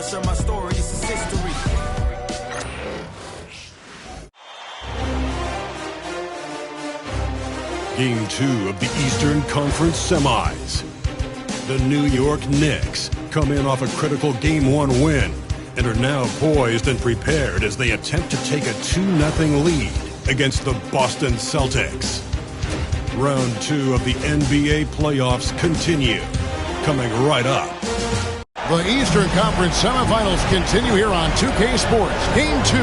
rest of my story is history. Game 2 of the Eastern Conference Semis. The New York Knicks come in off a critical Game 1 win and are now poised and prepared as they attempt to take a 2-0 lead against the Boston Celtics. Round 2 of the NBA playoffs continue, coming right up. The Eastern Conference Semifinals continue here on 2K Sports. Game 2.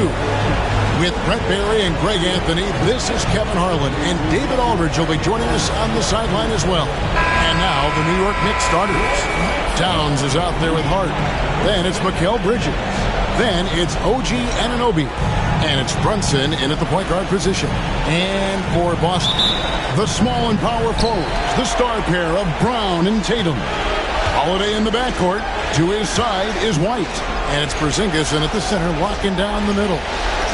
With Brett Barry and Greg Anthony, this is Kevin Harlan, and David Aldridge will be joining us on the sideline as well. And now, the New York Knicks starters. Towns is out there with Hart. Then it's Mikal Bridges. Then it's OG Anunoby. And it's Brunson in at the point guard position. And for Boston, the small and power forwards, the star pair of Brown and Tatum. Holiday in the backcourt. To his side is White. And it's Porzingis in at the center, locking down the middle.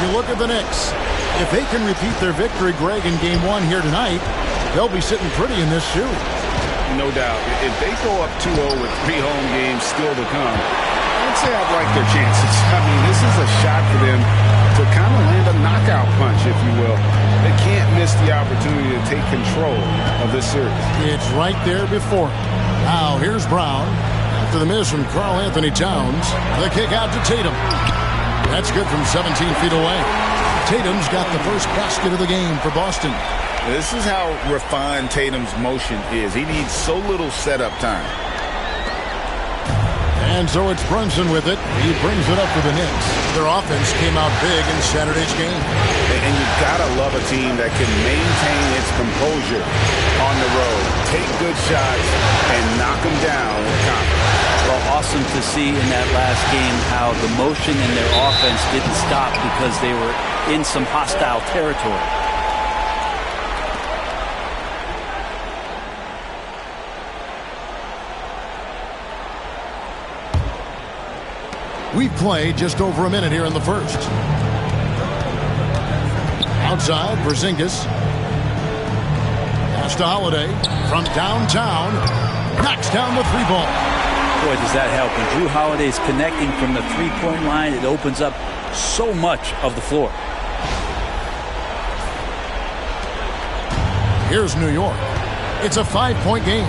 You look at the Knicks. If they can repeat their victory, Greg, in Game 1 here tonight, they'll be sitting pretty in this shoe. No doubt. If they go up 2-0 with 3 home games still to come, I'd say I'd like their chances. I mean, this is a shot for them to kind of land a knockout punch, if you will. They can't miss the opportunity to take control of this series. It's right there before. Now, here's Brown. After the miss from Karl Anthony Towns, the kick out to Tatum. That's good from 17 feet away. Tatum's got the first basket of the game for Boston. This is how refined Tatum's motion is. He needs so little setup time. And so it's Brunson with it. He brings it up for the Knicks. Their offense came out big in Saturday's game. And you've got to love a team that can maintain its composure on the road, take good shots, and knock them down with confidence. Well, awesome to see in that last game how the motion in their offense didn't stop because they were in some hostile territory. We've played just over a minute here in the first. Outside, Porzingis. Pass to Holiday. From downtown. Knocks down the 3-ball. Boy, does that help. When Drew Holiday is connecting from the three-point line, it opens up so much of the floor. Here's New York. It's a 5-point game.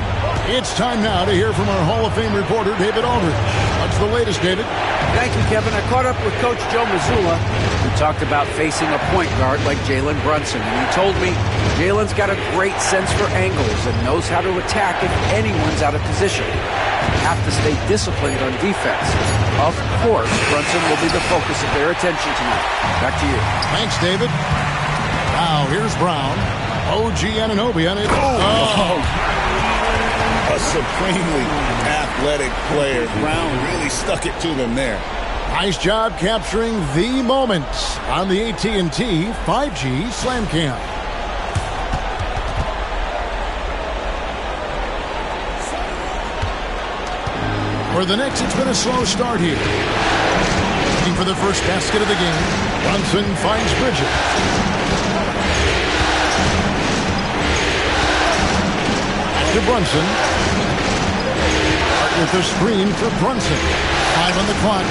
It's time now to hear from our Hall of Fame reporter, David Aldridge. What's the latest, David? Thank you, Kevin. I caught up with Coach Joe Mazzulla, who talked about facing a point guard like Jalen Brunson. And he told me Jalen's got a great sense for angles and knows how to attack if anyone's out of position. You have to stay disciplined on defense. Of course, Brunson will be the focus of their attention tonight. Back to you. Thanks, David. Now, here's Brown. OG Anunoby on it. A supremely athletic player. Brown really stuck it to them there. Nice job capturing the moment on the AT&T 5G Slam Cam. For the Knicks, it's been a slow start here. Looking for the first basket of the game. Brunson finds Bridges. To Brunson. Hart with the screen for Brunson. 5 on the clock.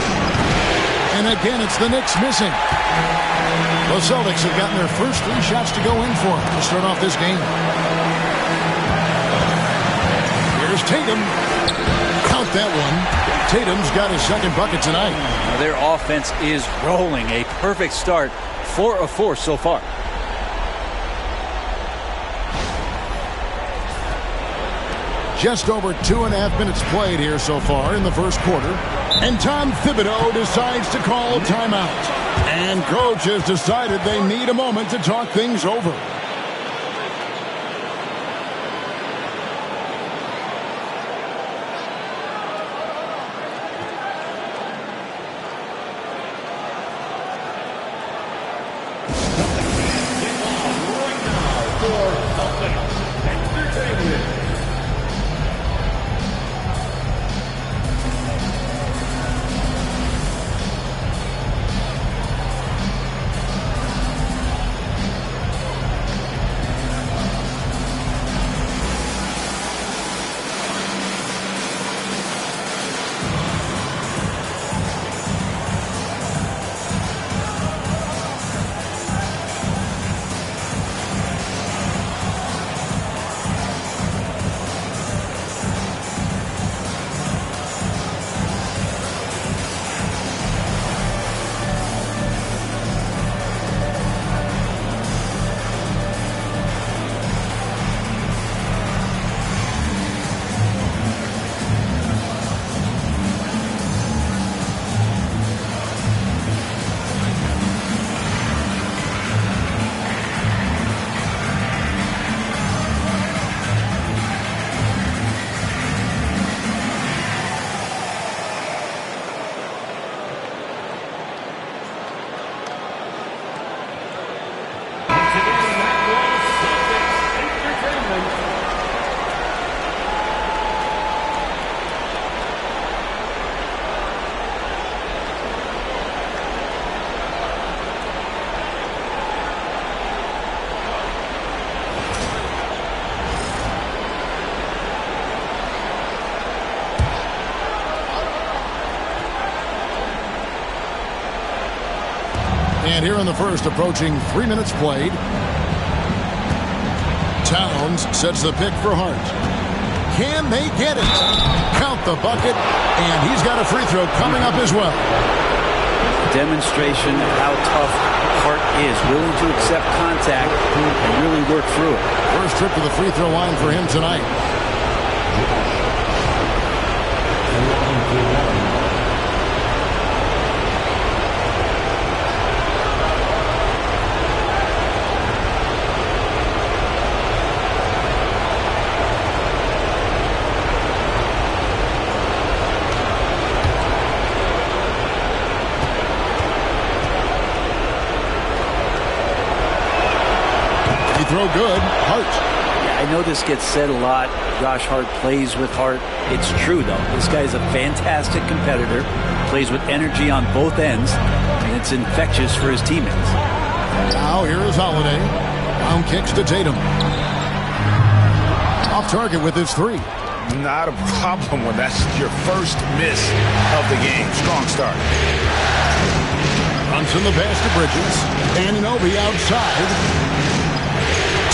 And again, it's the Knicks missing. The Celtics have gotten their first 3 shots to go in for to start off this game. Here's Tatum. Count that one. Tatum's got his second bucket tonight. Now their offense is rolling. A perfect start. 4 of 4 so far. Just over 2.5 minutes played here so far in the first quarter. And Tom Thibodeau decides to call a timeout. And coach has decided they need a moment to talk things over. And here in the first, approaching 3 minutes played. Towns sets the pick for Hart. Can they get it? Count the bucket, and he's got a free throw coming up as well. Demonstration of how tough Hart is, willing to accept contact and really work through it. First trip to the free throw line for him tonight. Throw good. Hart. Yeah, I know this gets said a lot. Josh Hart plays with heart. It's true, though. This guy's a fantastic competitor. Plays with energy on both ends, and it's infectious for his teammates. Now here is Holiday. Brown kicks to Tatum. Off target with his three. Not a problem when that's your first miss of the game. Strong start. Brunson the pass to Bridges. Anunoby outside.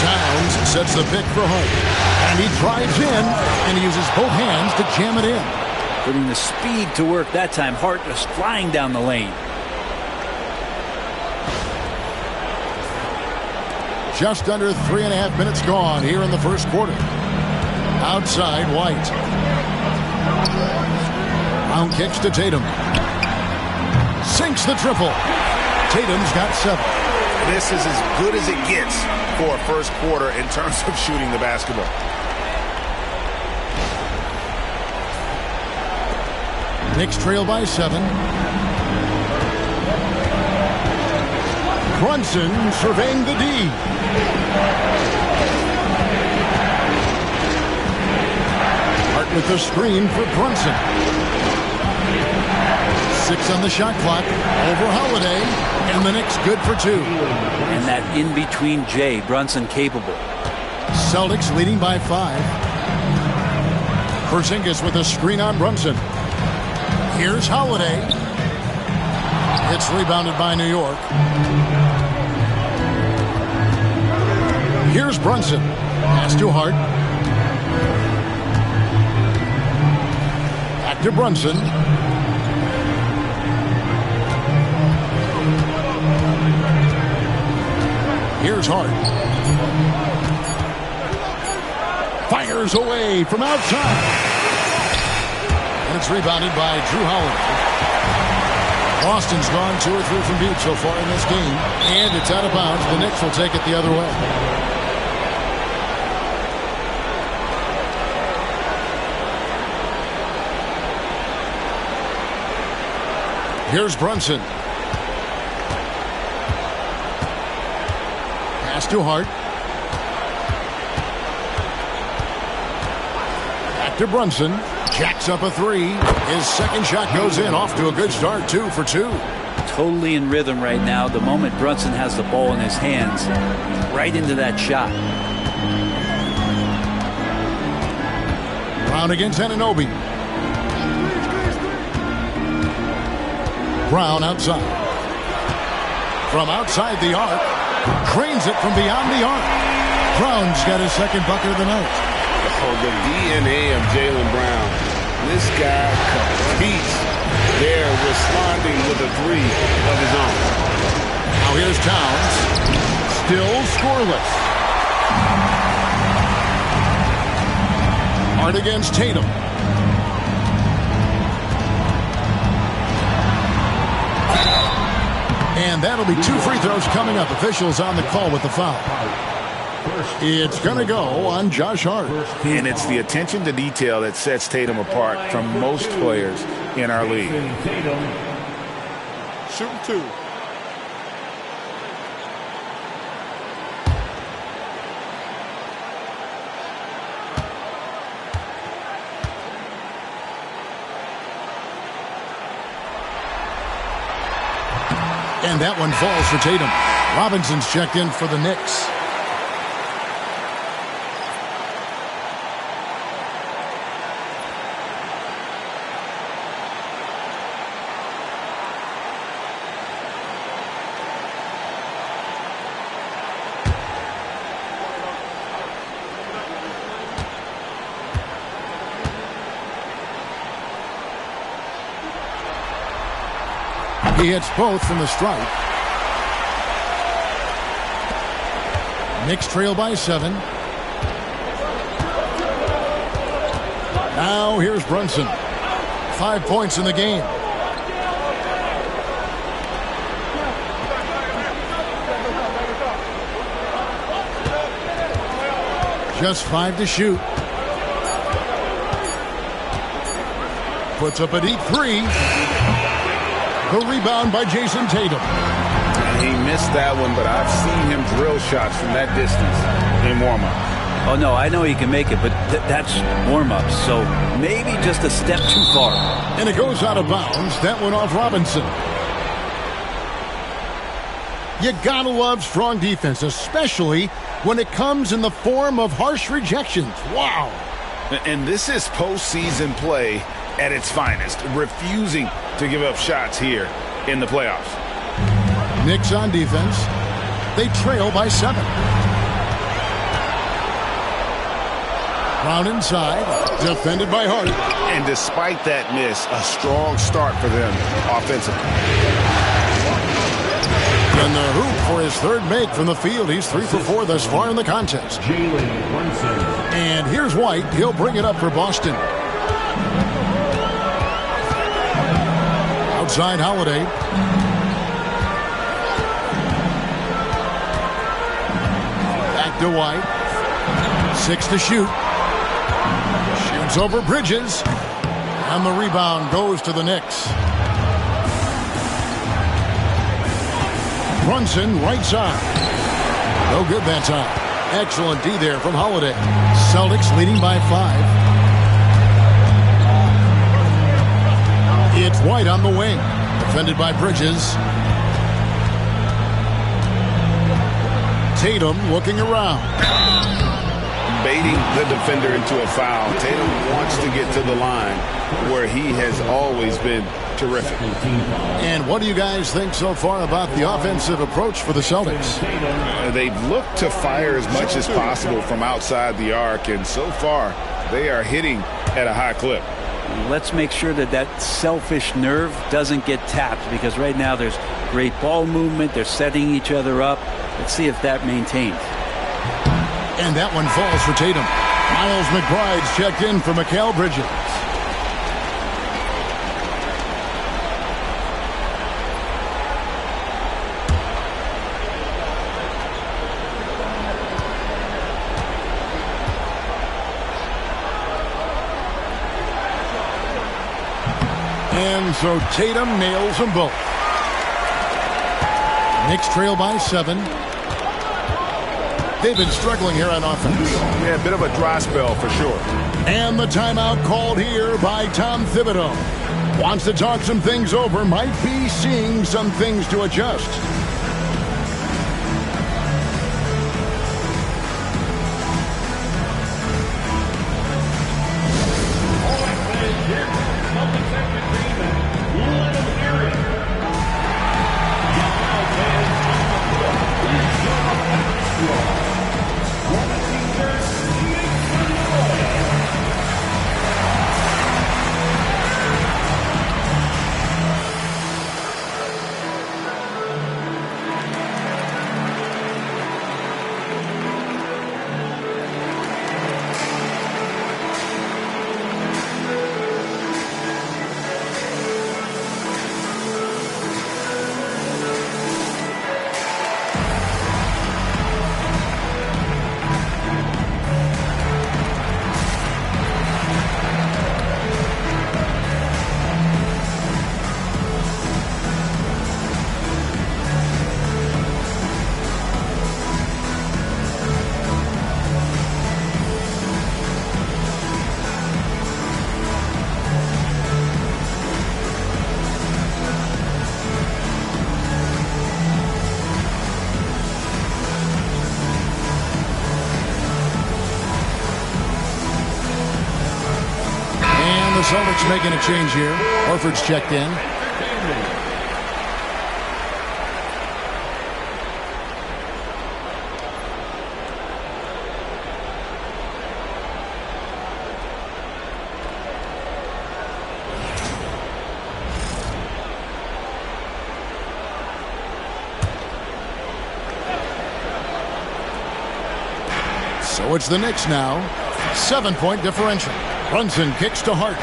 Towns sets the pick for Hart. And he drives in, and he uses both hands to jam it in. Putting the speed to work that time. Hart just flying down the lane. Just under 3.5 minutes gone here in the first quarter. Outside, White. Brown kicks to Tatum. Sinks the triple. Tatum's got 7. This is as good as it gets for a first quarter in terms of shooting the basketball. Knicks trail by 7. Brunson surveying the D. Hart with the screen for Brunson. 6 on the shot clock. Over Holiday. And the Knicks good for 2. And that in-between J, Brunson capable. Celtics leading by 5. Porzingis with a screen on Brunson. Here's Holiday. It's rebounded by New York. Here's Brunson. Pass to Hart. Back to Brunson. Here's Hart. Fires away from outside. And it's rebounded by Drew Holiday. Boston's gone 2 or 3 from deep so far in this game. And it's out of bounds. The Knicks will take it the other way. Here's Brunson. Pass to Hart. Back to Brunson. Jacks up a 3. His second shot goes in. Off to a good start. 2 for 2. Totally in rhythm right now. The moment Brunson has the ball in his hands, right into that shot. Brown against Anunoby. Brown outside. From outside the arc. Cranes it from beyond the arc. Brown's got his second bucket of the night. Oh, the DNA of Jaylen Brown. This guy competes. They're responding with a 3 of his own. Now here's Towns. Still scoreless. Hart against Tatum. And that'll be 2 free throws coming up. Officials on the call with the foul. It's going to go on Josh Hart. And it's the attention to detail that sets Tatum apart from most players in our league. Shoot 2. And that one falls for Tatum. Robinson's checked in for the Knicks. He hits both from the stripe. Knicks trail by 7. Now here's Brunson. 5 points in the game. Just 5 to shoot. Puts up a deep 3. The rebound by Jason Tatum. And he missed that one, but I've seen him drill shots from that distance in warm-up. Oh, no, I know he can make it, but that's warm-up, so maybe just a step too far. And it goes out of bounds. That went off Robinson. You gotta love strong defense, especially when it comes in the form of harsh rejections. Wow. And this is postseason play at its finest, refusing to give up shots here in the playoffs. Knicks on defense. They trail by 7. Brown inside, defended by Hart. And despite that miss, a strong start for them offensively. And the hoop for his third make from the field. He's 3 for 4 thus far in the contest. And here's White. He'll bring it up for Boston. Outside Holiday. Back to White. 6 to shoot. Shoots over Bridges. And the rebound goes to the Knicks. Brunson, right side. No good that time. Excellent D there from Holiday. Celtics leading by 5. It's White on the wing. Defended by Bridges. Tatum looking around. Baiting the defender into a foul. Tatum wants to get to the line where he has always been terrific. And what do you guys think so far about the offensive approach for the Celtics? They've looked to fire as much as possible from outside the arc, and so far they are hitting at a high clip. Let's make sure that that selfish nerve doesn't get tapped, because right now there's great ball movement. They're setting each other up. Let's see if that maintains. And that one falls for Tatum. Miles McBride's checked in for Mikal Bridges. And so Tatum nails them both. Knicks trail by 7. They've been struggling here on offense. Yeah, a bit of a dry spell for sure. And the timeout called here by Tom Thibodeau. Wants to talk some things over. Might be seeing some things to adjust. The Celtics making a change here. Horford's checked in. So it's the Knicks now. 7-point differential. Brunson kicks to Hart.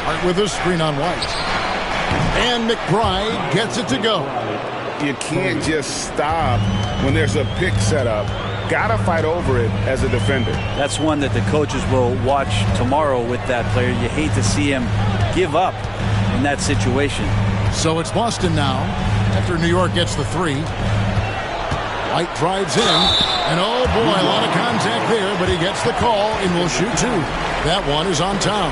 Hart with a screen on White. And McBride gets it to go. You can't just stop when there's a pick set up. Gotta fight over it as a defender. That's one that the coaches will watch tomorrow with that player. You hate to see him give up in that situation. So it's Boston now after New York gets the 3. White drives in, and oh boy, a lot of contact there, but he gets the call and will shoot 2. That one is on town.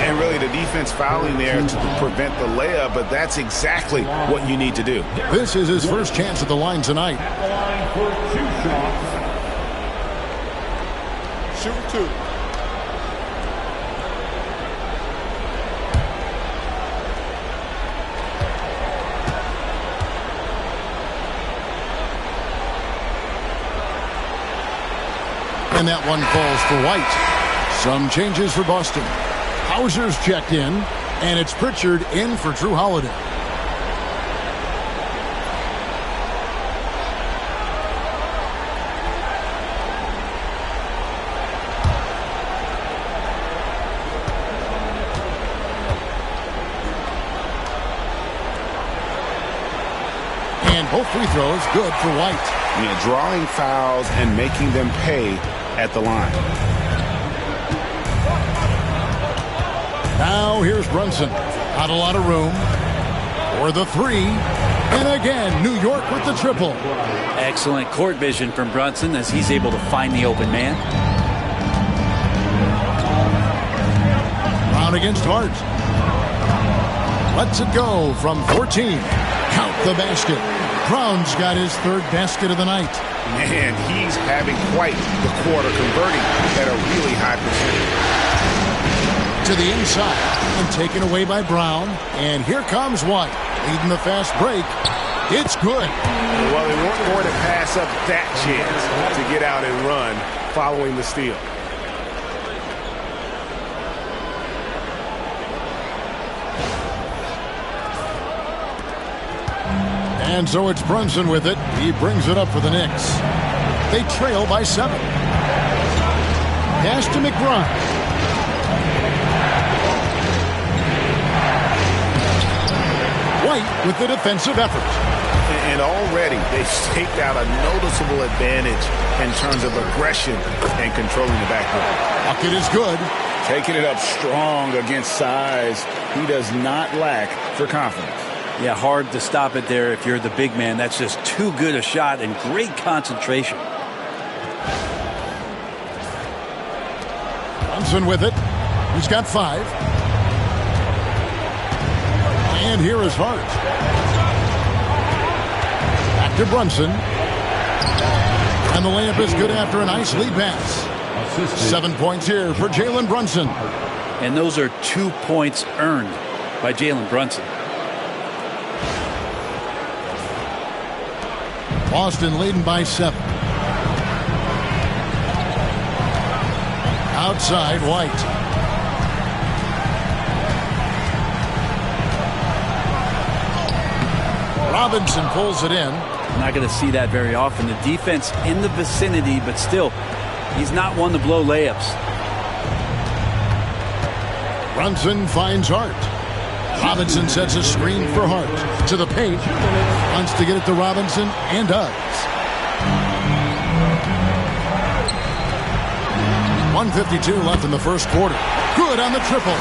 And really the defense fouling there to prevent the layup, but that's exactly what you need to do. This is his first chance at the line tonight. Shoot 2. And that one falls for White. Some changes for Boston. Hauser's checked in, and it's Pritchard in for Drew Holiday. And both free throws good for White. Drawing fouls and making them pay at the line. Now here's Brunson. Not a lot of room for the 3. And again, New York with the triple. Excellent court vision from Brunson as he's able to find the open man. Brown against Hart. Lets it go from 14. Count the basket. Brown's got his 3rd basket of the night. Man, he's having quite the quarter, converting at a really high percentage. To the inside and taken away by Brown. And here comes White, leading the fast break. It's good. Well, they weren't going to pass up that chance to get out and run following the steal. And so it's Brunson with it. He brings it up for the Knicks. They trail by 7. Pass to McBride. White with the defensive effort. And already they've staked out a noticeable advantage in terms of aggression and controlling the backcourt. Bucket is good. Taking it up strong against size. He does not lack for confidence. Yeah, hard to stop it there if you're the big man. That's just too good a shot and great concentration. Brunson with it. He's got 5. And here is Hart. Back to Brunson. And the layup is good after a nice lead pass. 7 points here for Jalen Brunson. And those are 2 points earned by Jalen Brunson. Boston leading by 7. Outside, White. Robinson pulls it in. Not going to see that very often. The defense in the vicinity, but still, he's not one to blow layups. Brunson finds Hart. Robinson sets a screen for Hart. To the paint. Wants to get it to Robinson and does. 1:52 left in the first quarter. Good on the triple.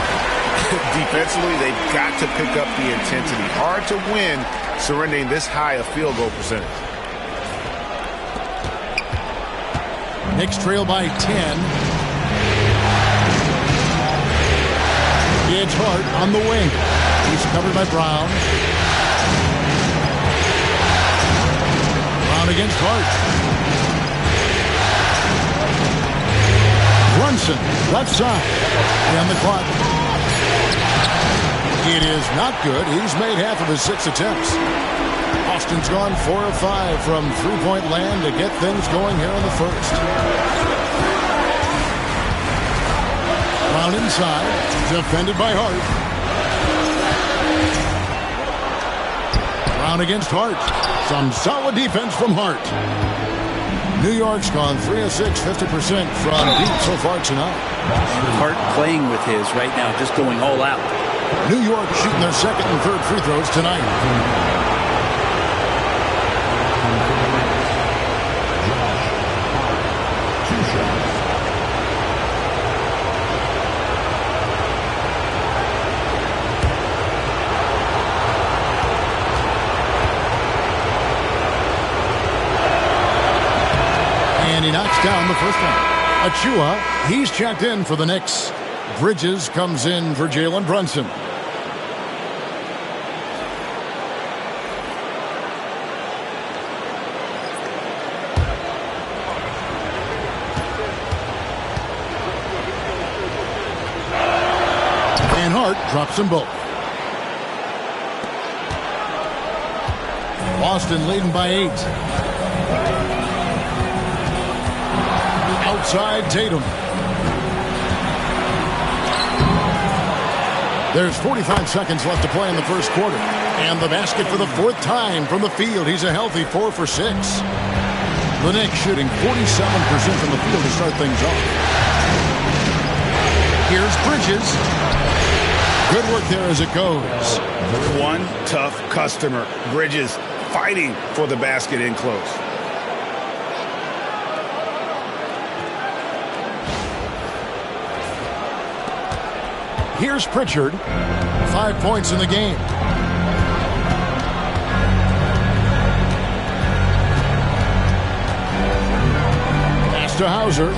Defensively, they've got to pick up the intensity. Hard to win surrendering this high a field goal percentage. Knicks trail by 10. It's Hart on the wing. He's covered by Brown. Brown against Hart. Brunson, left side. On the clock. It is not good. He's made half of his 6 attempts. Boston's gone 4 of 5 from three-point land to get things going here in the first. Brown inside, defended by Hart. Brown against Hart. Some solid defense from Hart. New York's gone 3 of 6, 50% from deep so far tonight. Hart playing with his right now, just going all out. New York shooting their second and third free throws tonight. And he knocks down the first one. Achua, he's checked in for the Knicks. Bridges comes in for Jalen Brunson. And Hart drops them both. Boston leading by 8. Outside Tatum. There's 45 seconds left to play in the first quarter. And the basket for the 4th time from the field. He's a healthy 4 for 6. The Knicks shooting 47% from the field to start things off. Here's Bridges. Good work there as it goes. One tough customer. Bridges fighting for the basket in close. Here's Pritchard. 5 points in the game. Pass to Hauser.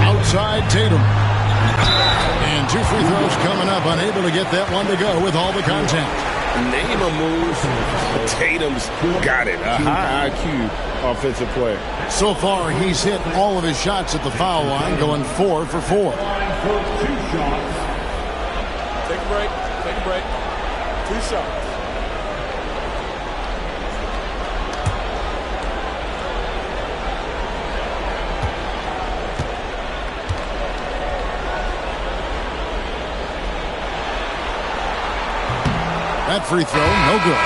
Outside Tatum. And 2 free throws coming up. Unable to get that one to go with all the contact. Name a move. Tatum's got it. A high IQ offensive player. So far, he's hit all of his shots at the foul line, going 4 for 4. Take a break. Take a break. 2 shots. That free throw, no good.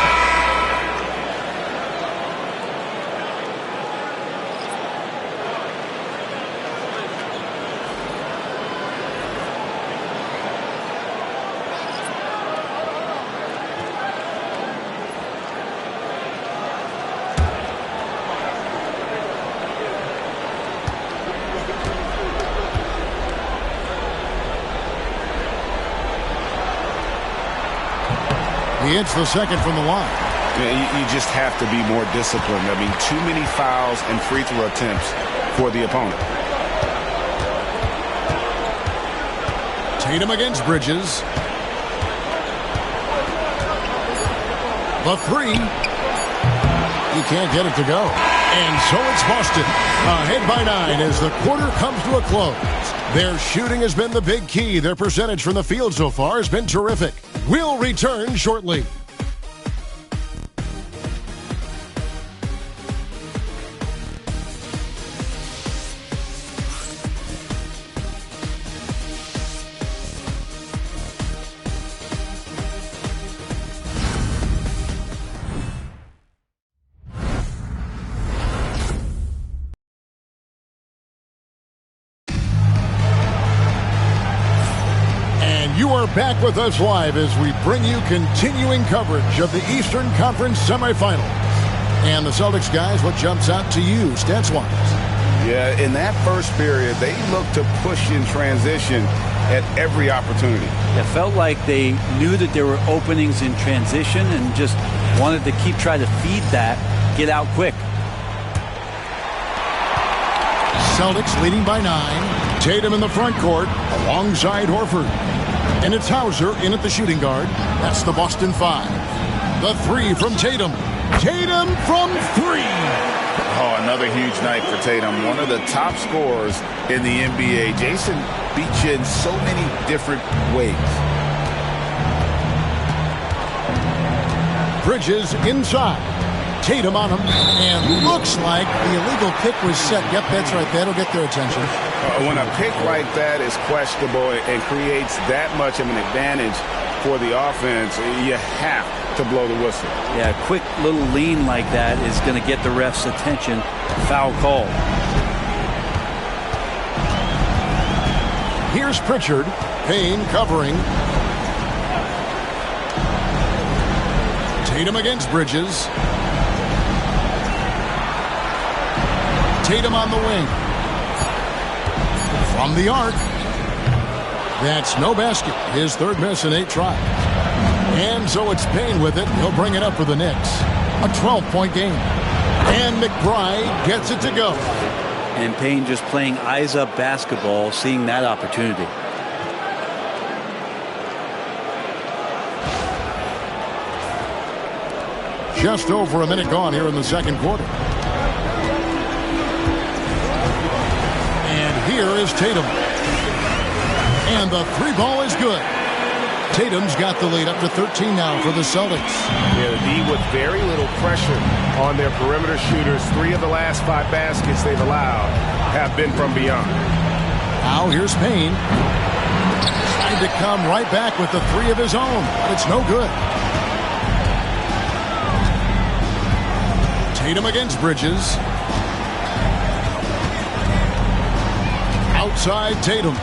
He hits the second from the line. Yeah, you just have to be more disciplined. I mean, too many fouls and free throw attempts for the opponent. Tatum against Bridges. The 3. He can't get it to go. And so it's Boston. Ahead by 9 as the quarter comes to a close. Their shooting has been the big key. Their percentage from the field so far has been terrific. We'll return shortly. You are back with us live as we bring you continuing coverage of the Eastern Conference Semifinals. And the Celtics, guys, what jumps out to you stats-wise? Yeah, in that first period, they looked to push in transition at every opportunity. It felt like they knew that there were openings in transition and just wanted to keep trying to feed that, get out quick. Celtics leading by 9. Tatum in the front court alongside Horford. And it's Hauser in at the shooting guard. That's the Boston 5. The 3 from Tatum. Tatum from 3. Oh, another huge night for Tatum. One of the top scorers in the NBA. Jason beats you in so many different ways. Bridges inside. Tatum on him, and looks like the illegal kick was set. Yep, that's right. That'll get their attention. When a pick like that is questionable and creates that much of an advantage for the offense, you have to blow the whistle. Yeah, a quick little lean like that is going to get the ref's attention. Foul call. Here's Pritchard. Payne covering. Tatum against Bridges. Tatum on the wing. From the arc. That's no basket. His third miss in 8 tries. And so it's Payne with it. He'll bring it up for the Knicks. A 12-point game. And McBride gets it to go. And Payne just playing eyes-up basketball, seeing that opportunity. Just over a minute gone here in the second quarter. And here is Tatum. And the 3-ball is good. Tatum's got the lead up to 13 now for the Celtics. Yeah, the D with very little pressure on their perimeter shooters. 3 of the last 5 baskets they've allowed have been from beyond. Now here's Payne. Tried to come right back with the 3 of his own, but it's no good. Tatum against Bridges. Outside Tatum.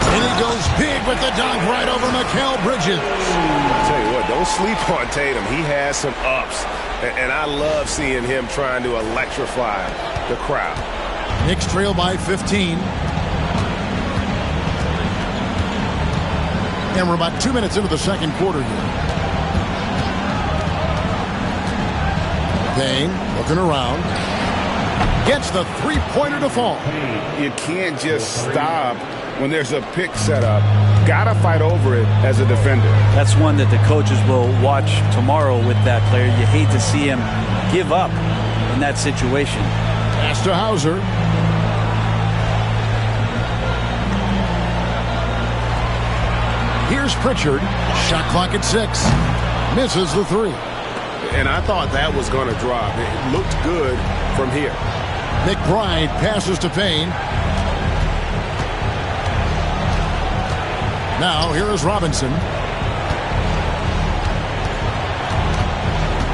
And he goes big with the dunk right over Mikal Bridges. I'll tell you what, don't sleep on Tatum. He has some ups, and I love seeing him trying to electrify the crowd. Knicks trail by 15. And we're about 2 minutes into the second quarter here. Payne looking around. Gets the 3-pointer to fall. You can't just stop when there's a pick set up. Gotta fight over it as a defender. That's one that the coaches will watch tomorrow with that player. You hate to see him give up in that situation. Pass to Hauser. Here's Pritchard. Shot clock at 6. Misses the 3. And I thought that was going to drop. It looked good from here. McBride passes to Payne. Now here is Robinson.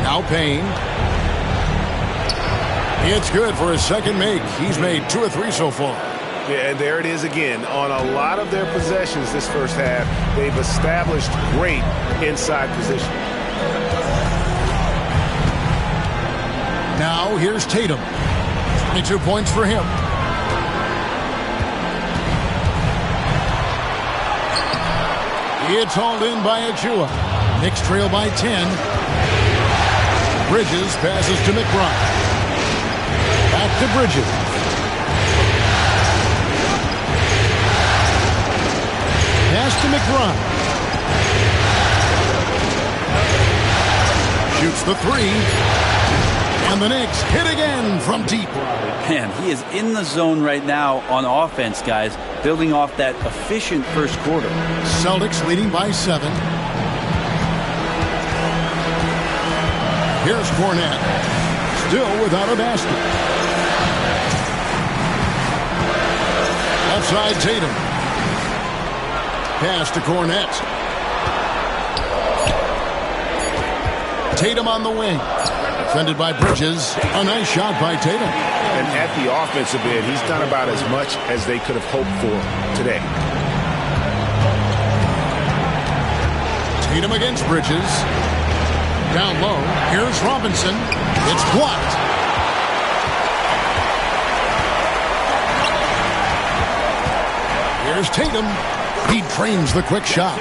Now Payne. It's good for his second make. He's made 2 or 3 so far. Yeah, and there it is again. On a lot of their possessions this first half, they've established great inside position. Now here's Tatum. 22 points for him. It's hauled in by Achua. Knicks trail by 10. Bridges passes to McBride. Back to Bridges. Pass to McBride. Shoots the 3. And the Knicks hit again from deep. Man, he is in the zone right now on offense, guys, building off that efficient first quarter. Celtics leading by 7. Here's Cornette. Still without a basket. Outside Tatum. Pass to Cornette. Tatum on the wing. Defended by Bridges. A nice shot by Tatum. And at the offensive end, he's done about as much as they could have hoped for today. Tatum against Bridges. Down low. Here's Robinson. It's blocked. Here's Tatum. He drains the quick shot.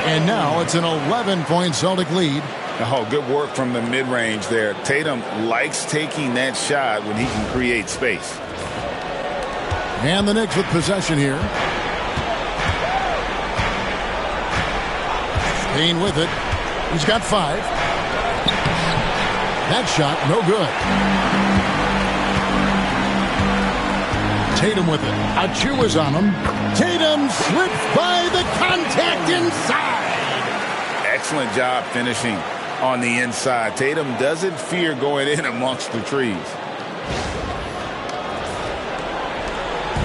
And now it's an 11-point Celtic lead. Oh, good work from the mid-range there. Tatum likes taking that shot when he can create space. And the Knicks with possession here. Payne with it. He's got 5. That shot, no good. Tatum with it. Achua's on him. Tatum slips by the contact inside. excellent job finishing on the inside. Tatum doesn't fear going in amongst the trees.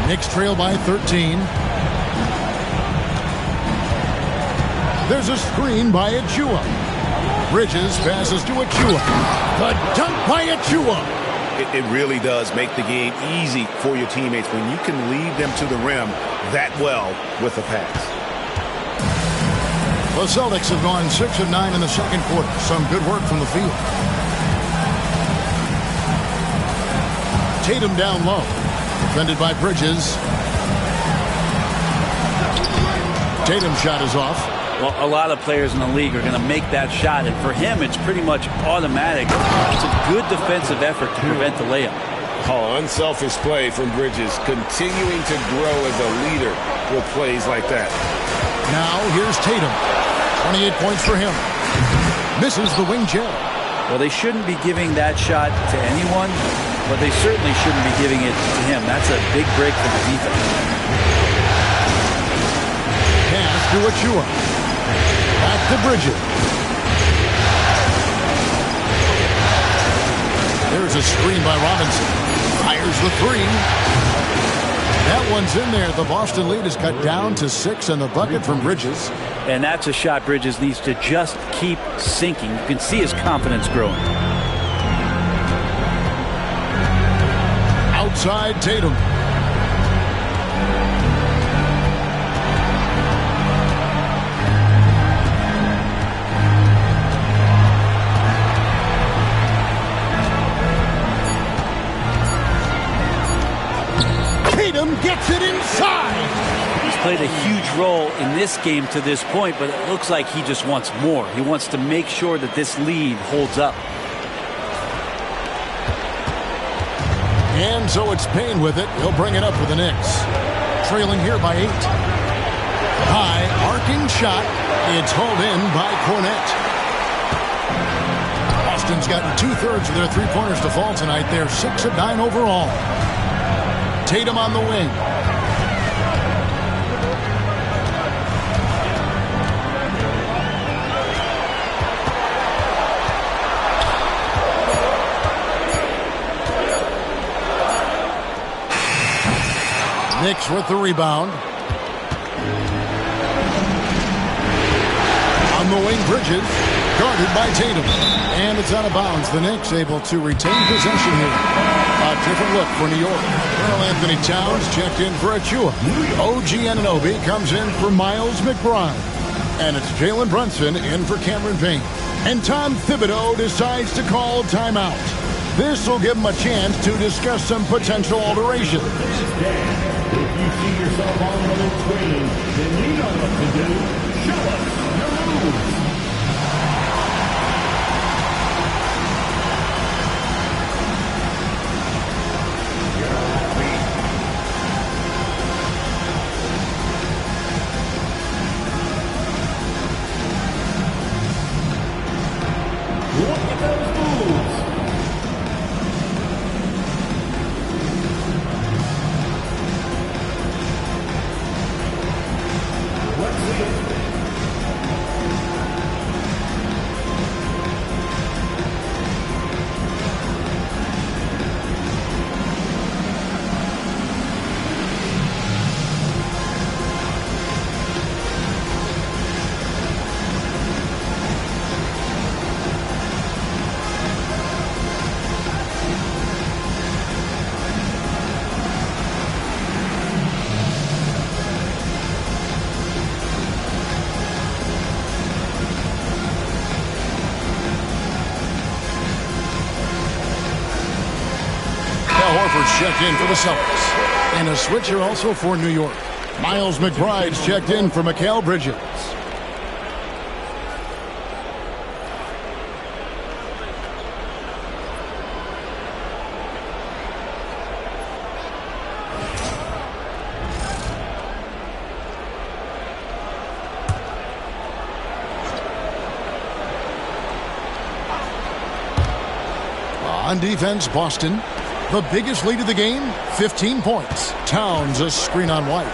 Knicks trail by 13. There's a screen by Achua. Bridges passes to Achua. The dunk by Achua. It really does make the game easy for your teammates when you can lead them to the rim that well with a pass. The Celtics have gone 6 of 9 in the second quarter. Some good work from the field. Tatum down low. Defended by Bridges. Tatum's shot is off. Well, a lot of players in the league are going to make that shot, and for him, it's pretty much automatic. It's a good defensive effort to prevent the layup. Oh, unselfish play from Bridges, continuing to grow as a leader with plays like that. Now, here's Tatum. 28 points for him. Misses the wing jab. Well, they shouldn't be giving that shot to anyone, but they certainly shouldn't be giving it to him. That's a big break for the defense. Pass to Achua. Back to Bridges. There's a screen by Robinson. Fires the three. That one's in there. The Boston lead is cut down to 6 and the bucket from Bridges. And that's a shot Bridges needs to just keep sinking. You can see his confidence growing. Outside Tatum. Tatum gets it inside. He's played a huge role in this game to this point, but it looks like he just wants more. He wants to make sure that this lead holds up. And so it's Payne with it. He'll bring it up for the Knicks. Trailing here by 8. High arcing shot. It's hauled in by Cornette. Boston's gotten 2/3 of their three-pointers to fall tonight. They're 6 of 9 overall. Tatum on the wing. Knicks with the rebound. On the wing, Bridges. Guarded by Tatum. And it's out of bounds. The Knicks able to retain possession here. A different look for New York. Well, Anthony Towns checked in for Achua. OG Anunoby comes in for Miles McBride. And it's Jalen Brunson in for Cameron Payne. And Tom Thibodeau decides to call timeout. This will give him a chance to discuss some potential alterations. If you see yourself on one of those screens, then you know what to do. Show us your moves. Look at those moves. Let's see it. Checked in for the Celtics. And a switcher also for New York. Miles McBride's checked in for Mikal Bridges. On defense, Boston. The biggest lead of the game, 15 points. Towns a screen on White.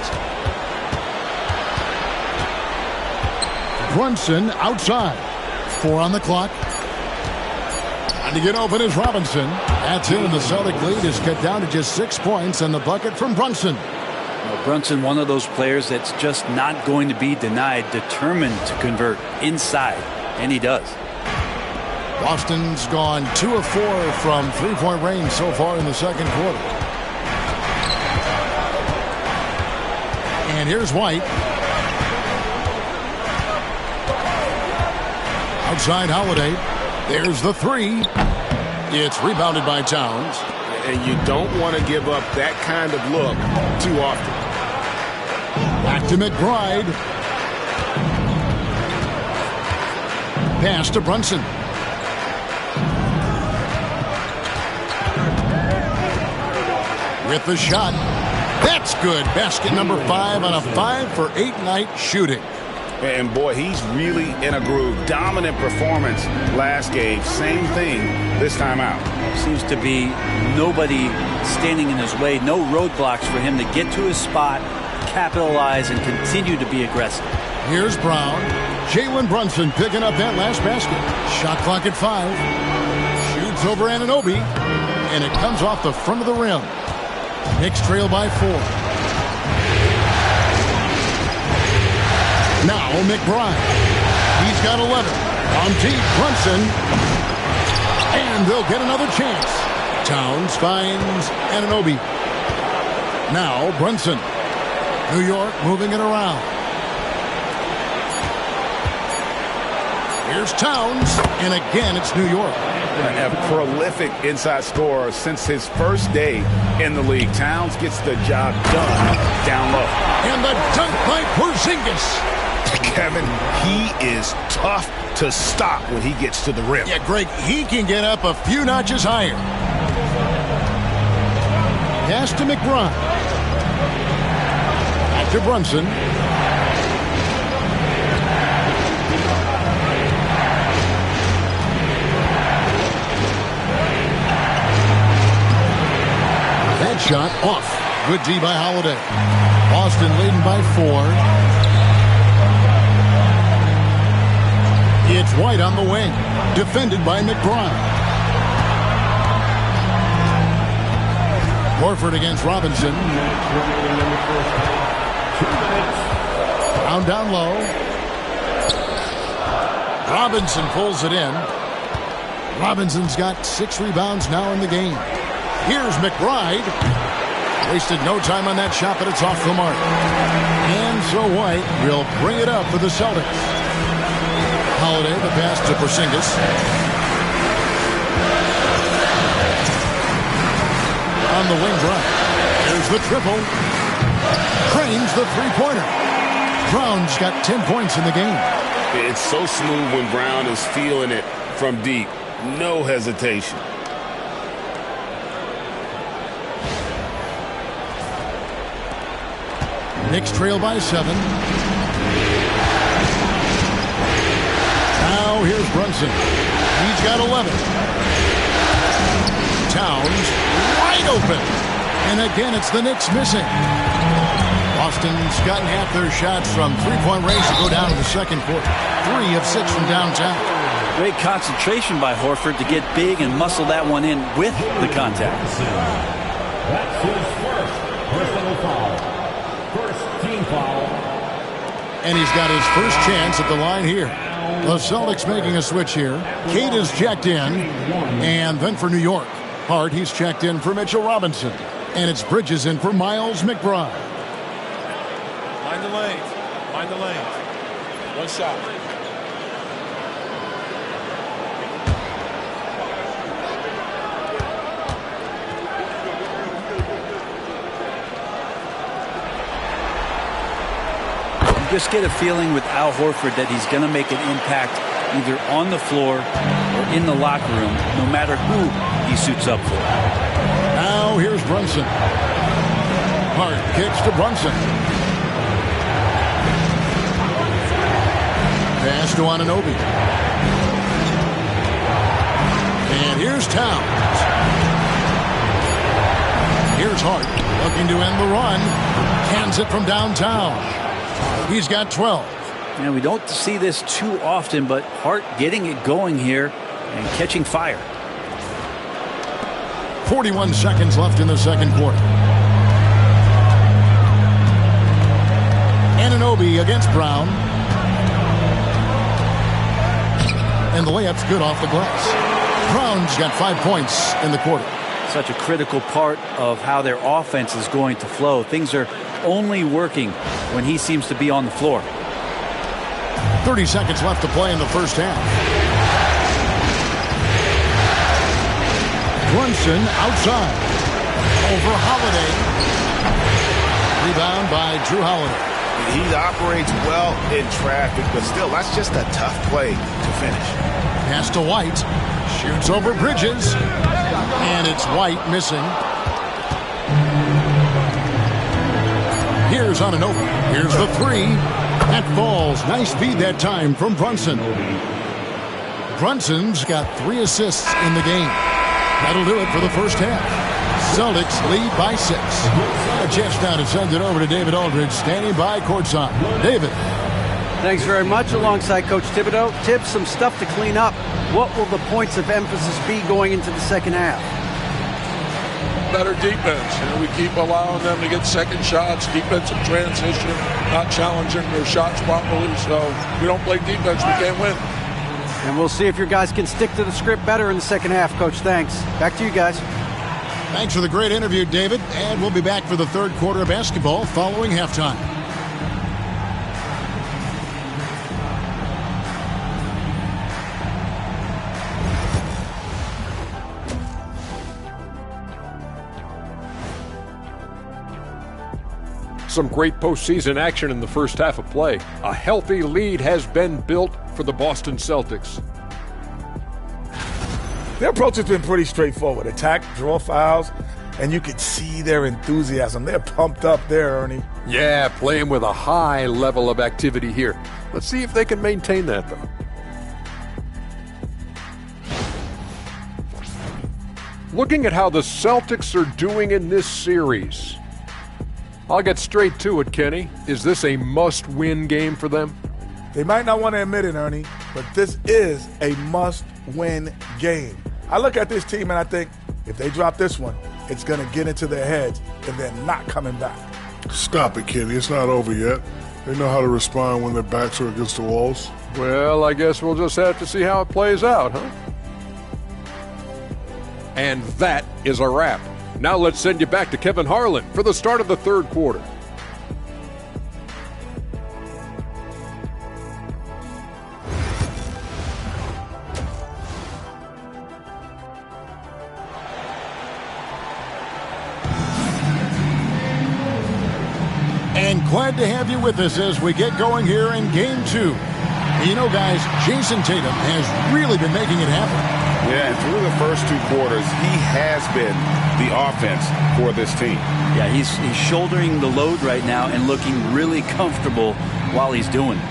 Brunson outside. 4 on the clock. And to get open is Robinson. That's in, and the Celtic lead is cut down to just 6 points, and the bucket from Brunson. Well, Brunson, one of those players that's just not going to be denied, determined to convert inside, and he does. Boston's gone 2 of 4 from three-point range so far in the second quarter. And here's White. Outside Holiday. There's the 3. It's rebounded by Towns. And you don't want to give up that kind of look too often. Back to McBride. Pass to Brunson. With the shot. That's good. Basket number 5 on a 5-for-8 night shooting. And boy, he's really in a groove. Dominant performance last game. Same thing this time out. Seems to be nobody standing in his way. No roadblocks for him to get to his spot, capitalize, and continue to be aggressive. Here's Brown. Jalen Brunson picking up that last basket. Shot clock at 5. Shoots over Anunoby. And it comes off the front of the rim. Knicks trail by 4. Now McBride. He's got 11. On deep, Brunson. And they'll get another chance. Towns finds Anunoby. Now Brunson. New York moving it around. Here's Towns. And again, it's New York. A prolific inside scorer since his first day in the league. Towns gets the job done down low. And the dunk by Porzingis. Kevin, he is tough to stop when he gets to the rim. Yeah, Greg, he can get up a few notches higher. Pass to McBride. Back to Brunson. That shot off. Good D by Holiday. Boston leading by 4. It's White on the wing. Defended by McBride. Horford against Robinson. Brown down low. Robinson pulls it in. Robinson's got 6 rebounds now in the game. Here's McBride. Wasted no time on that shot, but it's off the mark. And so White will bring it up for the Celtics. Holiday, the pass to Porzingis. On the wing drive. There's the triple. Cranes the three-pointer. Brown's got 10 points in the game. It's so smooth when Brown is feeling it from deep. No hesitation. Knicks trail by 7. Now here's Brunson. He's got 11. Towns wide open. And again, it's the Knicks missing. Boston's gotten half their shots from three-point range to go down in the second quarter. 3 of 6 from downtown. Great concentration by Horford to get big and muscle that one in with the contact. That's his first personal foul. First team foul. And he's got his first chance at the line here. The Celtics making a switch here. Cade is checked in. And then for New York, Hart, he's checked in for Mitchell Robinson. And it's Bridges in for Miles McBride. Mind the lanes. Mind the lanes. One shot. Just get a feeling with Al Horford that he's going to make an impact either on the floor or in the locker room, no matter who he suits up for. Now here's Brunson. Hart kicks to Brunson. Pass to Anunoby. And here's Towns. Here's Hart looking to end the run. Cans it from downtown. He's got 12. And we don't see this too often, but Hart getting it going here and catching fire. 41 seconds left in the second quarter. Anunoby against Brown. And the layup's good off the glass. Brown's got 5 points in the quarter. Such a critical part of how their offense is going to flow. Things are only working when he seems to be on the floor. 30 seconds left to play in the first half. Brunson outside. Over Holiday. Rebound by Drew Holiday. He operates well in traffic, but still, that's just a tough play to finish. Pass to White. Shoots over Bridges. And it's White missing. Here's Anunoby. Here's the three. That falls. Nice feed that time from Brunson. Brunson's got 3 assists in the game. That'll do it for the first half. Celtics lead by 6. A chance now to send it over to David Aldridge, standing by courtside. David. Thanks very much. Alongside Coach Thibodeau. Tibbs, some stuff to clean up. What will the points of emphasis be going into the second half? Better defense. We keep allowing them to get second shots, defensive transition, not challenging their shots properly. So if we don't play defense, we can't win. And we'll see if your guys can stick to the script better in the second half, Coach. Thanks. Back to you guys. Thanks for the great interview, David. And we'll be back for the third quarter of basketball following halftime. Some great postseason action in the first half of play. A healthy lead has been built for the Boston Celtics. Their approach has been pretty straightforward. Attack, draw fouls, and you can see their enthusiasm. They're pumped up there, Ernie. Yeah, playing with a high level of activity here. Let's see if they can maintain that, though. Looking at how the Celtics are doing in this series, I'll get straight to it, Kenny. Is this a must-win game for them? They might not want to admit it, Ernie, but this is a must-win game. I look at this team and I think if they drop this one, it's going to get into their heads and they're not coming back. Stop it, Kenny. It's not over yet. They know how to respond when their backs are against the walls. Well, I guess we'll just have to see how it plays out, huh? And that is a wrap. Now let's send you back to Kevin Harlan for the start of the third quarter. And glad to have you with us as we get going here in Game 2. You know, guys, Jason Tatum has really been making it happen. Yeah, and through the first 2 quarters, he has been the offense for this team. Yeah, he's shouldering the load right now and looking really comfortable while he's doing it.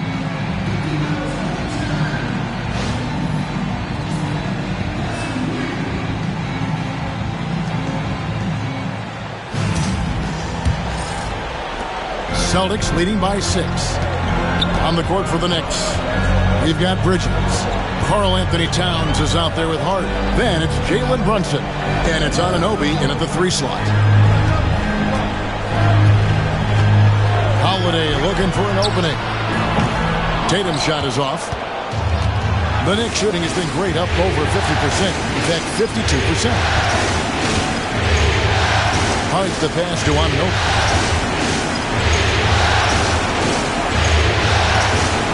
Celtics leading by 6. On the court for the Knicks, we've got Bridges. Karl Anthony Towns is out there with Hart. Then it's Jalen Brunson. And it's Anunoby in at the 3 slot. Holiday looking for an opening. Tatum's shot is off. The Knicks shooting has been great, up over 50%. In fact, 52%. Hart the pass to Anunoby.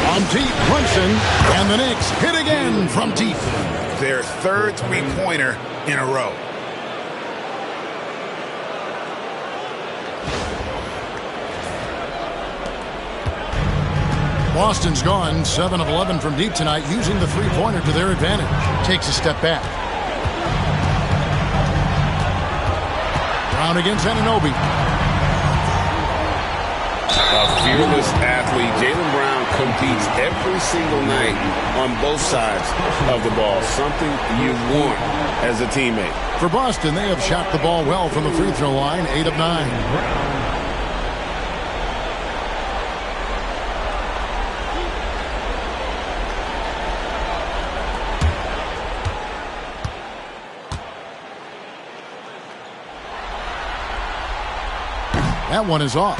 On deep, Brunson, and the Knicks hit again from deep. Their third three-pointer in a row. Boston's gone 7 of 11 from deep tonight, using the three-pointer to their advantage. Takes a step back. Brown against Anunoby. A fearless athlete. Jaylen Brown competes every single night on both sides of the ball. Something you want as a teammate. For Boston, they have shot the ball well from the free throw line, 8 of 9. That one is off.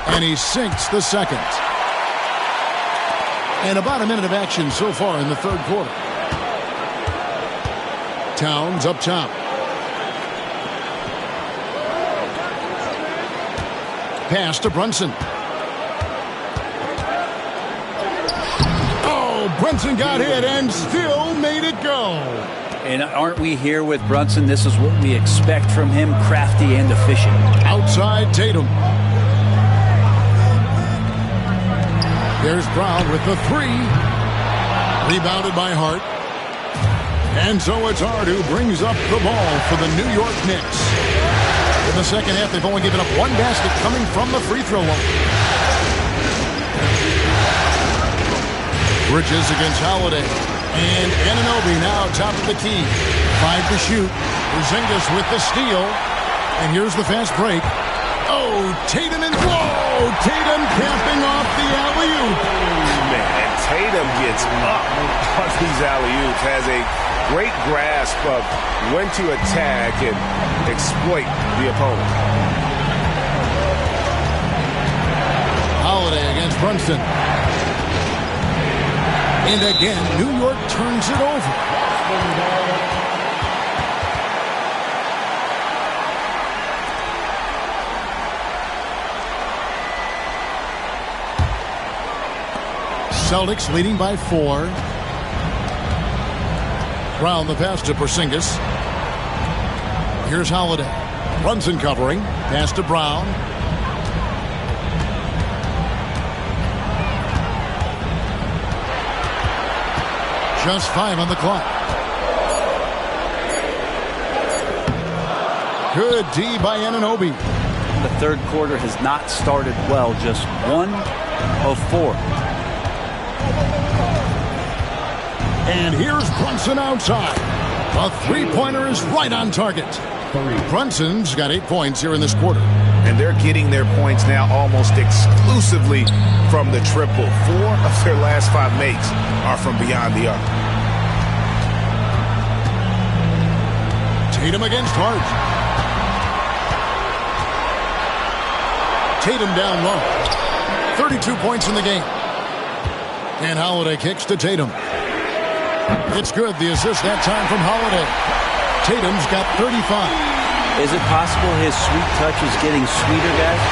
And he sinks the second. And about a minute of action so far in the third quarter. Towns up top. Pass to Brunson. Oh, Brunson got hit and still made it go. And aren't we here with Brunson? This is what we expect from him, crafty and efficient. Outside Tatum. There's Brown with the three. Rebounded by Hart. And so it's Hart who brings up the ball for the New York Knicks. In the second half, they've only given up one basket coming from the free throw line. Bridges against Holiday. And Anunoby now top of the key. 5 to shoot. Porzingis with the steal. And here's the fast break. Oh, Tatum and whoa! Tatum capping off the alley-oop. Man, Tatum gets up on these alley-oops. Has a great grasp of when to attack and exploit the opponent. Holiday against Brunson. And again, New York turns it over. Celtics leading by 4. Brown the pass to Porzingis. Here's Holiday. Brunson covering. Pass to Brown. Just 5 on the clock. Good D by Anunoby. The third quarter has not started well. Just 1 of 4. And here's Brunson outside. A three-pointer is right on target. Brunson's got 8 points here in this quarter. And they're getting their points now almost exclusively from the triple. 4 of their last 5 makes are from beyond the arc. Tatum against Hart. Tatum down low. 32 points in the game. And Holiday kicks to Tatum. It's good. The assist that time from Holiday. Tatum's got 35. Is it possible his sweet touch is getting sweeter, guys?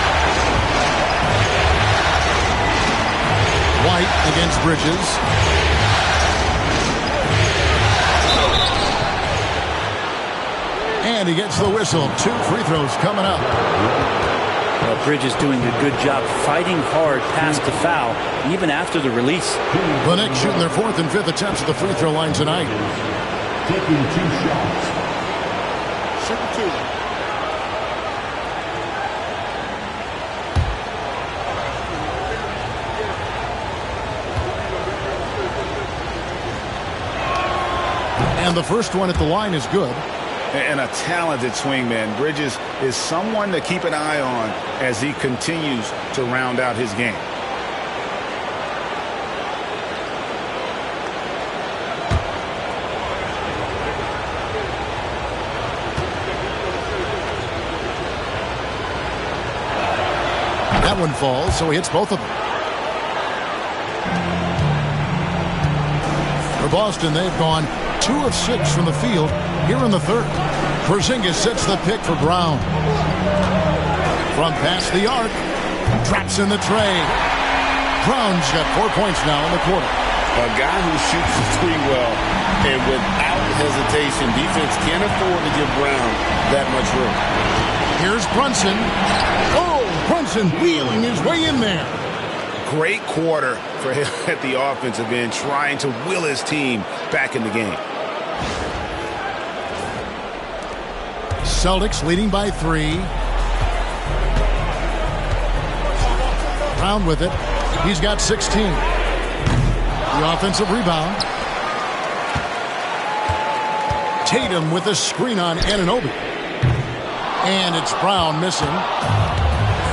White against Bridges. And he gets the whistle. 2 free throws coming up. Well, Bridges doing a good job fighting hard past the foul, even after the release. The Knicks shooting their 4th and 5th attempts at the free throw line tonight. Taking 2 shots. Shoot 2. And the first one at the line is good. And a talented swingman. Bridges is someone to keep an eye on as he continues to round out his game. That one falls, so he hits both of them. For Boston, they've gone 2 of 6 from the field here in the third. Porzingis sets the pick for Brown. From past the arc, drops in the tray. Brown's got 4 points now in the quarter. A guy who shoots the three well, and without hesitation, defense can't afford to give Brown that much room. Here's Brunson. Oh, Brunson wheeling his way in there. Great quarter for him at the offensive end, trying to will his team back in the game. Celtics leading by 3. Brown with it. He's got 16. The offensive rebound. Tatum with a screen on Anunoby. And it's Brown missing.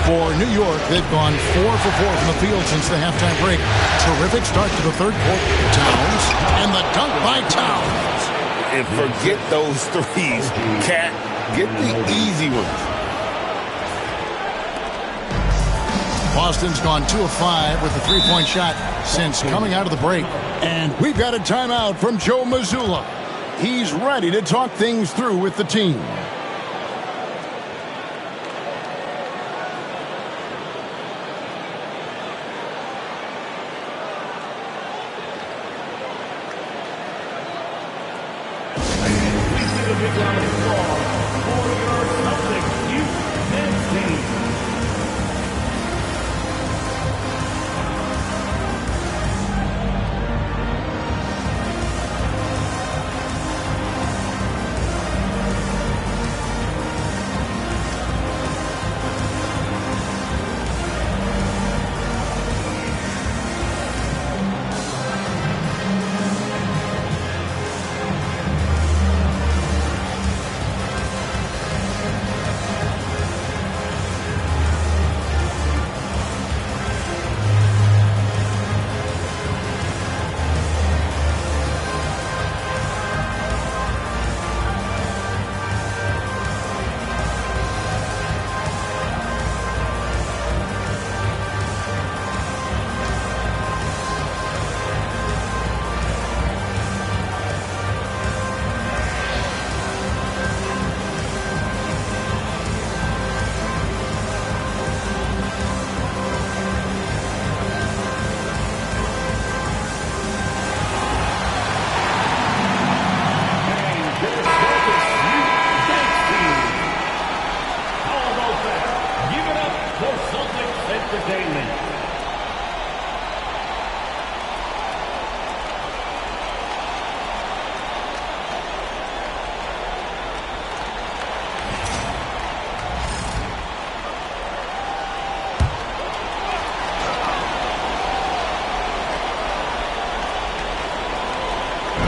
For New York, they've gone 4 for 4 from the field since the halftime break. Terrific start to the third quarter. Towns, and the dunk by Towns. And forget those threes. Cat, get the easy ones. Boston's gone 2 of 5 with a three-point shot since coming out of the break. And we've got a timeout from Joe Mazzulla. He's ready to talk things through with the team.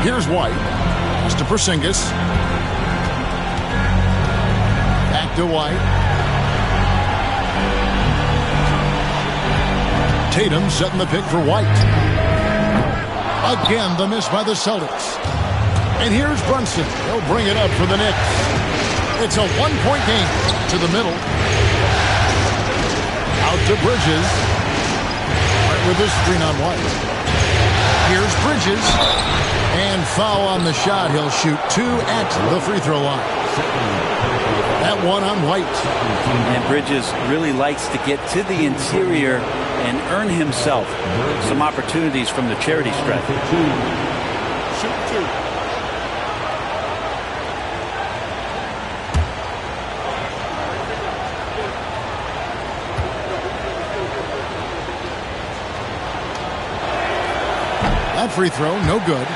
Here's White. Pass to Porzingis. Back to White. Tatum setting the pick for White. Again, the miss by the Celtics. And here's Brunson. He'll bring it up for the Knicks. It's a one-point game. To the middle. Out to Bridges. Right with his screen on White. Here's Bridges. And foul on the shot. He'll shoot 2 at the free throw line. That one on White. And Bridges really likes to get to the interior and earn himself some opportunities from the charity stripe. Shoot 2. That free throw, no good.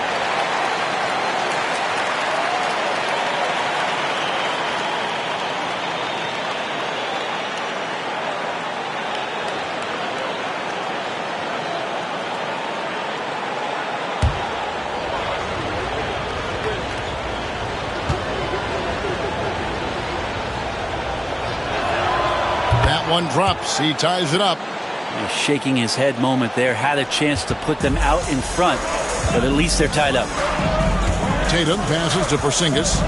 That one drops. He ties it up. A shaking his head moment there. Had a chance to put them out in front, but at least they're tied up. Tatum passes to Porzingis.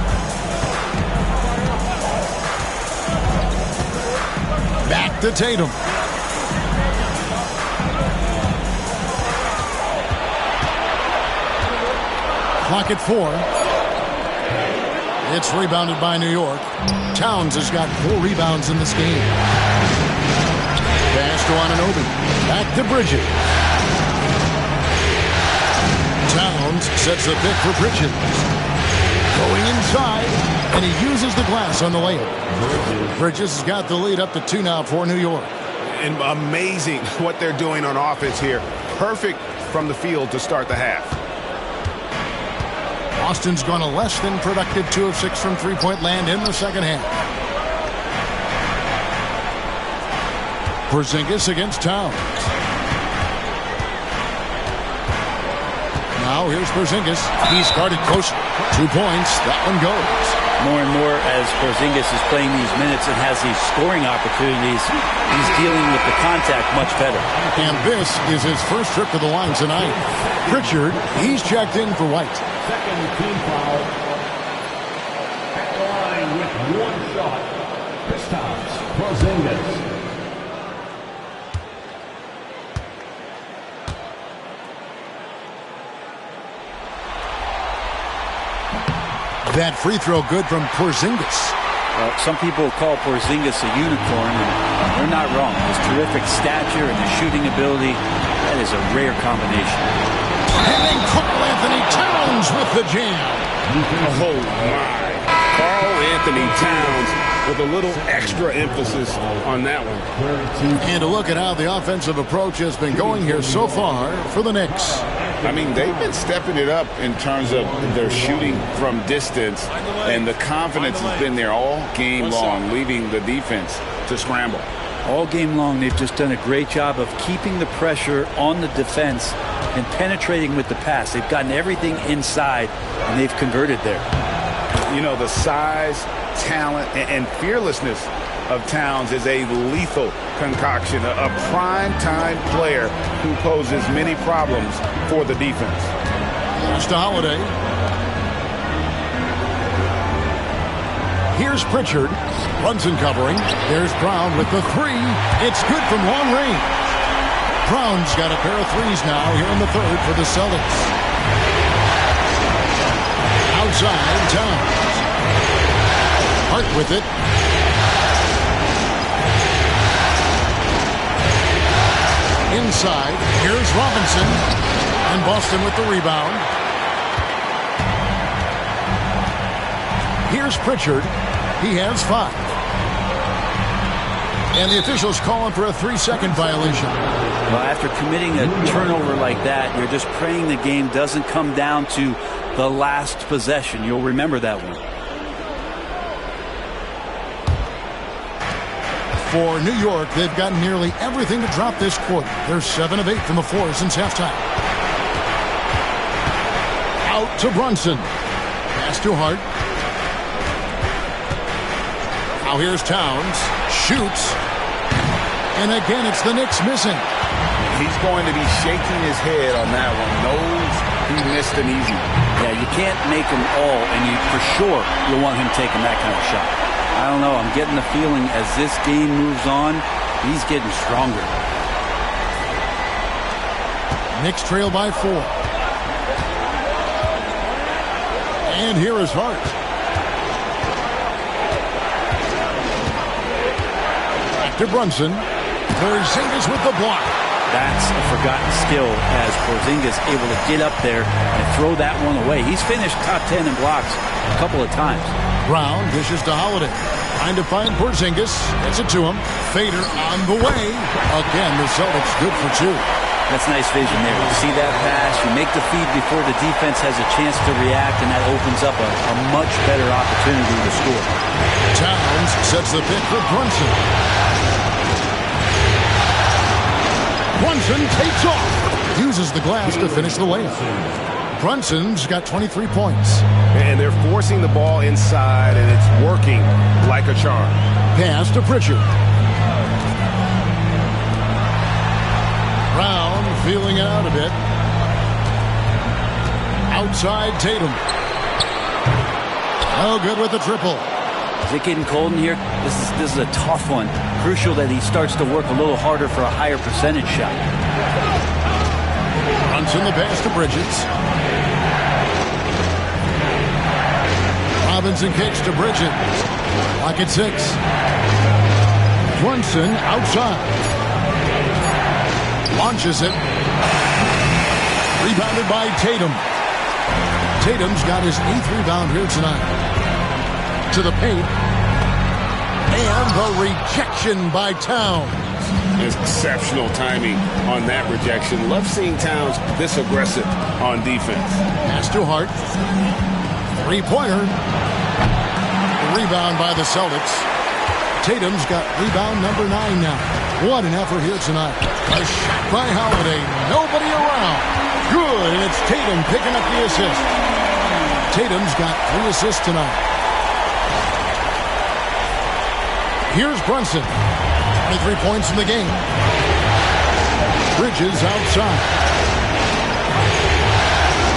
Back to Tatum. Clock at 4. It's rebounded by New York. Towns has got 4 rebounds in this game. Pass to Anunoby. Back to Bridges. Towns sets the pick for Bridges. Going inside, and he uses the glass on the layup. Bridges has got the lead up to 2 now for New York. And amazing what they're doing on offense here. Perfect from the field to start the half. Boston's gone a less than productive 2 of 6 from three-point land in the second half. Porzingis against Towns. Now here's Porzingis. He's guarded close. 2 points. That one goes. More and more as Porzingis is playing these minutes and has these scoring opportunities, he's dealing with the contact much better. And this is his first trip to the line tonight. Pritchard, he's checked in for White. Second team foul. At the line with 1 shot. Kristaps Porzingis. That free throw good from Porzingis. Well, some people call Porzingis a unicorn, and they're not wrong. His terrific stature and his shooting ability, that is a rare combination. And then Karl Anthony Towns with the jam. Oh, my. Karl Anthony Towns with a little extra emphasis on that one. And a look at how the offensive approach has been going here so far for the Knicks. I mean, they've been stepping it up in terms of their shooting from distance, and the confidence has been there all game long, leaving the defense to scramble. All game long, they've just done a great job of keeping the pressure on the defense and penetrating with the pass. They've gotten everything inside, and they've converted there. You know, the size, talent, and fearlessness of Towns is a lethal concoction, a prime-time player who poses many problems for the defense. Here's to Holiday. Here's Pritchard. Brunson covering. There's Brown with the 3. It's good from long range. Brown's got a pair of 3s now here in the third for the Celtics. Outside, Towns. Hart with it. Inside, here's Robinson, and Boston with the rebound. Here's Pritchard. He has 5. And the officials calling for a 3-second violation. Well, after committing a turnover like that, you're just praying the game doesn't come down to the last possession. You'll remember that one. For New York, they've gotten nearly everything to drop this quarter. They're 7 of 8 from the floor since halftime. Out to Brunson. Pass to Hart. Now here's Towns. Shoots. And again, it's the Knicks missing. He's going to be shaking his head on that one. Knows he missed an easy. Yeah, you can't make them all, and you for sure you'll want him taking that kind of shot. I don't know. I'm getting the feeling as this game moves on, he's getting stronger. Knicks trail by 4. And here is Hart. Back to Brunson. Porzingis with the block. That's a forgotten skill as Porzingis able to get up there and throw that one away. He's finished top 10 in blocks a couple of times. Brown dishes to Holiday. Trying to find Porzingis. Gets it to him. Fader on the way. Again, the Celtics good for 2. That's nice vision there. You see that pass, you make the feed before the defense has a chance to react, and that opens up a much better opportunity to score. Towns sets the pick for Brunson. Brunson takes off. Uses the glass to finish the layup. Brunson's got 23 points. And they're forcing the ball inside, and it's working like a charm. Pass to Pritchard. Brown feeling it out a bit. Outside Tatum. Oh, good with the triple. Is it getting cold in here? This is a tough one. Crucial that he starts to work a little harder for a higher percentage shot. Brunson the pass to Bridges. Robinson kicks to Bridges. Lock at 6. Brunson outside. Launches it. Rebounded by Tatum. Tatum's got his 8th rebound here tonight. To the paint. And the rejection by Towns. Exceptional timing on that rejection. Love seeing Towns this aggressive on defense. Pass to Hart. 3-pointer. Rebound by the Celtics. Tatum's got rebound number 9 now. What an effort here tonight. A shot by Holiday. Nobody around. Good, and it's Tatum picking up the assist. Tatum's got 3 assists tonight. Here's Brunson. 23 points in the game. Bridges outside.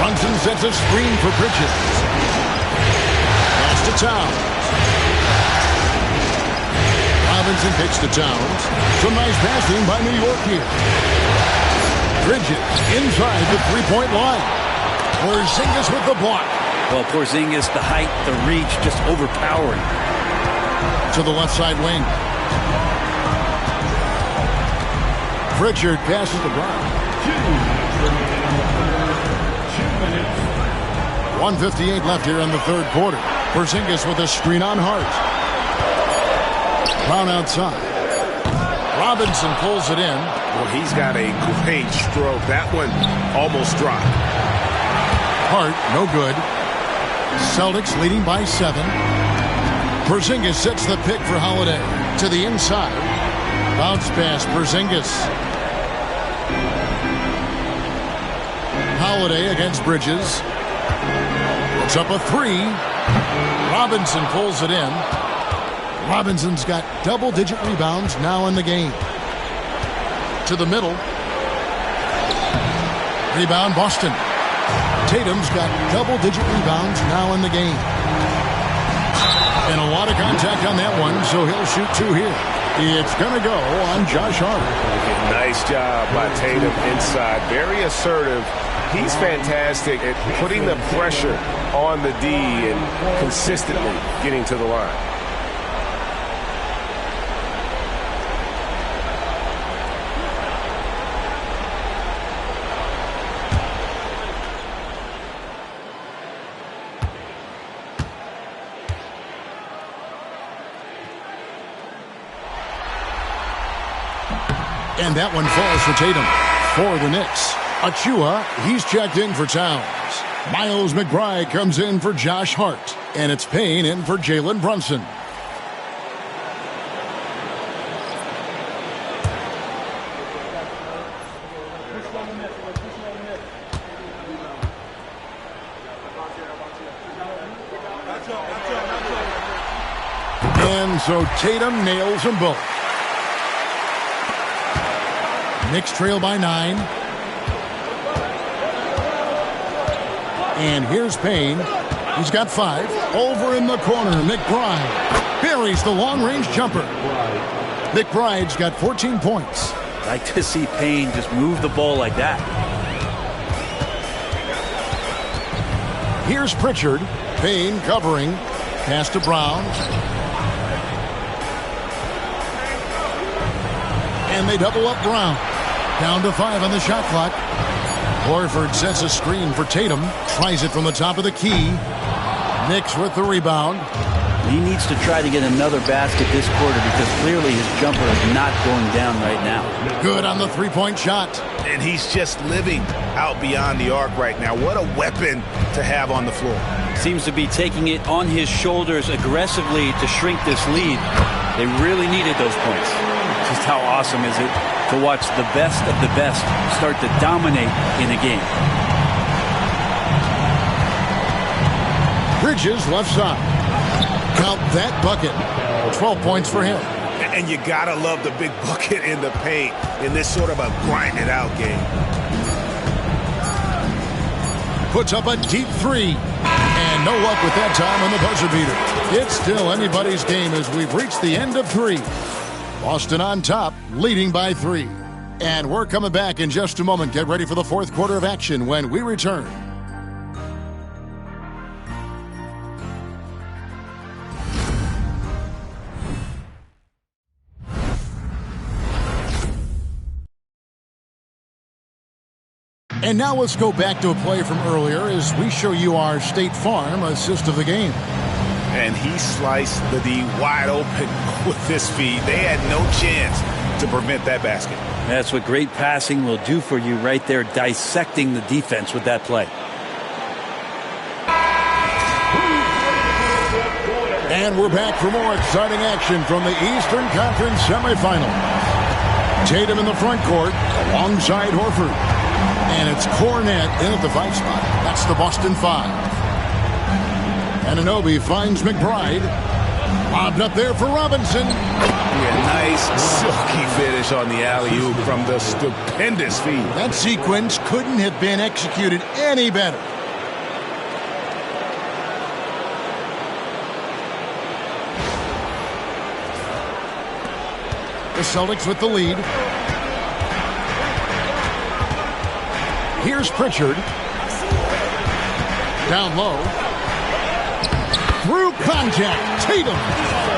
Brunson sets a screen for Bridges. Pass to Towns. Robinson picks to Towns. Some nice passing by New York here. Bridges inside the three-point line. Porzingis with the block. Well, Porzingis, the height, the reach, just overpowering. To the left side wing. Pritchard passes the Brown. 1:58 left here in the third quarter. Porzingis with a screen on Hart. Brown outside. Robinson pulls it in. Well, he's got a great stroke. That one almost dropped. Hart, no good. Celtics leading by 7. Porzingis sets the pick for Holiday. To the inside. Bounce pass, Porzingis. Holiday against Bridges. It's up a 3. Robinson pulls it in. Robinson's got double-digit rebounds now in the game. To the middle. Rebound, Boston. Tatum's got double-digit rebounds now in the game. And a lot of contact on that one, so he'll shoot 2 here. It's going to go on Josh Hart. Nice job by Tatum inside. Very assertive. He's fantastic at putting the pressure on the D and consistently getting to the line. And that one falls for Tatum. For the Knicks, Achua, he's checked in for Towns. Miles McBride comes in for Josh Hart. And it's Payne in for Jalen Brunson. And so Tatum nails them both. Knicks trail by 9. And here's Payne. He's got 5. Over in the corner, McBride buries the long-range jumper. McBride's got 14 points. Like to see Payne just move the ball like that. Here's Pritchard. Payne covering. Pass to Brown. And they double up Brown. Down to 5 on the shot clock. Horford sets a screen for Tatum. Tries it from the top of the key. Knicks with the rebound. He needs to try to get another basket this quarter because clearly his jumper is not going down right now. Good on the three-point shot. And he's just living out beyond the arc right now. What a weapon to have on the floor. Seems to be taking it on his shoulders aggressively to shrink this lead. They really needed those points. Just how awesome is it to watch the best of the best start to dominate in a game. Bridges left side. Count that bucket. 12 points for him. And you gotta love the big bucket in the paint in this sort of a grinded out game. Puts up a deep 3. And no luck with that time on the buzzer beater. It's still anybody's game as we've reached the end of 3. Boston on top, leading by 3. And we're coming back in just a moment. Get ready for the fourth quarter of action when we return. And now let's go back to a play from earlier as we show you our State Farm assist of the game. And he sliced the D wide open with this feed. They had no chance to prevent that basket. That's what great passing will do for you right there, dissecting the defense with that play. And we're back for more exciting action from the Eastern Conference Semifinals. Tatum in the front court alongside Horford. And it's Cornette in at the 5 spot. That's the Boston 5. Anunoby finds McBride. Lobbed up there for Robinson. Yeah, nice silky finish on the alley-oop from the stupendous feed. That sequence couldn't have been executed any better. The Celtics with the lead. Here's Pritchard. Down low. Through contact. Tatum.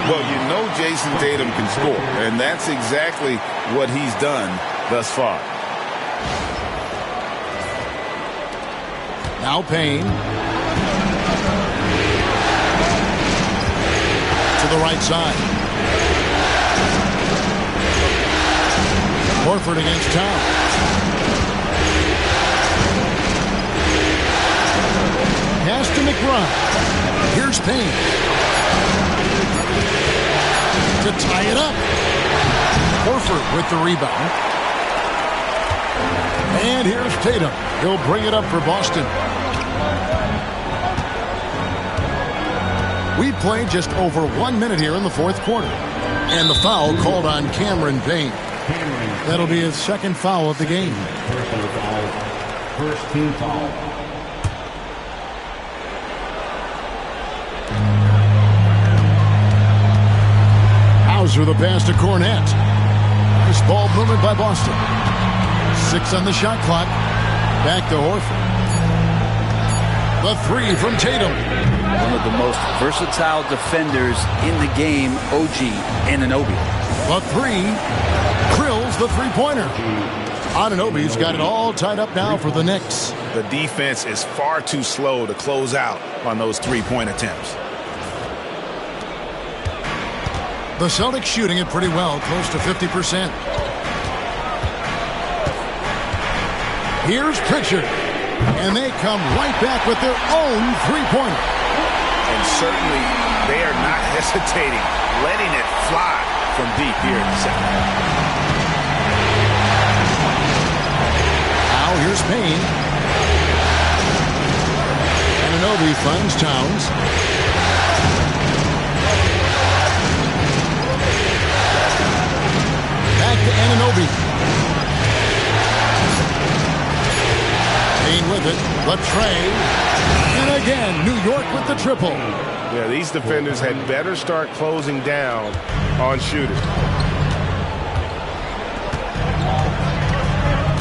Well, you know Jason Tatum can score, and that's exactly what he's done thus far. Now Payne. To the right side. Horford against Towns. Pass to McBride. Here's Payne. To tie it up. Horford with the rebound. And here's Tatum. He'll bring it up for Boston. We've played just over 1 minute here in the fourth quarter. And the foul called on Cameron Payne. That'll be his second foul of the game. First team foul. Hauser the pass to Cornette. Nice ball movement by Boston. 6 on the shot clock. Back to Horford. The 3 from Tatum. One of the most versatile defenders in the game, OG Anunoby. The 3 drills the three-pointer. Anunoby's got it all tied up now for the Knicks. The defense is far too slow to close out on those three-point attempts. The Celtics shooting it pretty well, close to 50%. Here's Pritchard. And they come right back with their own three-pointer. And certainly they are not hesitating, letting it fly from deep here in the second half. Now here's Payne. Anunoby finds Towns. Back to Anunoby. Payne with it. The tray. And again, New York with the triple. Yeah, these defenders had better start closing down on shooters.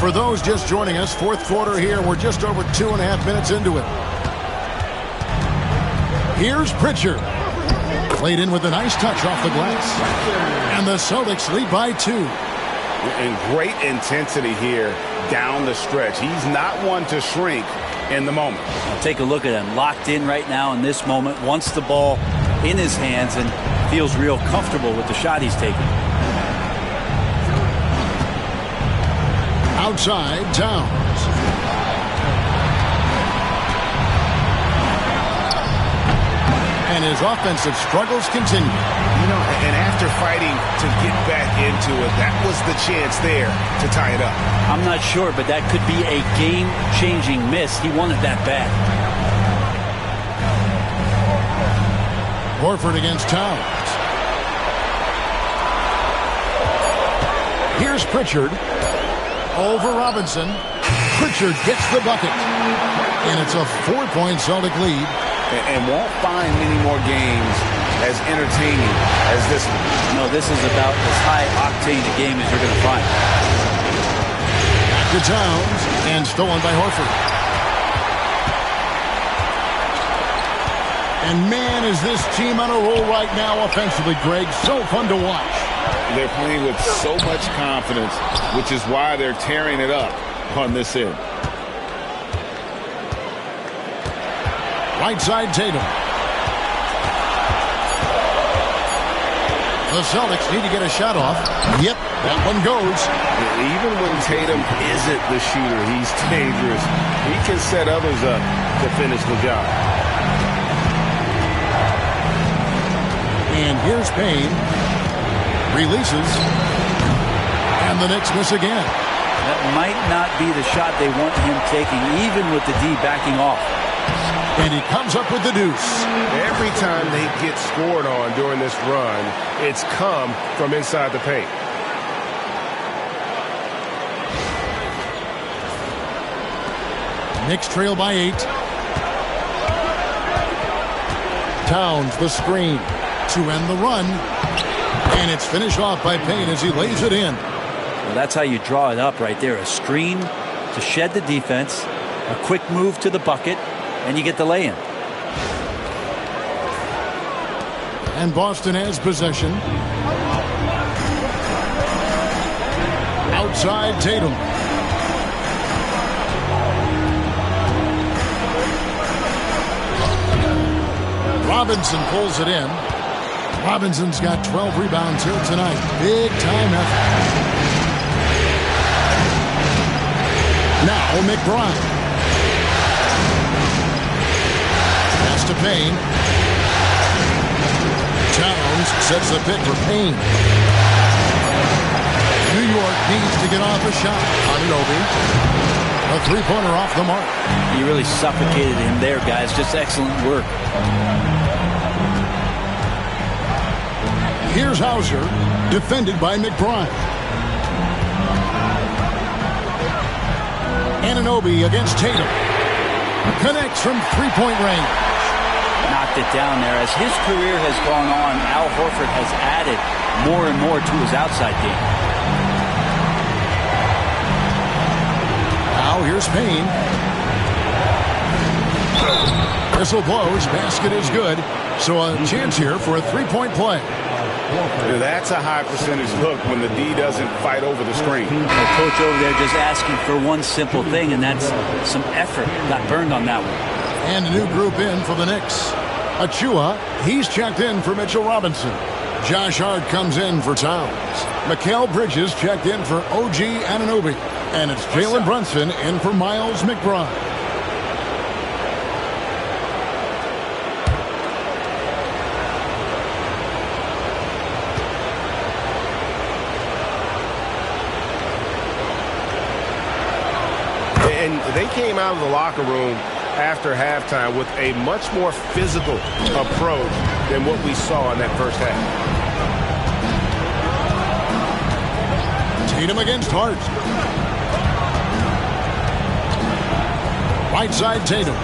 For those just joining us, fourth quarter here. We're just over 2.5 minutes into it. Here's Pritchard. Played in with a nice touch off the glass. And the Celtics lead by 2. And great intensity here down the stretch. He's not one to shrink in the moment. Take a look at him. Locked in right now in this moment. Wants the ball in his hands and feels real comfortable with the shot he's taking. Outside, Towns. And his offensive struggles continue. You know, and after fighting to get back into it, that was the chance there to tie it up. I'm not sure, but that could be a game-changing miss. He wanted that bad. Horford against Towns. Here's Pritchard. Over Robinson. Pritchard gets the bucket. And it's a 4-point Celtic lead. And won't find many more games as entertaining as this one. No, this is about as high-octane a game as you're going to find. Back to Towns. And stolen by Horford. And man, is this team on a roll right now offensively, Greg. So fun to watch. They're playing with so much confidence, which is why they're tearing it up on this end. Right side, Tatum. The Celtics need to get a shot off. Yep, that one goes. Even when Tatum isn't the shooter, he's dangerous. He can set others up to finish the job. And here's Payne. Releases. And the Knicks miss again. That might not be the shot they want him taking, even with the D backing off. And he comes up with the deuce. Every time they get scored on during this run, it's come from inside the paint. Knicks trail by 8. Towns the screen to end the run. And it's finished off by Payne as he lays it in. Well, that's how you draw it up right there. A screen to shed the defense, a quick move to the bucket, and you get the lay-in. And Boston has possession. Outside Tatum. Robinson pulls it in. Robinson's got 12 rebounds here tonight. Big time effort. Now McBride. Pass to Payne. Towns sets the pick for Payne. New York needs to get off a shot. Anunoby. A three-pointer off the mark. You really suffocated him there, guys. Just excellent work. Here's Hauser, defended by McBride. Anunoby against Tatum. Connects from three-point range. Knocked it down there. As his career has gone on, Al Horford has added more and more to his outside game. Now here's Payne. Whistle blows. Basket is good. So a chance here for a three-point play. That's a high percentage look when the D doesn't fight over the screen. The coach over there just asking for one simple thing, and that's some effort. Got burned on that one. And a new group in for the Knicks. Achua, he's checked in for Mitchell Robinson. Josh Hart comes in for Towns. Mikal Bridges checked in for OG Anunoby. And it's Jalen Brunson in for Miles McBride. And they came out of the locker room after halftime with a much more physical approach than what we saw in that first half. Tatum against Hart. Right side Tatum.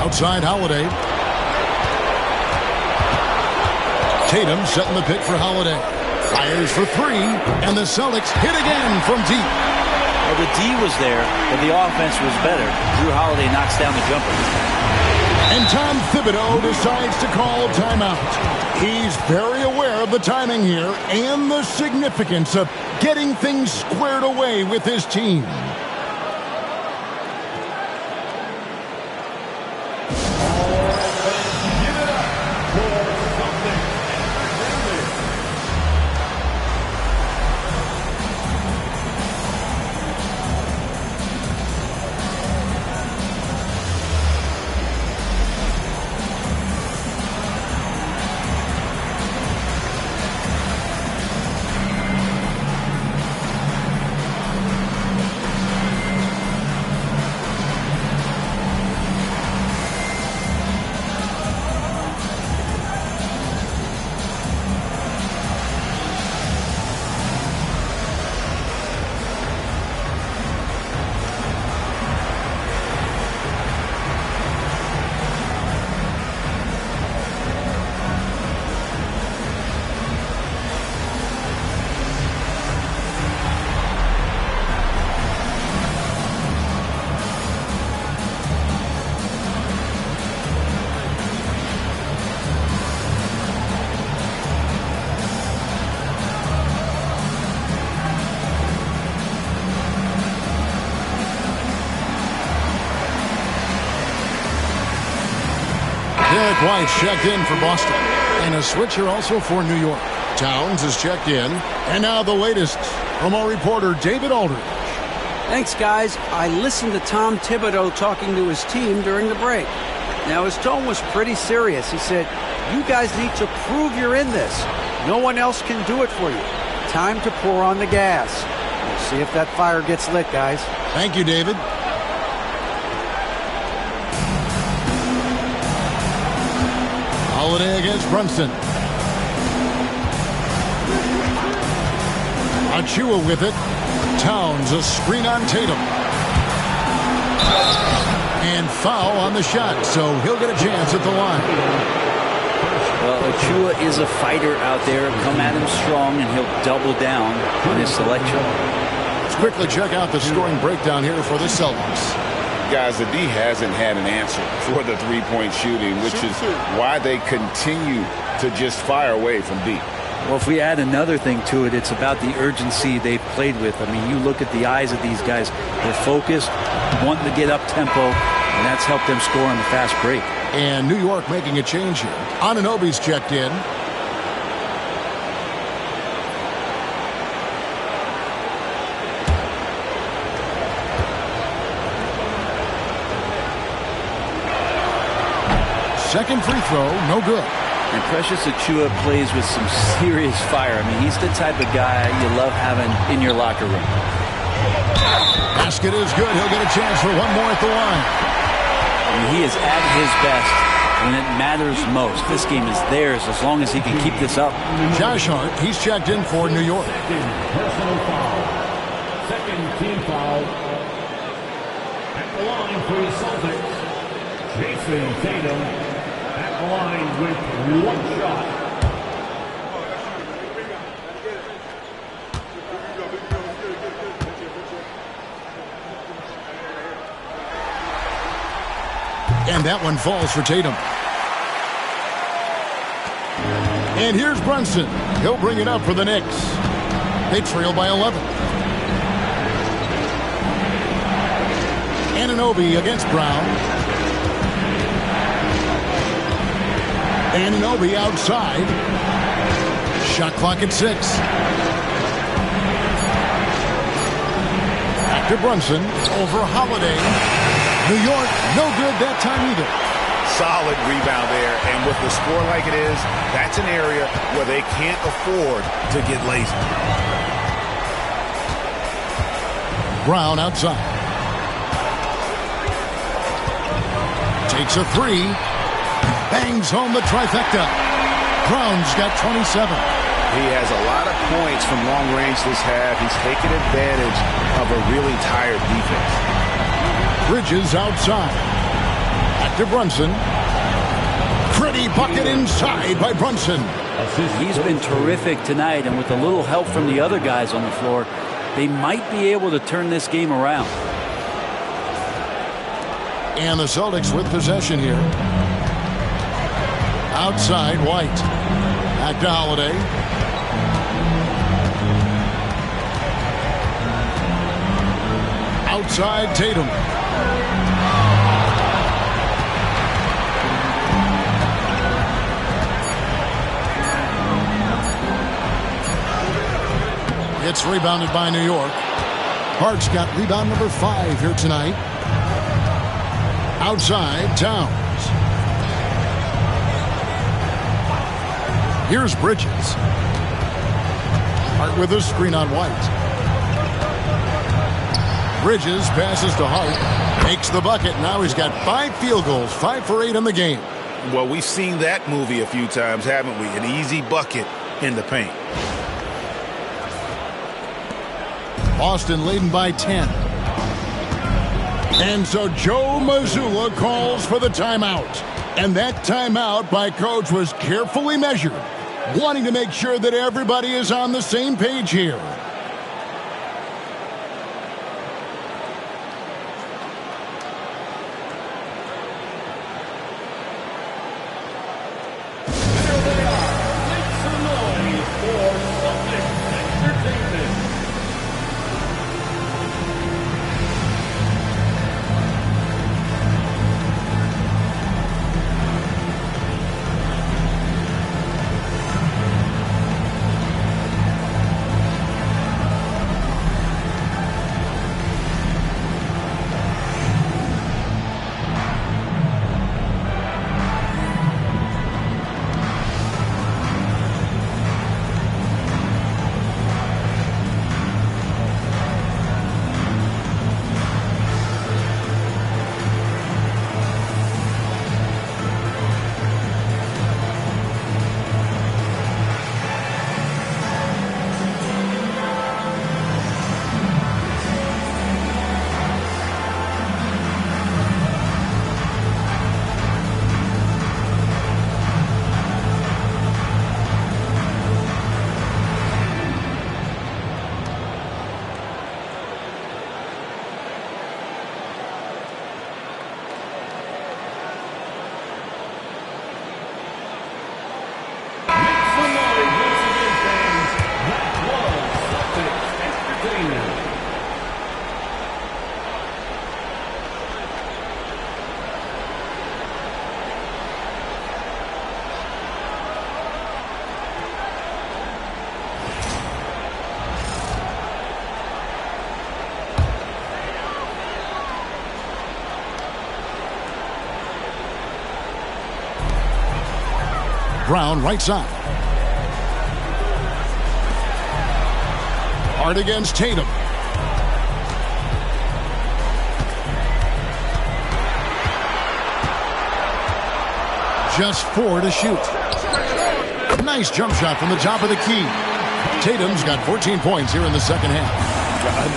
Outside Holiday. Tatum setting the pick for Holiday. Fires for three, and the Celtics hit again from deep. Well, the D was there, but the offense was better. Drew Holiday knocks down the jumper. And Tom Thibodeau decides to call timeout. He's very aware of the timing here and the significance of getting things squared away with his team. Derek White's checked in for Boston. And a switcher also for New York. Towns is checked in. And now the latest from our reporter, David Aldridge. Thanks, guys. I listened to Tom Thibodeau talking to his team during the break. Now, his tone was pretty serious. He said, you guys need to prove you're in this. No one else can do it for you. Time to pour on the gas. See if that fire gets lit, guys. Thank you, David. Holiday against Brunson. Achua with it. Towns, a screen on Tatum. And foul on the shot, so he'll get a chance at the line. Well, Achua is a fighter out there. Come at him strong, and he'll double down on his selection. Let's quickly check out the scoring breakdown here for the Celtics. Guys, the D hasn't had an answer for the three-point shooting, which is why they continue to just fire away from deep. Well, if we add another thing to it, it's about the urgency they've played with. I mean, you look at the eyes of these guys. They're focused, wanting to get up tempo, and that's helped them score on the fast break. And New York making a change here. Anunoby's checked in. Second free throw, no good. And Precious Achua plays with some serious fire. I mean, he's the type of guy you love having in your locker room. Basket is good. He'll get a chance for one more at the line. I mean, he is at his best when it matters most. This game is theirs as long as he can keep this up. Josh Hart, he's checked in for New York. Personal foul. Second team foul. At the line for the Celtics, Jason Tatum. At the line with one shot. And that one falls for Tatum. And here's Brunson. He'll bring it up for the Knicks. They trail by 11. Anunoby against Brown. Anunoby outside. Shot clock at 6. Back to Brunson. Over Holiday. New York, no good that time either. Solid rebound there, and with the score like it is, that's an area where they can't afford to get lazy. Brown outside. Takes a three. Bangs home the trifecta. Brown's got 27. He has a lot of points from long range this half. He's taken advantage of a really tired defense. Bridges outside. Back to Brunson. Pretty bucket inside by Brunson. He's been terrific tonight, and with a little help from the other guys on the floor, they might be able to turn this game around. And the Celtics with possession here. Outside, White. Back to Holiday. Outside, Tatum. It's rebounded by New York. Hart's got rebound number 5 here tonight. Outside, Towns. Here's Bridges. Hart with a screen on White. Bridges passes to Hart. Makes the bucket. Now he's got 5 field goals. 5 for 8 in the game. Well, we've seen that movie a few times, haven't we? An easy bucket in the paint. Boston leading by 10. And so Joe Mazzulla calls for the timeout. And that timeout by Coach was carefully measured, wanting to make sure that everybody is on the same page here. Brown right side. Hard against Tatum. Just 4 to shoot. Nice jump shot from the top of the key. Tatum's got 14 points here in the second half.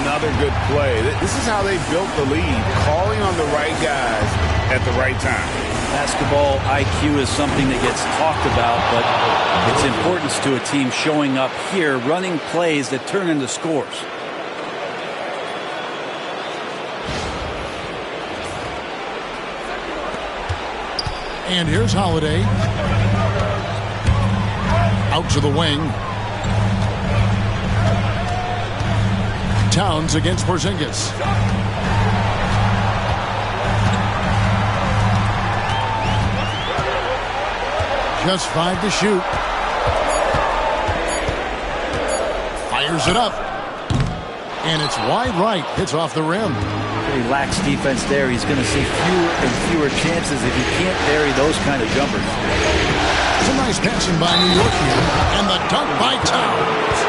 Another good play. This is how they built the lead, calling on the right guys at the right time. Basketball IQ is something that gets talked about, but its importance to a team showing up here, running plays that turn into scores. And here's Holiday. Out to the wing. Towns against Porzingis. Just 5 to shoot. Fires it up. And it's wide right. Hits off the rim. Pretty lax defense there. He's going to see fewer and fewer chances if he can't bury those kind of jumpers. It's a nice passing by New York here. And the dunk by Towns.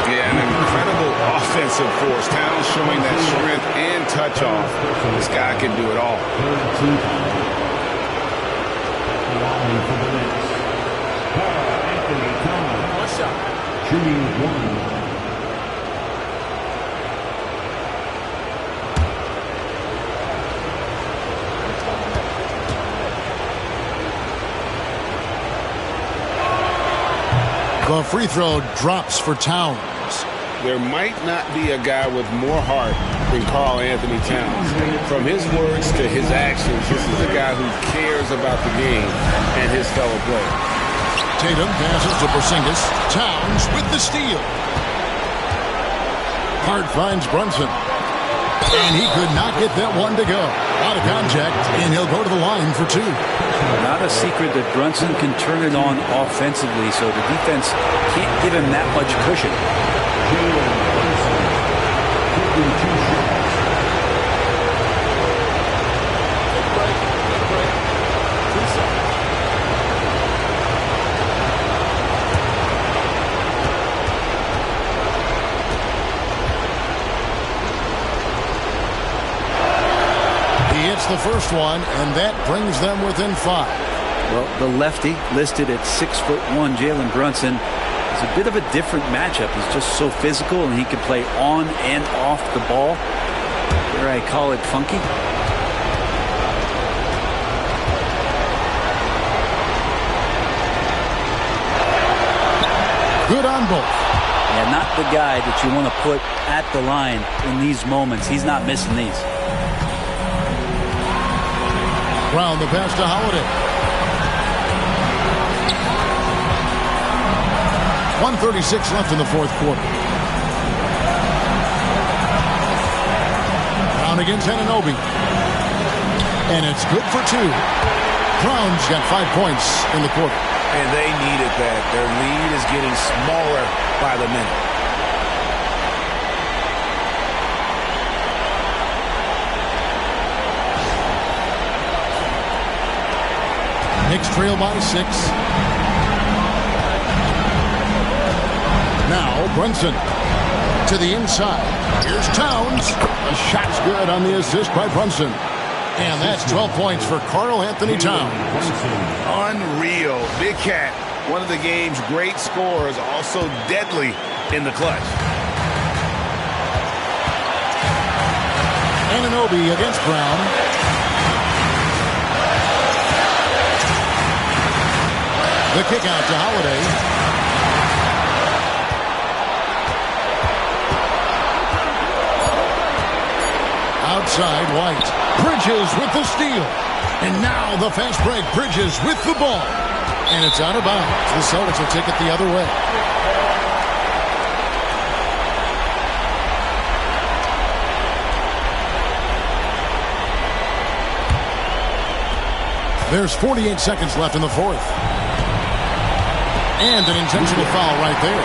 Yeah, an incredible offensive force. Towns showing that strength and touch off. This guy can do it all. Shooting 1. The free throw drops for Towns. There might not be a guy with more heart than Karl Anthony Towns. From his words to his actions, this is a guy who cares about the game and his fellow players. Tatum passes to Porzingis. Towns with the steal. Hart finds Brunson. And he could not get that one to go. Out of contact, and he'll go to the line for 2. Not a secret that Brunson can turn it on offensively, so the defense can't give him that much cushion. The first one, and that brings them within 5. Well, the lefty listed at 6'1", Jalen Brunson, is a bit of a different matchup. He's just so physical, and he can play on and off the ball. Dare I call it funky? Good on both. Yeah, not the guy that you want to put at the line in these moments. He's not missing these. Brown the pass to Holiday. 1:36 left in the fourth quarter. Brown against Anunoby. And it's good for 2. Brown's got 5 points in the quarter. And they needed that. Their lead is getting smaller by the minute. Knicks trail by 6. Now Brunson to the inside. Here's Towns. The shot's good on the assist by Brunson. And that's 12 points for Karl Anthony Towns. Unreal. Big Cat, one of the game's great scorers, also deadly in the clutch. Anunoby against Brown. The kick out to Holiday. Outside, White. Bridges with the steal. And now the fast break. Bridges with the ball. And it's out of bounds. The Celtics will take it the other way. There's 48 seconds left in the fourth. And an intentional foul right there.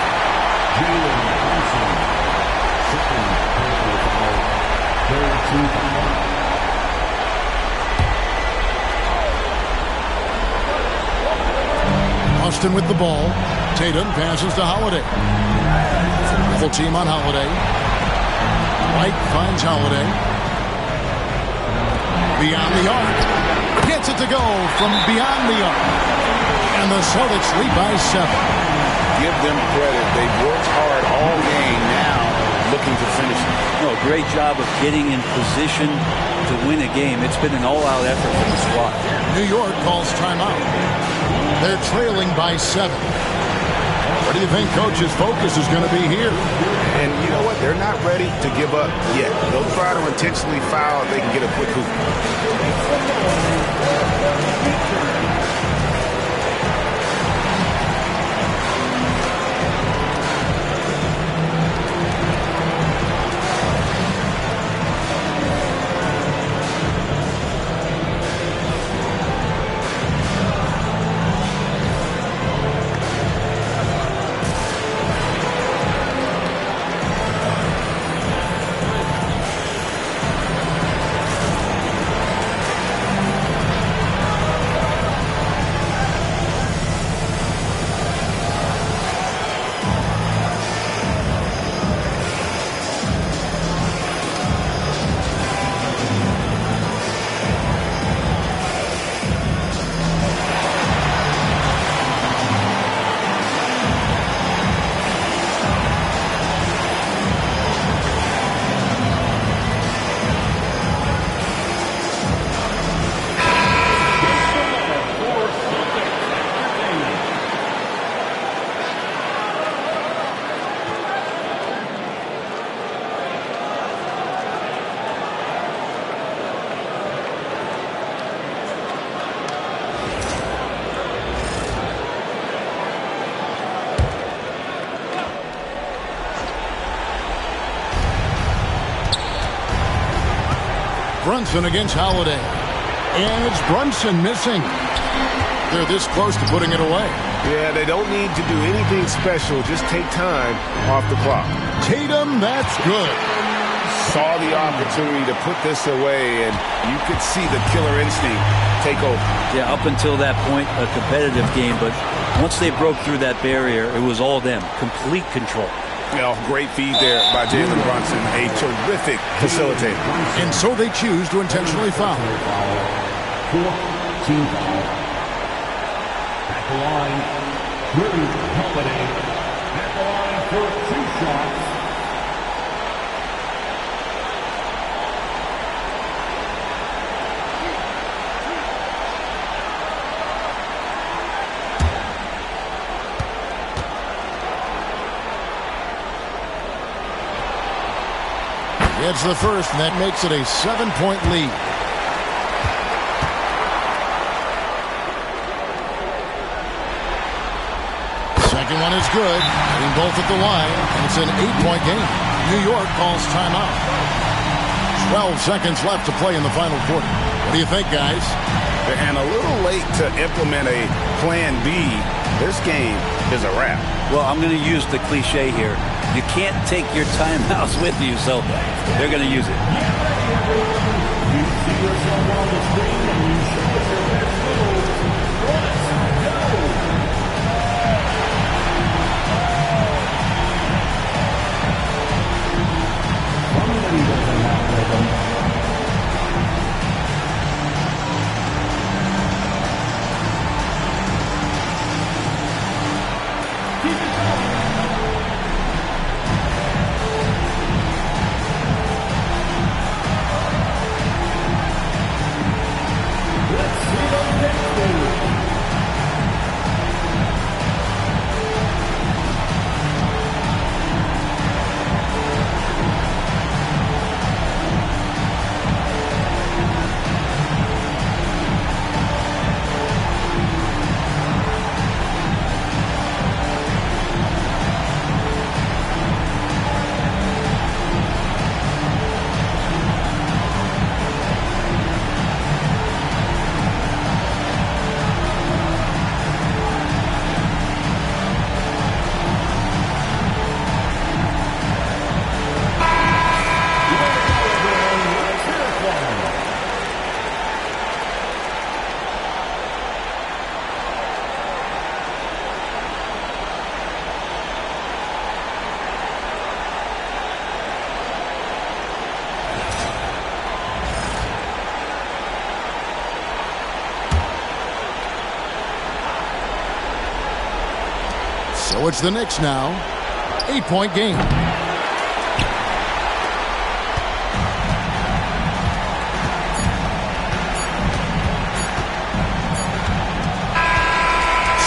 A Boston with the ball. Tatum passes to Holiday. Full team on Holiday. White finds Holiday. Beyond the arc. Gets it to go from beyond the arc. And the Celtics lead by 7. Give them credit. They've worked hard all game, now looking to finish it. No, great job of getting in position to win a game. It's been an all-out effort from the squad. New York calls timeout. They're trailing by 7. What do you think Coach's focus is going to be here? And you know what? They're not ready to give up yet. They'll try to intentionally foul if they can get a quick hoop. Brunson against Holiday. And it's Brunson missing. They're this close to putting it away. Yeah, they don't need to do anything special. Just take time off the clock. Tatum, that's good. Saw the opportunity to put this away, and you could see the killer instinct take over. Yeah, up until that point, a competitive game, but once they broke through that barrier, it was all them. Complete control. You know, great feed there by Jalen Brunson, a terrific facilitator. And so they choose to intentionally foul. 14 foul. At the line, Drew Holiday. At the line for 2 shots. It's the first, and that makes it a 7-point lead. Second one is good. Hitting both at the line, and it's an 8-point game. New York calls timeout. 12 seconds left to play in the final quarter. What do you think, guys? And a little late to implement a plan B. This game is a wrap. Well, I'm going to use the cliche here. You can't take your timeouts with you, so they're going to use it. You see yourself on the screen and you show us your best move. Let's go! Somebody doesn't have rhythm. So it's the Knicks now. 8-point game.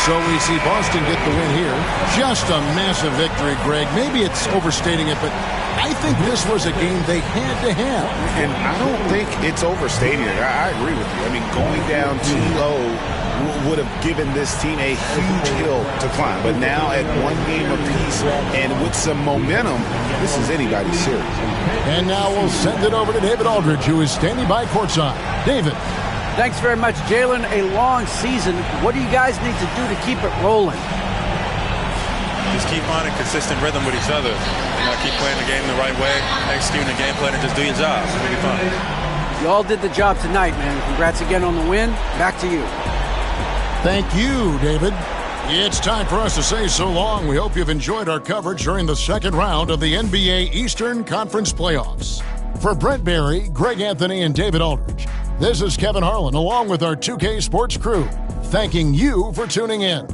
So we see Boston get the win here. Just a massive victory, Greg. Maybe it's overstating it, but I think this was a game they had to have. And I don't think it's overstating it. I agree with you. I mean, going down 2-0 would have given this team a huge hill to climb. But now at one game apiece and with some momentum, this is anybody's series. And now we'll send it over to David Aldridge, who is standing by courtside. David. Thanks very much, Jalen. A long season. What do you guys need to do to keep it rolling? Just keep on a consistent rhythm with each other. Keep playing the game the right way, executing the game plan, and just do your job. It'll be fun. You all did the job tonight, man. Congrats again on the win. Back to you. Thank you, David. It's time for us to say so long. We hope you've enjoyed our coverage during the second round of the NBA Eastern Conference Playoffs. For Brent Barry, Greg Anthony, and David Aldridge, this is Kevin Harlan along with our 2K Sports crew, thanking you for tuning in.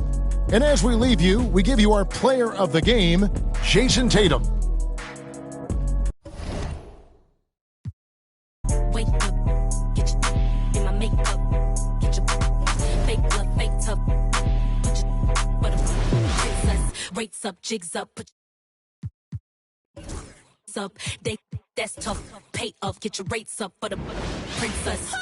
And as we leave you, we give you our player of the game, Jason Tatum. Wake up, get your in my makeup, get your fake love, fake tough, put your but princess, rates up, jigs up, put your up, that's tough, pay up, get your rates up for the princess.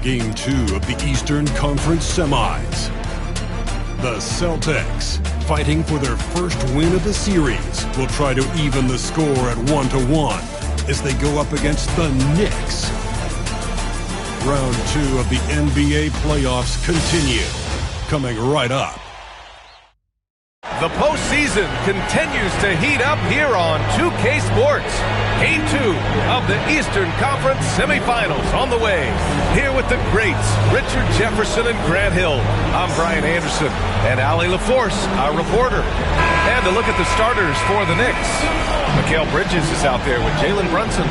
Game 2 of the Eastern Conference Semis. The Celtics, fighting for their first win of the series, will try to even the score at 1-1 as they go up against the Knicks. Round 2 of the NBA playoffs continue, coming right up. The postseason continues to heat up here on 2K Sports. Game 2 of the Eastern Conference Semifinals on the way. Here with the greats, Richard Jefferson and Grant Hill. I'm Brian Anderson, and Allie LaForce, our reporter. And to look at the starters for the Knicks. Mikal Bridges is out there with Jalen Brunson.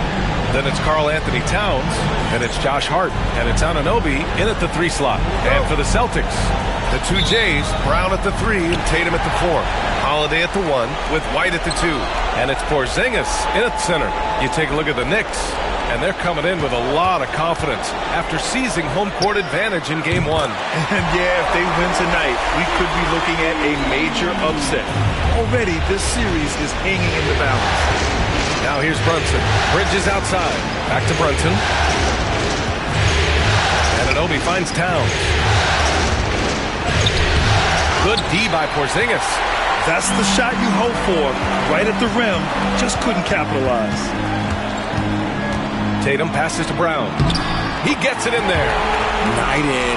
Then it's Karl Anthony Towns, and it's Josh Hart, and it's Anunoby in at the 3 slot. And for the Celtics, the 2 J's, Brown at the 3 and Tatum at the 4. Holiday at the 1 with White at the 2. And it's Porzingis in at the center. You take a look at the Knicks, and they're coming in with a lot of confidence after seizing home court advantage in Game 1. And yeah, if they win tonight, we could be looking at a major upset. Already, this series is hanging in the balance. Now here's Brunson. Bridges outside. Back to Brunson. And Anunoby finds Towns. Good D by Porzingis. That's the shot you hope for. Right at the rim. Just couldn't capitalize. Tatum passes to Brown. He gets it in there. Night in,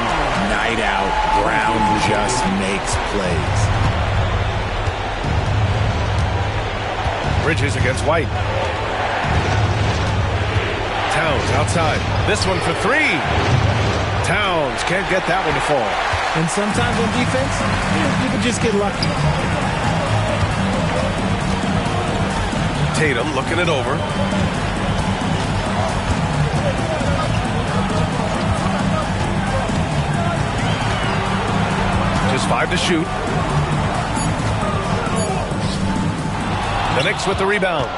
night out. Brown just makes plays. Bridges against White. Towns outside. This one for 3. Towns can't get that one to fall. And sometimes on defense, you can just get lucky. Tatum looking it over. Just 5 to shoot. The Knicks with the rebound.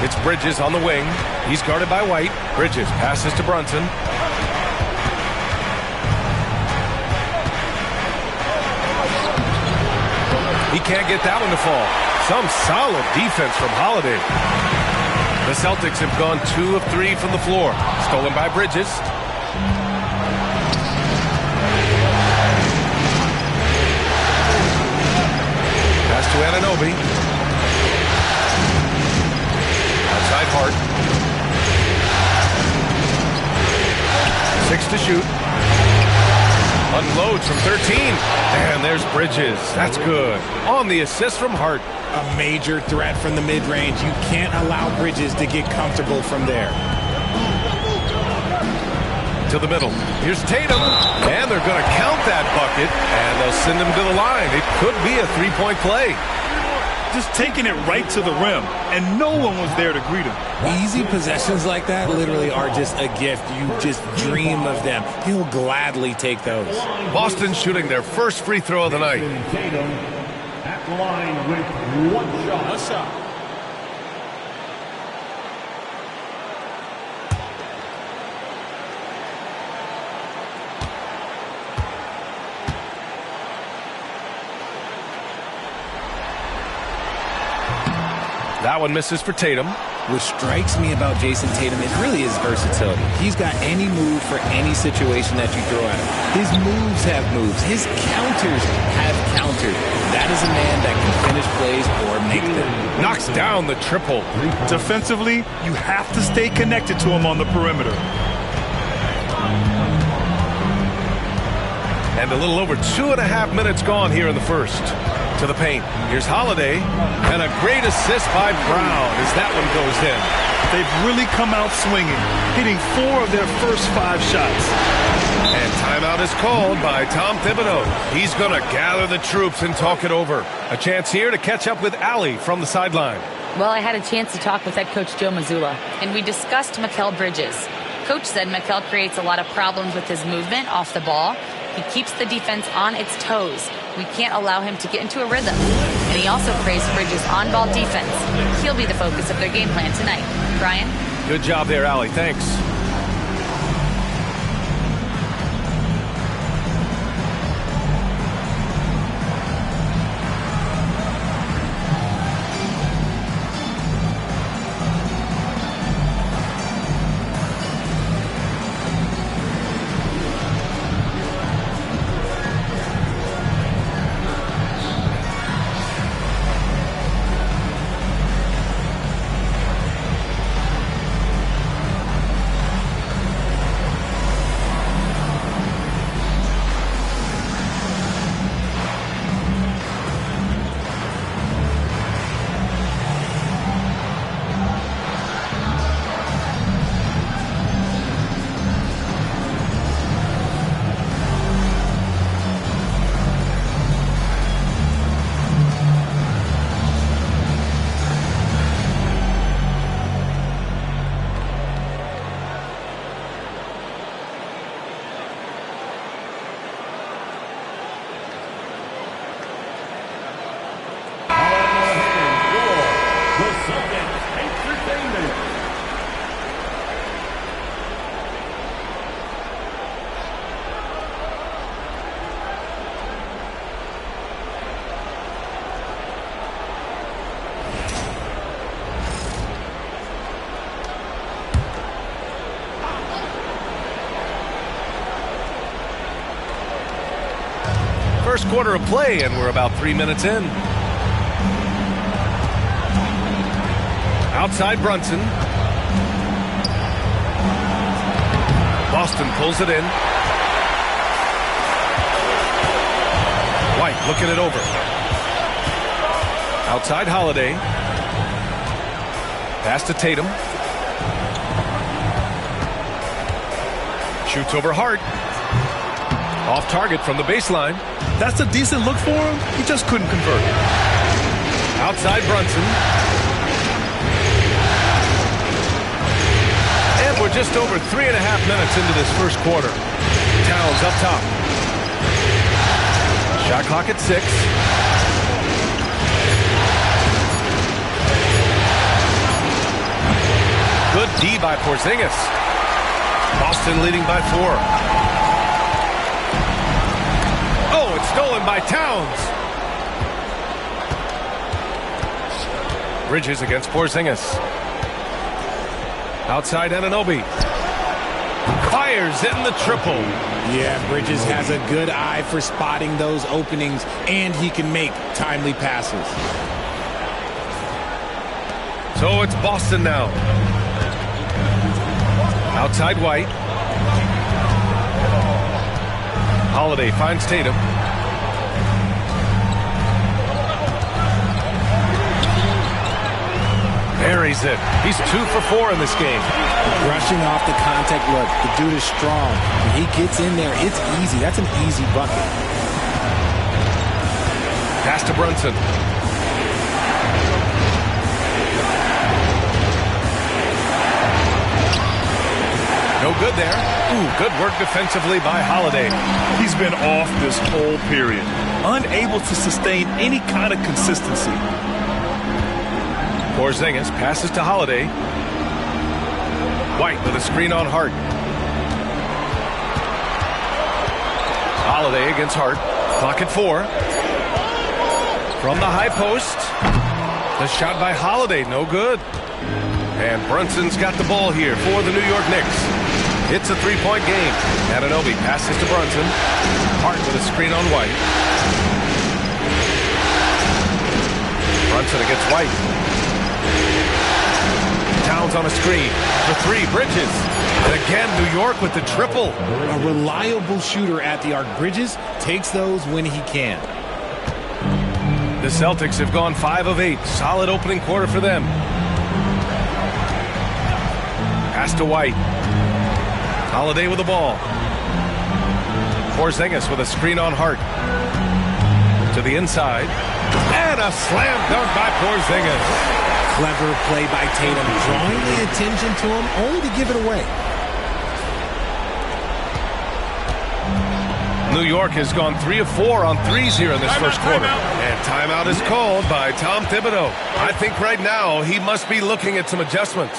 It's Bridges on the wing. He's guarded by White. Bridges passes to Brunson. He can't get that one to fall. Some solid defense from Holiday. The Celtics have gone 2 of 3 from the floor. Stolen by Bridges. Pass to Anunoby. Outside Hart. 6 to shoot. Unloads from 13. And there's Bridges. That's good. On the assist from Hart. A major threat from the mid-range. You can't allow Bridges to get comfortable from there. To the middle. Here's Tatum. And they're going to count that bucket. And they'll send him to the line. It could be a 3-point play. just taking it right to the rim, and no one was there to greet him. Easy possessions like that literally are just a gift. You just dream of them. He'll gladly take those. Boston shooting their first free throw of the night. Tatum at the line with one shot. One shot. That one misses for Tatum. What strikes me about Jason Tatum, it really is versatility. He's got any move for any situation that you throw at him. His moves have moves. His counters have counters. That is a man that can finish plays or make them. Knocks down the triple. Defensively, you have to stay connected to him on the perimeter. And a little over 2.5 minutes gone here in the first. To the paint. Here's Holiday. And a great assist by Brown as that one goes in. They've really come out swinging, hitting 4 of their first 5 shots. And timeout is called by Tom Thibodeau. He's going to gather the troops and talk it over. A chance here to catch up with Allie from the sideline. Well, I had a chance to talk with head coach Joe Mazzulla, and we discussed Mikal Bridges. Coach said Mikal creates a lot of problems with his movement off the ball. He keeps the defense on its toes. We can't allow him to get into a rhythm. And he also praised Bridges' on-ball defense. He'll be the focus of their game plan tonight. Brian? Good job there, Allie. Thanks. First quarter of play, and we're about 3 minutes in. Outside Brunson. Boston pulls it in. White looking it over. Outside Holiday. Pass to Tatum. Shoots over Hart. Off target from the baseline. That's a decent look for him. He just couldn't convert. Outside Brunson. And we're just over 3.5 minutes into this first quarter. Towns up top. Shot clock at 6. Good D by Porzingis. Boston leading by 4. Oh, it's stolen by Towns. Bridges against Porzingis. Outside Anunoby. Fires in the triple. Yeah, Bridges has a good eye for spotting those openings, and he can make timely passes. So it's Boston now. Outside White. Holiday finds Tatum. Buries it. He's 2 for 4 in this game. Brushing off the contact look. The dude is strong. When he gets in there, it's easy. That's an easy bucket. Pass to Brunson. good there. Ooh, good work defensively by Holiday. He's been off this whole period, unable to sustain any kind of consistency. Porzingis passes to Holiday. White with a screen on Hart. Holiday against Hart. Clock at 4. From the high post. The shot by Holiday, no good. And Brunson's got the ball here for the New York Knicks. It's a 3-point game. Anunoby passes to Brunson. Hart with a screen on White. Brunson against White. Towns on a screen. For 3, Bridges. And again, New York with the triple. A reliable shooter at the arc. Bridges takes those when he can. The Celtics have gone 5 of 8. Solid opening quarter for them. Pass to White. Holiday with the ball. Porzingis with a screen on Hart. To the inside. And a slam dunk by Porzingis. Clever play by Tatum, drawing the attention to him, only to give it away. New York has gone 3 of 4 on threes here in this first quarter. And timeout is called by Tom Thibodeau. I think right now he must be looking at some adjustments.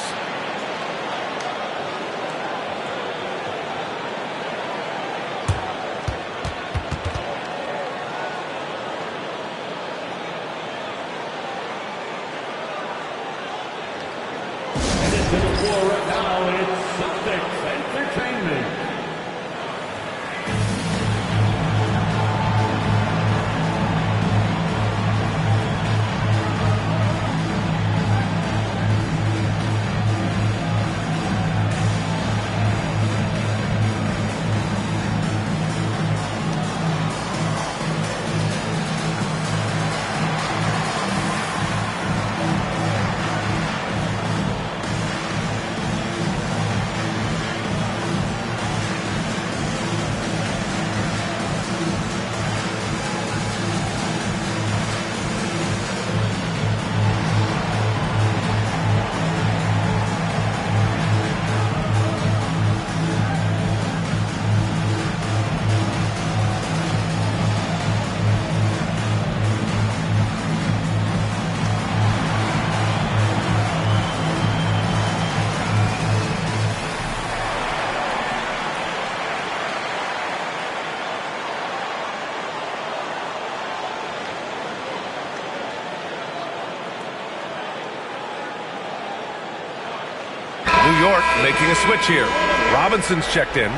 New York making a switch here. Robinson's checked in.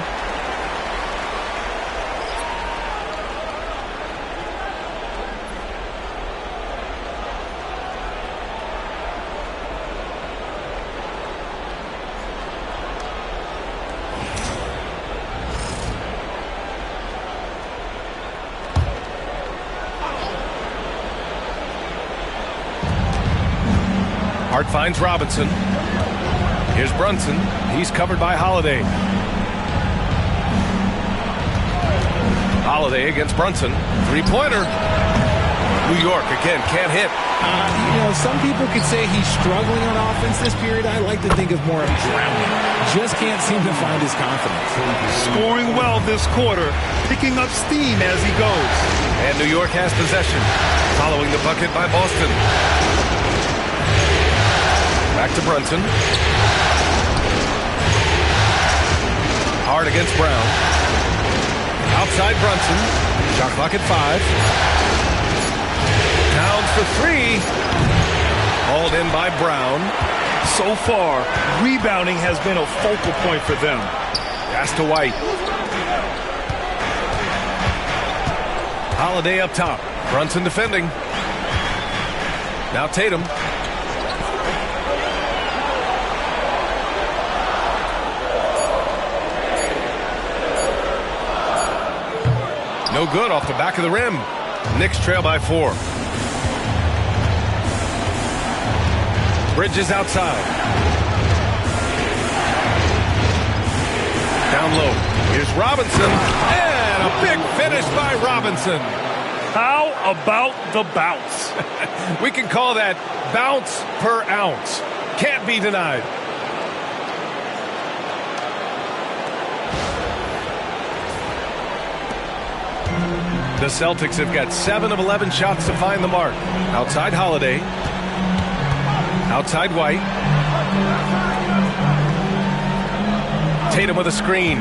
Hart finds Robinson. Here's Brunson. He's covered by Holiday. Holiday against Brunson. Three-pointer. New York again can't hit. Some people could say he's struggling on offense this period. I like to think of more of drowning. Just can't seem to find his confidence. Scoring well this quarter, picking up steam as he goes. And New York has possession. Following the bucket by Boston. Back to Brunson. Hard against Brown. Outside Brunson. Shot clock at 5. Towns for 3. Hauled in by Brown. So far, rebounding has been a focal point for them. Pass to White. Holiday up top. Brunson defending. Now Tatum. No good off the back of the rim. Knicks trail by 4. Bridges outside. Down low. Here's Robinson. And a big finish by Robinson. How about the bounce? We can call that bounce per ounce. Can't be denied. The Celtics have got 7 of 11 shots to find the mark. Outside Holiday. Outside White. Tatum with a screen.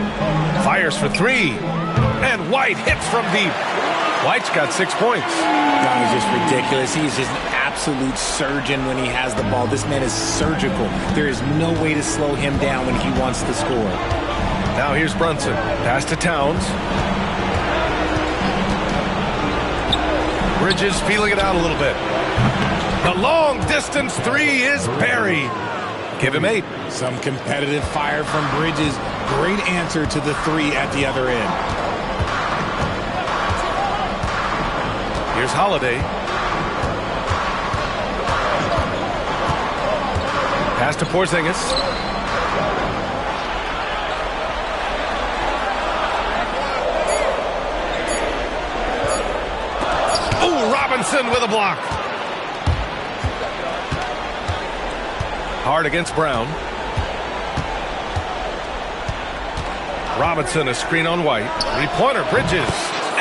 Fires for 3. And White hits from deep. White's got 6 points. That was just ridiculous. He's just an absolute surgeon when he has the ball. This man is surgical. There is no way to slow him down when he wants to score. Now here's Brunson. Pass to Towns. Bridges feeling it out a little bit. The long distance 3 is buried. Give him 8. Some competitive fire from Bridges. Great answer to the 3 at the other end. Here's Holiday. Pass to Porzingis. Ooh, Robinson with a block. Hard against Brown. Robinson, a screen on White. Three-pointer, Bridges.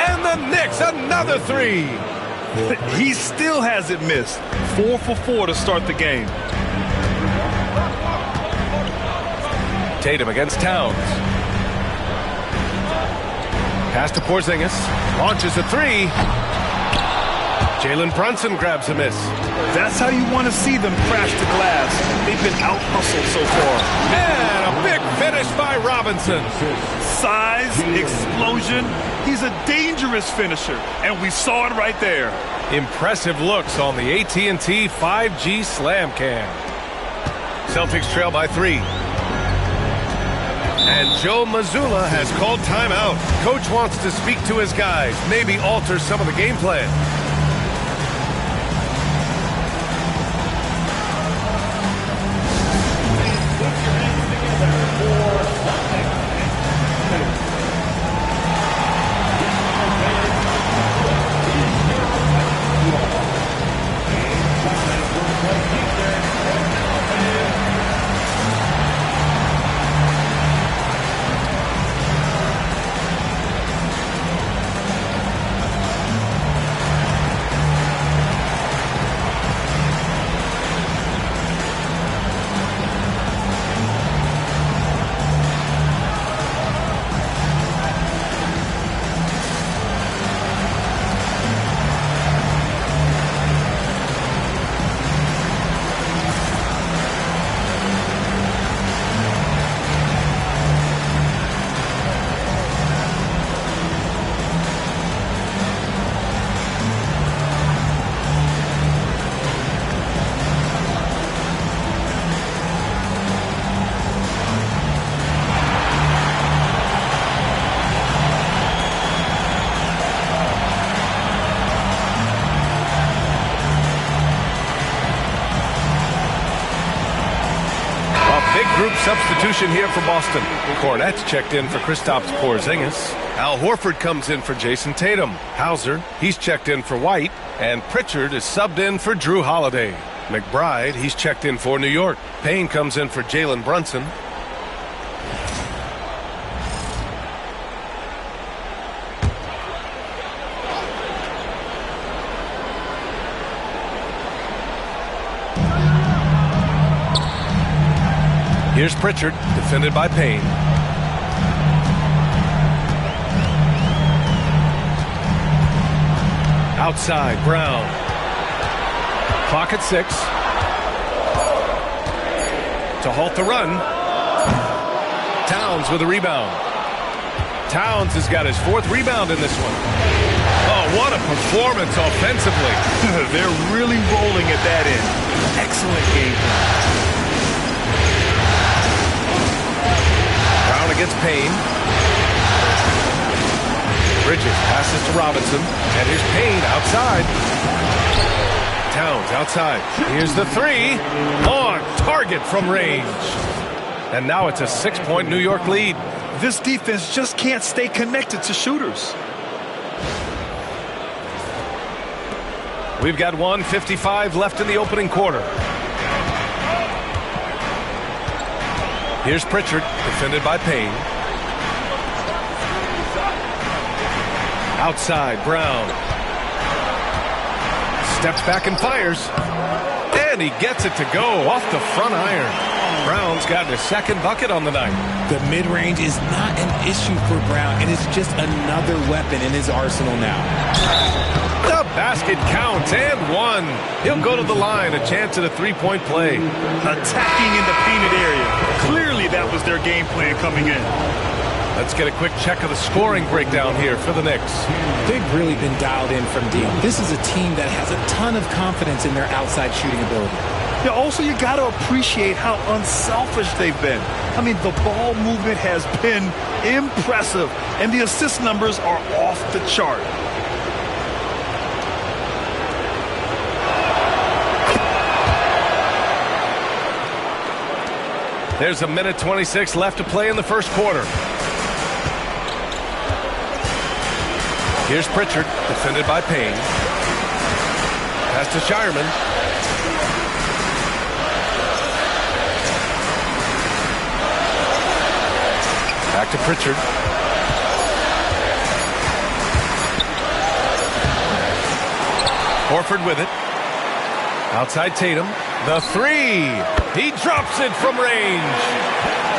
And the Knicks, another 3. He still hasn't missed. 4 for 4 to start the game. Tatum against Towns. Pass to Porzingis. Launches a 3. Jalen Brunson grabs a miss. That's how you want to see them crash the glass. They've been out-hustled so far. And a big finish by Robinson. Size, explosion. He's a dangerous finisher, and we saw it right there. Impressive looks on the AT&T 5G Slam Cam. Celtics trail by 3. And Joe Mazzulla has called timeout. Coach wants to speak to his guys, maybe alter some of the game plan. Group substitution here for Boston. Cornette's checked in for Kristaps Porzingis. Al Horford comes in for Jason Tatum. Hauser, he's checked in for White. And Pritchard is subbed in for Drew Holiday. McBride, he's checked in for New York. Payne comes in for Jalen Brunson. Here's Pritchard, defended by Payne. Outside, Brown. Clock at 6. To halt the run. Towns with a rebound. Towns has got his 4th rebound in this one. Oh, what a performance offensively. They're really rolling at that end. Excellent game plan. Brown against Payne. Bridges passes to Robinson. And here's Payne outside. Towns outside. Here's the 3. On target from range. And now it's a 6-point New York lead. This defense just can't stay connected to shooters. We've got 1:55 left in the opening quarter. Here's Pritchard, defended by Payne. Outside, Brown. Steps back and fires. And he gets it to go off the front iron. Brown's gotten his second bucket on the night. The mid-range is not an issue for Brown, and it's just another weapon in his arsenal now. The basket counts, and one. He'll go to the line, a chance at a three-point play. Attacking in the painted area. Clearly that was their game plan coming in. Let's get a quick check of the scoring breakdown here for the Knicks. They've really been dialed in from deep. This is a team that has a ton of confidence in their outside shooting ability. Yeah, also, you got to appreciate how unselfish they've been. I mean, the ball movement has been impressive, and the assist numbers are off the chart. There's a minute 26 left to play in the first quarter. Here's Pritchard, defended by Payne. Pass to Shireman. Back to Pritchard. Horford with it. Outside Tatum. The three. He drops it from range.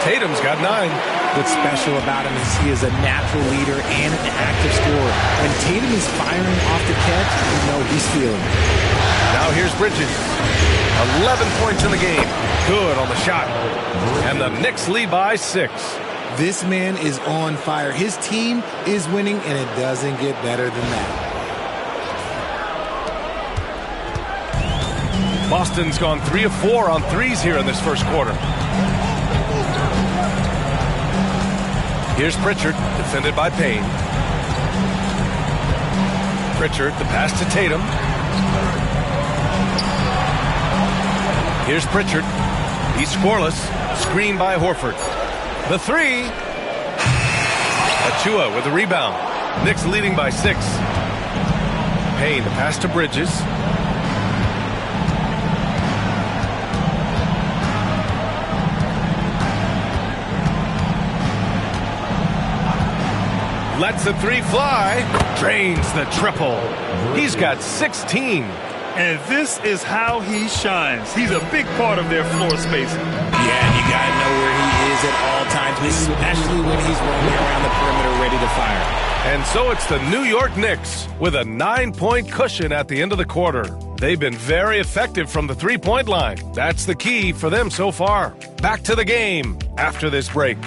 Tatum's got 9. What's special about him is he is a natural leader and an active scorer. When Tatum is firing off the catch, you know he's feeling it. Now here's Bridges. 11 points in the game. Good on the shot. And the Knicks lead by 6. This man is on fire. His team is winning, and it doesn't get better than that. Boston's gone 3 of 4 on threes here in this first quarter. Here's Pritchard, defended by Payne. Pritchard, the pass to Tatum. Here's Pritchard. He's scoreless. Screened by Horford. The three. Achua with the rebound. Knicks leading by 6. Payne, the pass to Bridges. Lets the three fly. Drains the triple. He's got 16. And this is how he shines. He's a big part of their floor spacing. Yeah, and you got to know where he is at all times, especially when he's roaming around the perimeter ready to fire. And so it's the New York Knicks with a 9-point cushion at the end of the quarter. They've been very effective from the three-point line. That's the key for them so far. Back to the game after this break.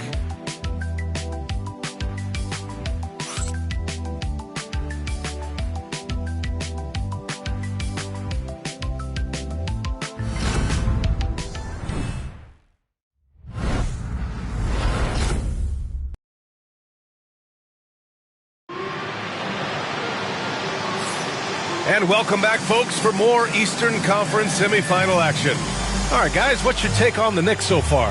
And welcome back, folks, for more Eastern Conference semifinal action. All right, guys, what's your take on the Knicks so far?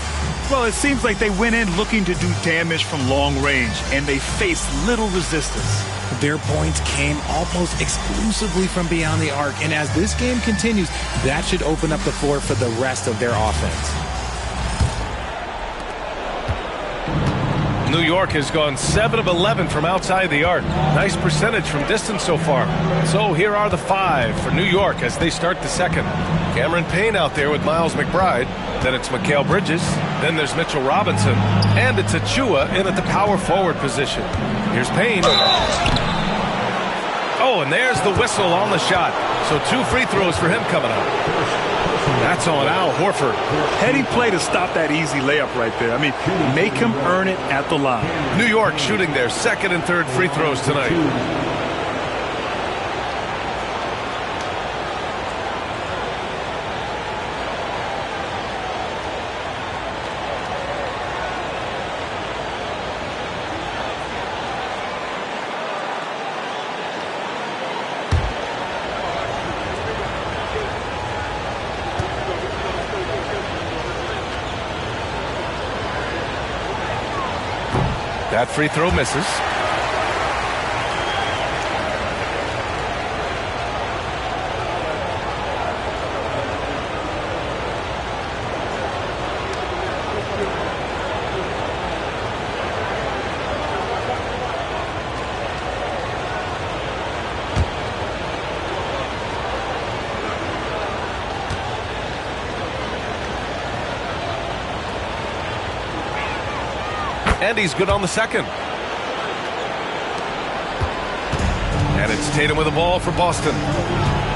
Well, it seems like they went in looking to do damage from long range, and they faced little resistance. Their points came almost exclusively from beyond the arc, and as this game continues, that should open up the floor for the rest of their offense. New York has gone 7 of 11 from outside the arc. Nice percentage from distance so far. So here are the 5 for New York as they start the second. Cameron Payne out there with Miles McBride. Then it's Mikal Bridges. Then there's Mitchell Robinson. And it's Achua in at the power forward position. Here's Payne. Oh, and there's the whistle on the shot. So 2 free throws for him coming up. That's on Al Horford. Heady play to stop that easy layup right there. I mean, make him earn it at the line. New York shooting their second and third free throws tonight. That free throw misses. And he's good on the second. And it's Tatum with the ball for Boston.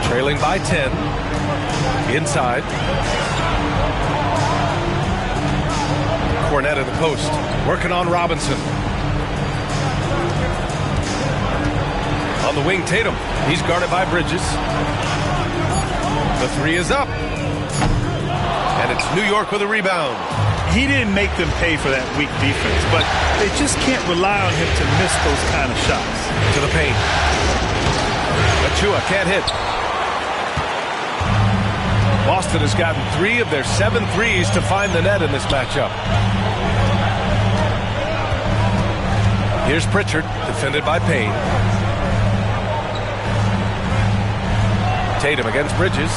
Trailing by 10. Inside. Cornette in the post. Working on Robinson. On the wing, Tatum. He's guarded by Bridges. The three is up. And it's New York with a rebound. He didn't make them pay for that weak defense, but they just can't rely on him to miss those kind of shots. To the paint. Achua can't hit. Boston has gotten 3 of their 7 threes to find the net in this matchup. Here's Pritchard, defended by Payne. Tatum against Bridges.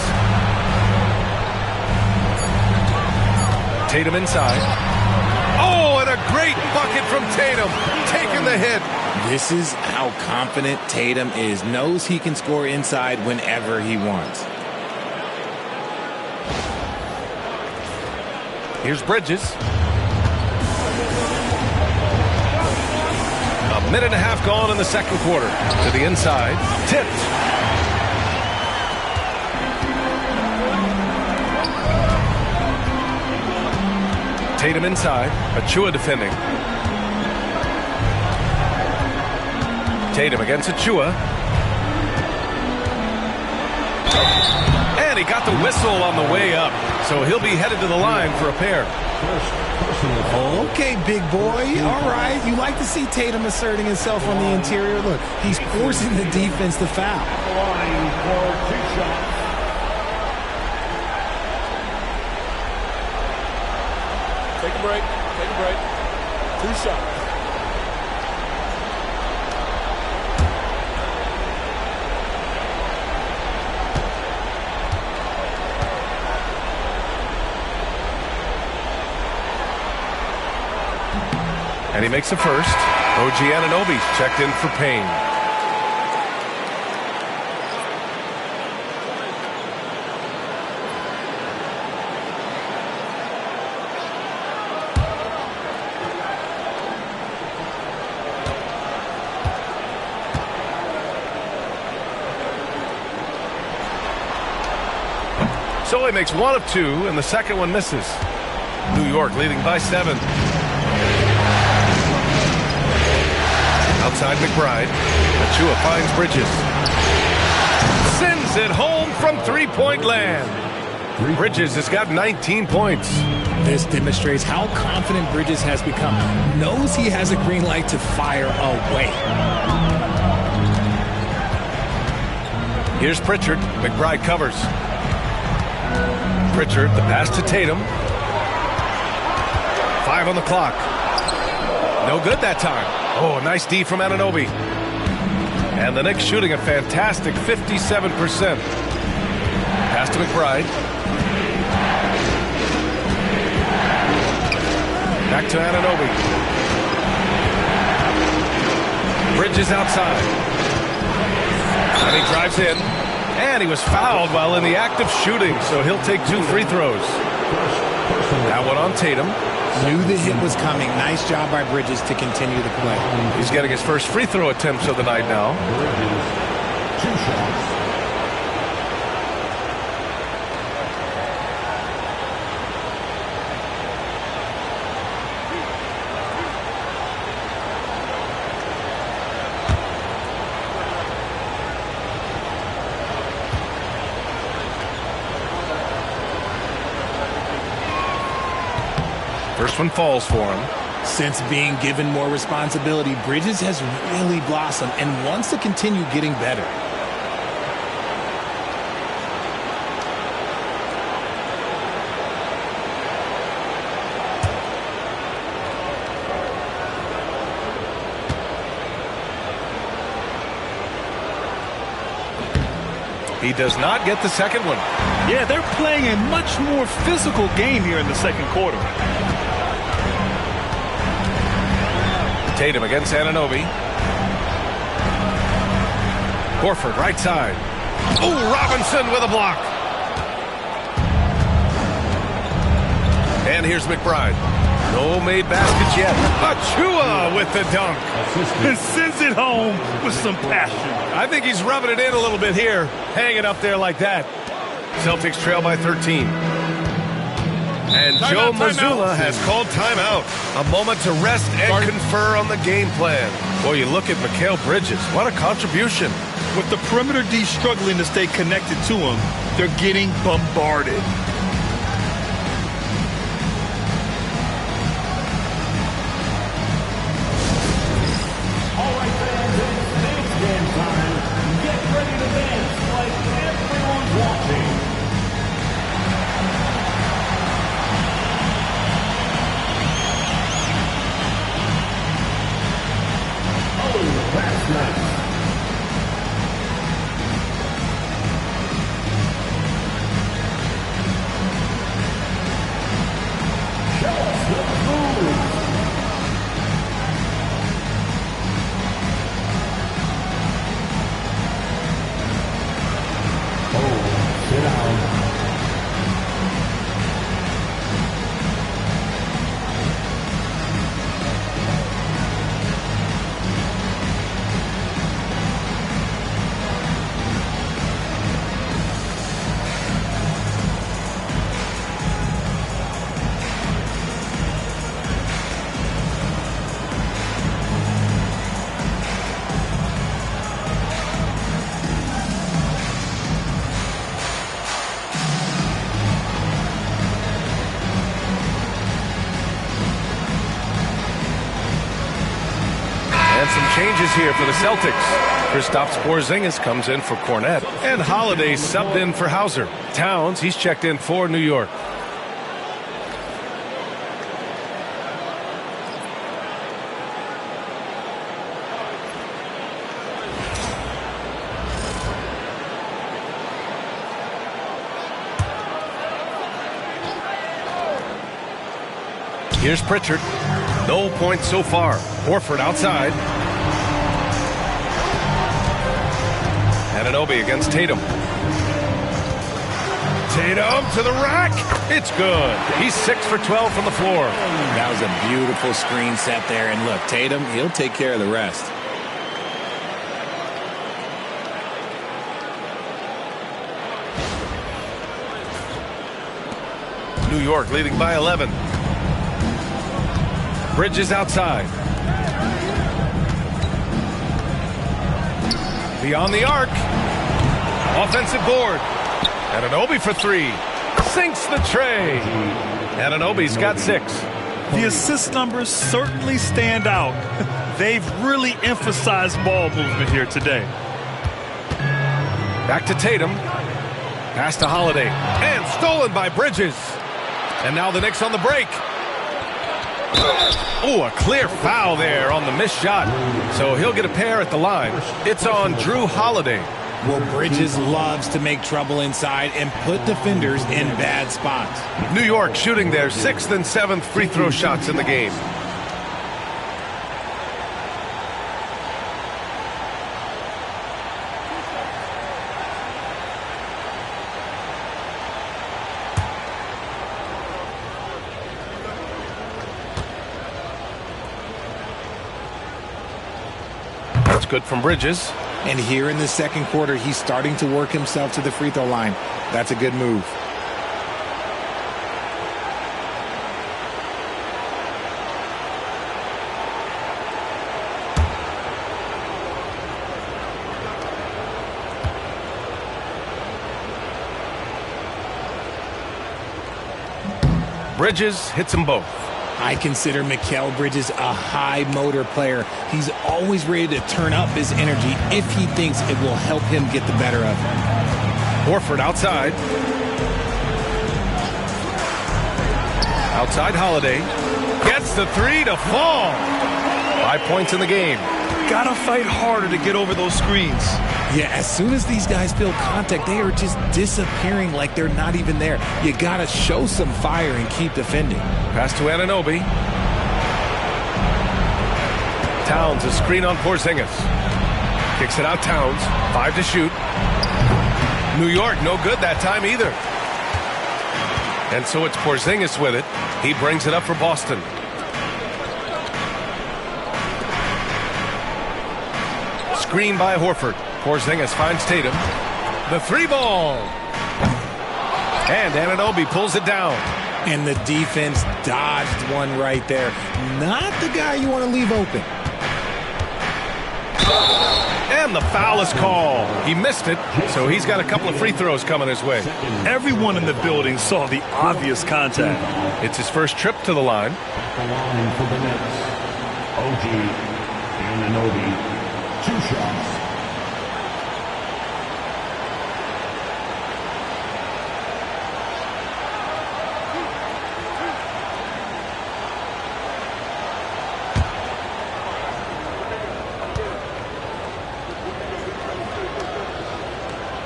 Tatum inside. Oh, and a great bucket from Tatum, taking the hit. This is how confident Tatum is. Knows he can score inside whenever he wants. Here's Bridges. A minute and a half gone in the second quarter. To the inside. Tipped. Tatum inside. Achua defending. Tatum against Achua. And he got the whistle on the way up. So he'll be headed to the line for a pair. Okay, big boy. All right. You like to see Tatum asserting himself on the interior. Look, he's forcing the defense to foul. Take a break. Take a break. 2 shots. And he makes the first. OG Anunoby's checked in for Payne. So he makes 1 of 2, and the second one misses. New York leading by 7. Outside McBride. Achua finds Bridges. Sends it home from three-point land. Bridges has got 19 points. This demonstrates how confident Bridges has become. Knows he has a green light to fire away. Here's Pritchard. McBride covers. Pritchard, the pass to Tatum. 5 on the clock. No good that time. Oh, nice D from Anunoby. And the Knicks shooting a fantastic 57%. Pass to McBride. Back to Anunoby. Bridges outside. And he drives in. And he was fouled while in the act of shooting, so he'll take 2 free throws. That one on Tatum. Knew the hit was coming. Nice job by Bridges to continue the play. He's getting his first free throw attempts of the night now. Bridges, 2 shots. First one falls for him. Since being given more responsibility, Bridges has really blossomed and wants to continue getting better. He does not get the second one. Yeah, they're playing a much more physical game here in the second quarter. Tatum against Anunoby. Horford right side. Oh, Robinson with a block. And here's McBride. No made baskets yet. Achua with the dunk. And sends it home with some passion. I think he's rubbing it in a little bit here, hanging up there like that. Celtics trail by 13. And Joe Mazzulla has called timeout. A moment to rest and confer on the game plan. Boy, you look at Mikal Bridges. What a contribution. With the perimeter D struggling to stay connected to him, they're getting bombarded. All right, fans, it's Knicks game time. Get ready to dance like everyone's watching. Oh, that's nice. Changes here for the Celtics. Kristaps Porzingis comes in for Cornette. And Holiday subbed in for Hauser. Towns, he's checked in for New York. Here's Pritchard. No points so far. Horford outside. Anunoby against Tatum. Tatum to the rack. It's good. He's 6 for 12 from the floor. That was a beautiful screen set there. And look, Tatum, he'll take care of the rest. New York leading by 11. Bridges outside. Beyond the arc. Offensive board. Anunoby for 3. Sinks the tray. Anunoby's got 6. The assist numbers certainly stand out. They've really emphasized ball movement here today. Back to Tatum. Pass to Holiday. And stolen by Bridges. And now the Knicks on the break. Oh, a clear foul there on the missed shot. So he'll get a pair at the line. It's on Drew Holiday. Well, Bridges loves to make trouble inside and put defenders in bad spots. New York shooting their 6th and 7th free throw shots in the game. That's good from Bridges. And here in the second quarter, he's starting to work himself to the free throw line. That's a good move. Bridges hits them both. I consider Mikal Bridges a high motor player. He's always ready to turn up his energy if he thinks it will help him get the better of him. Horford outside. Outside Holiday. Gets the 3 to fall. 5 points in the game. Gotta fight harder to get over those screens. Yeah, as soon as these guys feel contact, they are just disappearing like they're not even there. You gotta show some fire and keep defending. Pass to Anunoby. Towns, a screen on Porzingis. Kicks it out, Towns. 5 to shoot. New York, no good that time either. And so it's Porzingis with it. He brings it up for Boston. screen by Horford. Porzingis finds Tatum. The three ball. And Anunoby pulls it down. And the defense dodged one right there. Not the guy you want to leave open. And the foul is called. He missed it, so he's got a couple of free throws coming his way. Everyone in the building saw the obvious contact. It's his first trip to the line. The line for the Knicks, OG Anunoby, 2 shots.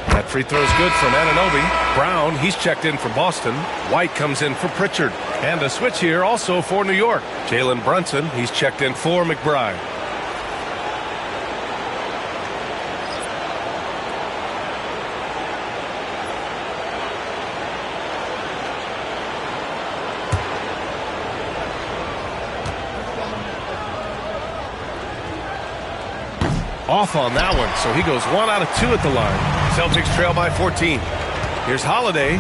That free throw is good from Anunoby. Brown, he's checked in for Boston. White comes in for Pritchard. And a switch here also for New York. Jalen Brunson, he's checked in for McBride. Off on that one, so he goes 1 out of 2 at the line. Celtics trail by 14. Here's Holiday,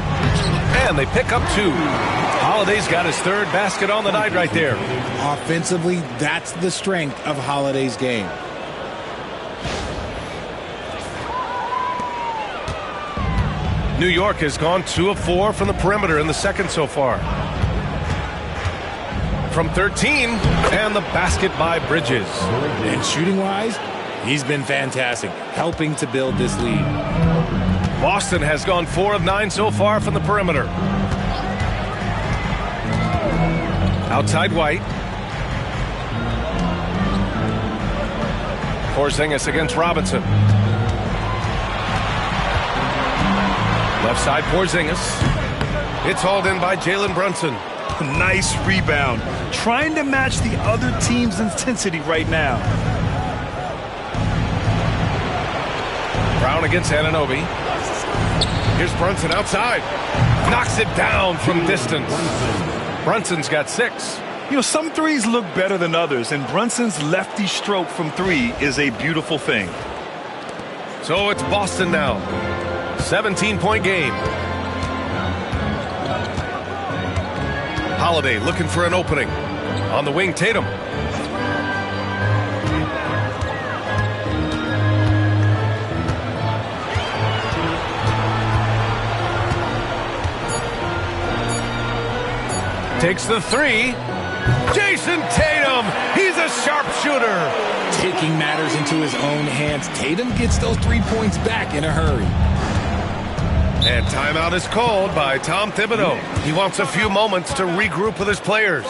and they pick up 2. Holiday's got his 3rd basket on the night right there. Offensively, that's the strength of Holiday's game. New York has gone 2 of 4 from the perimeter in the second so far. From 13, and the basket by Bridges. And shooting-wise, he's been fantastic, helping to build this lead. Boston has gone 4 of 9 so far from the perimeter. Outside White. Porzingis against Robinson. Left side Porzingis. It's hauled in by Jalen Brunson. Nice rebound. Trying to match the other team's intensity right now. Brown against Anunoby. Here's Brunson outside. Knocks it down from distance. Brunson's got 6. You know, some threes look better than others, and Brunson's lefty stroke from 3 is a beautiful thing. So it's Boston now. 17-point game. Holiday looking for an opening. On the wing, Tatum. Takes the 3. Jason Tatum, he's a sharpshooter. Taking matters into his own hands, Tatum gets those 3 points back in a hurry. And timeout is called by Tom Thibodeau. He wants a few moments to regroup with his players.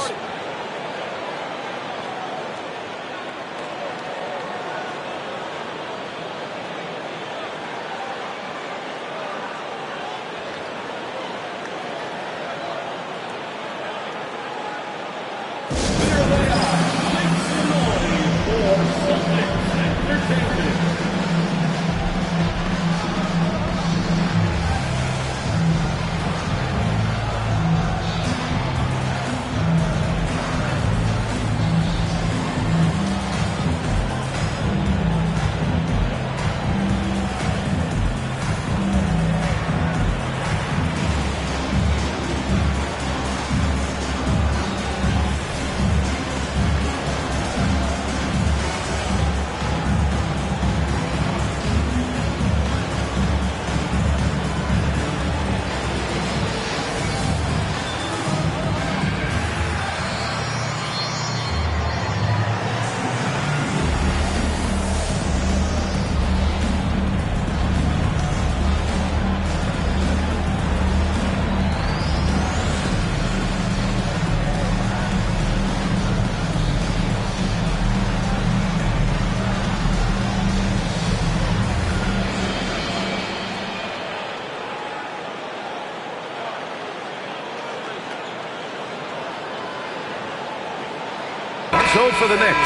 So for the Knicks,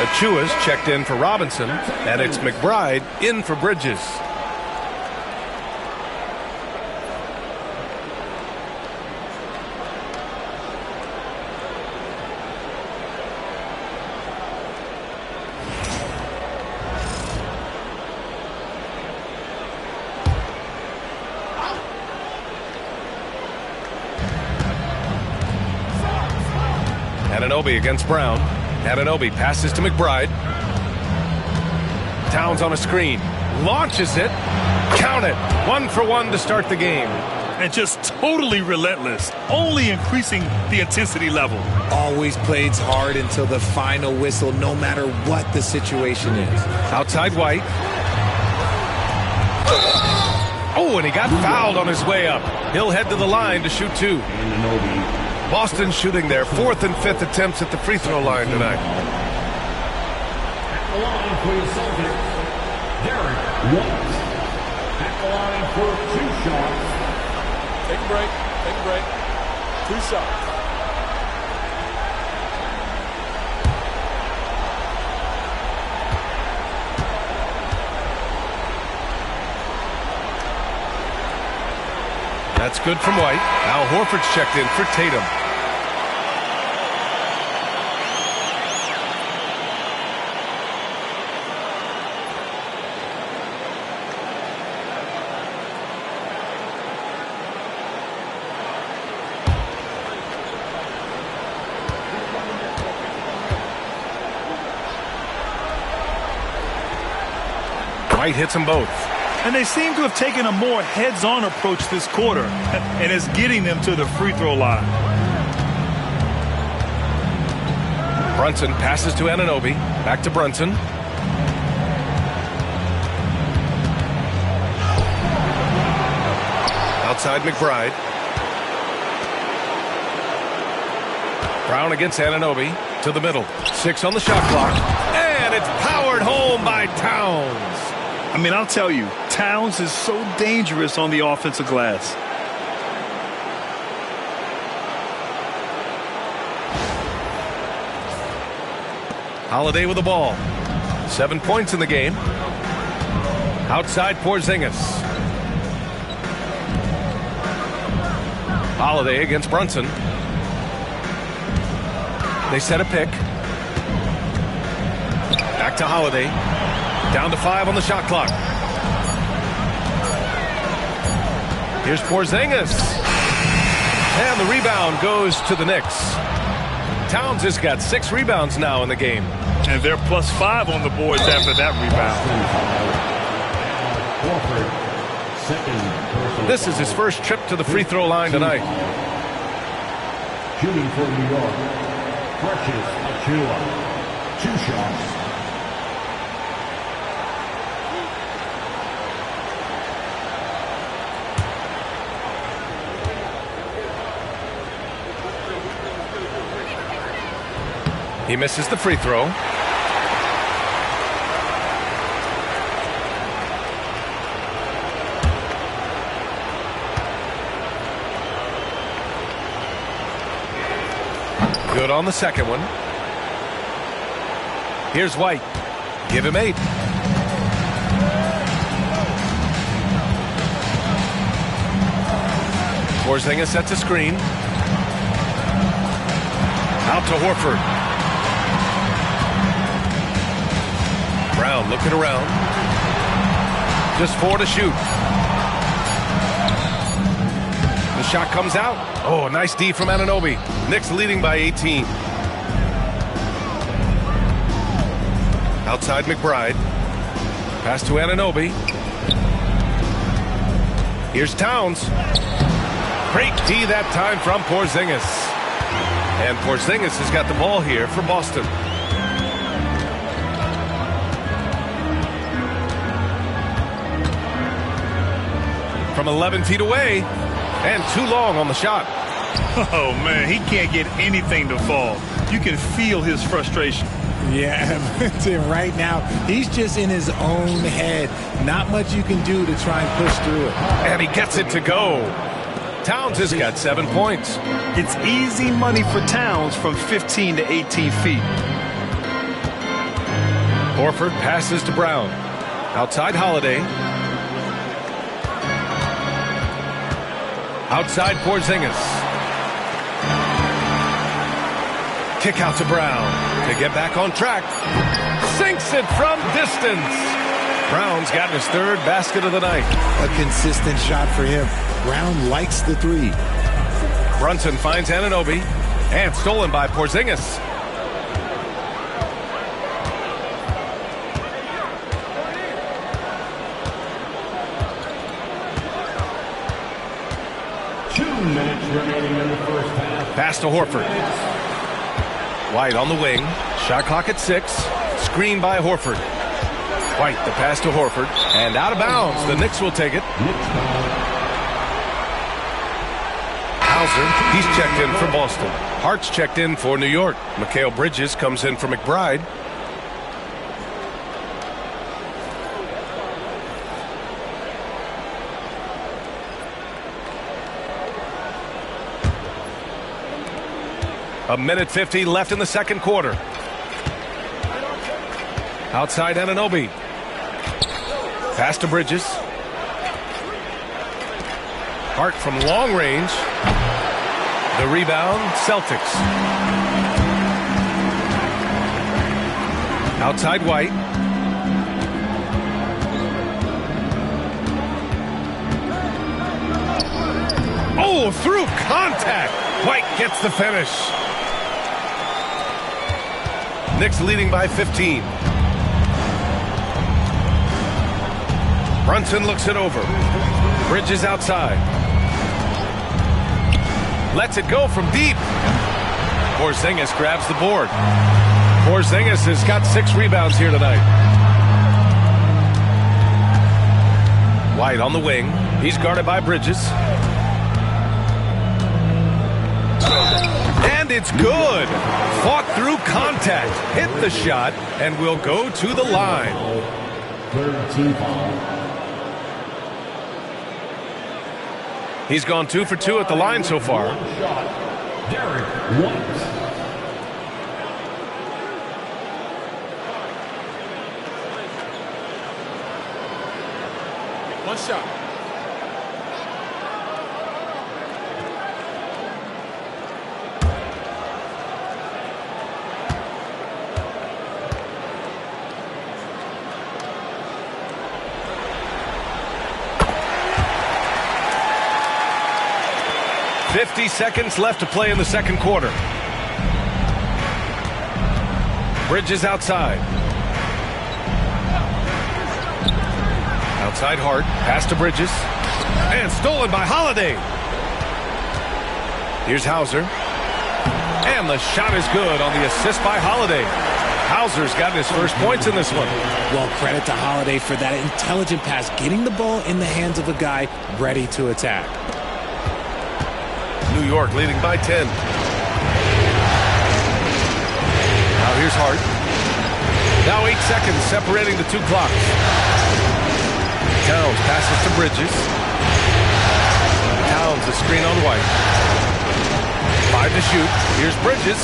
Achua's checked in for Robinson, and it's McBride in for Bridges. Anunoby against Brown. Anunoby passes to McBride. Towns on a screen. Launches it. Count it. 1 for 1 to start the game. And just totally relentless. Only increasing the intensity level. Always plays hard until the final whistle, no matter what the situation is. Outside White. Oh, and he got fouled on his way up. He'll head to the line to shoot 2. Boston shooting their 4th and 5th attempts at the free throw line tonight. At the line for the Celtics, Derek White. At the line for 2 shots. Take a break. Take a break. 2 shots. That's good from White. Al Horford's checked in for Tatum. White hits them both. And they seem to have taken a more heads-on approach this quarter, and it's getting them to the free throw line. Brunson passes to Anunoby. Back to Brunson. Outside McBride. Brown against Anunoby. To the middle. 6 on the shot clock. And it's powered home by Towns. I mean, I'll tell you, Towns is so dangerous on the offensive glass. Holiday with the ball. 7 points in the game. Outside Porzingis. Holiday against Brunson. They set a pick. Back to Holiday. Down to 5 on the shot clock. Here's Porzingis. And the rebound goes to the Knicks. Towns has got 6 rebounds now in the game. And they're +5 on the boards after that rebound. This is his first trip to the free throw line tonight. Shooting for New York, Precious Achiuwa. 2 shots. He misses the free throw. Good on the second one. Here's White. Give him 8. Porzingis sets a screen. Out to Horford. Brown looking around. Just 4 to shoot. The shot comes out. Oh, nice D from Anunoby. Knicks leading by 18. Outside McBride. Pass to Anunoby. Here's Towns. Great D that time from Porzingis. And Porzingis has got the ball here for Boston. From 11 feet away, and too long on the shot. Oh, man, he can't get anything to fall. You can feel his frustration. Yeah, Tim, right now, he's just in his own head. Not much you can do to try and push through it. And he gets it to go. Towns has got 7 points. It's easy money for Towns from 15 to 18 feet. Horford passes to Brown. Outside Holiday. Outside Porzingis. Kick out to Brown to get back on track. Sinks it from distance. Brown's gotten his 3rd basket of the night. A consistent shot for him. Brown likes the 3. Brunson finds Anunoby. And stolen by Porzingis. Remaining in the first half. Pass to Horford. White on the wing. Shot clock at 6. Screen by Horford. White, the pass to Horford. And out of bounds. The Knicks will take it. Hauser, he's checked in for Boston. Hart's checked in for New York. Mikal Bridges comes in for McBride. A minute 50 left in the second quarter. Outside Anunoby. Pass to Bridges. Hart from long range. The rebound, Celtics. Outside White. Oh, through contact. White gets the finish. Knicks leading by 15. Brunson looks it over. Bridges outside. Lets it go from deep. Porzingis grabs the board. Porzingis has got 6 rebounds here tonight. White on the wing. He's guarded by Bridges. And it's good. Fought through contact. Hit the shot and will go to the line. Third team foul. He's gone 2 for 2 at the line so far. Derek White. One shot. .50 seconds left to play in the second quarter. Bridges outside. Outside Hart. Pass to Bridges. And stolen by Holiday. Here's Hauser. And the shot is good on the assist by Holiday. Hauser's gotten his first points in this one. Well, credit to Holiday for that intelligent pass, getting the ball in the hands of a guy ready to attack. New York leading by 10. Now here's Hart. Now 8 seconds separating the 2 clocks. Towns passes to Bridges. Towns the screen on White. 5 to shoot. Here's Bridges.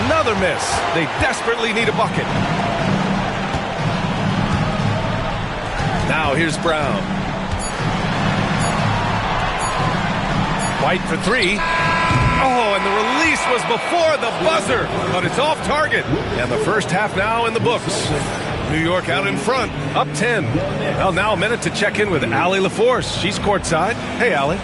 Another miss. They desperately need a bucket. Now here's Brown. White for 3. Oh, and the release was before the buzzer, but it's off target. And the first half now in the books. New York out in front, up 10. Well, now a minute to check in with Allie LaForce. She's courtside. Hey, Allie.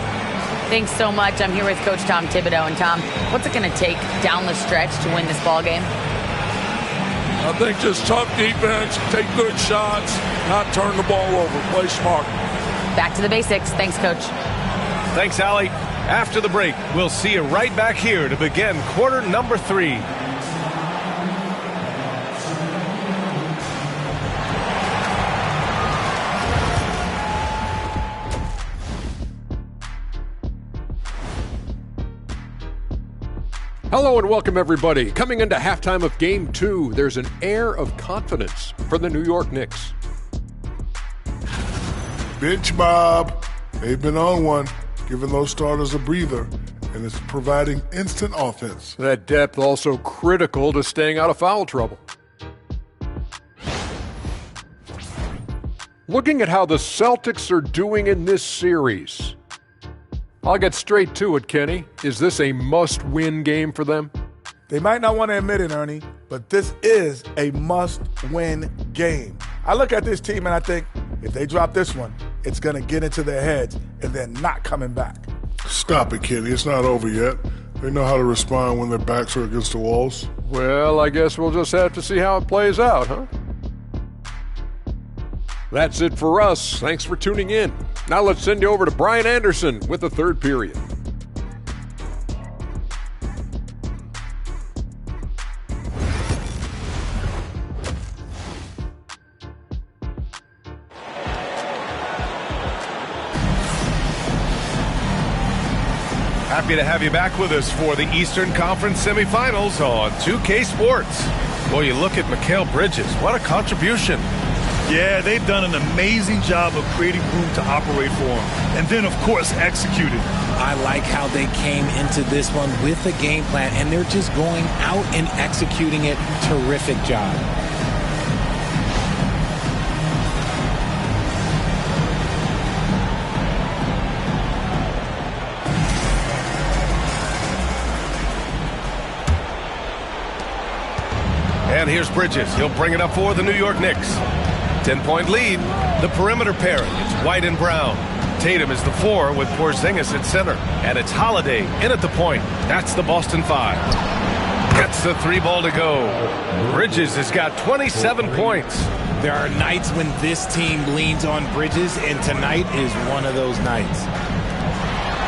Thanks so much. I'm here with Coach Tom Thibodeau. And Tom, what's it going to take down the stretch to win this ball game? I think just tough defense, take good shots, not turn the ball over, play smart. Back to the basics. Thanks, Coach. Thanks, Allie. After the break, we'll see you right back here to begin quarter number 3. Hello and welcome, everybody. Coming into halftime of Game 2, there's an air of confidence for the New York Knicks. Bench Bob. They've been on one, giving those starters a breather, and it's providing instant offense. That depth also critical to staying out of foul trouble. Looking at how the Celtics are doing in this series, I'll get straight to it, Kenny. Is this a must-win game for them? They might not want to admit it, Ernie, but this is a must-win game. I look at this team and I think if they drop this one, it's going to get into their heads and then not coming back. Stop it, Kenny. It's not over yet. They know how to respond when their backs are against the walls. Well, I guess we'll just have to see how it plays out, huh? That's it for us. Thanks for tuning in. Now let's send you over to Brian Anderson with the third period. Happy to have you back with us for the Eastern Conference Semifinals on 2K Sports. Boy, you look at Mikal Bridges. What a contribution. Yeah, they've done an amazing job of creating room to operate for him. And then, of course, executed. I like how they came into this one with a game plan, and they're just going out and executing it. Terrific job. And here's Bridges. He'll bring it up for the New York Knicks. 10-point lead. The perimeter pairing. It's White and Brown. Tatum is the 4 with Porzingis at center. And it's Holiday in at the point. That's the Boston 5. Gets the 3 ball to go. Bridges has got 27 points. There are nights when this team leans on Bridges, and tonight is one of those nights.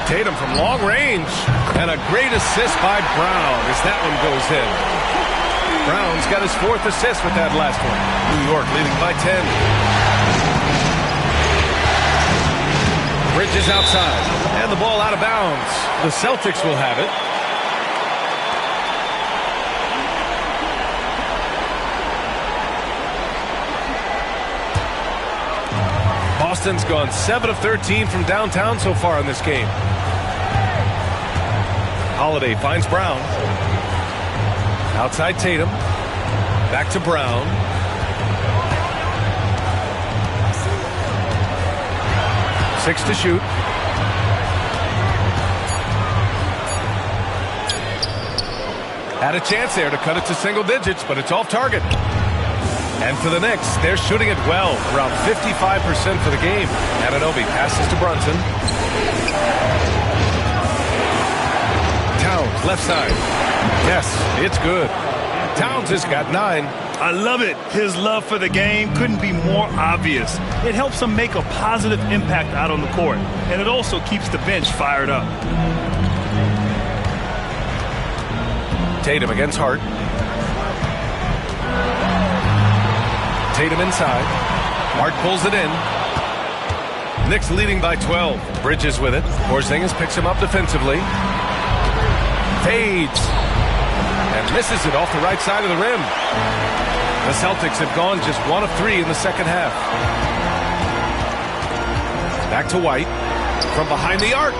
Tatum from long range. And a great assist by Brown as that one goes in. Brown's got his 4th assist with that last one. New York leading by 10. Bridges outside. And the ball out of bounds. The Celtics will have it. Boston's gone 7 of 13 from downtown so far in this game. Holiday finds Brown. Outside Tatum. Back to Brown. Six to shoot. Had a chance there to cut it to single digits, but it's off target. And for the Knicks, they're shooting it well, around 55% for the game. Anunoby passes to Brunson. Towns, left side. Yes, it's good. Towns has got 9. I love it. His love for the game couldn't be more obvious. It helps him make a positive impact out on the court, and it also keeps the bench fired up. Tatum against Hart. Tatum inside. Hart pulls it in. Knicks leading by 12. Bridges with it. Porzingis picks him up defensively. Fades. And misses it off the right side of the rim. The Celtics have gone just 1 of 3 in the second half. Back to White. From behind the arc.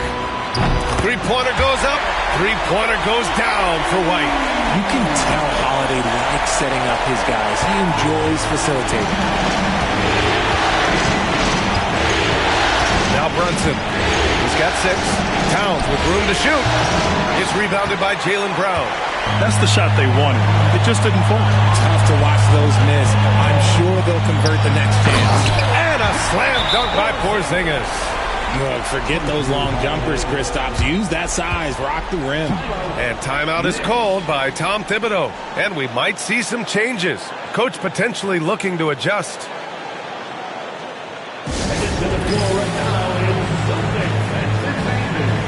Three-pointer goes up. Three-pointer goes down for White. You can tell Holiday likes setting up his guys. He enjoys facilitating. Now Brunson. He's got 6. Towns with room to shoot. It's rebounded by Jaylen Brown. That's the shot they wanted. It just didn't fall. Tough to watch those miss. I'm sure they'll convert the next chance. And a slam dunk by Porzingis. Look, forget those long jumpers, Kristaps. Use that size. Rock the rim. And timeout is called by Tom Thibodeau. And we might see some changes. Coach potentially looking to adjust. To the floor right now is Celtics Entertainment.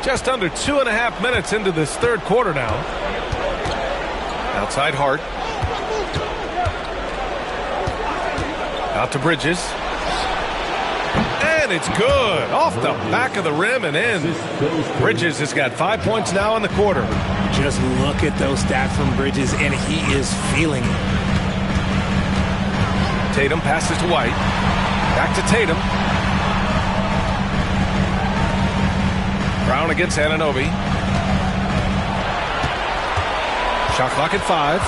Just under 2.5 minutes into this third quarter now. Outside Hart. Out to Bridges. And it's good. Off the back of the rim and in. Bridges has got 5 points now in the quarter. Just look at those stats from Bridges, and he is feeling it. Tatum passes to White. Back to Tatum. Brown against Anunoby. Shot clock at 5.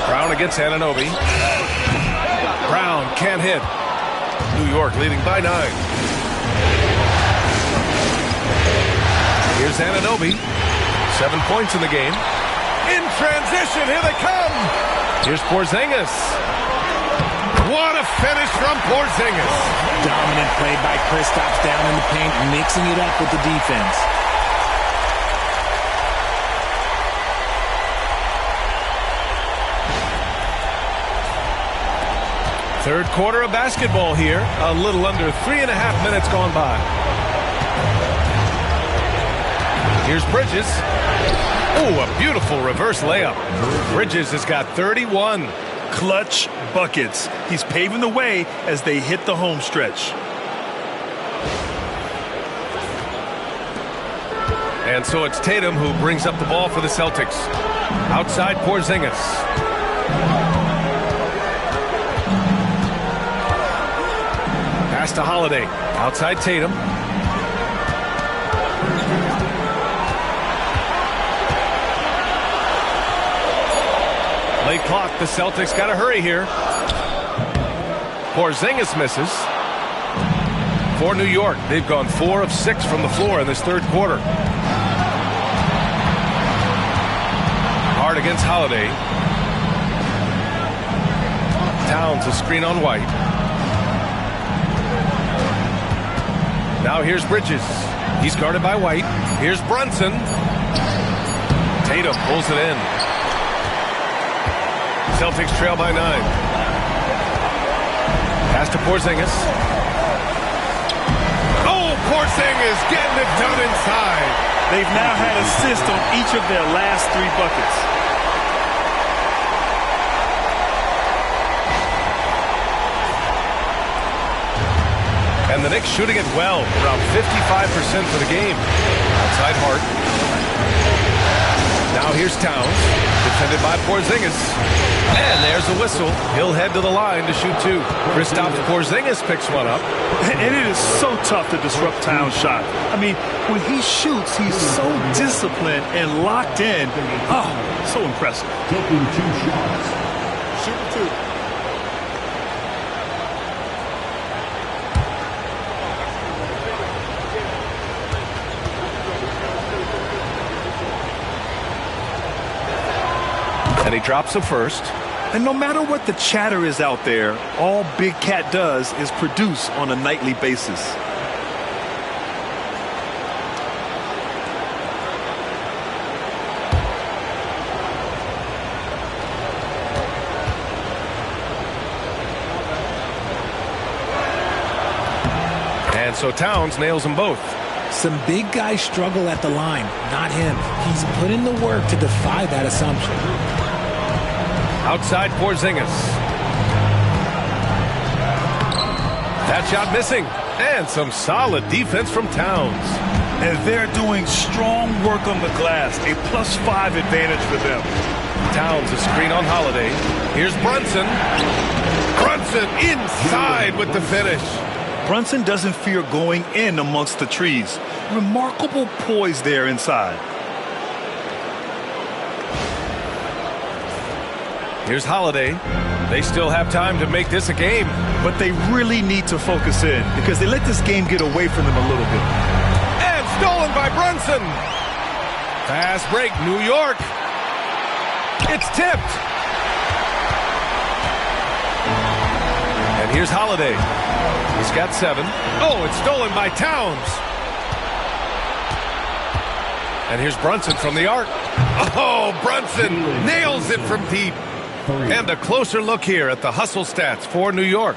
Brown against Anunoby. Brown can't hit. New York leading by 9. Here's Anunoby. 7 points in the game. In transition, here they come. Here's Porzingis. What a finish from Porzingis. Dominant play by Kristaps down in the paint, mixing it up with the defense. Third quarter of basketball here. A little under 3.5 minutes gone by. Here's Bridges. Oh, a beautiful reverse layup. Bridges has got 31. Clutch buckets. He's paving the way as they hit the home stretch. And so it's Tatum who brings up the ball for the Celtics. Outside Porzingis. Pass to Holiday. Outside Tatum. Late clock. The Celtics got to hurry here. Porzingis misses. For New York, they've gone 4 of 6 from the floor in this third quarter. Hard against Holiday. Towns a screen on White. Now here's Bridges. He's guarded by White. Here's Brunson. Tatum pulls it in. Celtics trail by 9. Pass to Porzingis. Oh, Porzingis getting it done inside. They've now had assists on each of their last 3 buckets. And the Knicks shooting it well, around 55% for the game. Outside Hart. Now here's Towns, defended by Porzingis. And there's a whistle. He'll head to the line to shoot 2. Kristaps Porzingis picks one up. And it is so tough to disrupt Towns' shot. I mean, when he shoots, he's so disciplined and locked in. Oh, so impressive. Taking 2 shots. Shooting 2. And he drops the first. And no matter what the chatter is out there, all Big Cat does is produce on a nightly basis. And so Towns nails them both. Some big guys struggle at the line, not him. He's put in the work to defy that assumption. Outside Porzingis. That shot missing. And some solid defense from Towns. And they're doing strong work on the glass. A +5 advantage for them. Towns a screen on Holiday. Here's Brunson. Brunson inside with the finish. Brunson doesn't fear going in amongst the trees. Remarkable poise there inside. Here's Holiday. They still have time to make this a game. But they really need to focus in because they let this game get away from them a little bit. And stolen by Brunson. Fast break, New York. It's tipped. And here's Holiday. He's got 7. Oh, it's stolen by Towns. And here's Brunson from the arc. Oh, Brunson nails it from deep. And a closer look here at the hustle stats for New York.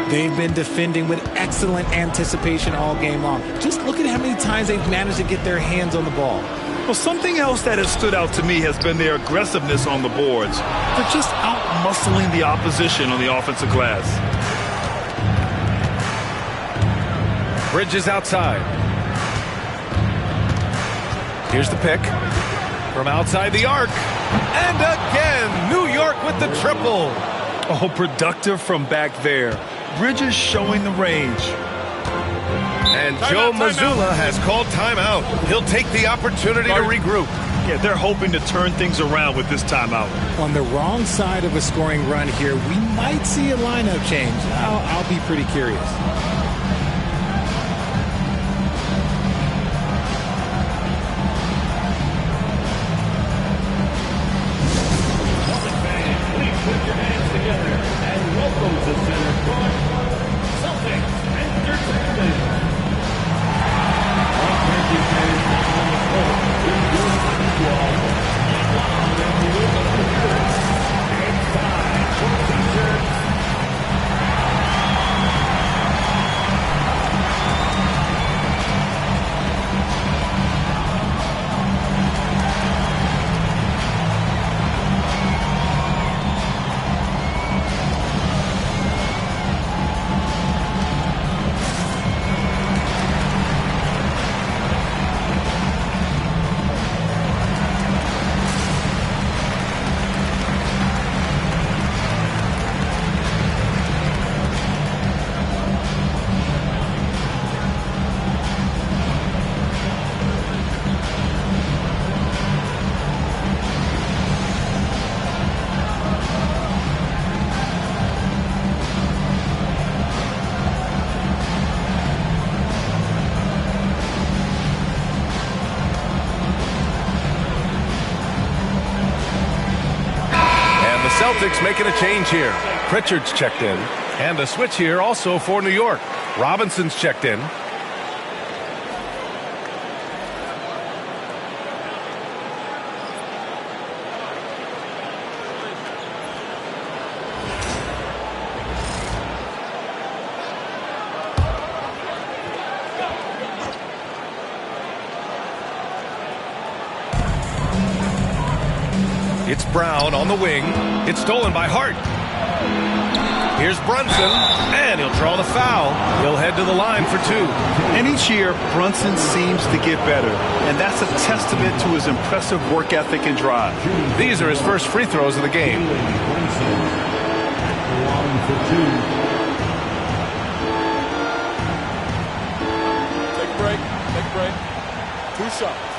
They've been defending with excellent anticipation all game long. Just look at how many times they've managed to get their hands on the ball. Well, something else that has stood out to me has been their aggressiveness on the boards. They're just out-muscling the opposition on the offensive glass. Bridges outside. Here's the pick. From outside the arc. And again, New York with the triple. Oh, productive from back there. Bridges showing the range. And Joe Mazzulla has called timeout. He'll take the opportunity to regroup. Yeah, they're hoping to turn things around with this timeout. On the wrong side of a scoring run here, we might see a lineup change. I'll be pretty curious. Put your hands together and welcome to center court, Celtics Entertainment. All Turkey fans now on the court in your basketball. Live and delivered. Inside for t-shirts. Celtics making a change here. Pritchard's checked in. And a switch here also for New York. Robinson's checked in. It's Brown on the wing. It's stolen by Hart. Here's Brunson, and he'll draw the foul. He'll head to the line for two. And each year, Brunson seems to get better, and that's a testament to his impressive work ethic and drive. These are his first free throws of the game. Take a break. Take a break. 2 shots.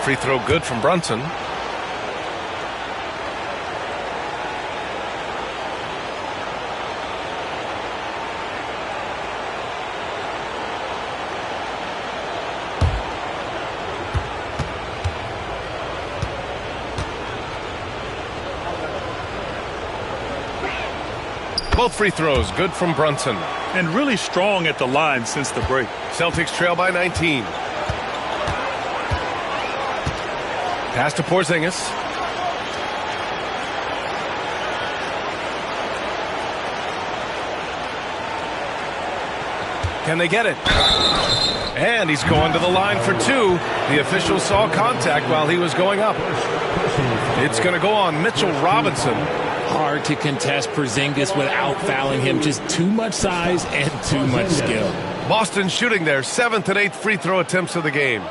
Free throw good from Brunson. Both free throws good from Brunson. And really strong at the line since the break. Celtics trail by 19. Pass to Porzingis. Can they get it? And he's going to the line for two. The official saw contact while he was going up. It's going to go on Mitchell Robinson. Hard to contest Porzingis without fouling him. Just too much size and too much skill. Boston shooting their 7th and 8th free throw attempts of the game.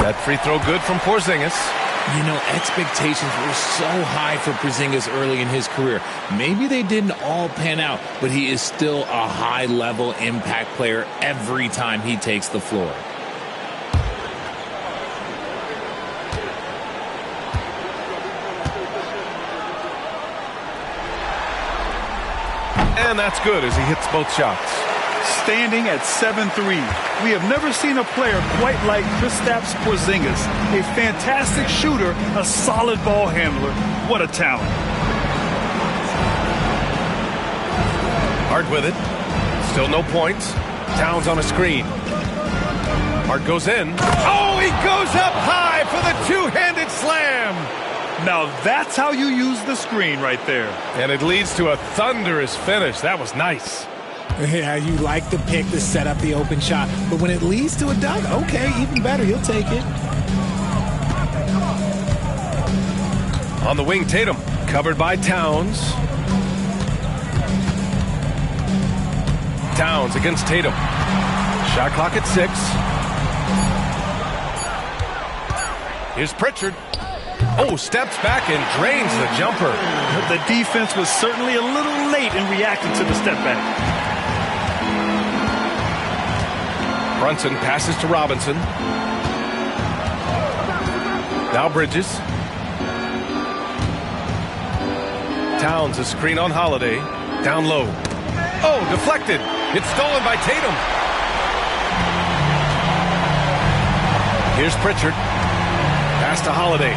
That free throw good from Porzingis. You know, expectations were so high for Porzingis early in his career. Maybe they didn't all pan out, but he is still a high-level impact player every time he takes the floor. And that's good as he hits both shots. standing at 7'3". We have never seen a player quite like Kristaps Porzingis. A fantastic shooter, a solid ball handler. What a talent. Hart with it. Still no points. Towns on a screen. Hart goes in. Oh, he goes up high for the two-handed slam. Now that's how you use the screen right there. And it leads to a thunderous finish. That was nice. Yeah, you like the pick to set up the open shot. But when it leads to a dunk, okay, even better. You'll take it. On the wing, Tatum. Covered by Towns. Towns against Tatum. Shot clock at 6. Here's Pritchard. Oh, steps back and drains the jumper. The defense was certainly a little late in reacting to the step back. Brunson passes to Robinson. Now Bridges. Towns a screen on Holiday. Down low. Oh, deflected. It's stolen by Tatum. Here's Pritchard. Pass to Holiday.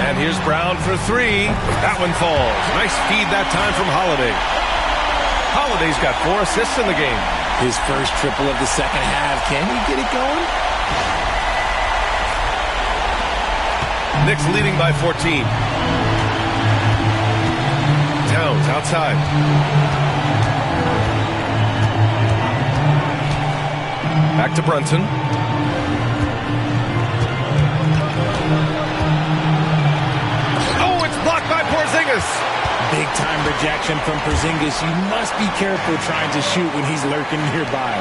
And here's Brown for 3. That one falls. Nice feed that time from Holiday. Holiday's got 4 assists in the game. His first triple of the second half. Can he get it going? Knicks leading by 14. Towns outside. Back to Brunson. Oh, it's blocked by Porzingis. Big-time rejection from Porzingis. You must be careful trying to shoot when he's lurking nearby.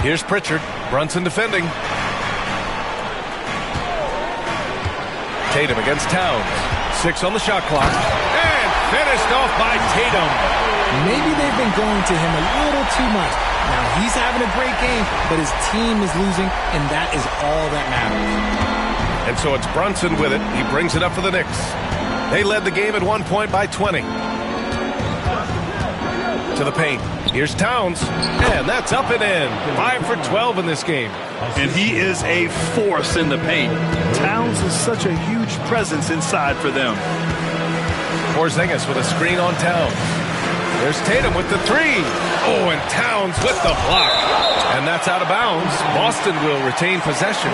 Here's Pritchard. Brunson defending. Tatum against Towns. 6 on the shot clock. And finished off by Tatum. Maybe they've been going to him a little too much. Now, he's having a great game, but his team is losing, and that is all that matters. And so it's Brunson with it. He brings it up for the Knicks. They led the game at 1 point by 20. To the paint. Here's Towns. And that's up and in. 5 for 12 in this game. And he is a force in the paint. Towns is such a huge presence inside for them. Porzingis with a screen on Towns. There's Tatum with the 3. Oh, and Towns with the block. And that's out of bounds. Boston will retain possession.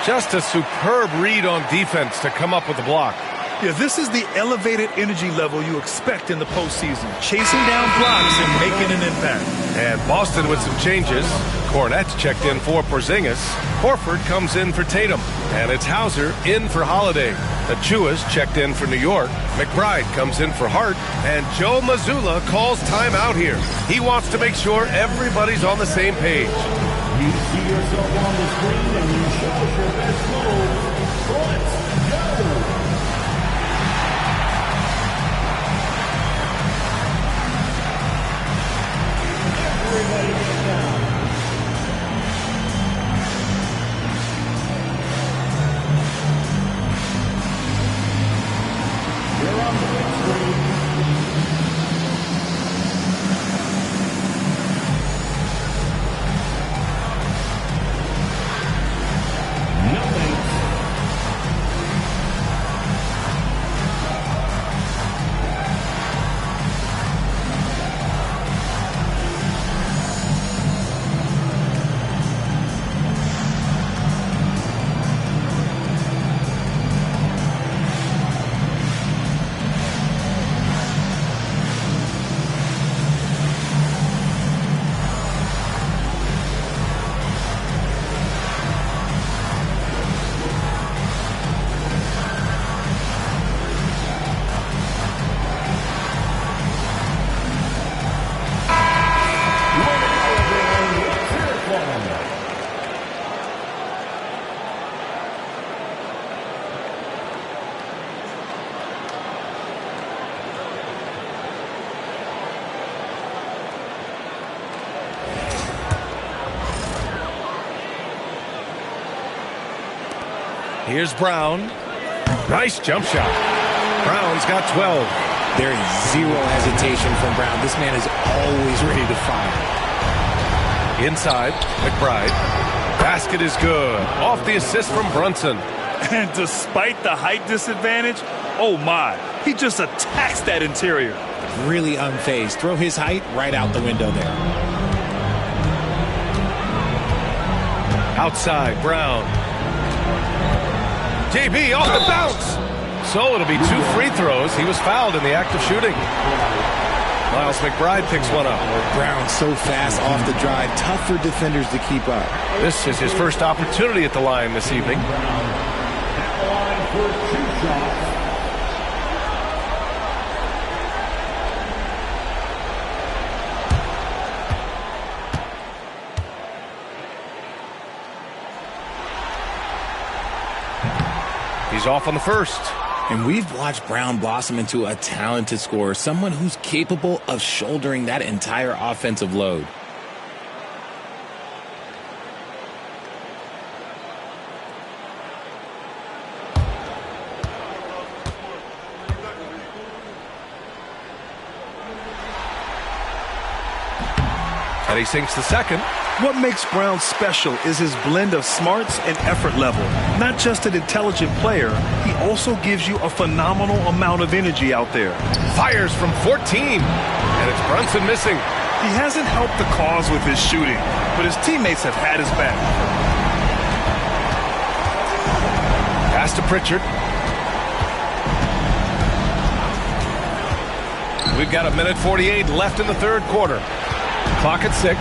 Just a superb read on defense to come up with the block. Yeah, this is the elevated energy level you expect in the postseason. Chasing down blocks and making an impact. And Boston with some changes. Cornette checked in for Porzingis. Horford comes in for Tatum. And it's Hauser in for Holiday. Achua's checked in for New York. McBride comes in for Hart. And Joe Mazzulla calls timeout here. He wants to make sure everybody's on the same page. You see yourself on the screen and you show us your best move. Let's go! Everybody get down. You're on the big screen. Here's Brown. Nice jump shot. Brown's got 12. There is zero hesitation from Brown. This man is always ready to fire. Inside, McBride. Basket is good. Off the assist from Brunson. And despite the height disadvantage, oh my, he just attacks that interior. Really unfazed. Throw his height right out the window there. Outside, Brown. JB off the bounce. So it'll be 2 free throws. He was fouled in the act of shooting. Miles McBride picks one up. Brown so fast off the drive. Tough for defenders to keep up. This is his first opportunity at the line this evening. He's off on the first. And we've watched Brown blossom into a talented scorer, someone who's capable of shouldering that entire offensive load. And he sinks the second. What makes Brown special is his blend of smarts and effort level. Not just an intelligent player, he also gives you a phenomenal amount of energy out there. Fires from 14, and it's Brunson missing. He hasn't helped the cause with his shooting, but his teammates have had his back. Pass to Pritchard. We've got 1:48 left in the third quarter. Clock at 6.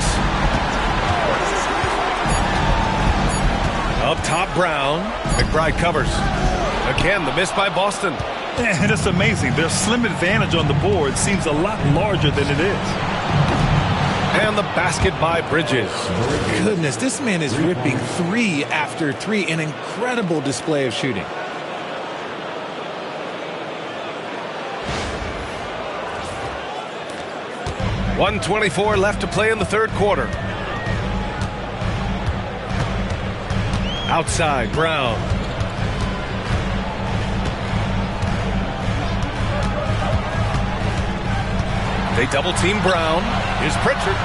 Up top, Brown. McBride covers. Again, the miss by Boston. And it's amazing. Their slim advantage on the board seems a lot larger than it is. And the basket by Bridges. Goodness, this man is ripping 3 after 3. An incredible display of shooting. .124 left to play in the third quarter. Outside, Brown. They double team Brown. Here's Pritchard.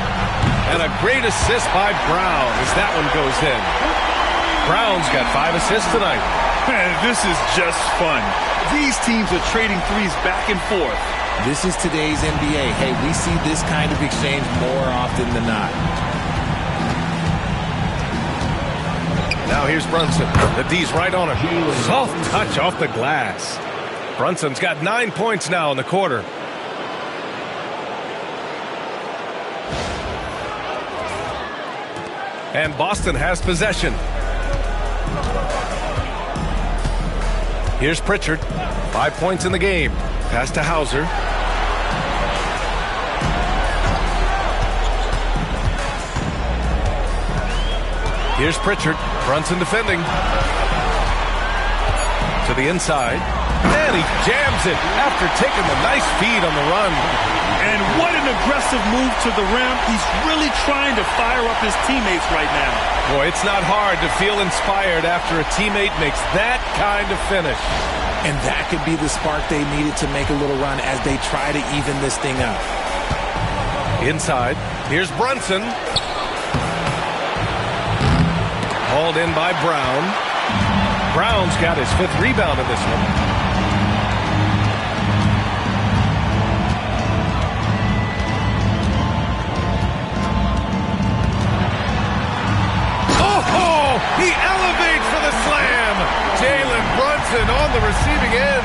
And a great assist by Brown as that one goes in. Brown's got 5 assists tonight. This is just fun. These teams are trading threes back and forth. This is today's NBA. Hey, we see this kind of exchange more often than not. Now here's Brunson. The D's right on him. Soft touch off the glass. Brunson's got 9 points now in the quarter. And Boston has possession. Here's Pritchard. 5 points in the game. Pass to Hauser. Here's Pritchard. Brunson defending. To the inside. And he jams it after taking the nice feed on the run. And what an aggressive move to the rim. He's really trying to fire up his teammates right now. Boy, it's not hard to feel inspired after a teammate makes that kind of finish. And that could be the spark they needed to make a little run as they try to even this thing up. Inside. Here's Brunson. Hauled in by Brown. Brown's got his 5th rebound in this one. Oh, he elevates for the slam. Jalen Brunson on the receiving end.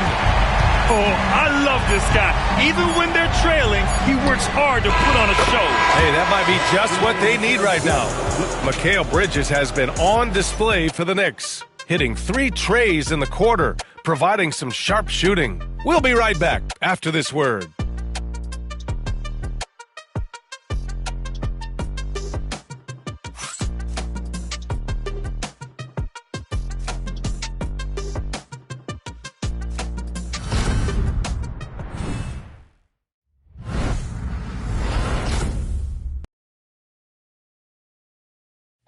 Oh, I love this guy. Even when they're trailing, he works hard to put on a show. Hey, that might be just what they need right now. Mikal Bridges has been on display for the Knicks, hitting 3 trays in the quarter, providing some sharp shooting. We'll be right back after this word.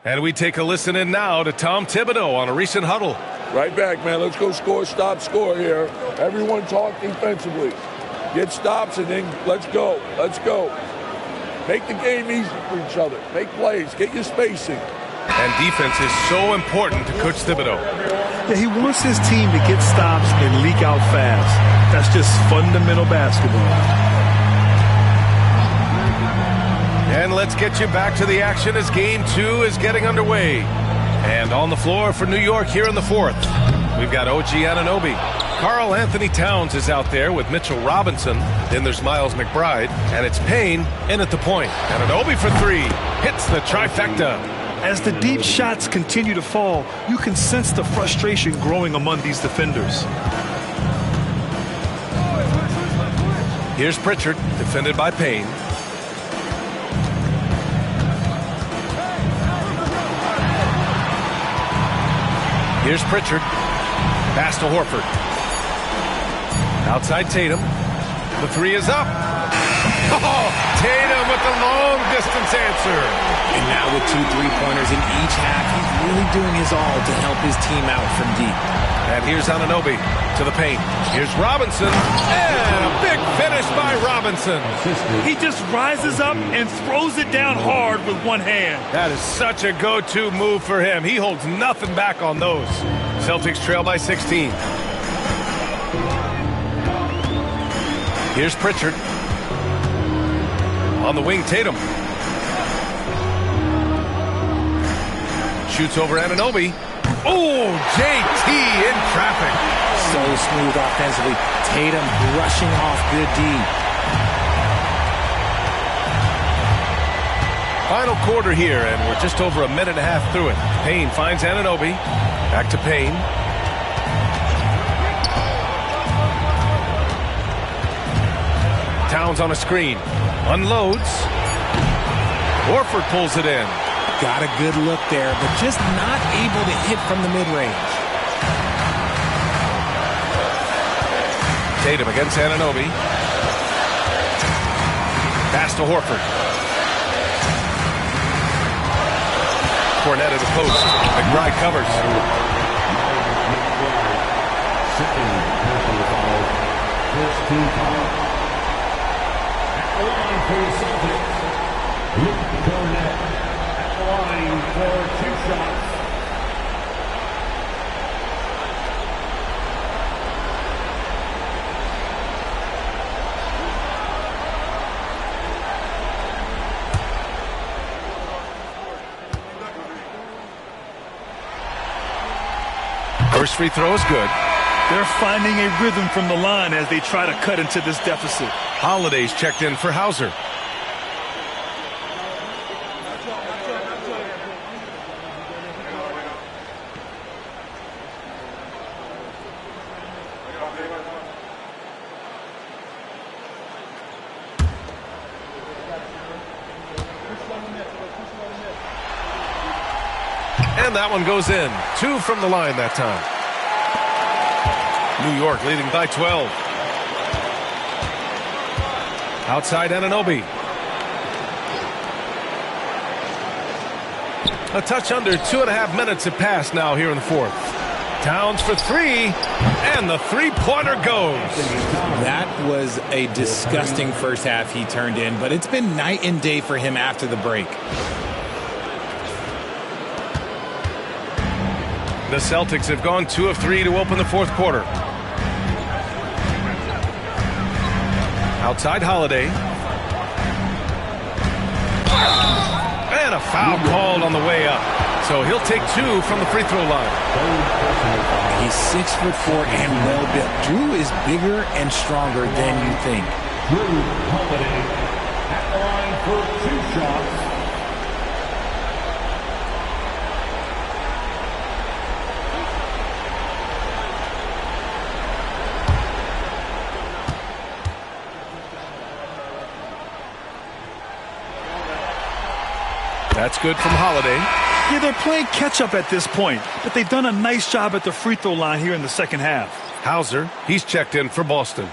And we take a listen in now to Tom Thibodeau on a recent huddle. Right back, man. Let's go score, stop, score here. Everyone talk defensively. Get stops and then let's go. Let's go. Make the game easy for each other. Make plays. Get your spacing. And defense is so important to Coach Thibodeau. Yeah, he wants his team to get stops and leak out fast. That's just fundamental basketball. And let's get you back to the action as Game 2 is getting underway. And on the floor for New York here in the fourth, we've got OG Anunoby. Karl Anthony Towns is out there with Mitchell Robinson. Then there's Miles McBride. And it's Payne in at the point. Anunoby for three. Hits the trifecta. As the deep shots continue to fall, you can sense the frustration growing among these defenders. Here's Pritchard, defended by Payne. Here's Pritchard. Pass to Horford. Outside Tatum. The three is up. Oh, Tatum with the long distance answer. And now with 2 3-pointers in each half, he's really doing his all to help his team out from deep. And here's Anunoby to the paint. Here's Robinson. And a big finish by Robinson. He just rises up and throws it down hard with one hand. That is such a go-to move for him. He holds nothing back on those. Celtics trail by 16. Here's Pritchard. On the wing, Tatum. Shoots over Anunoby. Oh, JT in traffic. So smooth offensively. Tatum brushing off good D. Final quarter here, and we're just over a minute and a half through it. Payne finds Anunoby. Back to Payne. Towns on a screen. Unloads. Horford pulls it in. Got a good look there, but just not able to hit from the mid-range. Tatum against Anunoby. Pass to Horford. Cornette at the post. McBride covers. First team foul. At the line for the Celtics, Luke Cornette. At the line for 2 shots. First free throw is good. They're finding a rhythm from the line as they try to cut into this deficit. Holiday's checked in for Hauser. And that one goes in. 2 from the line that time. New York leading by 12. Outside Anunoby. A touch under 2.5 minutes have passed now here in the fourth. Towns for 3, and the three-pointer goes. That was a disgusting first half he turned in, but it's been night and day for him after the break. The Celtics have gone 2 of 3 to open the fourth quarter. Outside Holiday. And a foul called on the way up. So he'll take 2 from the free throw line. He's 6'4" and well built. Drew is bigger and stronger than you think. Drew Holiday at the line for 2 shots. That's good from Holiday. Yeah, they're playing catch-up at this point, but they've done a nice job at the free throw line here in the second half. Hauser, he's checked in for Boston.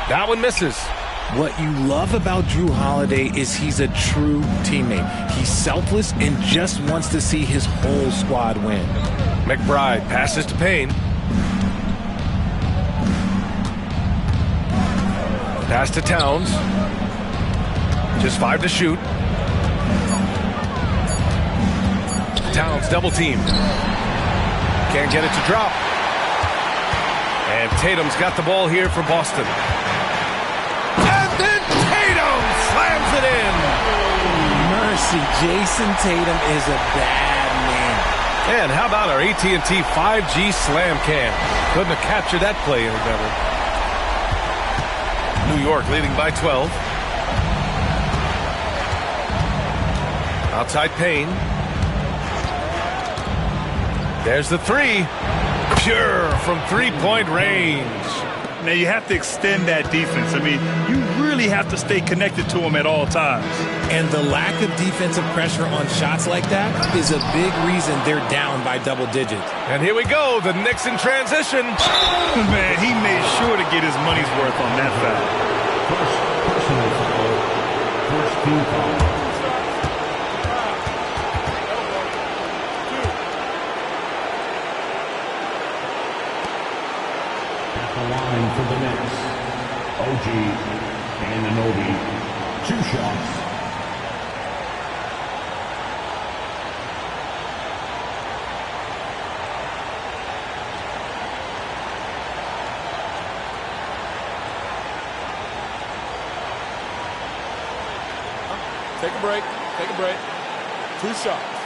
That one misses. What you love about Drew Holiday is he's a true teammate. He's selfless and just wants to see his whole squad win. McBride passes to Payne. Pass to Towns. Just 5 to shoot. Towns double team. Can't get it to drop. And Tatum's got the ball here for Boston. And then Tatum slams it in. Mercy, Jason Tatum is a bad man. And how about our AT&T 5G slam cam? Couldn't have captured that play any better. New York leading by 12. Outside Payne. There's the three. Pure from three-point range. Now, you have to extend that defense. I mean, you really have to stay connected to them at all times. And the lack of defensive pressure on shots like that is a big reason they're down by double digits. And here we go, the Knicks in transition. Man, he made sure to get his money's worth on that foul. First team foul. Line for the Knicks. OG and Anunoby. 2 shots. Take a break. Take a break. 2 shots.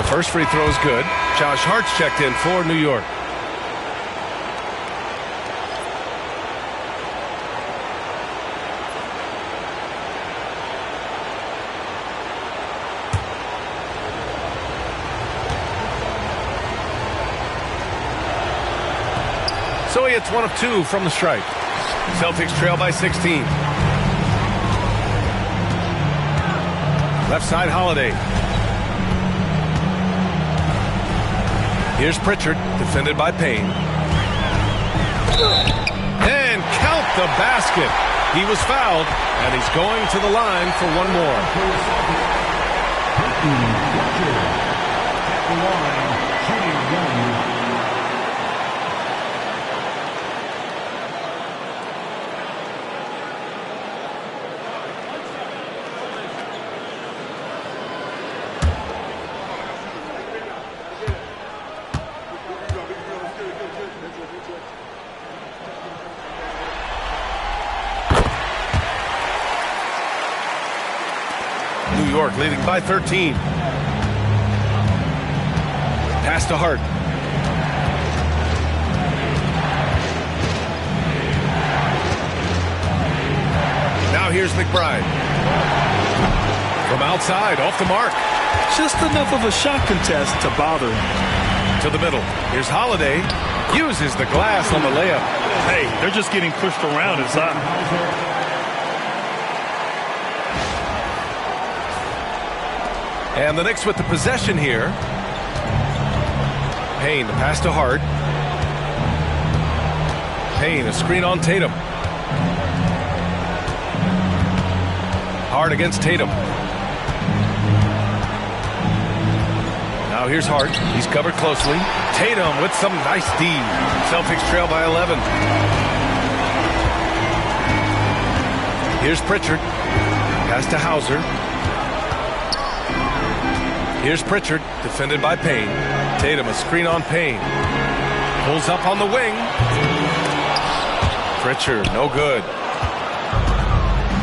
First free throw is good. Josh Hart's checked in for New York. So he hits 1 of 2 from the stripe. Celtics trail by 16. Left side Holiday. Here's Pritchard, defended by Payne. And count the basket. He was fouled, and he's going to the line for one more. At the line, shooting 1. New York leading by 13. Pass to Hart. Now here's McBride. From outside, off the mark. Just enough of a shot contest to bother him. To the middle. Here's Holiday. Uses the glass on the layup. Hey, they're just getting pushed around inside. And the Knicks with the possession here. Payne, the pass to Hart. Payne, a screen on Tatum. Hart against Tatum. Now here's Hart. He's covered closely. Tatum with some nice D. Celtics trail by 11. Here's Pritchard. Pass to Hauser. Here's Pritchard, defended by Payne. Tatum, a screen on Payne. Pulls up on the wing. Pritchard, no good.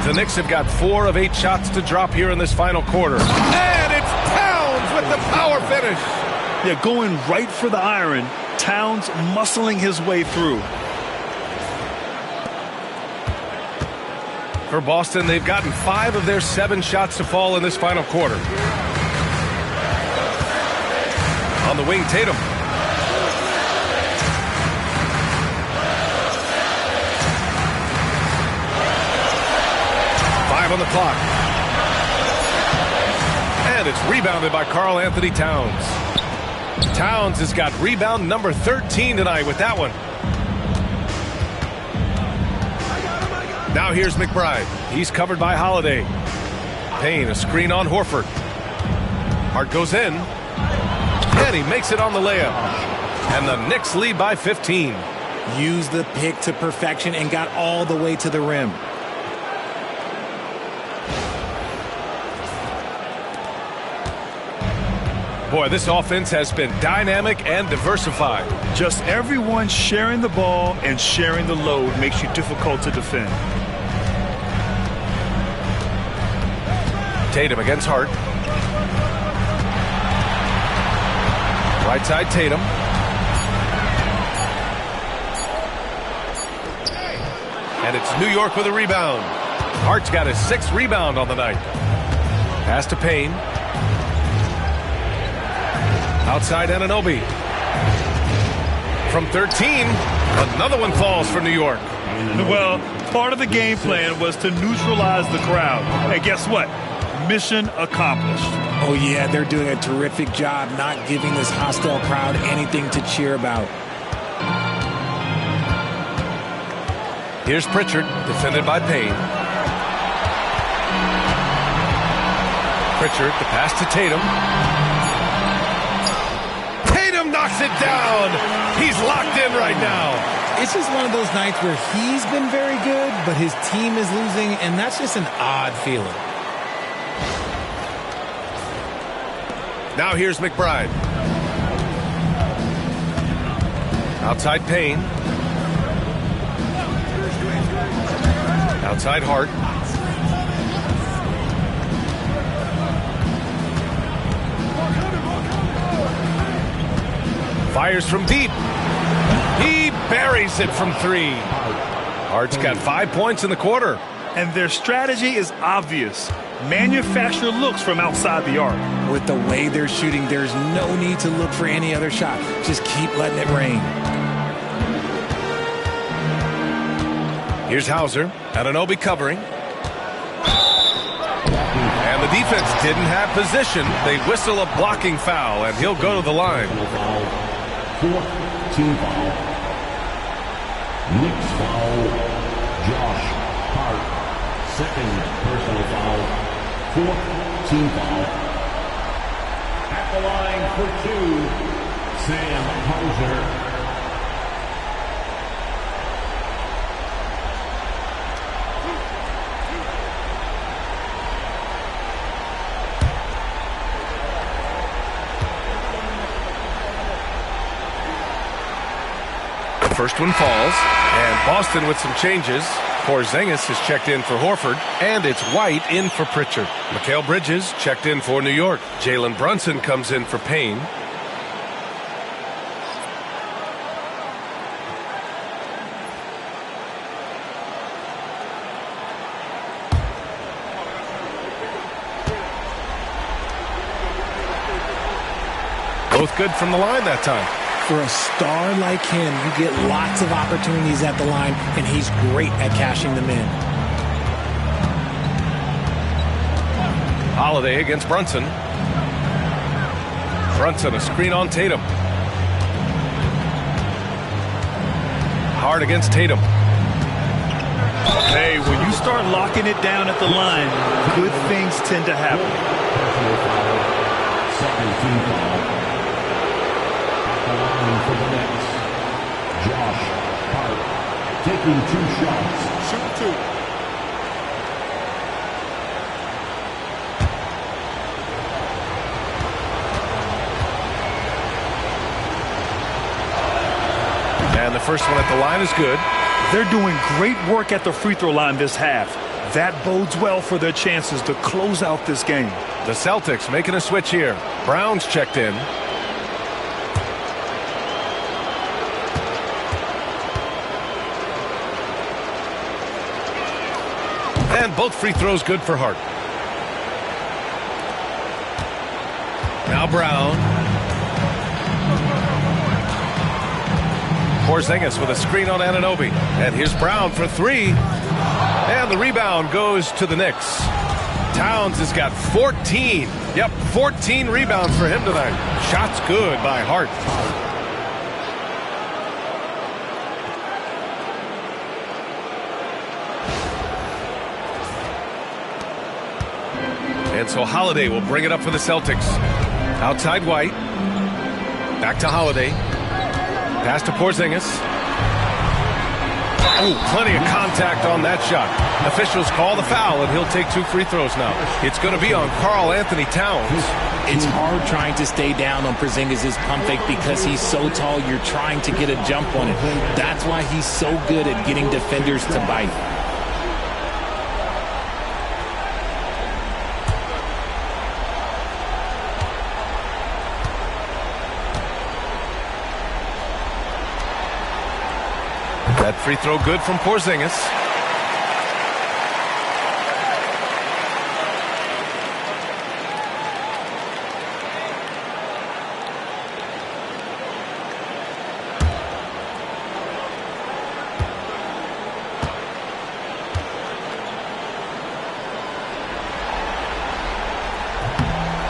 The Knicks have got 4 of 8 shots to drop here in this final quarter. And it's Towns with the power finish. Yeah, going right for the iron. Towns muscling his way through. For Boston, they've gotten 5 of their 7 shots to fall in this final quarter. On the wing, Tatum. 5 on the clock. And it's rebounded by Karl Anthony Towns. Towns has got rebound number 13 tonight with that one. Now here's McBride. He's covered by Holiday. Payne, a screen on Horford. Hart goes in. And he makes it on the layup. And the Knicks lead by 15. Used the pick to perfection and got all the way to the rim. Boy, this offense has been dynamic and diversified. Just everyone sharing the ball and sharing the load makes you difficult to defend. Tatum against Hart. Right side Tatum. And it's New York with a rebound. Hart's got his 6th rebound on the night. Pass to Payne. Outside Anunoby. From 13, another one falls for New York. Well, part of the game plan was to neutralize the crowd. And guess what? Mission accomplished. Oh, yeah, they're doing a terrific job not giving this hostile crowd anything to cheer about. Here's Pritchard, defended by Payne. Pritchard, the pass to Tatum. Tatum knocks it down. He's locked in right now. It's just one of those nights where he's been very good, but his team is losing, and that's just an odd feeling. Now here's McBride. Outside Payne. Outside Hart. Fires from deep. He buries it from 3. Hart's got 5 points in the quarter. And their strategy is obvious. Manufacture looks from outside the arc. With the way they're shooting, there's no need to look for any other shot. Just keep letting it rain. Here's Hauser. Anunoby covering. And the defense didn't have position. They whistle a blocking foul, and he'll go to the line. 4th team foul. Knicks foul. Josh Hart. 2nd personal foul. 4th team foul. At the line for 2, Sam Hauser. First one falls, and Boston with some changes. Porzingis has checked in for Horford, and it's White in for Pritchard. Mikal Bridges checked in for New York. Jalen Brunson comes in for Payne. Both good from the line that time. For a star like him, you get lots of opportunities at the line, and he's great at cashing them in. Holiday against Brunson. Brunson, a screen on Tatum. Hart against Tatum. Hey, when you start locking it down at the line, good things tend to happen. 2nd team foul. For the Knicks, Josh Hart taking 2 shots. Shoot 2. And the first one at the line is good. They're doing great work at the free throw line this half. That bodes well for their chances to close out this game. The Celtics making a switch here. Brown's checked in. And both free throws good for Hart. Now Brown. Porzingis with a screen on Anunoby. And here's Brown for 3. And the rebound goes to the Knicks. Towns has got 14. Yep, 14 rebounds for him tonight. Shots good by Hart. And so Holiday will bring it up for the Celtics. Outside White. Back to Holiday. Pass to Porzingis. Oh, plenty of contact on that shot. Officials call the foul, and he'll take 2 free throws now. It's going to be on Karl Anthony Towns. It's hard trying to stay down on Porzingis' pump fake because he's so tall, you're trying to get a jump on it. That's why he's so good at getting defenders to bite. That free throw good from Porzingis.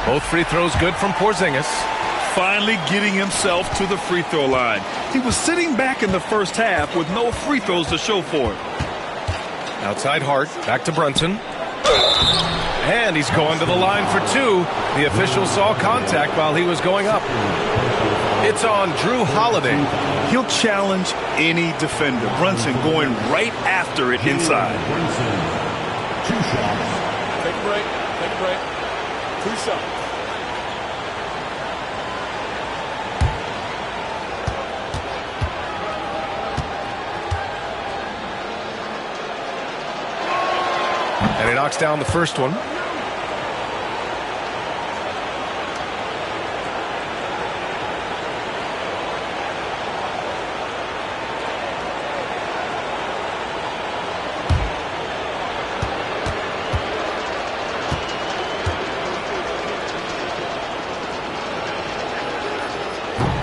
Both free throws good from Porzingis. Finally getting himself to the free throw line. He was sitting back in the first half with no free throws to show for it. Outside Hart, back to Brunson. And he's going to the line for 2. The official saw contact while he was going up. It's on Drew Holiday. He'll challenge any defender. Brunson going right after it inside. 2 shots. Take a break. Take a break. 2 shots. And he knocks down the first one.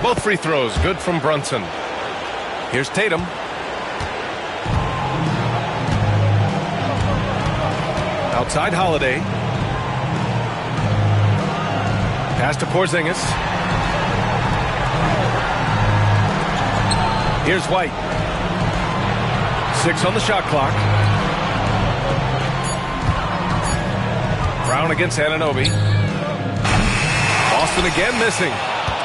Both free throws good from Brunson. Here's Tatum. Outside Holiday. Pass to Porzingis. Here's White. 6 on the shot clock. Brown against Anunoby. Boston again missing.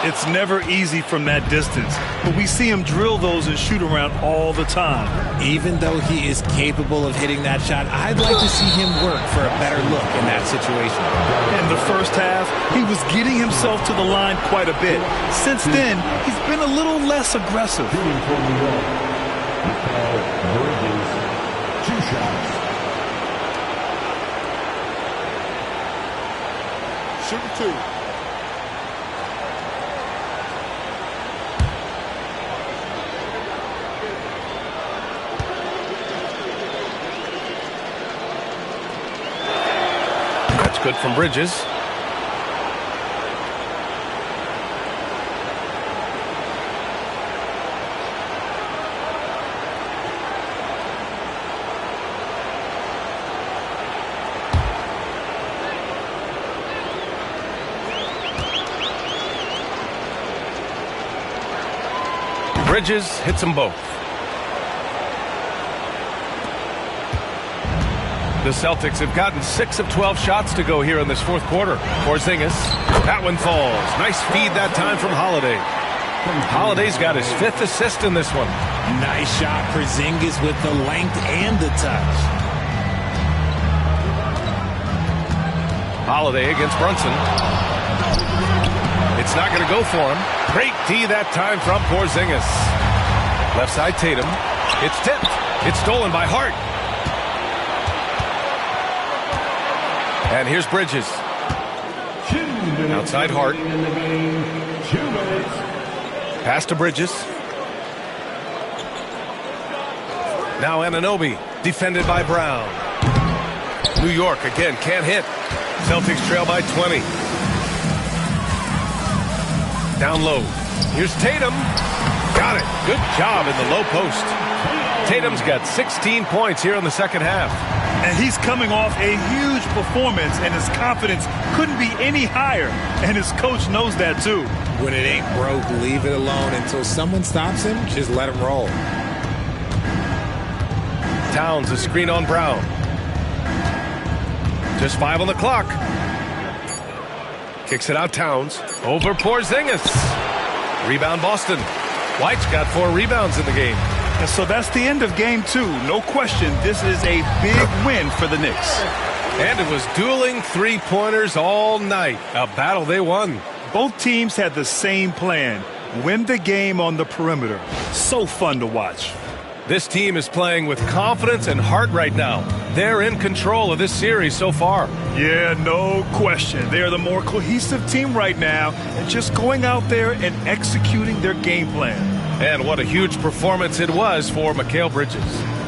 It's never easy from that distance, but we see him drill those and shoot around all the time. Even though he is capable of hitting that shot, I'd like to see him work for a better look in that situation. In the first half, he was getting himself to the line quite a bit. Since then, he's been a little less aggressive. 2 shots. Shooting 2. Good from Bridges. Bridges hits them both. The Celtics have gotten 6 of 12 shots to go here in this fourth quarter. Porzingis, that one falls. Nice feed that time from Holiday. Holiday's got his 5th assist in this one. Nice shot, Porzingis with the length and the touch. Holiday against Brunson. It's not going to go for him. Great D that time from Porzingis. Left side Tatum. It's tipped. It's stolen by Hart. And here's Bridges. Outside Hart. Pass to Bridges. Now Anunoby, defended by Brown. New York again can't hit. Celtics trail by 20. Down low. Here's Tatum. Got it. Good job in the low post. Tatum's got 16 points here in the second half. And he's coming off a huge performance, and his confidence couldn't be any higher. And his coach knows that, too. When it ain't broke, leave it alone. Until someone stops him, just let him roll. Towns, a screen on Brown. Just 5 on the clock. Kicks it out, Towns. Over Porzingis. Rebound, Boston. White's got 4 rebounds in the game. And so that's the end of game 2. No question, this is a big win for the Knicks. And it was dueling three-pointers all night. A battle they won. Both teams had the same plan. Win the game on the perimeter. So fun to watch. This team is playing with confidence and heart right now. They're in control of this series so far. Yeah, no question. They're the more cohesive team right now and just going out there and executing their game plan. And what a huge performance it was for Mikal Bridges.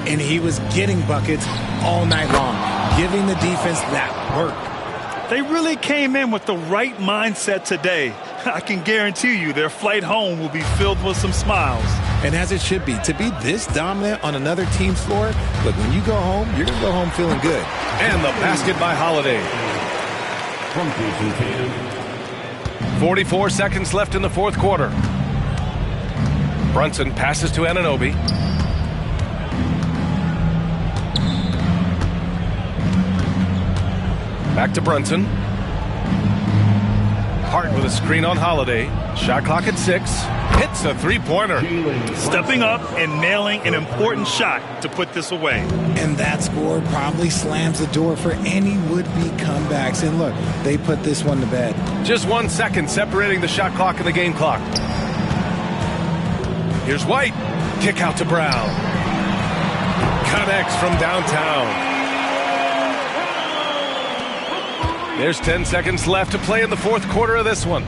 And he was getting buckets all night long, giving the defense that work. They really came in with the right mindset today. I can guarantee you their flight home will be filled with some smiles. And as it should be. To be this dominant on another team's floor, look, when you go home, you're going to go home feeling good. And the basket by Holiday. 44 seconds left in the fourth quarter. Brunson passes to Anunoby. Back to Brunson. Hart with a screen on Holiday. Shot clock at 6. Hits a three-pointer. Stepping up and nailing an important shot to put this away. And that score probably slams the door for any would-be comebacks. And look, they put this one to bed. Just 1 second separating the shot clock and the game clock. Here's White. Kick out to Brown. Connects from downtown. There's 10 seconds left to play in the fourth quarter of this one.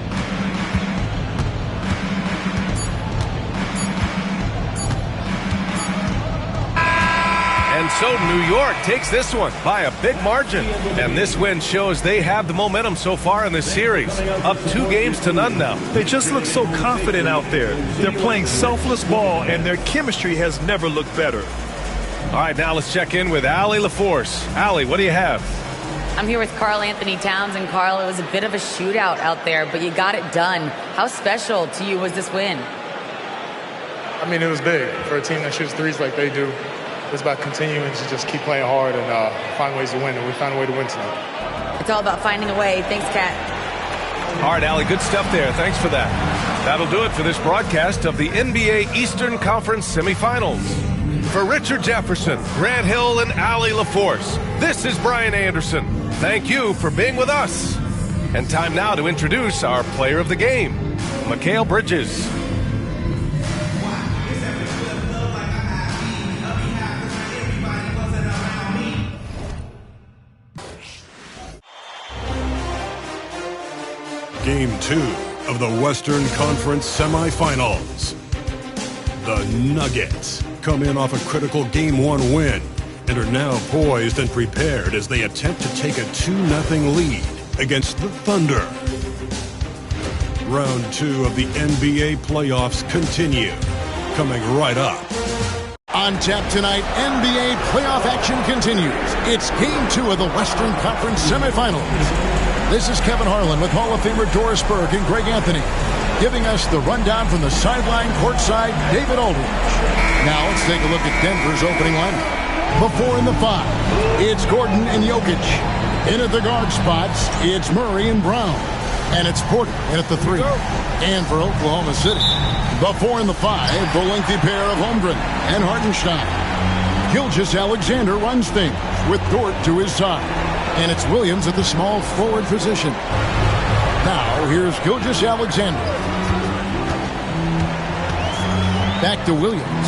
And so New York takes this one by a big margin. And this win shows they have the momentum so far in this series. Up 2 games to none now. They just look so confident out there. They're playing selfless ball, and their chemistry has never looked better. All right, now let's check in with Allie LaForce. Allie, what do you have? I'm here with Karl Anthony Towns, and Karl, it was a bit of a shootout out there, but you got it done. How special to you was this win? I mean, it was big for a team that shoots threes like they do. It's about continuing to just keep playing hard and find ways to win, and we found a way to win tonight. It's all about finding a way. Thanks, Kat. All right, Allie, good stuff there. Thanks for that. That'll do it for this broadcast of the NBA Eastern Conference Semifinals. For Richard Jefferson, Grant Hill, and Allie LaForce, this is Brian Anderson. Thank you for being with us. And time now to introduce our player of the game, Mikal Bridges. Game 2 of the Western Conference Semifinals. The Nuggets come in off a critical Game 1 win and are now poised and prepared as they attempt to take a 2-0 lead against the Thunder. Round 2 of the NBA playoffs continue, coming right up. On tap tonight, NBA playoff action continues. It's Game 2 of the Western Conference Semifinals. This is Kevin Harlan with Hall of Famer Doris Burke and Greg Anthony, giving us the rundown from the sideline courtside, David Aldridge. Now let's take a look at Denver's opening lineup. Before in the 5, it's Gordon and Jokic. In at the guard spots, it's Murray and Brown. And it's Porter in at the 3. And for Oklahoma City, before in the 5, the lengthy pair of Holmgren and Hartenstein. Gilgeous-Alexander runs things with Dort to his side. And it's Williams at the small forward position. Now, here's Gilgeous-Alexander. Back to Williams.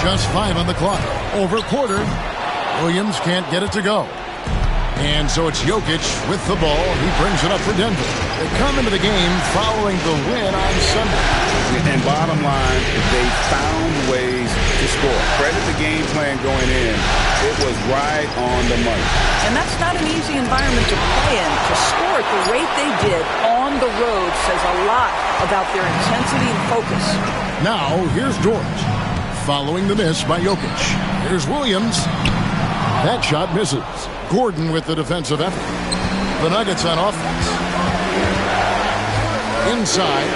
Just 5 on the clock. Over quarter. Williams can't get it to go. And so it's Jokic with the ball. He brings it up for Denver. They come into the game following the win on Sunday. And bottom line, they found ways to score. Credit the game plan going in. It was right on the money. And that's not an easy environment to play in. To score at the rate they did on the road says a lot about their intensity and focus. Now, here's George. Following the miss by Jokic. Here's Williams. That shot misses. Gordon with the defensive effort. The Nuggets on offense. Inside.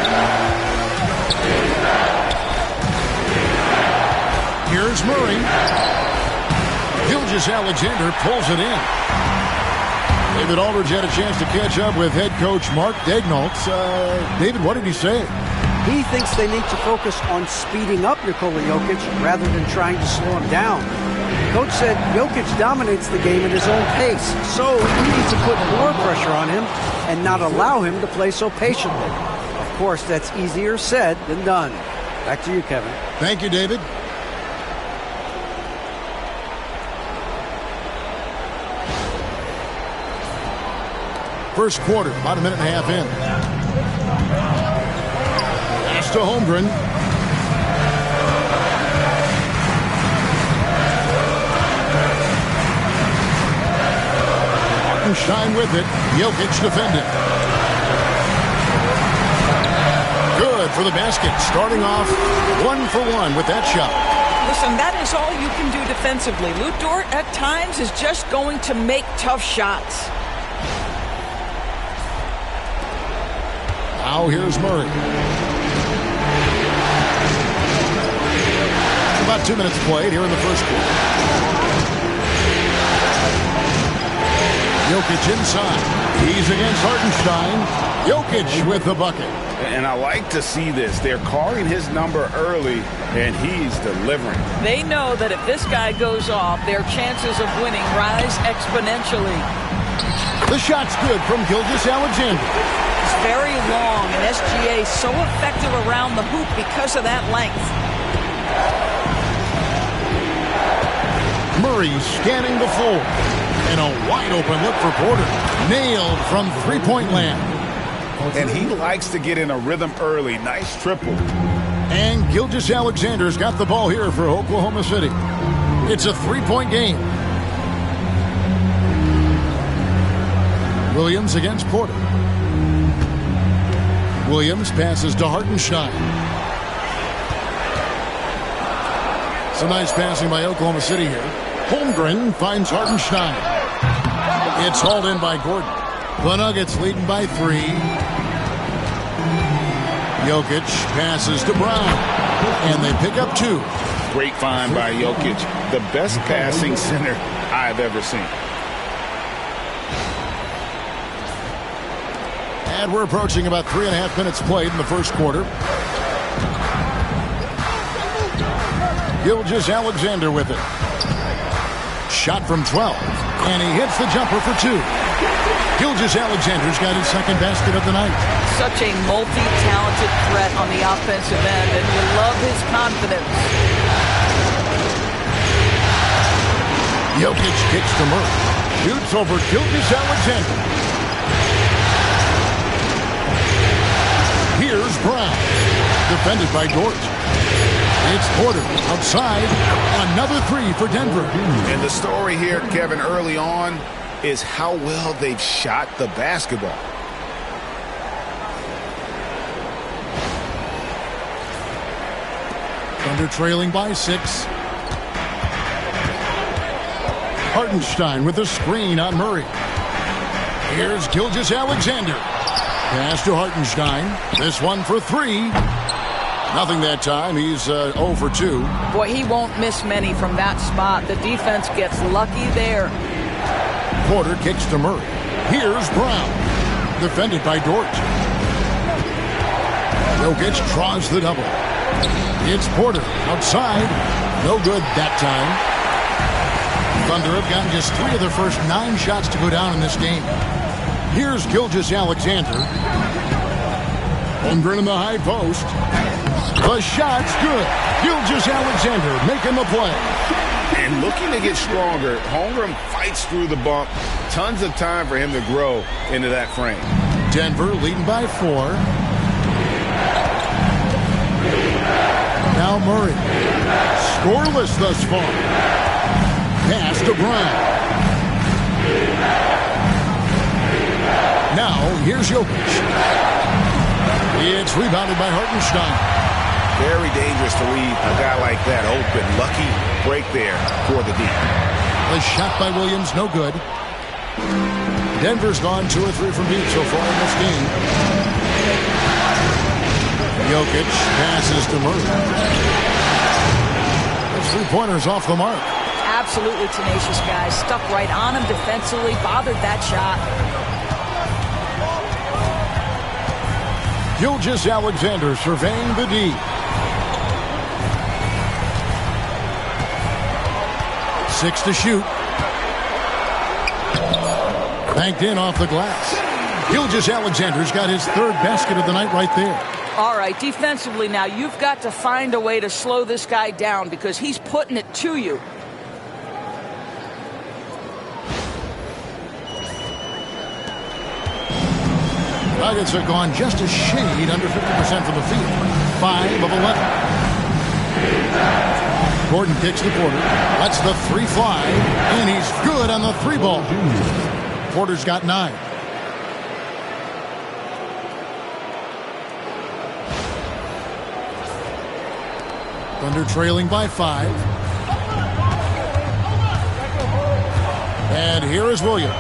Here's Murray. Gilgeous-Alexander pulls it in. David Aldridge had a chance to catch up with head coach Mark Daignault. David, what did he say? He thinks they need to focus on speeding up Nikola Jokic rather than trying to slow him down. Coach said Jokic dominates the game at his own pace, so he needs to put more pressure on him and not allow him to play so patiently. Of course, that's easier said than done. Back to you, Kevin. Thank you, David. First quarter, about a minute and a half in. Pass to Holmgren. Hartenstein with it. Jokic defended. Good for the basket. Starting off 1 for 1 with that shot. Listen, that is all you can do defensively. Lou Dort at times is just going to make tough shots. Now here's Murray. About 2 minutes played here in the first quarter. Jokic inside. He's against Hartenstein. Jokic with the bucket. And I like to see this. They're calling his number early, and he's delivering. They know that if this guy goes off, their chances of winning rise exponentially. The shot's good from Gilgeous-Alexander. It's very long, and SGA is so effective around the hoop because of that length. Murray scanning the floor. And a wide open look for Porter. Nailed from three-point land. And he likes to get in a rhythm early. Nice triple. And Gilgeous-Alexander's got the ball here for Oklahoma City. It's a three-point game. Williams against Porter. Williams passes to Hartenstein. Some nice passing by Oklahoma City here. Holmgren finds Hartenstein. It's hauled in by Gordon. The Nuggets leading by 3. Jokic passes to Brown. And they pick up 2. Great find by Jokic. The best passing center I've ever seen. And we're approaching about 3.5 minutes played in the first quarter. Gilgeous-Alexander with it. Shot from 12. And he hits the jumper for 2. Gilgeous-Alexander's got his second basket of the night. Such a multi-talented threat on the offensive end, and you love his confidence. Jokic kicks to Murray. Shoots over Gilgeous-Alexander. Here's Brown. Defended by Dort. It's Porter outside. Another 3 for Denver. And the story here, Kevin, early on is how well they've shot the basketball. Thunder trailing by 6. Hartenstein with a screen on Murray. Here's Gilgeous-Alexander. Pass to Hartenstein. This one for 3. Nothing that time. He's 0 for 2. Boy, he won't miss many from that spot. The defense gets lucky there. Porter kicks to Murray. Here's Brown. Defended by Dort. Jokic draws the double. It's Porter outside. No good that time. Thunder have gotten just 3 of their first 9 shots to go down in this game. Here's Gilgeous-Alexander. Holmgren in the high post. The shot's good. Gilgeous-Alexander making the play. And looking to get stronger, Holmgren fights through the bump. Tons of time for him to grow into that frame. Denver leading by 4. Now Murray. Scoreless thus far. Pass to Brown. Now here's Jokic. It's rebounded by Hartenstein. Very dangerous to leave a guy like that open. Lucky break there for the D. The shot by Williams, no good. Denver's gone 2 or 3 from deep so far in this game. Jokic passes to Murray. Those 3-pointers off the mark. Absolutely tenacious, guys. Stuck right on him defensively, bothered that shot. Gilgeous-Alexander surveying the D. Six to shoot. Banked in off the glass. Gilgeous-Alexander's got his 3rd basket of the night right there. All right, defensively now, you've got to find a way to slow this guy down because he's putting it to you. Nuggets have gone just a shade under 50% from the field. 5 of 11. Gordon kicks the Porter. Lets the 3 fly. And he's good on the 3 ball. Porter's got 9. Thunder trailing by 5. And here is Williams.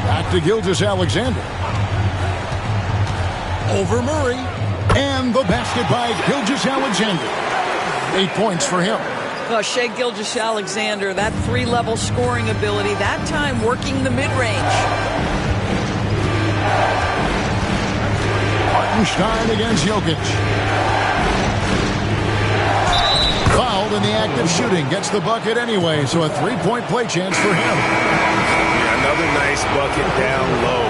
Back to Gilgeous-Alexander. Over Murray. And the basket by Gilgeous-Alexander. 8 points for him. Shai Gilgeous-Alexander, that 3-level scoring ability, that time working the mid-range. Hartenstein against Jokic. Fouled in the act of shooting. Gets the bucket anyway, so a 3-point play chance for him. Another nice bucket down low.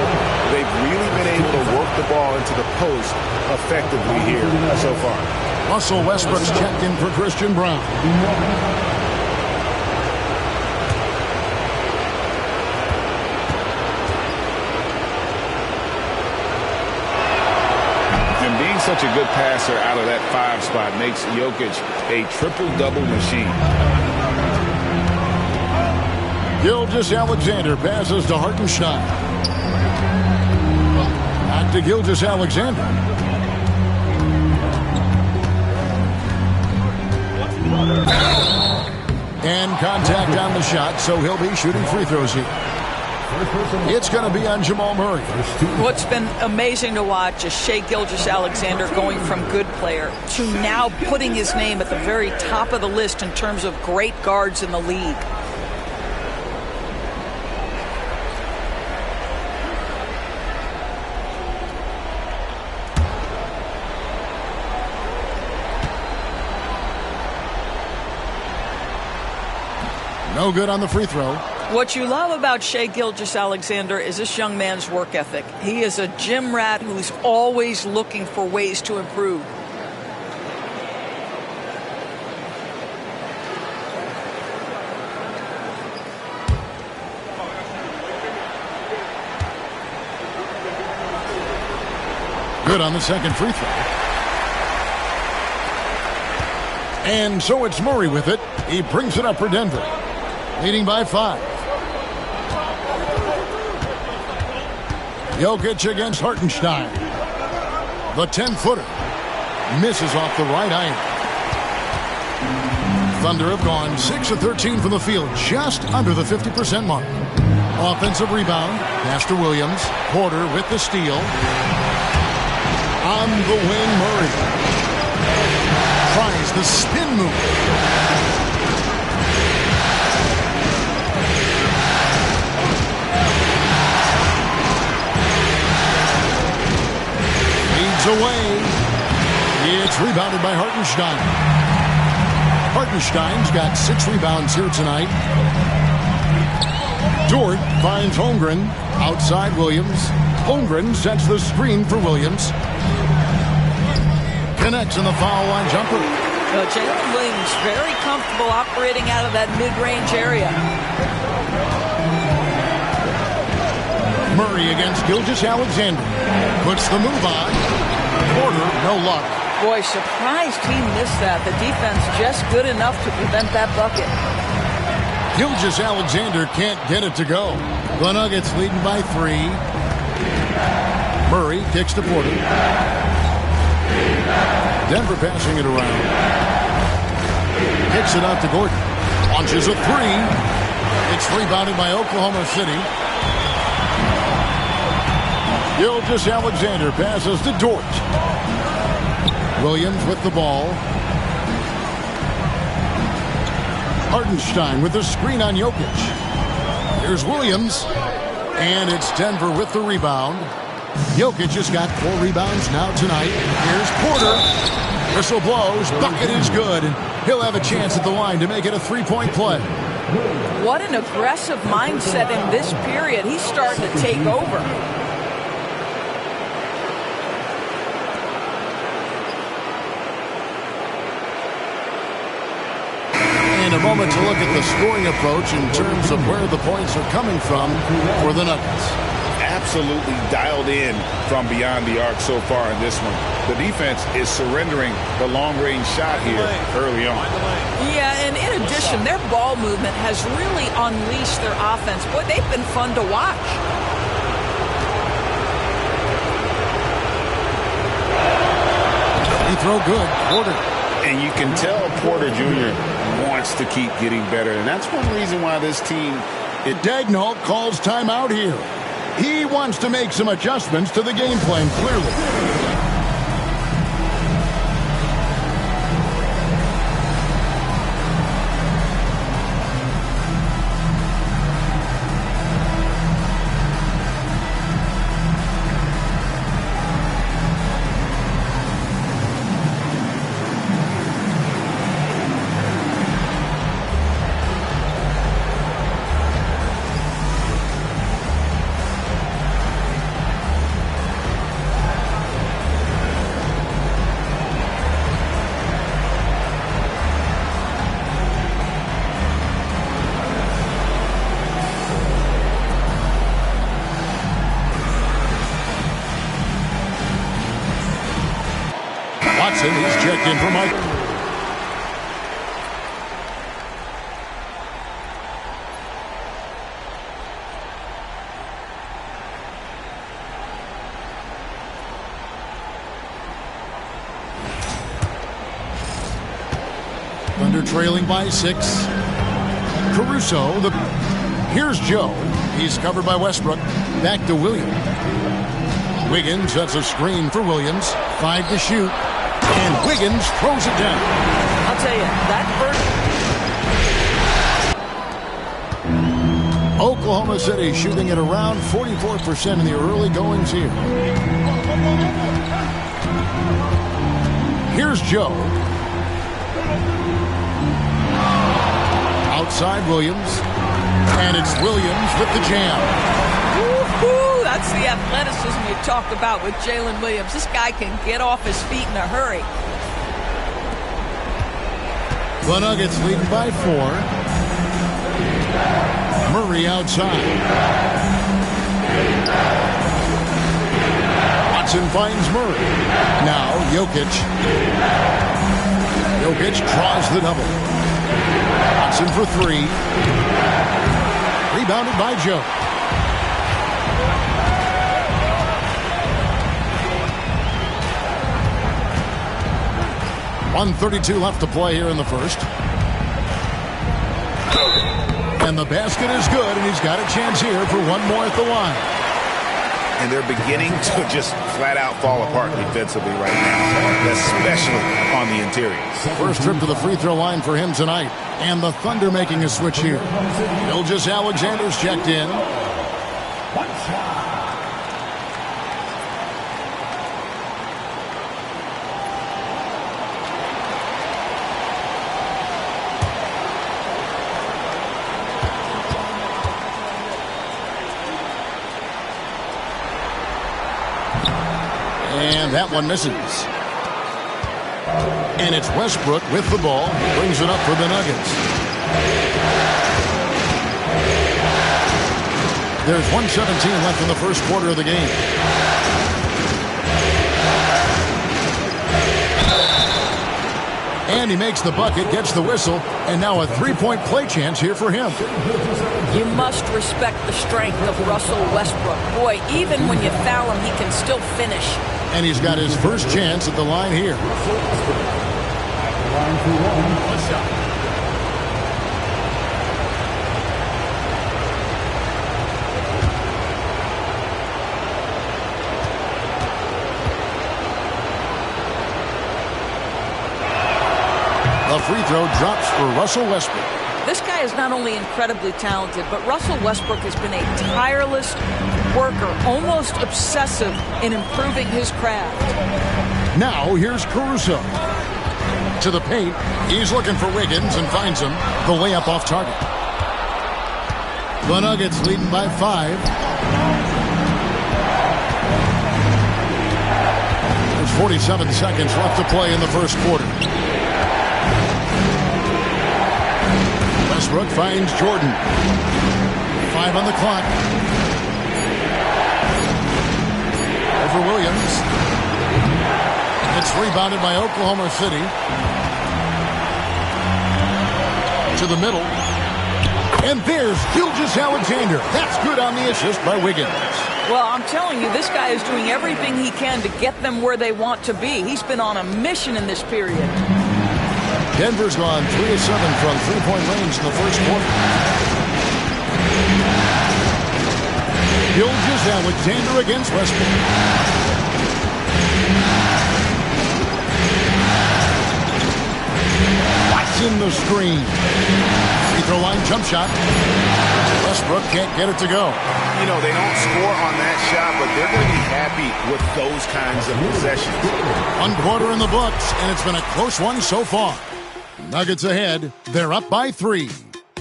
They've really been able to work the ball into the post effectively here so far. Russell Westbrook's checked in for Christian Brown. And being such a good passer out of that 5 spot makes Jokic a triple-double machine. Gilgeous-Alexander passes to Hartenstein. Back to Gilgeous-Alexander. And contact on the shot, so he'll be shooting free throws here. It's going to be on Jamal Murray. What's been amazing to watch is Shai Gilgeous-Alexander going from good player to now putting his name at the very top of the list in terms of great guards in the league. No good on the free throw. What you love about Shai Gilgeous-Alexander is this young man's work ethic. He is a gym rat who's always looking for ways to improve. Good on the second free throw. And so it's Murray with it. He brings it up for Denver, leading by 5. Jokic against Hartenstein. The 10-footer misses off the right iron. Thunder have gone 6 of 13 from the field, just under the 50% mark. Offensive rebound, pass to Williams. Porter with the steal. On the wing, Murray tries the spin move. Away. It's rebounded by Hartenstein. Hartenstein's got 6 rebounds here tonight. Dort finds Holmgren outside Williams. Holmgren sets the screen for Williams. Connects in the foul line jumper. Jalen Williams very comfortable operating out of that mid-range area. Murray against Gilgeous-Alexander. Puts the move on. Porter, no luck. Boy, surprised he missed that. The defense just good enough to prevent that bucket. Gilgeous-Alexander can't get it to go. The Nuggets leading by 3. Murray kicks to Porter. Denver passing it around. Kicks it out to Gordon. Launches a three. It's rebounded by Oklahoma City. Gilgeous-Alexander passes to Dort. Williams with the ball. Hartenstein with the screen on Jokic. Here's Williams. And it's Denver with the rebound. Jokic has got 4 rebounds now tonight. Here's Porter. Whistle blows. Bucket is good. And he'll have a chance at the line to make it a 3-point play. What an aggressive mindset in this period. He's starting to take over. In a moment to look at the scoring approach in terms of where the points are coming from for the Nuggets. Absolutely dialed in from beyond the arc so far in this one. The defense is surrendering the long-range shot here early on. Yeah, and in addition, their ball movement has really unleashed their offense. Boy, they've been fun to watch. Free throw good. Porter. And you can tell Porter Jr. wants to keep getting better. And that's one reason why this team... Daigneault calls timeout here. He wants to make some adjustments to the game plan, clearly. He's checked in for Mike. Thunder trailing by 6. Caruso. Here's Joe. He's covered by Westbrook. Back to Williams. Wiggins sets a screen for Williams. 5 to shoot. And Wiggins throws it down. I'll tell you, that first... Oklahoma City shooting at around 44% in the early goings here. Here's Joe. Outside Williams. And it's Williams with the jam. Woo-hoo! That's the athleticism you talked about with Jalen Williams. This guy can get off his feet in a hurry. The Nuggets leading by 4. Murray outside. Watson finds Murray. Now Jokic. Jokic draws the double. Watson for 3. Rebounded by Joe. .132 left to play here in the first. And the basket is good, and he's got a chance here for one more at the line. And they're beginning to just flat out fall apart defensively right now, especially on the interior. First trip to the free throw line for him tonight. And the Thunder making a switch here. Gilgeous-Alexander's checked in. And that one misses. And it's Westbrook with the ball. Brings it up for the Nuggets. There's 1:17 left in the first quarter of the game. And he makes the bucket, gets the whistle, and now a three-point play chance here for him. You must respect the strength of Russell Westbrook. Boy, even when you foul him, he can still finish. And he's got his first chance at the line here. The free throw drops for Russell Westbrook. This guy is not only incredibly talented, but Russell Westbrook has been a tireless worker, almost obsessive in improving his craft. Now here's Caruso. To the paint. He's looking for Wiggins and finds him. The layup off target. The Nuggets leading by 5. There's 47 seconds left to play in the first quarter. Westbrook finds Jordan. 5 on the clock. Over Williams. It's rebounded by Oklahoma City. To the middle. And there's Gilgeous-Alexander. That's good on the assist by Wiggins. Well, I'm telling you, this guy is doing everything he can to get them where they want to be. He's been on a mission in this period. Denver's gone 3 of 7 from three-point range in the first quarter. Gilgeous-Alexander against Westbrook. Watching the screen. Free throw line jump shot. Westbrook can't get it to go. You know, they don't score on that shot, but they're going to be happy with those kinds of possessions. 1 quarter in the books, and it's been a close one so far. Nuggets ahead. They're up by 3.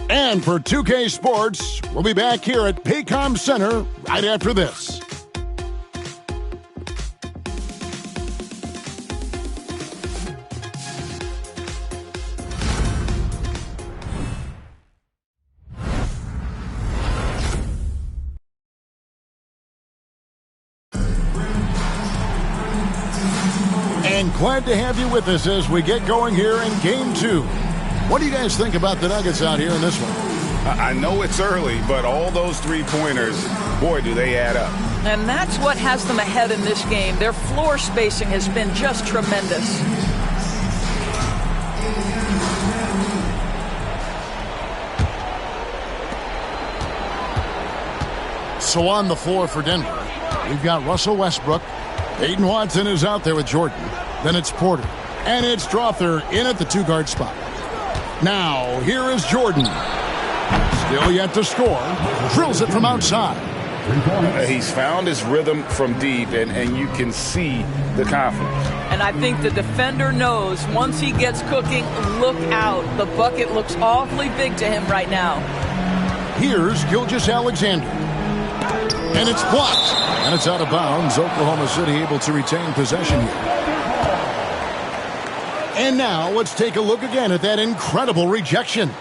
And for 2K Sports, we'll be back here at Paycom Center right after this. And glad to have you with us as we get going here in Game 2. What do you guys think about the Nuggets out here in this one? I know it's early, but all those three-pointers, boy, do they add up. And that's what has them ahead in this game. Their floor spacing has been just tremendous. So on the floor for Denver, we've got Russell Westbrook. Peyton Watson is out there with Jordan. Then it's Porter. And it's Strother in at the 2-guard spot. Now, here is Jordan. Still yet to score. Drills it from outside. He's found his rhythm from deep, and you can see the confidence. And I think the defender knows once he gets cooking, look out. The bucket looks awfully big to him right now. Here's Gilgeous-Alexander. And it's blocked. And it's out of bounds. Oklahoma City able to retain possession here. And now let's take a look again at that incredible rejection.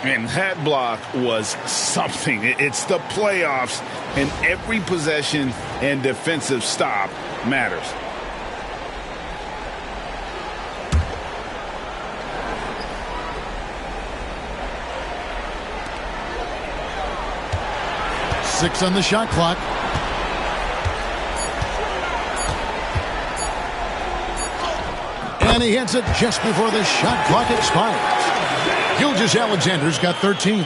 And that block was something. It's the playoffs, and every possession and defensive stop matters. Six on the shot clock. And he hits it just before the shot clock expires. Gilgeous-Alexander's got 13.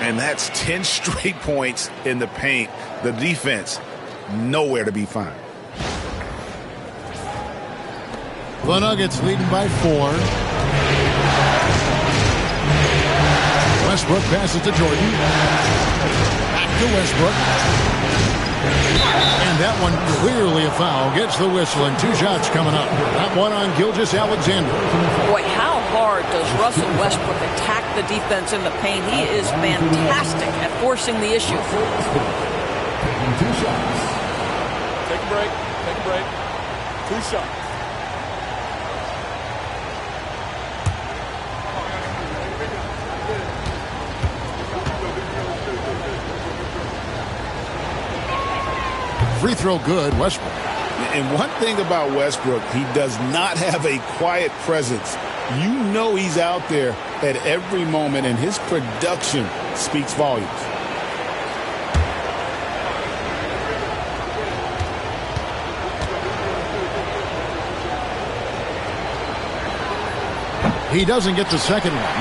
And that's 10 straight points in the paint. The defense, nowhere to be found. The Nuggets leading by 4. Westbrook passes to Jordan. Back to Westbrook. And that one clearly a foul. Gets the whistle, and 2 shots coming up. That one on Gilgeous-Alexander. Boy, how hard does Russell Westbrook attack the defense in the paint? He is fantastic at forcing the issue. 2 shots. Take a break. Take a break. 2 shots. Free throw good, Westbrook. And one thing about Westbrook, he does not have a quiet presence You know he's out there at every moment, and his production speaks volumes. He doesn't get the second one.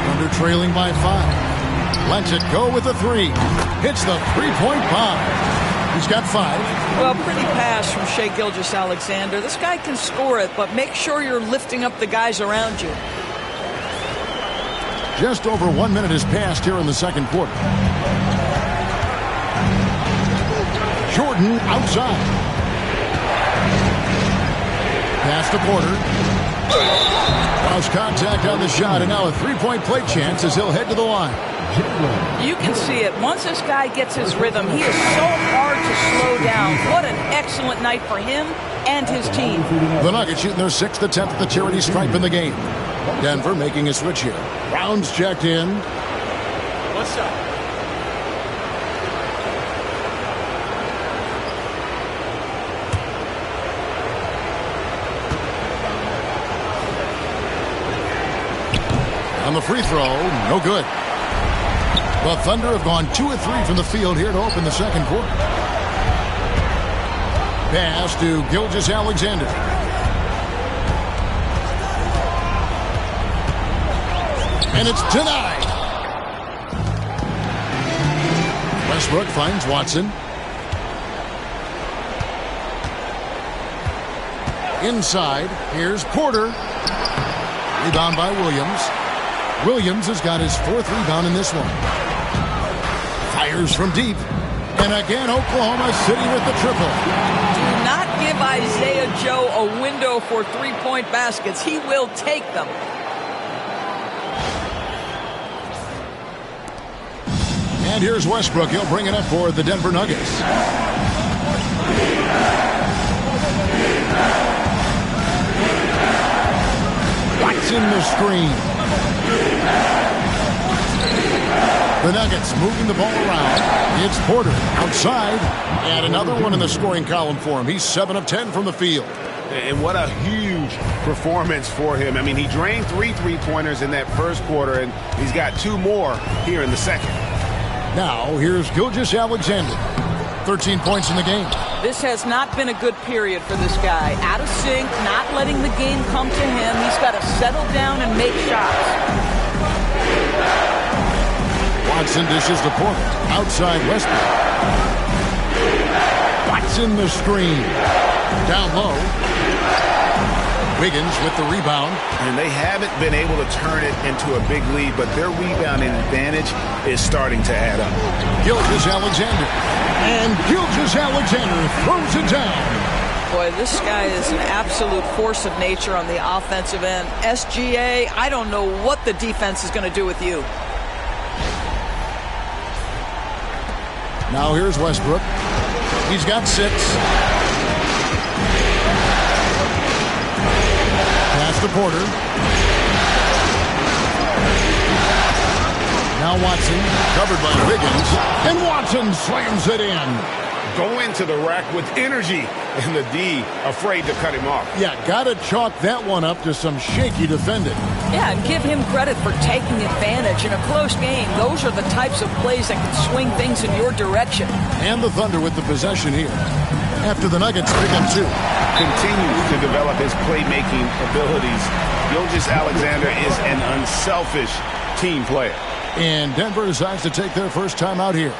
Thunder trailing by 5. Lets it go with the 3. Hits the three-point bomb. He's got 5. Well, pretty pass from Shai Gilgeous-Alexander. This guy can score it, but make sure you're lifting up the guys around you. Just over 1 minute has passed here in the second quarter. Jordan outside. Pass to Porter. Lost contact on the shot, and now a three-point play chance as he'll head to the line. You can see it. Once this guy gets his rhythm, he is so hard to slow down. What an excellent night for him and his team. The Nuggets shooting their 6th attempt at the charity stripe in the game. Denver making a switch here. Brown's checked in. What's up? On the free throw, no good. The Thunder have gone 2 of 3 from the field here to open the second quarter. Pass to Gilgeous-Alexander. And it's denied. Westbrook finds Watson. Inside, here's Porter. Rebound by Williams. Williams has got his 4th rebound in this one. Fires from deep. And again, Oklahoma City with the triple. Do not give Isaiah Joe a window for three-point baskets. He will take them. And here's Westbrook. He'll bring it up for the Denver Nuggets. Watson the screen. The Nuggets moving the ball around. It's Porter outside. And another one in the scoring column for him. He's 7 of 10 from the field. And what a huge performance for him. I mean, he drained 3 three-pointers in that first quarter, and he's got 2 more here in the second. Now, here's Gilgeous-Alexander. 13 points in the game. This has not been a good period for this guy. Out of sync, not letting the game come to him. He's got to settle down and make shots. Watson dishes to Porter. Outside Westbrook. Watson the screen. Down low. Wiggins with the rebound. And they haven't been able to turn it into a big lead, but their rebounding advantage is starting to add up. Gilgeous-Alexander. And Gilgeous-Alexander throws it down. Boy, this guy is an absolute force of nature on the offensive end. SGA, I don't know what the defense is going to do with you. Now here's Westbrook. He's got 6. Pass to Porter. Now Watson, covered by Wiggins, and Watson slams it in. Go into the rack with energy, and the D afraid to cut him off. Yeah, gotta chalk that one up to some shaky defending. Yeah, and give him credit for taking advantage in a close game. Those are the types of plays that can swing things in your direction. And the Thunder with the possession here. After the Nuggets pick up 2. Continues to develop his playmaking abilities. Gilgeous-Alexander is an unselfish team player. And Denver decides to take their first time out here.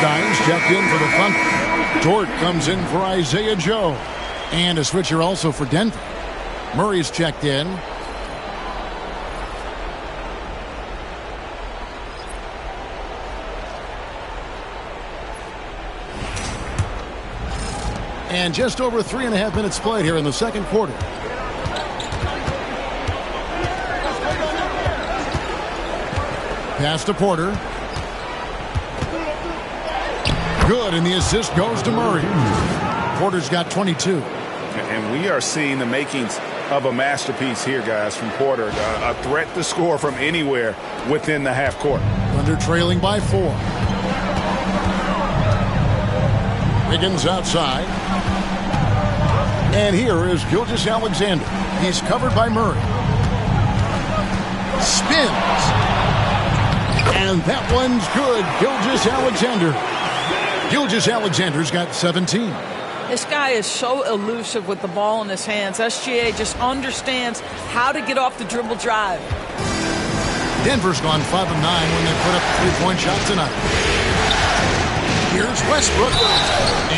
Hartenstein's checked in for the Thunder. Dort comes in for Isaiah Joe. And a switcher also for Denver. Murray's checked in. And just over 3.5 minutes played here in the second quarter. Pass to Porter. Good, and the assist goes to Murray. Porter's got 22. And we are seeing the makings of a masterpiece here, guys, from Porter. A threat to score from anywhere within the half court. Thunder trailing by 4. Wiggins outside. And here is Gilgeous-Alexander. He's covered by Murray. Spins. And that one's good. Gilgeous-Alexander. Gilgeous-Alexander's got 17. This guy is so elusive with the ball in his hands. SGA just understands how to get off the dribble drive. Denver's gone 5 of 9 when they put up a three-point shot tonight. Here's Westbrook.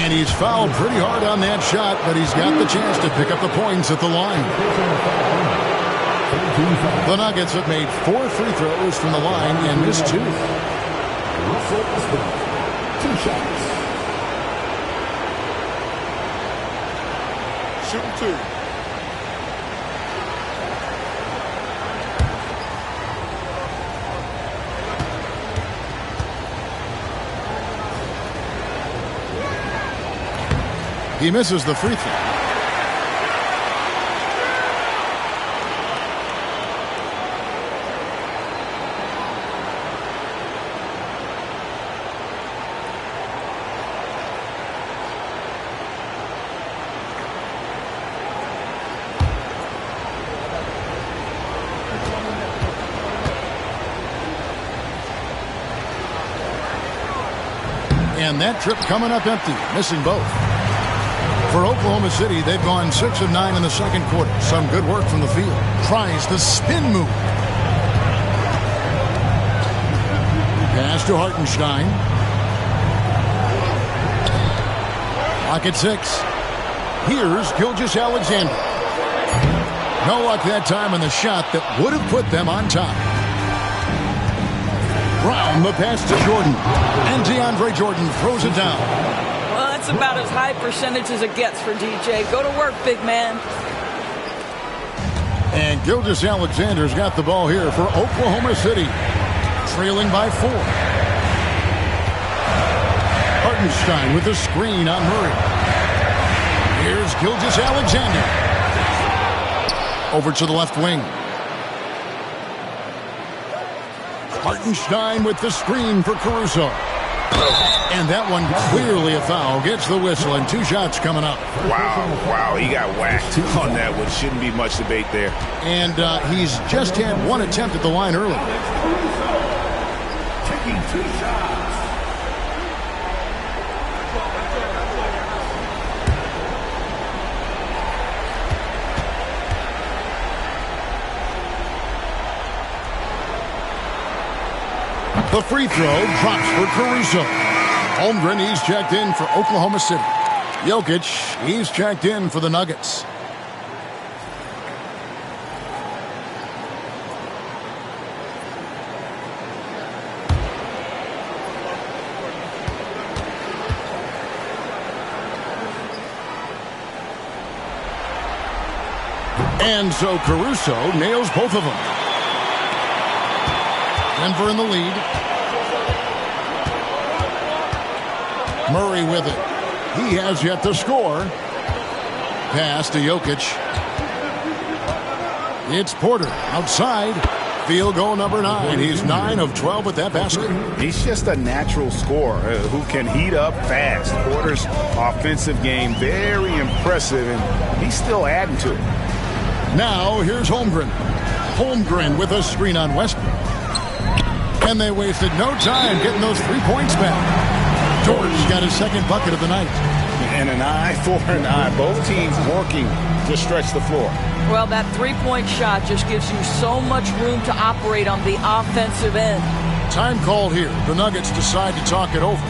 And he's fouled pretty hard on that shot, but he's got the chance to pick up the points at the line. The Nuggets have made 4 free throws from the line and missed 2. Russell Westbrook, 2 shots. Shooting 2. He misses the free throw. And that trip coming up empty, missing both. For Oklahoma City, they've gone 6 of 9 in the second quarter. Some good work from the field. Tries the spin move. Pass to Hartenstein. Lock at 6. Here's Gilgeous-Alexander. No luck that time on the shot that would have put them on top. Brown, the pass to Jordan. And DeAndre Jordan throws it down. Well, that's about as high percentage as it gets for DJ. Go to work, big man. And Gilgeous-Alexander's got the ball here for Oklahoma City. Trailing by 4. Hartenstein with the screen on Murray. Here's Gilgeous-Alexander. Over to the left wing. Hartenstein with the screen for Caruso. And that one clearly a foul. Gets the whistle and 2 shots coming up. Wow, he got whacked on that one. Shouldn't be much debate there. And he's just had 1 attempt at the line early. Taking 2 shots. The free throw drops for Caruso. Holmgren, he's checked in for Oklahoma City. Jokic, he's checked in for the Nuggets. And so Caruso nails both of them. Denver in the lead. Murray with it. He has yet to score. Pass to Jokic. It's Porter outside. Field goal number 9. He's 9 of 12 at that basket. He's just a natural scorer who can heat up fast. Porter's offensive game very impressive, and he's still adding to it. Now here's Holmgren. Holmgren with a screen on Westbrook. And they wasted no time getting those 3 points back. George's got his second bucket of the night. And an eye for an eye. Both teams working to stretch the floor. Well, that 3-point shot just gives you so much room to operate on the offensive end. Time called here. The Nuggets decide to talk it over.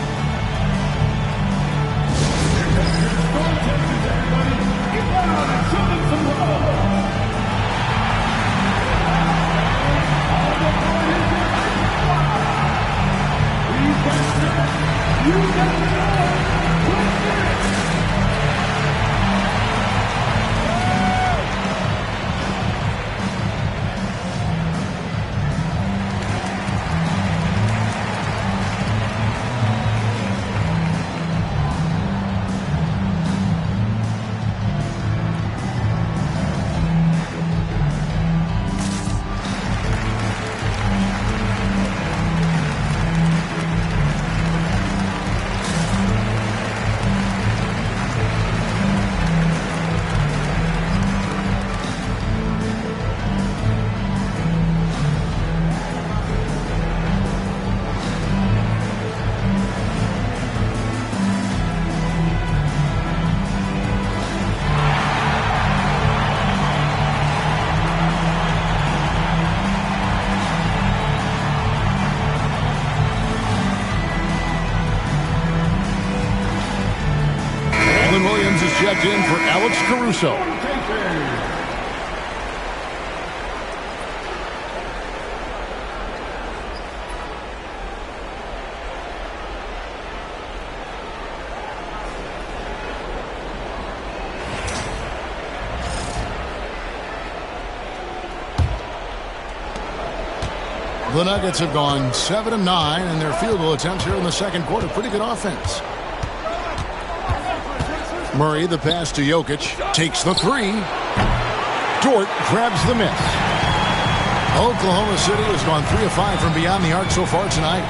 Williams is checked in for Alex Caruso. The Nuggets have gone 7 of 9 in their field goal attempts here in the second quarter. Pretty good offense. Murray, the pass to Jokic, takes the three. Dort grabs the miss. Oklahoma City has gone 3 of 5 from beyond the arc so far tonight.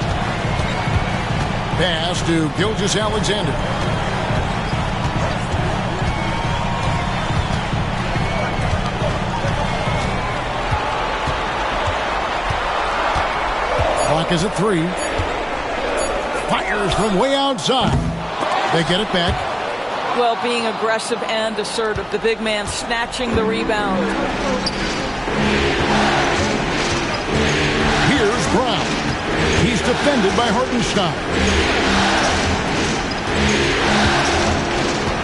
Pass to Gilgeous-Alexander. Clock is at 3. Fires from way outside. They get it back. Well, being aggressive and assertive. The big man snatching the rebound. Here's Brown. He's defended by Hartenstein.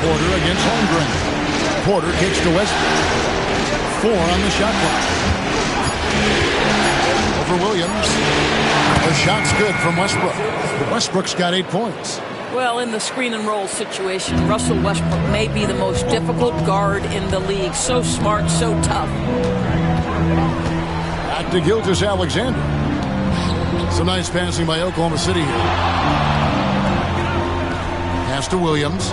Porter against Holmgren. Porter kicks to Westbrook. 4 on the shot clock. Over Williams. The shot's good from Westbrook. Westbrook's got 8 points. Well, in the screen and roll situation, Russell Westbrook may be the most difficult guard in the league. So smart, so tough. Back to Gilgeous-Alexander. Some nice passing by Oklahoma City here. Pass to Williams.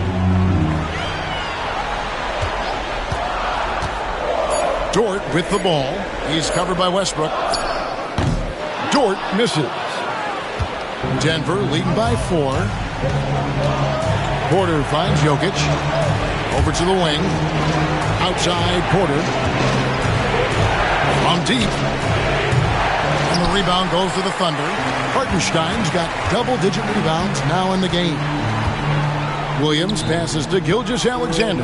Dort with the ball. He's covered by Westbrook. Dort misses. Denver leading by 4. Porter finds Jokic. Over to the wing. Outside Porter. From deep. And the rebound goes to the Thunder. Hartenstein's got double-digit rebounds now in the game. Williams passes to Gilgeous-Alexander.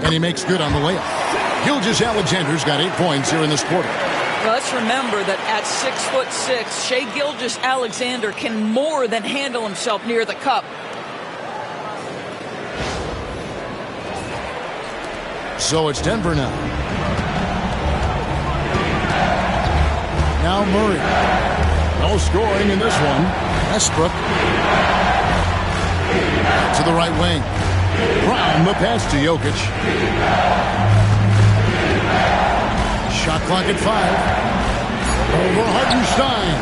And he makes good on the layup. Gilgeous-Alexander's got 8 points here in this quarter. Well, let's remember that at 6'6", Shai Gilgeous-Alexander can more than handle himself near the cup. So it's Denver now. Now Murray. No scoring in this one. Westbrook. To the right wing. Brown, the pass to Jokic. Shot clock at 5. Over Hartenstein.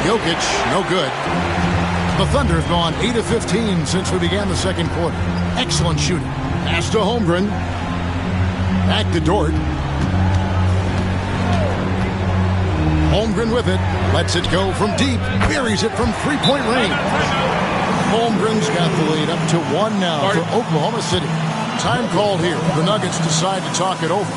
Jokic, no good. The Thunder have gone 8 of 15 since we began the second quarter. Excellent shooting. Pass to Holmgren. Back to Dort. Holmgren with it. Lets it go from deep. Buries it from three-point range. Holmgren's got the lead up to 1 now for Oklahoma City. Time called here. The Nuggets decide to talk it over.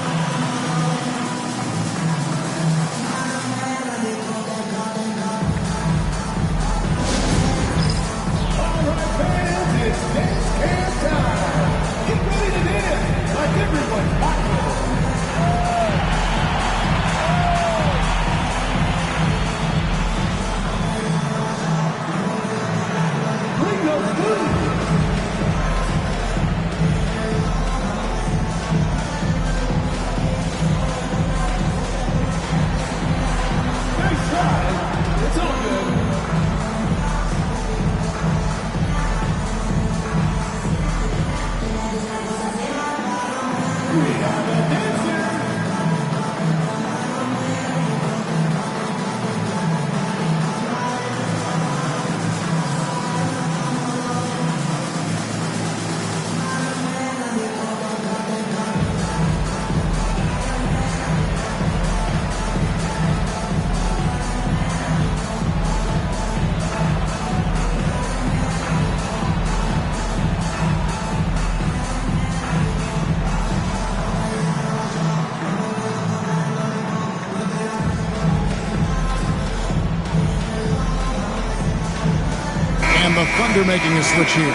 they're making a switch here.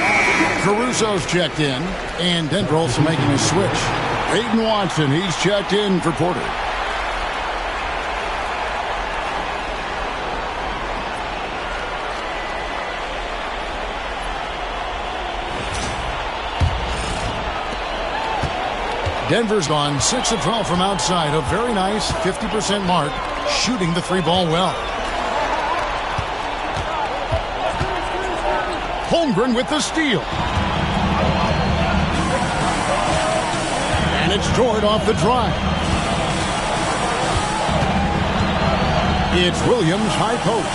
Caruso's checked in, and Denver also making a switch. Peyton Watson, he's checked in for Porter. Denver's gone 6 of 12 from outside. A very nice 50% mark, shooting the three ball well. Holmgren with the steal. And it's Dort off the drive. It's Williams, high post.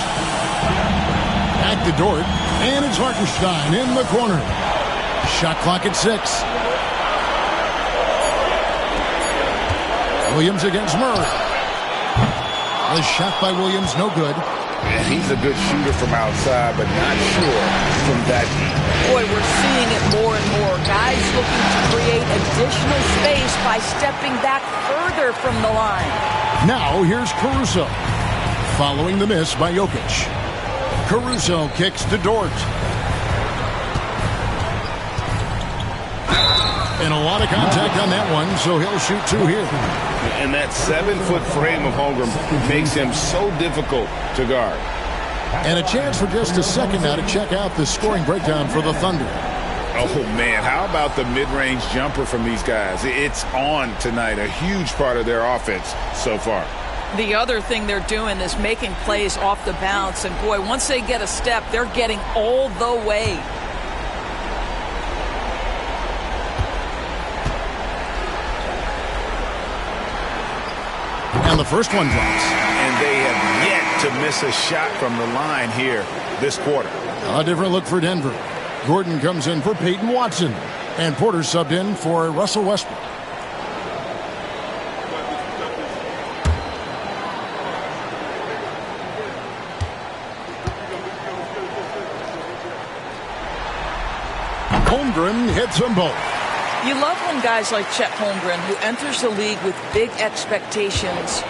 Back to Dort. And it's Hartenstein in the corner. Shot clock at 6. Williams against Murray. The shot by Williams, no good. And he's a good shooter from outside, but not sure from that deep. Boy, we're seeing it more and more. Guys looking to create additional space by stepping back further from the line. Now here's Caruso. Following the miss by Jokic. Caruso kicks to Dort. And a lot of contact on that one, so he'll shoot 2 here. And that 7-foot frame of Holmgren makes him so difficult to guard. And a chance for just a second now to check out the scoring breakdown for the Thunder. Oh, man, how about the mid-range jumper from these guys? It's on tonight, a huge part of their offense so far. The other thing they're doing is making plays off the bounce. And, boy, once they get a step, they're getting all the way. And the first one drops. And they have yet to miss a shot from the line here this quarter. A different look for Denver. Gordon comes in for Peyton Watson. And Porter subbed in for Russell Westbrook. Holmgren hits them both. You love when guys like Chet Holmgren, who enters the league with big expectations,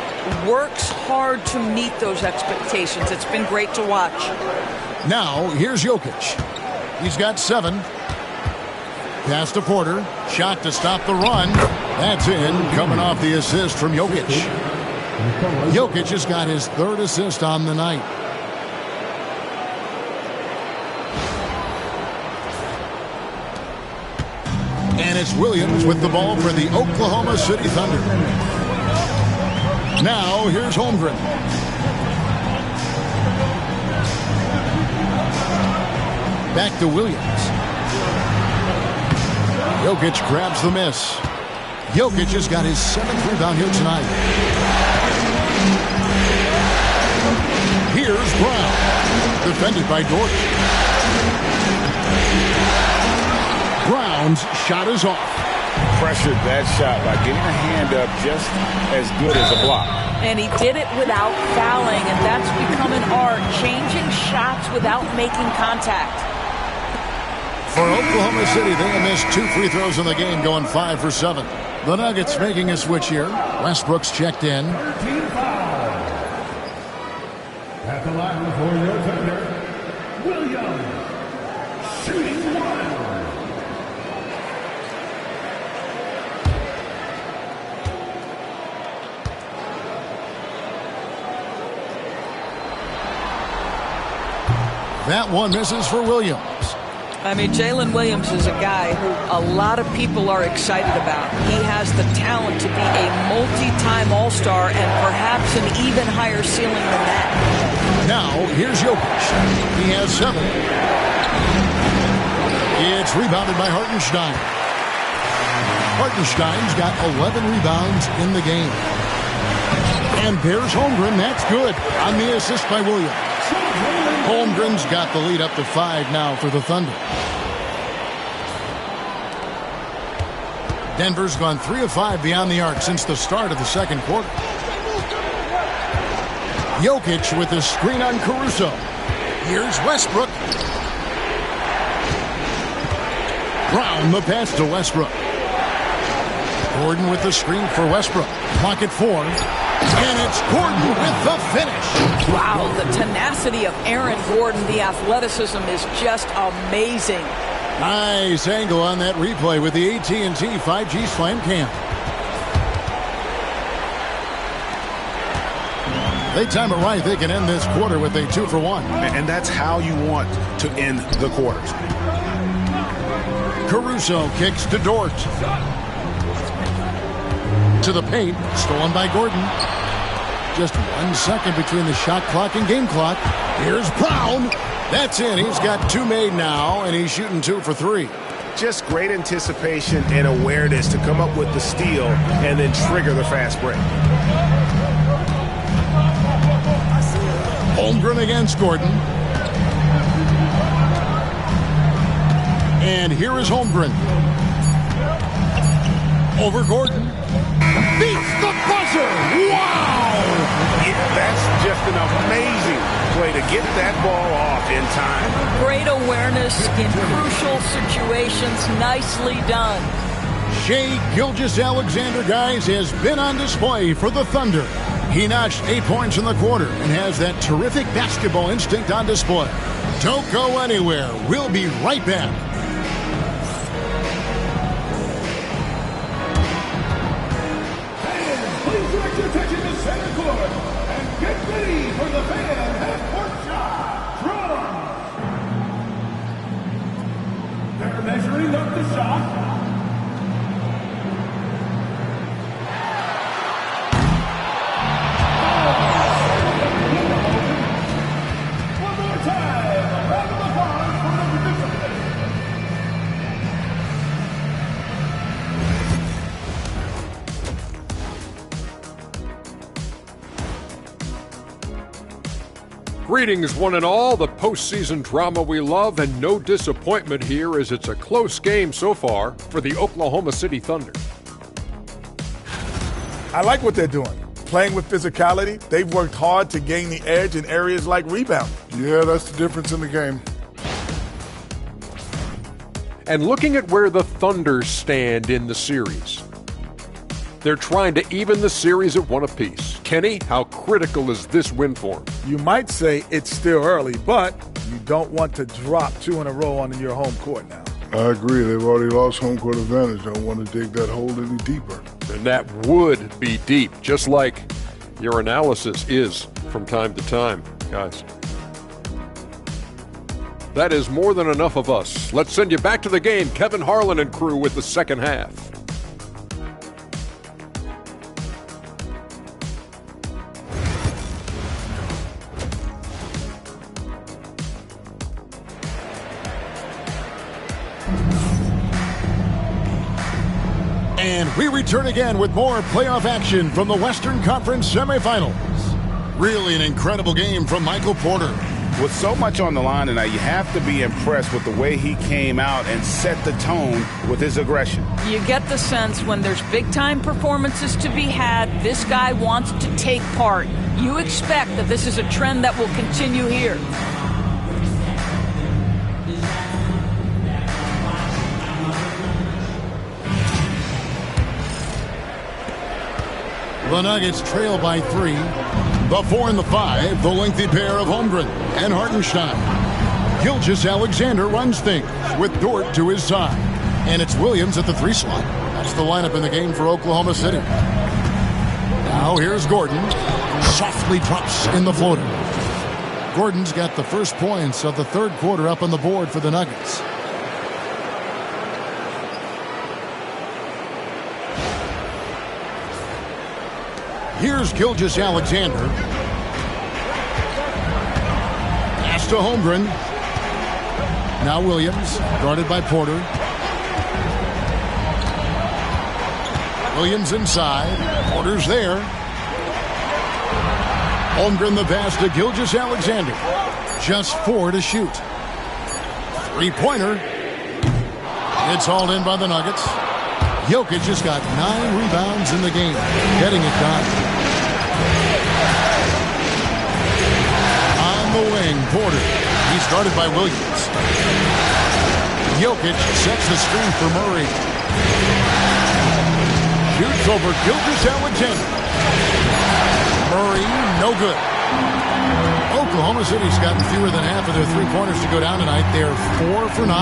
works hard to meet those expectations. It's been great to watch. Now, here's Jokic. He's got 7. Pass to Porter. Shot to stop the run. That's in, coming off the assist from Jokic. Jokic has got his 3rd assist on the night. And it's Williams with the ball for the Oklahoma City Thunder. Now, here's Holmgren. Back to Williams. Jokic grabs the miss. Jokic has got his 7th rebound here tonight. Here's Brown. Defended by Dort. Brown's shot is off. Pressured that shot by getting a hand up just as good as a block. And he did it without fouling, and that's become an art, changing shots without making contact. For Oklahoma City, they have missed 2 free throws in the game, going 5 for 7. The Nuggets making a switch here. Westbrook's checked in. At the line for your Thunder, Williams, shooting 1. That one misses for Williams. I mean, Jalen Williams is a guy who a lot of people are excited about. He has the talent to be a multi-time All-Star and perhaps an even higher ceiling than that. Now, here's Jokic. He has 7. It's rebounded by Hartenstein. Hartenstein's got 11 rebounds in the game. And there's Holmgren. That's good on the assist by Williams. Holmgren's got the lead up to 5 now for the Thunder. Denver's gone 3 of 5 beyond the arc since the start of the second quarter. Jokic with the screen on Caruso. Here's Westbrook. Brown the pass to Westbrook. Gordon with the screen for Westbrook. Clock at 4. And it's Gordon with the finish. Wow, the tenacity of Aaron Gordon, the athleticism is just amazing. Nice angle on that replay with the AT&T 5G Slam Cam. They time it right. They can end this quarter with a 2-for-1. And that's how you want to end the quarters. Caruso kicks to Dort. To the paint. Stolen by Gordon. Just 1 second between the shot clock and game clock. Here's Brown. That's in. He's got 2 made now, and he's shooting 2 for 3. Just great anticipation and awareness to come up with the steal and then trigger the fast break. Holmgren against Gordon. And here is Holmgren. Over Gordon. Beats the buzzer. Wow! Yeah, that's just an amazing play to get that ball off in time. Great awareness in crucial situations. Nicely done. Shai Gilgeous-Alexander, guys, has been on display for the Thunder. He notched 8 points in the quarter and has that terrific basketball instinct on display. Don't go anywhere. We'll be right back. Please direct your attention to center court and get ready for the fan half-court shot. Draw. They're measuring up the shot. Greetings, one and all. The postseason drama we love, and no disappointment here as it's a close game so far for the Oklahoma City Thunder. I like what they're doing. Playing with physicality, they've worked hard to gain the edge in areas like rebounding. Yeah, that's the difference in the game. And looking at where the Thunder stand in the series, they're trying to even the series at 1 apiece. Kenny, how critical is this win for them? You might say it's still early, but you don't want to drop 2 in a row on your home court now. I agree. They've already lost home court advantage. Don't want to dig that hole any deeper. And that would be deep, just like your analysis is from time to time, guys. That is more than enough of us. Let's send you back to the game. Kevin Harlan and crew with the second half. And we return again with more playoff action from the Western Conference Semifinals. Really an incredible game from Michael Porter. With so much on the line tonight, you have to be impressed with the way he came out and set the tone with his aggression. You get the sense when there's big-time performances to be had, this guy wants to take part. You expect that this is a trend that will continue here. The Nuggets trail by 3. The 4 and the 5, the lengthy pair of Holmgren and Hartenstein. Gilgeous-Alexander runs things with Dort to his side. And it's Williams at the 3 slot. That's the lineup in the game for Oklahoma City. Now here's Gordon. Softly drops in the floater. Gordon's got the first points of the third quarter up on the board for the Nuggets. Here's Gilgeous-Alexander. Pass to Holmgren. Now Williams, guarded by Porter. Williams inside. Porter's there. Holmgren the pass to Gilgeous-Alexander. Just 4 to shoot. 3-pointer. It's hauled in by the Nuggets. Jokic just got 9 rebounds in the game, getting it done. On the wing, Porter. He's guarded by Williams. Jokic sets the screen for Murray. Shoots over Gilgeous-Alexander. No good. Oklahoma City's gotten fewer than half of their three-pointers to go down tonight. They're 4 for 9.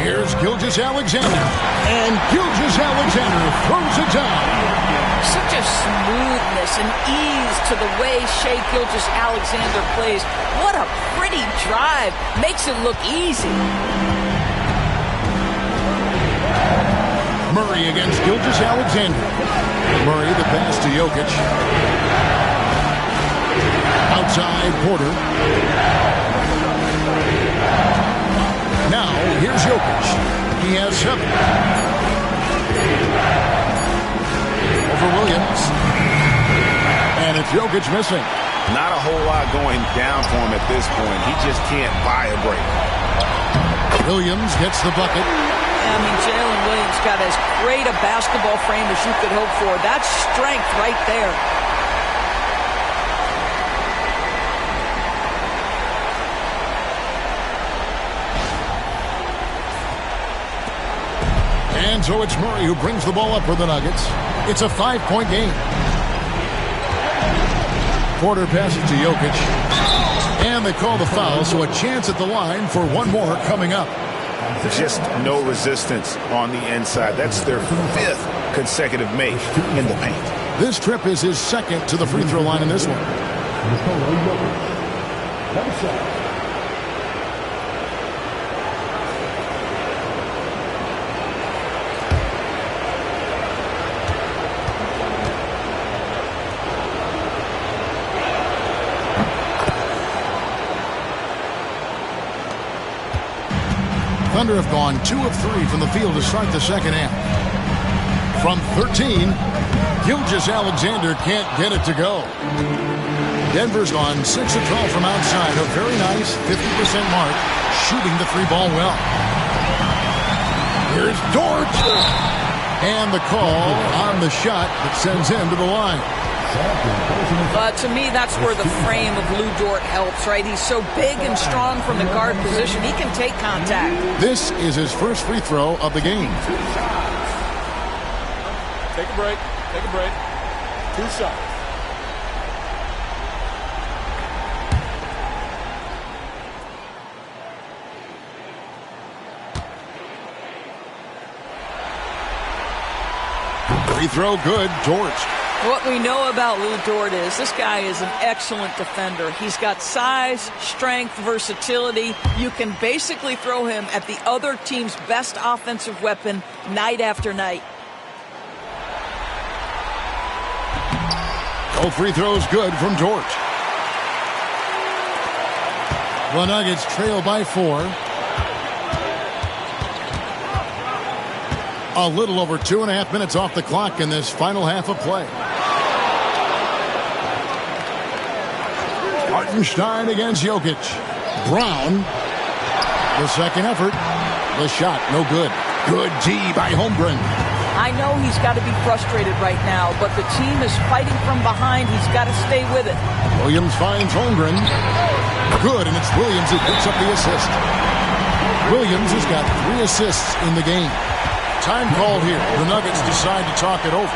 Here's Gilgeous-Alexander. And Gilgeous-Alexander throws it down. Such a smoothness and ease to the way Shai Gilgeous-Alexander plays. What a pretty drive. Makes it look easy. Murray against Gilgeous-Alexander. Murray, the pass to Jokic. Outside, Porter. Now, here's Jokic. He has 7. Over Williams. And it's Jokic missing. Not a whole lot going down for him at this point. He just can't buy a break. Williams gets the bucket. I mean, Jalen Williams got as great a basketball frame as you could hope for. That's strength right there. And so it's Murray who brings the ball up for the Nuggets. It's a 5-point game. Porter passes to Jokic. And they call the foul, so a chance at the line for one more coming up. Just no resistance on the inside. That's their 5th consecutive make in the paint. This trip is his 2nd to the free throw line in this one. Thunder have gone 2 of 3 from the field to start the second half. From 13, Gilgeous-Alexander can't get it to go. Denver's gone 6 of 12 from outside. A very nice 50% mark, shooting the 3-ball well. Here's Dort. And the call on the shot that sends him to the line. To me, that's where the frame of Lou Dort helps, right? He's so big and strong from the guard position. He can take contact. This is his first free throw of the game. Take a break. Take a break. 2 shots. Free throw good, Dort. What we know about Lou Dort is this guy is an excellent defender. He's got size, strength, versatility. You can basically throw him at the other team's best offensive weapon night after night. Both free throws good from Dort. The Nuggets trail by 4. A little over 2.5 minutes off the clock in this final half of play. Hartenstein against Jokic. Brown. The second effort. The shot, no good. Good D by Holmgren. I know he's got to be frustrated right now, but the team is fighting from behind. He's got to stay with it. Williams finds Holmgren. Good, and it's Williams who picks up the assist. Williams has got 3 assists in the game. Time called here. The Nuggets decide to talk it over.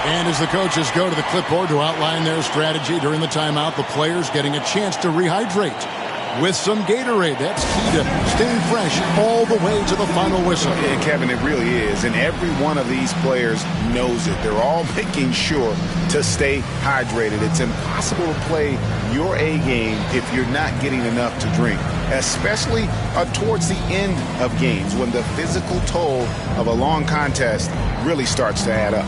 And as the coaches go to the clipboard to outline their strategy during the timeout, the players getting a chance to rehydrate with some Gatorade. That's key to staying fresh all the way to the final whistle. And Kevin, it really is. And every one of these players knows it. They're all making sure to stay hydrated. It's impossible to play your A game if you're not getting enough to drink, especially towards the end of games when the physical toll of a long contest really starts to add up.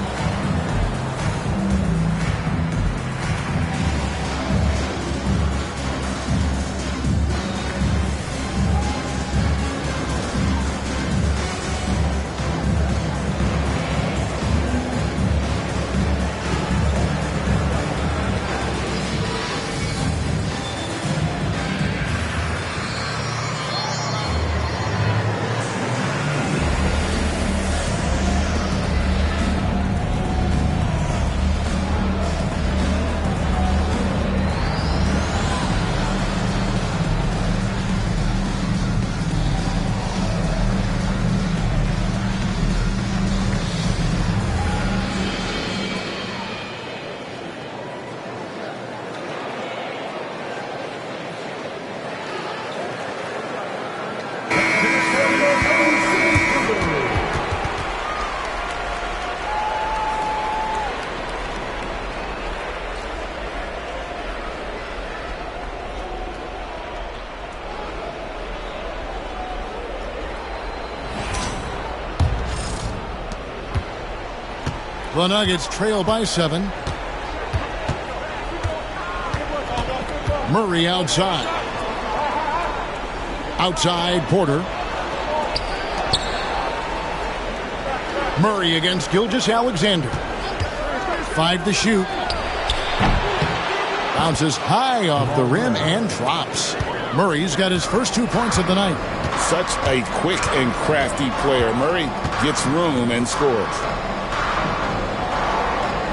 The Nuggets trail by 7. Murray outside. Outside, Porter. Murray against Gilgeous-Alexander. 5 to shoot. Bounces high off the rim and drops. Murray's got his first 2 points of the night. Such a quick and crafty player. Murray gets room and scores.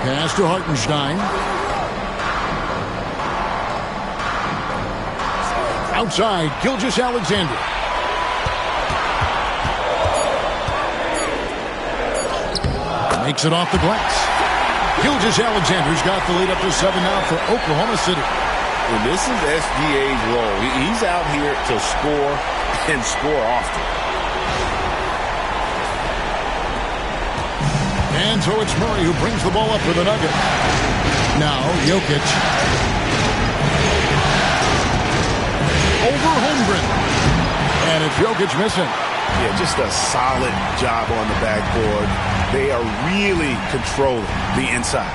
Pass to Hartenstein. Outside, Gilgeous-Alexander. Makes it off the glass. Gilgeous-Alexander's got the lead up to 7 now for Oklahoma City. And this is SGA's role. He's out here to score and score often. And so it's Murray who brings the ball up for the Nuggets. Now Jokic. Over Holmgren. And it's Jokic missing. Yeah, just a solid job on the backboard. They are really controlling the inside.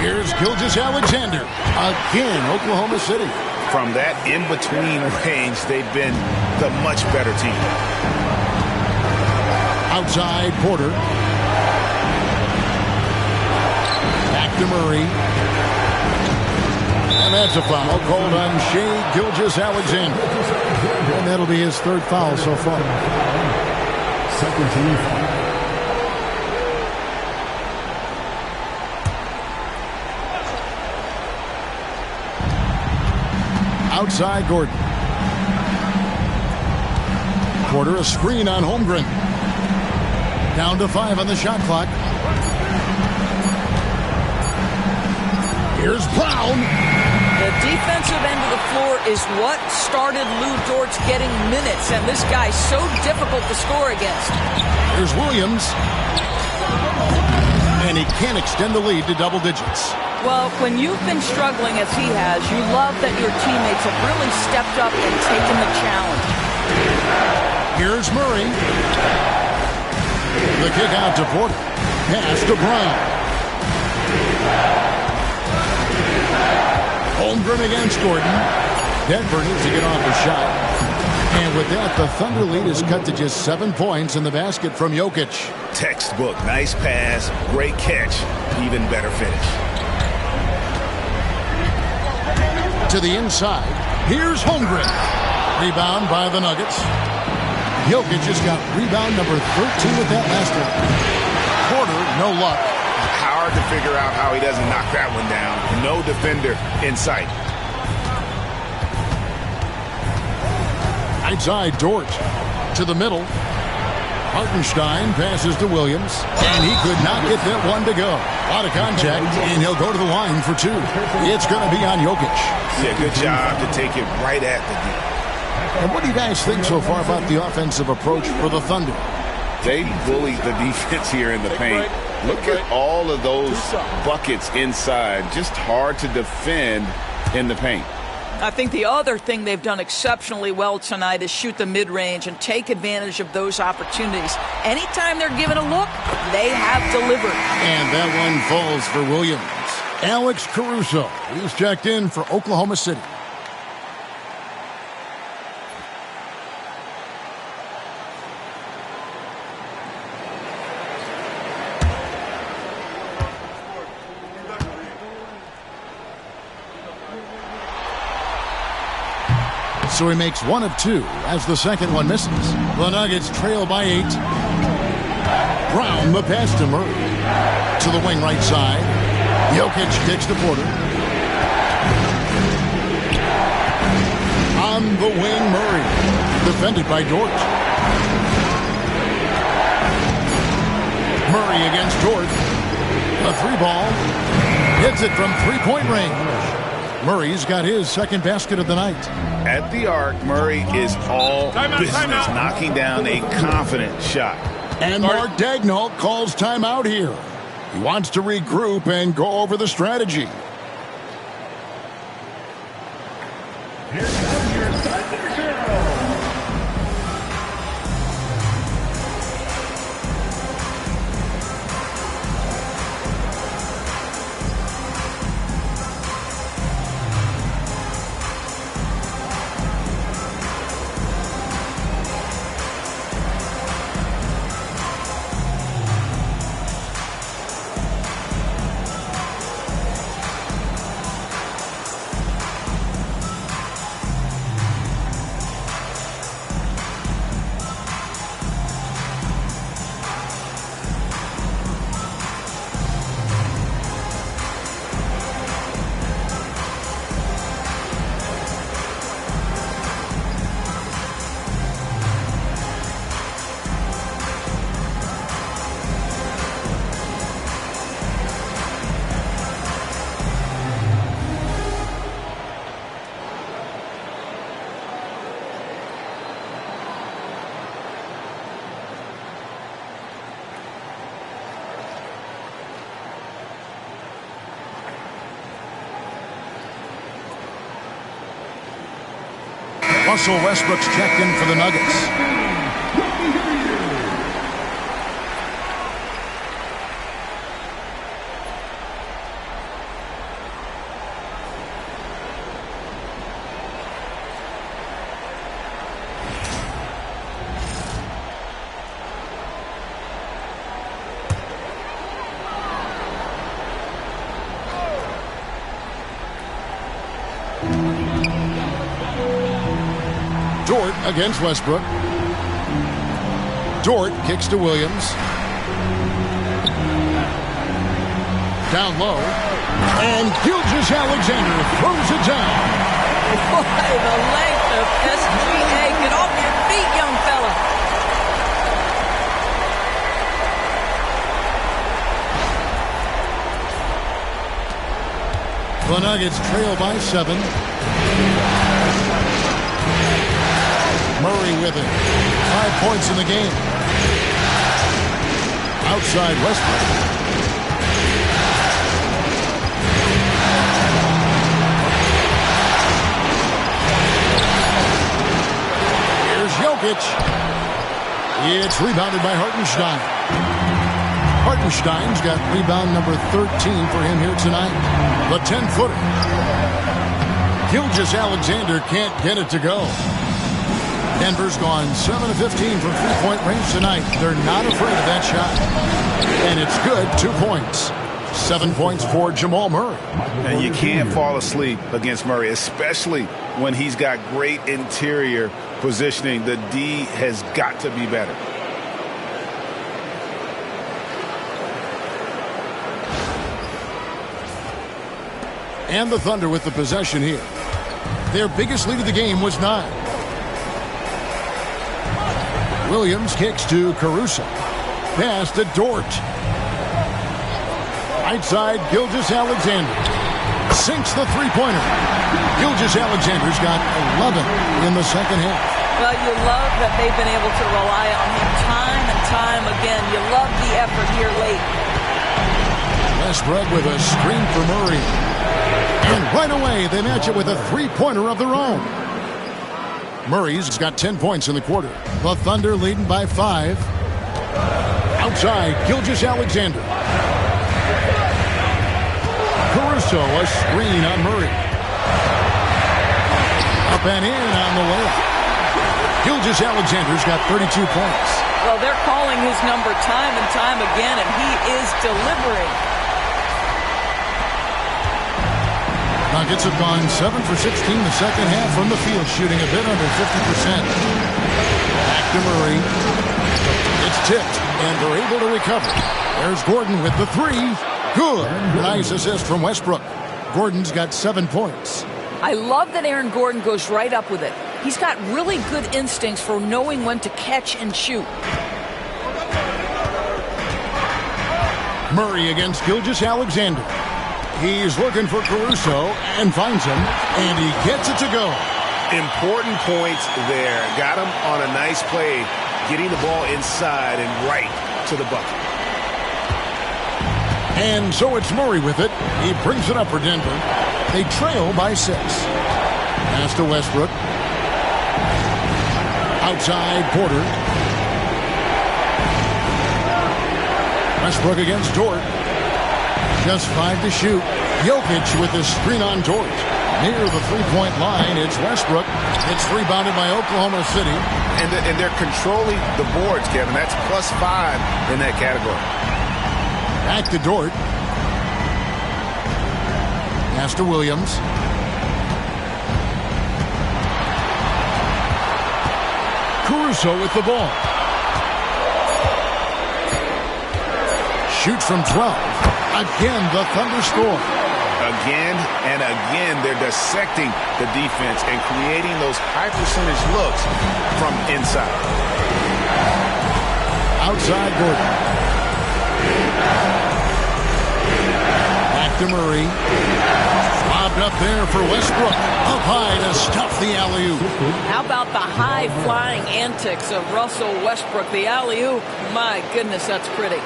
Here's Gilgeous-Alexander. Again, Oklahoma City. From that in-between range, they've been the much better team. Outside, Porter. Back to Murray. And that's a foul called on Shai Gilgeous-Alexander. And that'll be his 3rd foul so far. Second team foul. Outside, Gordon. Porter, a screen on Holmgren. Down to 5 on the shot clock. Here's Brown. The defensive end of the floor is what started Lou Dort getting minutes, and this guy's so difficult to score against. Here's Williams. And he can't extend the lead to double digits. Well, when you've been struggling as he has, you love that your teammates have really stepped up and taken the challenge. Here's Murray. The kick out to Porter. Pass to Brown. Holmgren against Gordon. Denver needs to get off the shot. And with that, the Thunder lead is cut to just 7 points in the basket from Jokic. Textbook. Nice pass. Great catch. Even better finish. To the inside. Here's Holmgren. Rebound by the Nuggets. Jokic just got rebound number 13 with that last one. Porter, no luck. Hard to figure out how he doesn't knock that one down. No defender in sight. Outside, Dort. To the middle. Hartenstein passes to Williams. And he could not get that one to go. A lot of contact, and he'll go to the line for 2. It's going to be on Jokic. Yeah, good job to take it right at the D. And what do you guys think so far about the offensive approach for the Thunder? They bullied the defense here in the paint. Look at all of those buckets inside. Just hard to defend in the paint. I think the other thing they've done exceptionally well tonight is shoot the mid-range and take advantage of those opportunities. Anytime they're given a look, they have delivered. And that one falls for Williams. Alex Caruso, he's checked in for Oklahoma City. So he makes 1 of 2 as the second one misses. The Nuggets trail by 8. Brown, the pass to Murray. To the wing right side. Jokic kicks to Porter. On the wing, Murray. Defended by Dort. Murray against Dort. A 3-ball. Hits it from 3-point range. Murray's got his second basket of the night. At the arc, Murray is all business, knocking down a confident shot. And Mark Daigneault calls timeout here. He wants to regroup and go over the strategy. Here comes your Thunder Girl. Russell Westbrook's checked in for the Nuggets. Dort against Westbrook. Dort kicks to Williams. Down low. And Gilgeous-Alexander throws it down. Boy, the length of SGA. Get off your feet, young fella. The Nuggets trail by 7. Murray with it. 5 points in the game. Outside Westbrook. Here's Jokic. It's rebounded by Hartenstein. Hartenstein's got rebound number 13 for him here tonight. The 10-footer. Gilgeous-Alexander can't get it to go. Denver's gone 7 of 15 from three-point range tonight. They're not afraid of that shot. And it's good, 2 points. 7 points for Jamal Murray. And you can't fall asleep against Murray, especially when he's got great interior positioning. The D has got to be better. And the Thunder with the possession here. Their biggest lead of the game was 9. Williams kicks to Caruso. Pass to Dort. Right side, Gilgeous-Alexander. Sinks the three-pointer. Gilgeous-Alexander's got 11 in the second half. Well, you love that they've been able to rely on him time and time again. You love the effort here late. Westbrook with a screen for Murray. And right away, they match it with a three-pointer of their own. Murray's got 10 points in the quarter. The Thunder leading by 5. Outside, Gilgeous-Alexander. Caruso, a screen on Murray. Up and in on the layup. Gilgeous-Alexander's got 32 points. Well, they're calling his number time and time again, and he is delivering. Nuggets have gone 7 for 16 the second half from the field, shooting a bit under 50%. Back to Murray. It's tipped, and they're able to recover. There's Gordon with the 3. Good. Nice assist from Westbrook. Gordon's got 7 points. I love that Aaron Gordon goes right up with it. He's got really good instincts for knowing when to catch and shoot. Murray against Gilgeous-Alexander. He's looking for Caruso and finds him, and he gets it to go. Important points there. Got him on a nice play, getting the ball inside and right to the bucket. And so it's Murray with it. He brings it up for Denver. They trail by 6. Pass to Westbrook. Outside Porter. Westbrook against Dort. Just 5 to shoot. Jokic with the screen on Dort. Near the three-point line, it's Westbrook. It's rebounded by Oklahoma City. And they're controlling the boards, Kevin. That's +5 in that category. Back to Dort. Pass to Williams. Caruso with the ball. Shoots from 12. Again, the Thunder score. Again and again, they're dissecting the defense and creating those high-percentage looks from inside. Outside Gordon. Back to Murray. Lobbed up there for Westbrook. Up high to stuff the alley-oop. How about the high-flying antics of Russell Westbrook? The alley-oop, my goodness, that's pretty.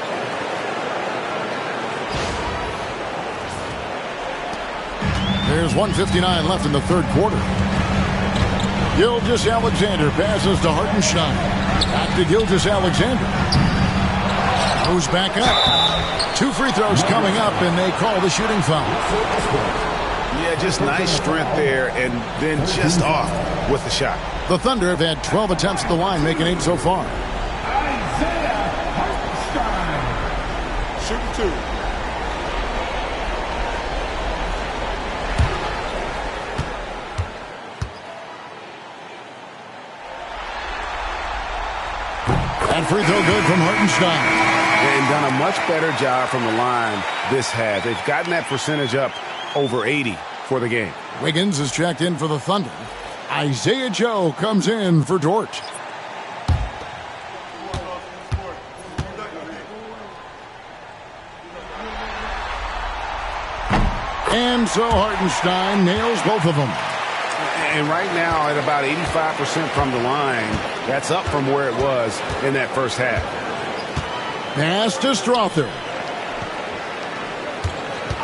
There's 1:59 left in the third quarter. Gilgeous-Alexander passes to Hartenstein. Back to Gilgeous-Alexander. Moves back up. 2 free throws coming up, and they call the shooting foul. Yeah, just nice strength there, and then just off with the shot. The Thunder have had 12 attempts at the line, making 8 so far. Shooting 2. And free throw good from Hartenstein. And done a much better job from the line this half. They've gotten that percentage up over 80 for the game. Wiggins is checked in for the Thunder. Isaiah Joe comes in for Dort. And so Hartenstein nails both of them. And right now at about 85% from the line, that's up from where it was in that first half. Pass to Strother.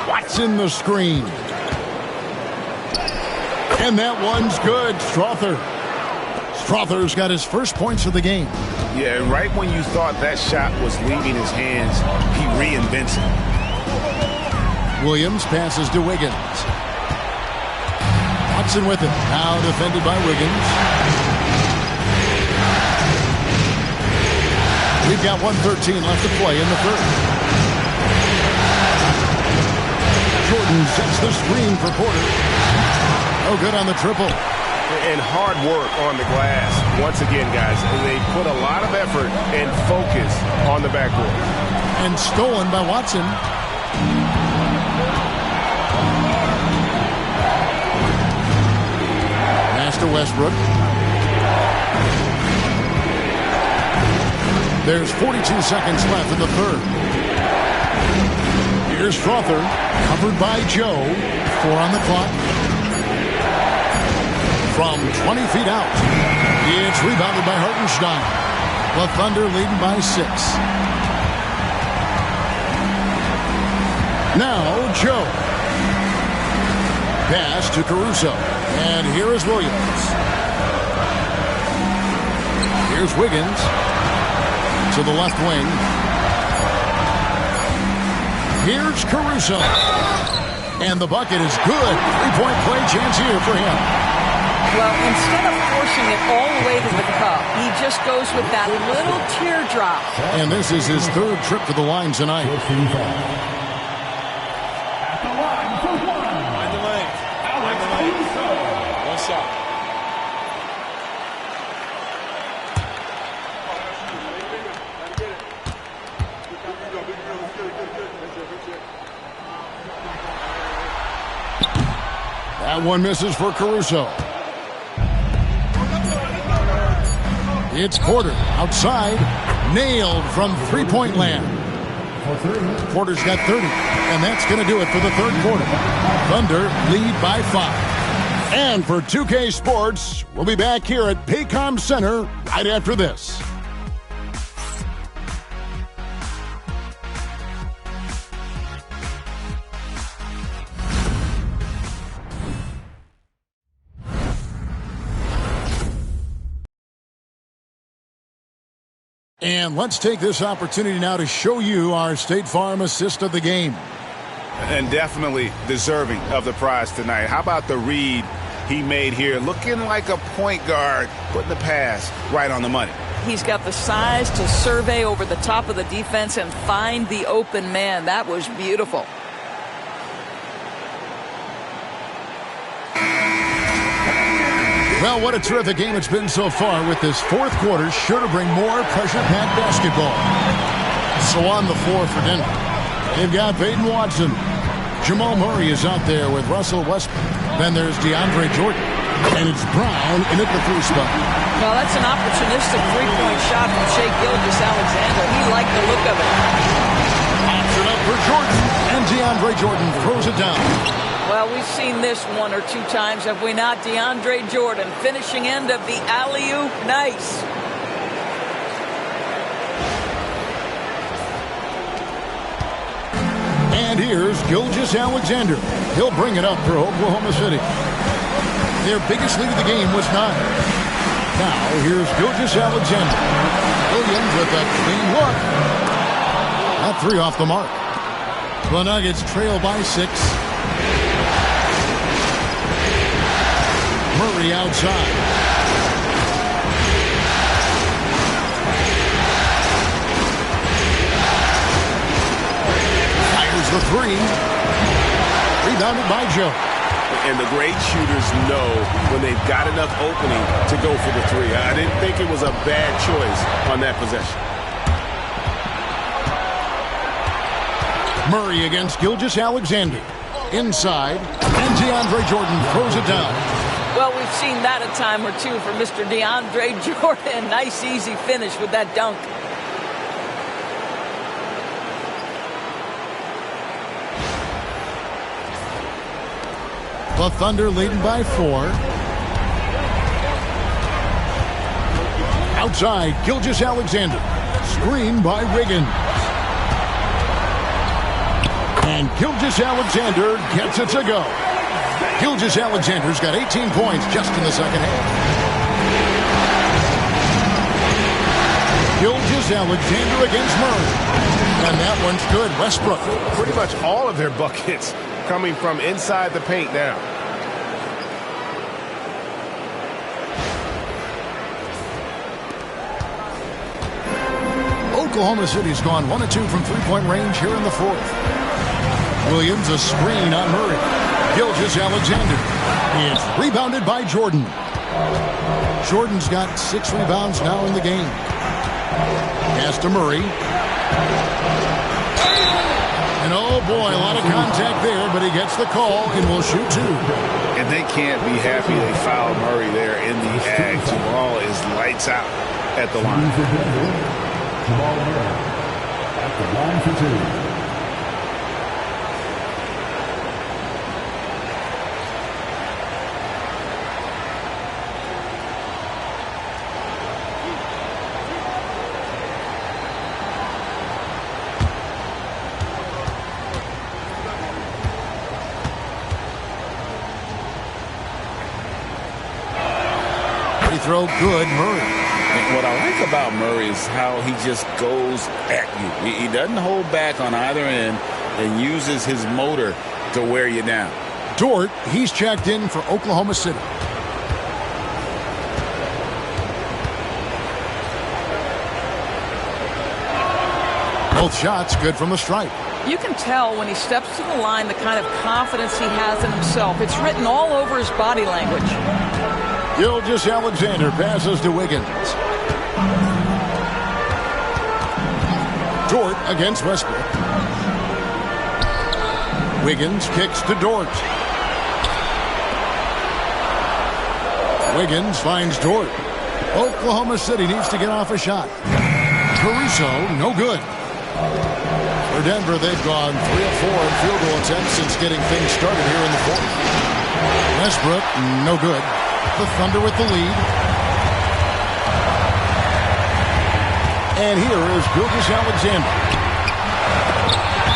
Watson the screen. And that one's good. Strother's got his first points of the game. Yeah, right when you thought that shot was leaving his hands, he reinvents it. Williams passes to Wiggins. Watson with it. Now defended by Wiggins. We've got 1:13 left to play in the third. Jordan sets the screen for Porter. Oh, good on the triple. And hard work on the glass. Once again, guys, they put a lot of effort and focus on the backboard. And stolen by Watson. Pass to Westbrook. There's 42 seconds left in the third. Here's Strother, covered by Joe. 4 on the clock. From 20 feet out, it's rebounded by Hartenstein. The Thunder leading by 6. Now Joe. Pass to Caruso. And here is Williams. Here's Wiggins. To the left wing. Here's Caruso. And the bucket is good. 3-point play chance here for him. Well, instead of forcing it all the way to the cup, he just goes with that little teardrop. And this is his third trip to the line tonight. One shot. That one misses for Caruso. It's Porter outside, nailed from 3-point land. Porter's got 30, and that's going to do it for the third quarter. Thunder lead by 5. And for 2K Sports, we'll be back here at Paycom Center right after this. And let's take this opportunity now to show you our State Farm assist of the game. And definitely deserving of the prize tonight. How about the read he made here? Looking like a point guard, putting the pass right on the money. He's got the size to survey over the top of the defense and find the open man. That was beautiful. Well, what a terrific game it's been so far, with this fourth quarter sure to bring more pressure-packed basketball. So on the floor for Denver, they've got Peyton Watson. Jamal Murray is out there with Russell Westbrook. Then there's DeAndre Jordan. And it's Brown in at the 3 spot. Well, that's an opportunistic three-point shot from Shai Gilgeous-Alexander. He liked the look of it. Pops it up for Jordan. And DeAndre Jordan throws it down. Well, we've seen this 1 or 2 times, have we not? DeAndre Jordan, finishing end of the alley-oop. Nice. And here's Gilgeous-Alexander. He'll bring it up for Oklahoma City. Their biggest lead of the game was 9. Now, here's Gilgeous-Alexander. Williams with a clean look. That 3 off the mark. The Nuggets trail by 6. Murray outside. Fires the 3. Rebounded by Joe. And the great shooters know when they've got enough opening to go for the 3. I didn't think it was a bad choice on that possession. Murray against Gilgeous-Alexander. Inside, and DeAndre Jordan throws it down. Well, we've seen that a time or two for Mr. DeAndre Jordan. Nice, easy finish with that dunk. The Thunder leading by 4. Outside, Gilgeous-Alexander. Screen by Wiggins. And Gilgeous-Alexander gets it to go. Gilgeous-Alexander's got 18 points just in the second half. Gilgeous-Alexander against Murray. And that one's good. Westbrook. Pretty much all of their buckets coming from inside the paint now. Oklahoma City's gone 1 of 2 from three-point range here in the 4th. Williams a screen on Murray. Gilgeous-Alexander is rebounded by Jordan. Jordan's got 6 rebounds now in the game. Pass to Murray. And oh boy, a lot of contact there, but he gets the call and will shoot 2. And they can't be happy they fouled Murray there in the ag. Jamal is lights out at the line. Jamal Murray at the line for 2. Throw good, Murray. And what I like about Murray is how he just goes at you. He doesn't hold back on either end and uses his motor to wear you down. Dort, he's checked in for Oklahoma City. Both shots good from the stripe. You can tell when he steps to the line the kind of confidence he has in himself. It's written all over his body language. Gilgeous-Alexander passes to Wiggins. Dort against Westbrook. Wiggins kicks to Dort. Wiggins finds Dort. Oklahoma City needs to get off a shot. Caruso, no good. For Denver, they've gone 3 of 4 in field goal attempts since getting things started here in the 4th. Westbrook, no good. The Thunder with the lead. And here is Gilgeous-Alexander.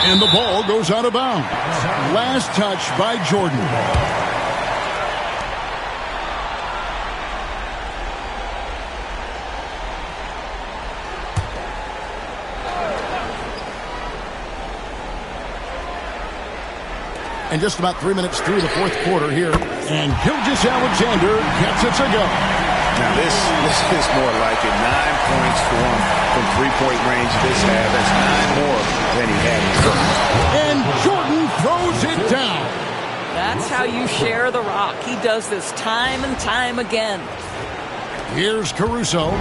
And the ball goes out of bounds. Last touch by Jordan. And just about 3 minutes through the 4th quarter here. And Gilgeous-Alexander gets it to go. Now this is more like it. 9 points for him from three-point range this half. That's 9 more than he had before. And Jordan throws it down. That's how you share the rock. He does this time and time again. Here's Caruso.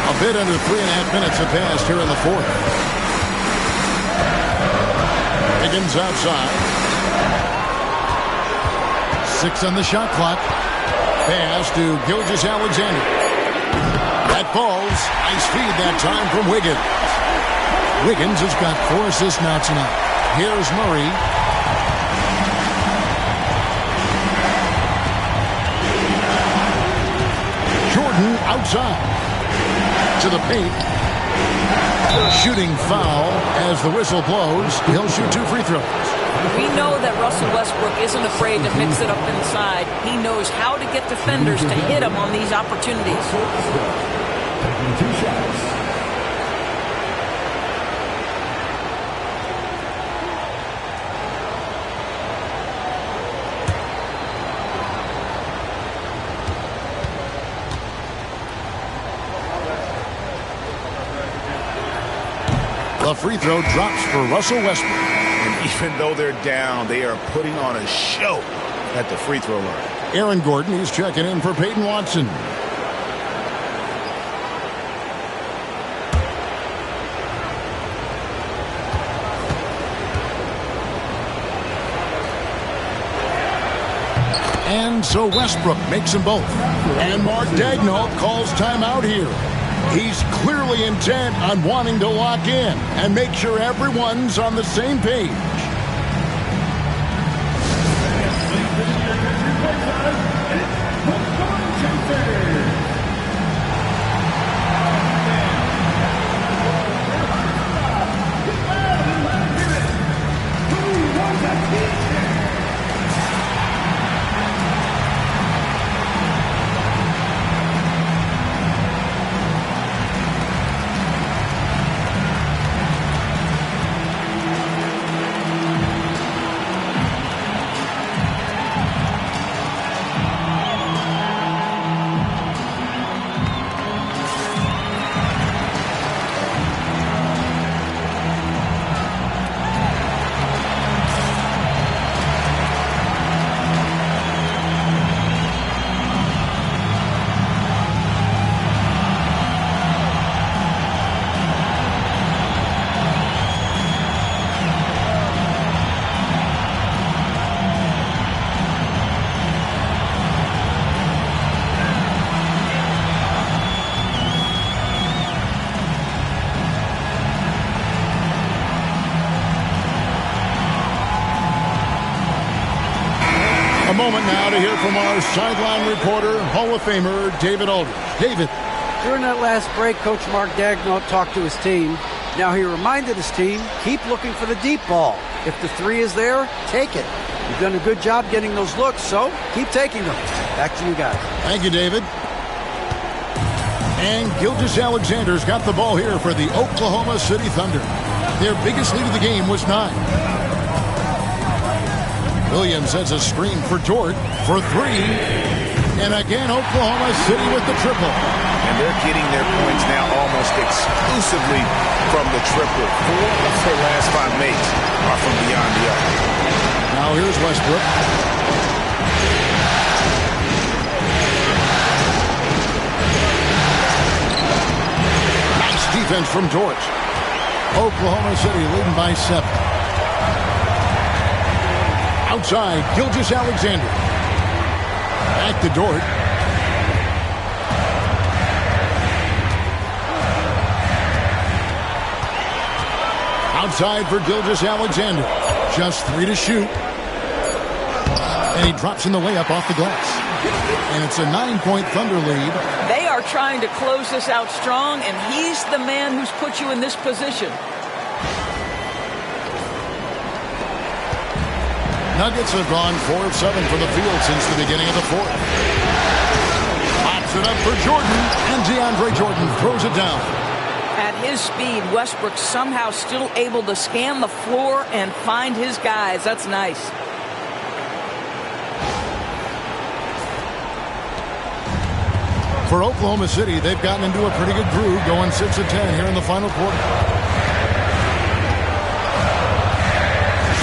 A bit under 3.5 minutes have passed here in the 4th. Wiggins outside. 6 on the shot clock. Pass to Gilgeous-Alexander. That falls. Nice feed that time from Wiggins. Wiggins has got 4 assists now tonight. Here's Murray. Jordan outside. To the paint. Shooting foul as the whistle blows. He'll shoot 2 free throws. We know that Russell Westbrook isn't afraid to mix it up inside. He knows how to get defenders to hit him on these opportunities. Taking 2 shots. The free throw drops for Russell Westbrook. And even though they're down, they are putting on a show at the free throw line. Aaron Gordon, he's checking in for Peyton Watson. And so Westbrook makes them both. And Mark Daigneault calls timeout here. He's clearly intent on wanting to lock in and make sure everyone's on the same page. A moment now to hear from our sideline reporter, Hall of Famer David Aldridge. David. During that last break, Coach Mark Daigneault talked to his team. Now he reminded his team, keep looking for the deep ball. If the 3 is there, take it. You've done a good job getting those looks, so keep taking them. Back to you guys. Thank you, David. And Gilgeous-Alexander's got the ball here for the Oklahoma City Thunder. Their biggest lead of the game was 9. Williams sets a screen for Dort for 3. And again, Oklahoma City with the triple. And they're getting their points now almost exclusively from the triple. 4 of their last 5 makes are from beyond the arc. Now here's Westbrook. Nice defense from Dort. Oklahoma City leading by 7. Outside, Gilgeous-Alexander. Back to Dort. Outside for Gilgeous-Alexander. Just 3 to shoot. And he drops in the layup off the glass. And it's a 9-point Thunder lead. They are trying to close this out strong, and he's the man who's put you in this position. Nuggets have gone 4 of 7 for the field since the beginning of the 4th. Pops it up for Jordan, and DeAndre Jordan throws it down. At his speed, Westbrook somehow still able to scan the floor and find his guys. That's nice. For Oklahoma City, they've gotten into a pretty good groove, going 6 of 10 here in the final quarter.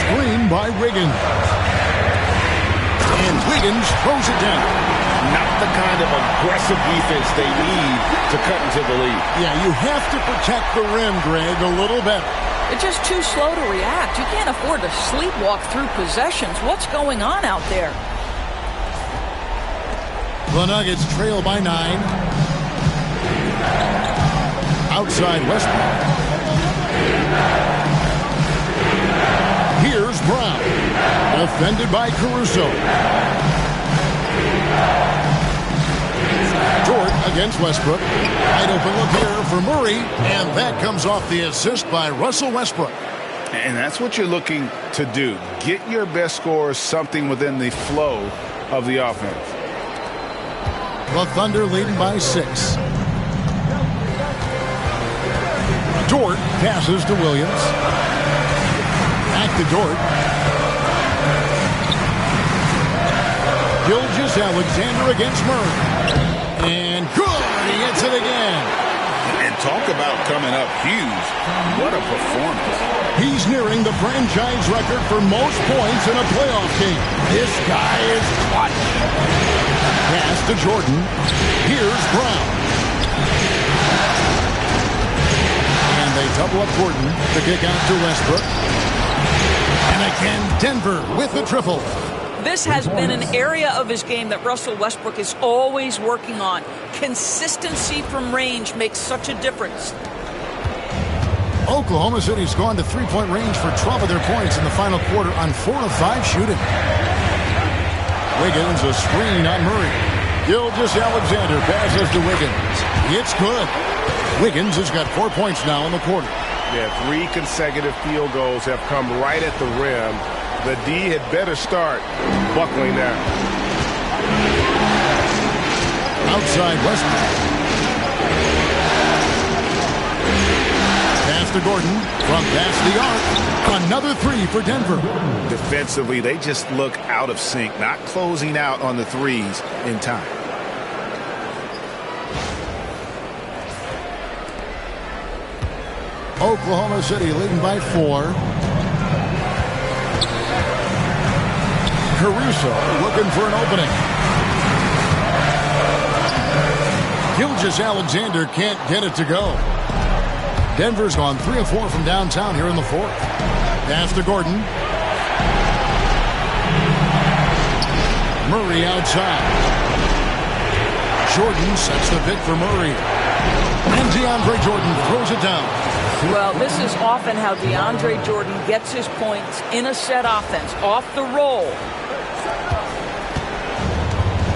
Screen by Wiggins. And Wiggins throws it down. Not the kind of aggressive defense they need to cut into the lead. Yeah, you have to protect the rim, Greg, a little better. They're just too slow to react. You can't afford to sleepwalk through possessions. What's going on out there? The Nuggets trail by 9. Outside Westbrook. Here's Brown. Defended by Caruso. Jordan against Westbrook. Wide open look here for Murray, and that comes off the assist by Russell Westbrook. And that's what you're looking to do. Get your best scorers something within the flow of the offense. The Thunder leading by 6. Dort passes to Williams. Back to Dort. Gilgeous-Alexander against Murray. And good! He hits it again. And talk about coming up huge. What a performance. He's nearing the franchise record for most points in a playoff game. This guy is clutch. Pass to Jordan. Here's Brown. And they double up Gordon. The kick out to Westbrook. And again, Denver with the triple. This has been an area of his game that Russell Westbrook is always working on. Consistency from range makes such a difference. Oklahoma City's gone to three-point range for 12 of their points in the final quarter on 4 of 5 shooting. Wiggins a screen on Murray. Gilgeous-Alexander passes to Wiggins. It's good. Wiggins has got 4 points now in the quarter. Yeah, 3 consecutive field goals have come right at the rim. The D had better start buckling down. Outside Westbrook. Pass to Gordon from past the arc. Another 3 for Denver. Defensively, they just look out of sync, not closing out on the threes in time. Oklahoma City leading by 4. Caruso looking for an opening. Gilgeous-Alexander can't get it to go. Denver's gone 3 of 4 from downtown here in the 4th. Pass to Gordon. Murray outside. Jordan sets the pick for Murray. And DeAndre Jordan throws it down. Well, this is often how DeAndre Jordan gets his points in a set offense, off the roll.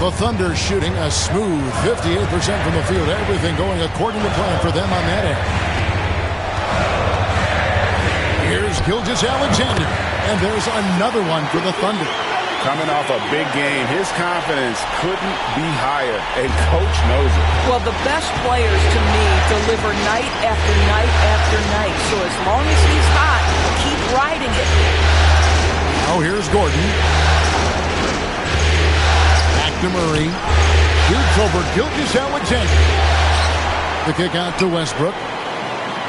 The Thunder shooting a smooth 58% from the field. Everything going according to plan for them on that end. Here's Gilgeous-Alexander. And there's another one for the Thunder. Coming off a big game, his confidence couldn't be higher, and Coach knows it. Well, the best players, to me, deliver night after night after night. So as long as he's hot, keep riding it. Now here's Gordon. Back to Murray. Shoots over Gilgeous-Alexander. The kick out to Westbrook.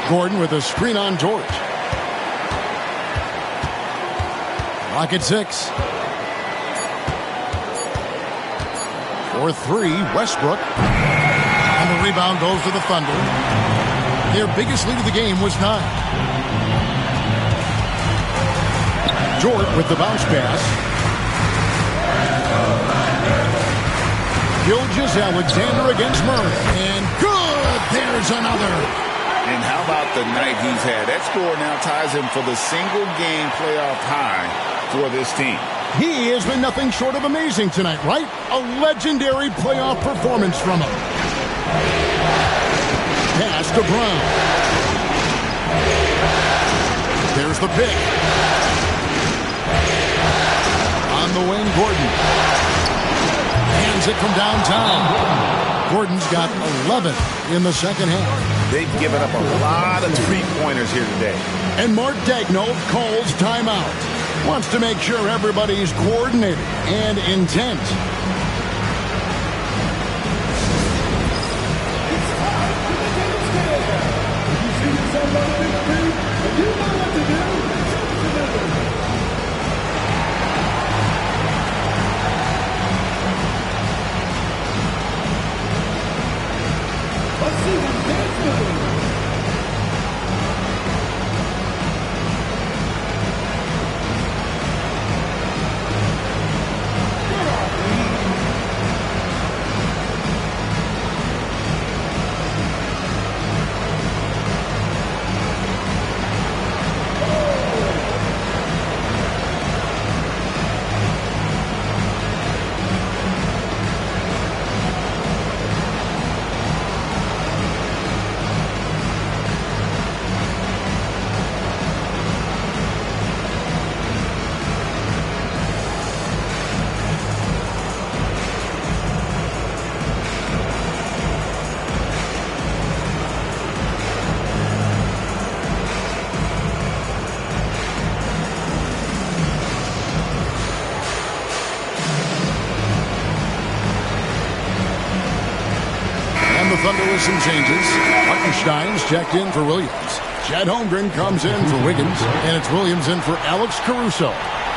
Gordon with a screen on George. Clock at 6. For 3, Westbrook. And the rebound goes to the Thunder. Their biggest lead of the game was 9. Jordan with the bounce pass. Gilgeous-Alexander against Murray. And good! There's another. And how about the night he's had? That score now ties him for the single-game playoff high for this team. He has been nothing short of amazing tonight, right? A legendary playoff performance from him. Pass to Brown. There's the pick. On the wing, Gordon. Hands it from downtown. Gordon's got 11 in the second half. They've given up a lot of three-pointers here today. And Mark Daigneault calls timeout. Wants to make sure everybody's coordinated and intent. Thunder with some changes. Hartenstein's checked in for Williams. Chet Holmgren comes in for Wiggins, and it's Williams in for Alex Caruso.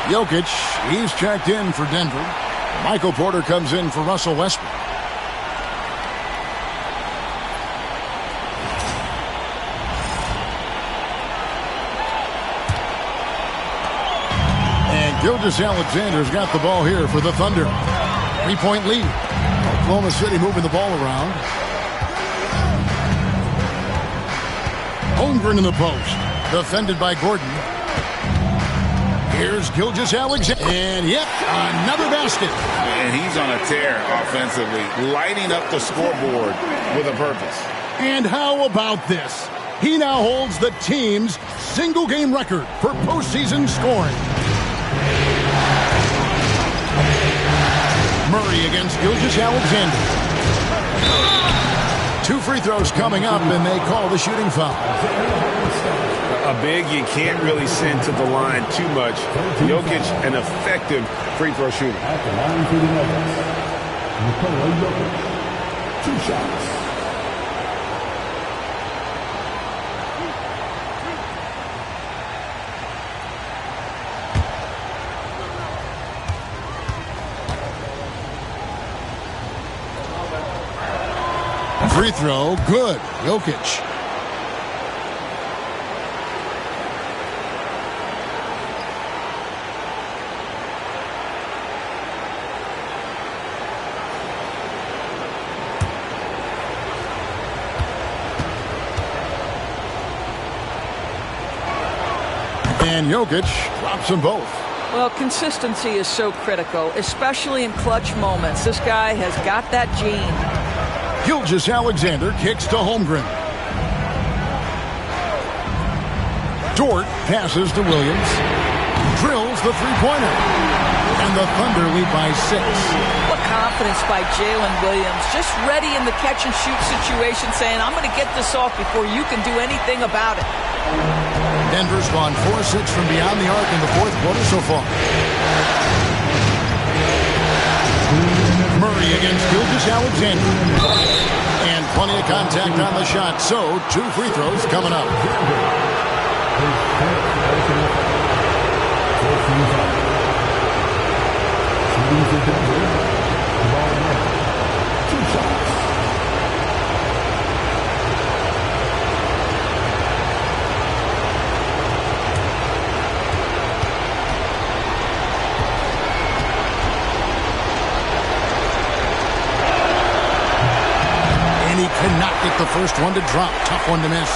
Jokic, he's checked in for Denver. Michael Porter comes in for Russell Westbrook. And Gilgeous-Alexander's got the ball here for the Thunder. 3-point lead. Oklahoma City moving the ball around. Holmgren in the post. Defended by Gordon. Here's Gilgeous-Alexander. And yep, another basket. And he's on a tear offensively, lighting up the scoreboard with a purpose. And how about this? He now holds the team's single-game record for postseason scoring. Murray against Gilgeous-Alexander. 2 free throws coming up, and they call the shooting foul. A big you can't really send to the line too much. Jokic, an effective free throw shooter. At the line for the Nuggets, Nikola Jokic. 2 shots. Free throw, good. Jokic. And Jokic drops them both. Well, consistency is so critical, especially in clutch moments. This guy has got that gene. Gilgeous-Alexander kicks to Holmgren. Dort passes to Williams. Drills the three-pointer. And the Thunder lead by 6. What confidence by Jalen Williams. Just ready in the catch-and-shoot situation, saying, I'm going to get this off before you can do anything about it. Denver's gone 4-6 from beyond the arc in the fourth quarter so far. Murray against Gilgeous-Alexander. And plenty of contact on the shot. So, 2 free throws coming up. Cannot get the first one to drop. Tough one to miss.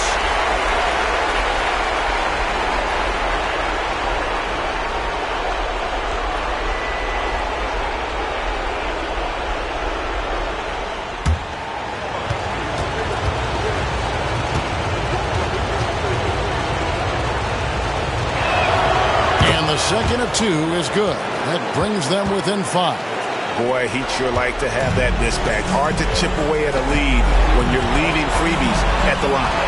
And the second of 2 is good. That brings them within 5. Boy, he'd sure like to have that misback. Hard to chip away at a lead when you're leaving freebies at the line.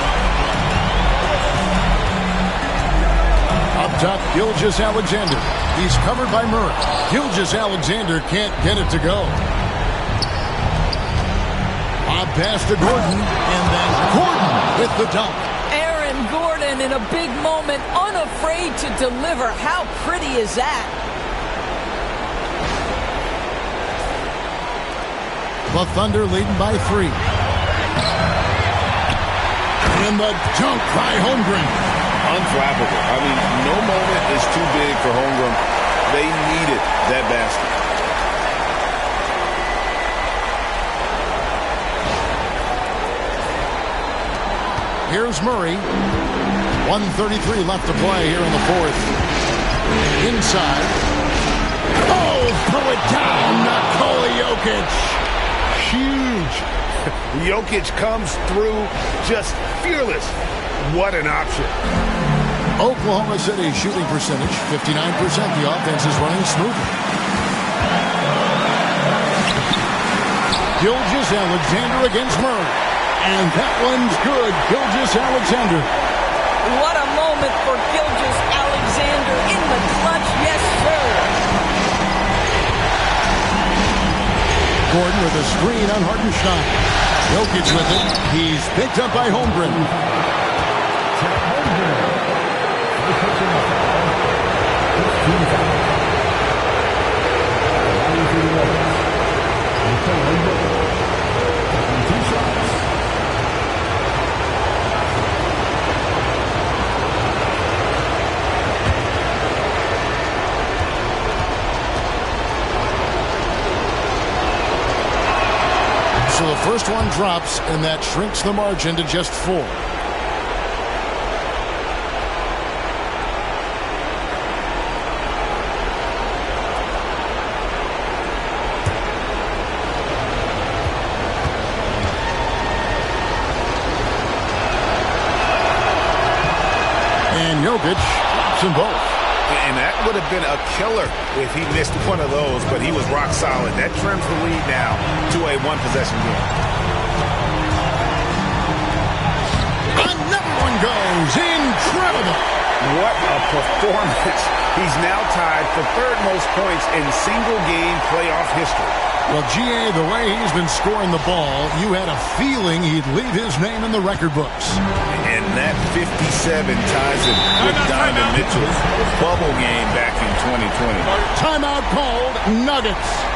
Up top, Gilgeous-Alexander. He's covered by Murray. Gilgeous-Alexander can't get it to go. Bob pass to Gordon, and then Gordon with the dunk. Aaron Gordon in a big moment, unafraid to deliver. How pretty is that? The Thunder leading by 3. And the dunk by Holmgren. Unflappable. I mean, no moment is too big for Holmgren. They needed that basket. Here's Murray. 1:33 left to play here in the fourth. Inside. Oh, throw it down. Nikola Jokic. Huge. Jokic comes through just fearless. What an option. Oklahoma City shooting percentage, 59%. The offense is running smoothly. Gilgeous-Alexander against Murray. And that one's good. Gilgeous-Alexander. What a moment for Gilgeous-Alexander in the clutch. Yes, sir. Gordon with a screen on Hartenstein. Jokic with it. He's picked up by Holmgren. So the first one drops, and that shrinks the margin to just 4. And Jokic drops them both. And that would have been a killer if he missed one of those, but he was rock solid. That trims the lead now to a one-possession game. Another one goes. Incredible. What a performance. He's now tied for third most points in single-game playoff history. Well, GA, the way he's been scoring the ball, you had a feeling he'd leave his name in the record books. And that 57 ties him with Donovan Mitchell's bubble game back in 2020. Timeout called. Nuggets.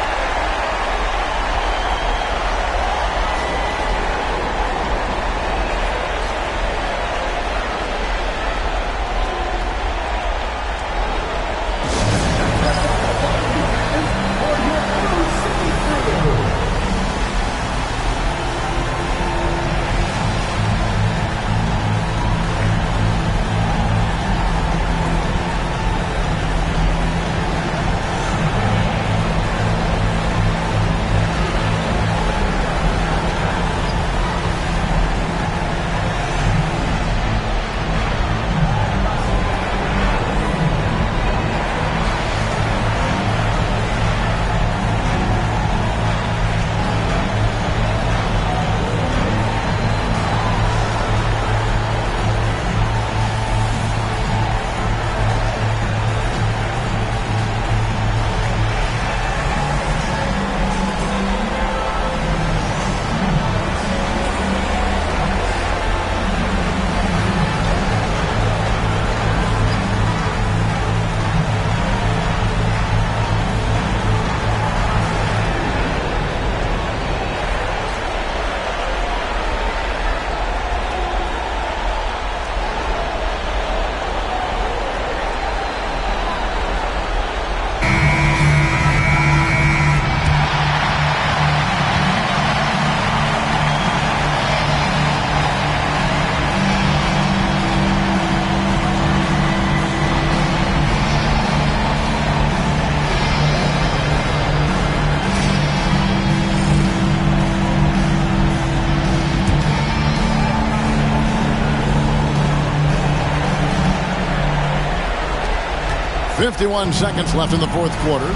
.51 seconds left in the fourth quarter.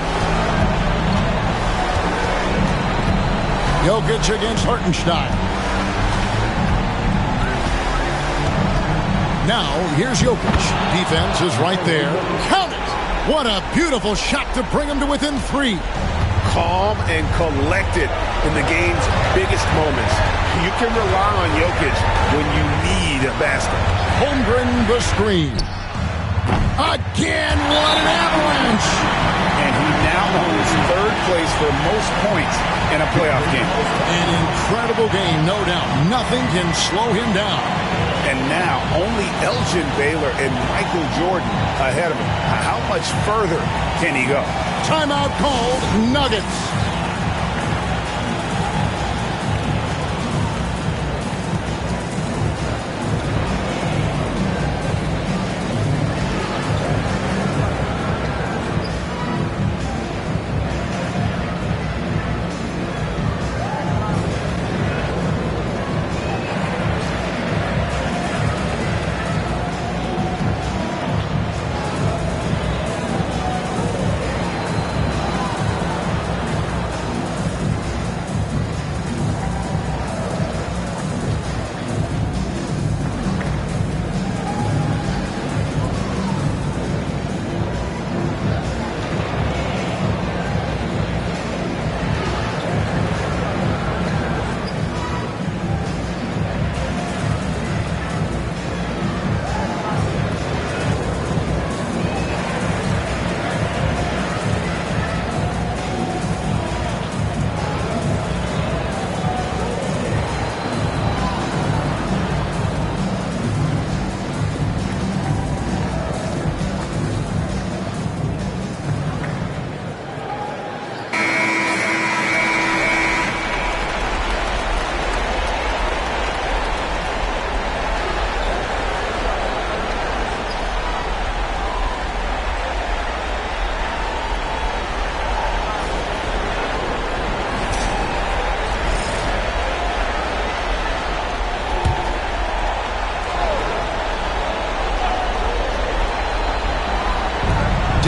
Jokic against Hartenstein. Now, here's Jokic. Defense is right there. Count it! What a beautiful shot to bring him to within 3. Calm and collected in the game's biggest moments. You can rely on Jokic when you need a basket. Holmgren the screen. Again, what an avalanche! And he now owns third place for most points in a playoff game. An incredible game, no doubt. Nothing can slow him down. And now only Elgin Baylor and Michael Jordan ahead of him. How much further can he go? Timeout called. Nuggets.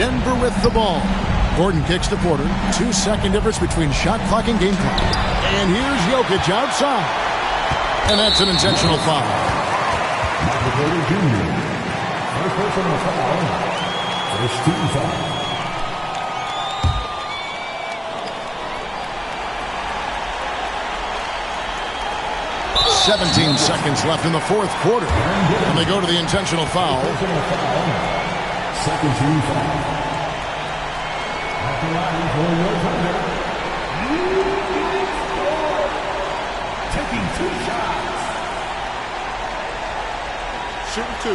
Denver with the ball. Gordon kicks the quarter. 2-second difference between shot clock and game clock. And here's Jokic outside. And that's an intentional foul. First personal foul. First team foul. 17 seconds left in the fourth quarter. And they go to the intentional foul. Second team foul. At the line for your Thunder. Taking 2 shots. Shooting 2.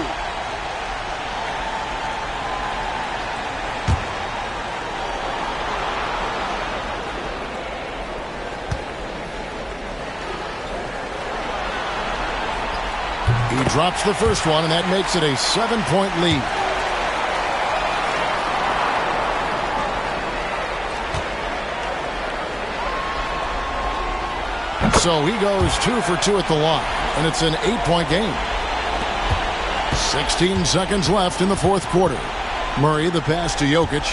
He drops the first one, and that makes it a 7-point lead. So he goes 2 for 2 at the line, and it's an 8-point game. 16 seconds left in the fourth quarter. Murray, the pass to Jokic.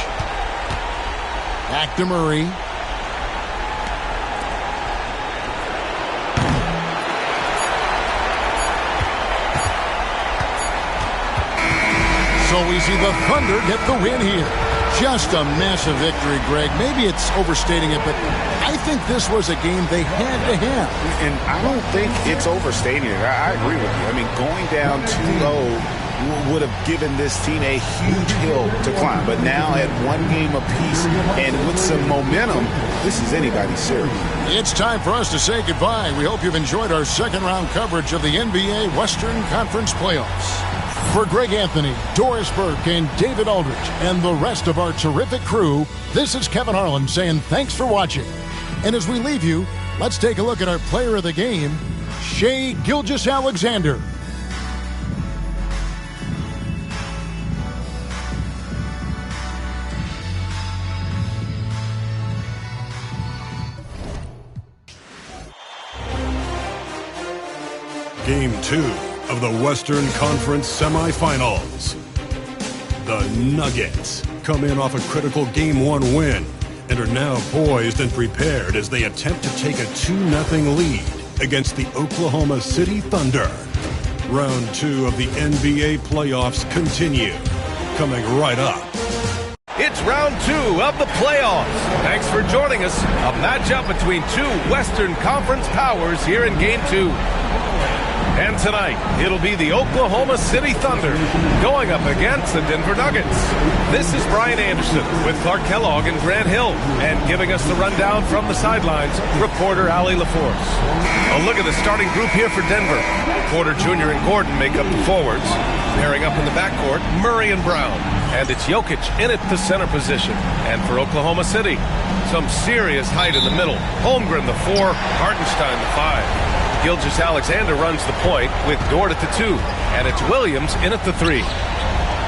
Back to Murray. So we see the Thunder get the win here. Just a massive victory, Greg. Maybe it's overstating it, but I think this was a game they had to have. And I don't think it's overstating it. I agree with you. I mean, going down 2-0 would have given this team a huge hill to climb. But now at 1 game apiece and with some momentum, this is anybody's series. It's time for us to say goodbye. We hope you've enjoyed our second round coverage of the NBA Western Conference Playoffs. For Greg Anthony, Doris Burke, and David Aldridge, and the rest of our terrific crew, this is Kevin Harlan saying thanks for watching. And as we leave you, let's take a look at our player of the game, Shai Gilgeous-Alexander. Game 2 of the Western Conference Semifinals. The Nuggets come in off a critical Game 1 win and are now poised and prepared as they attempt to take a 2-0 lead against the Oklahoma City Thunder. Round 2 of the NBA playoffs continue. Coming right up. It's round 2 of the playoffs. Thanks for joining us. A matchup between 2 Western Conference powers here in Game 2. And tonight, it'll be the Oklahoma City Thunder going up against the Denver Nuggets. This is Brian Anderson with Clark Kellogg and Grant Hill. And giving us the rundown from the sidelines, reporter Allie LaForce. A look at the starting group here for Denver. Porter Jr. and Gordon make up the forwards. Pairing up in the backcourt, Murray and Brown. And it's Jokic in at the center position. And for Oklahoma City, some serious height in the middle. Holmgren the 4, Hartenstein the 5. Gilgeous-Alexander runs the point with Dort at the 2, and it's Williams in at the 3.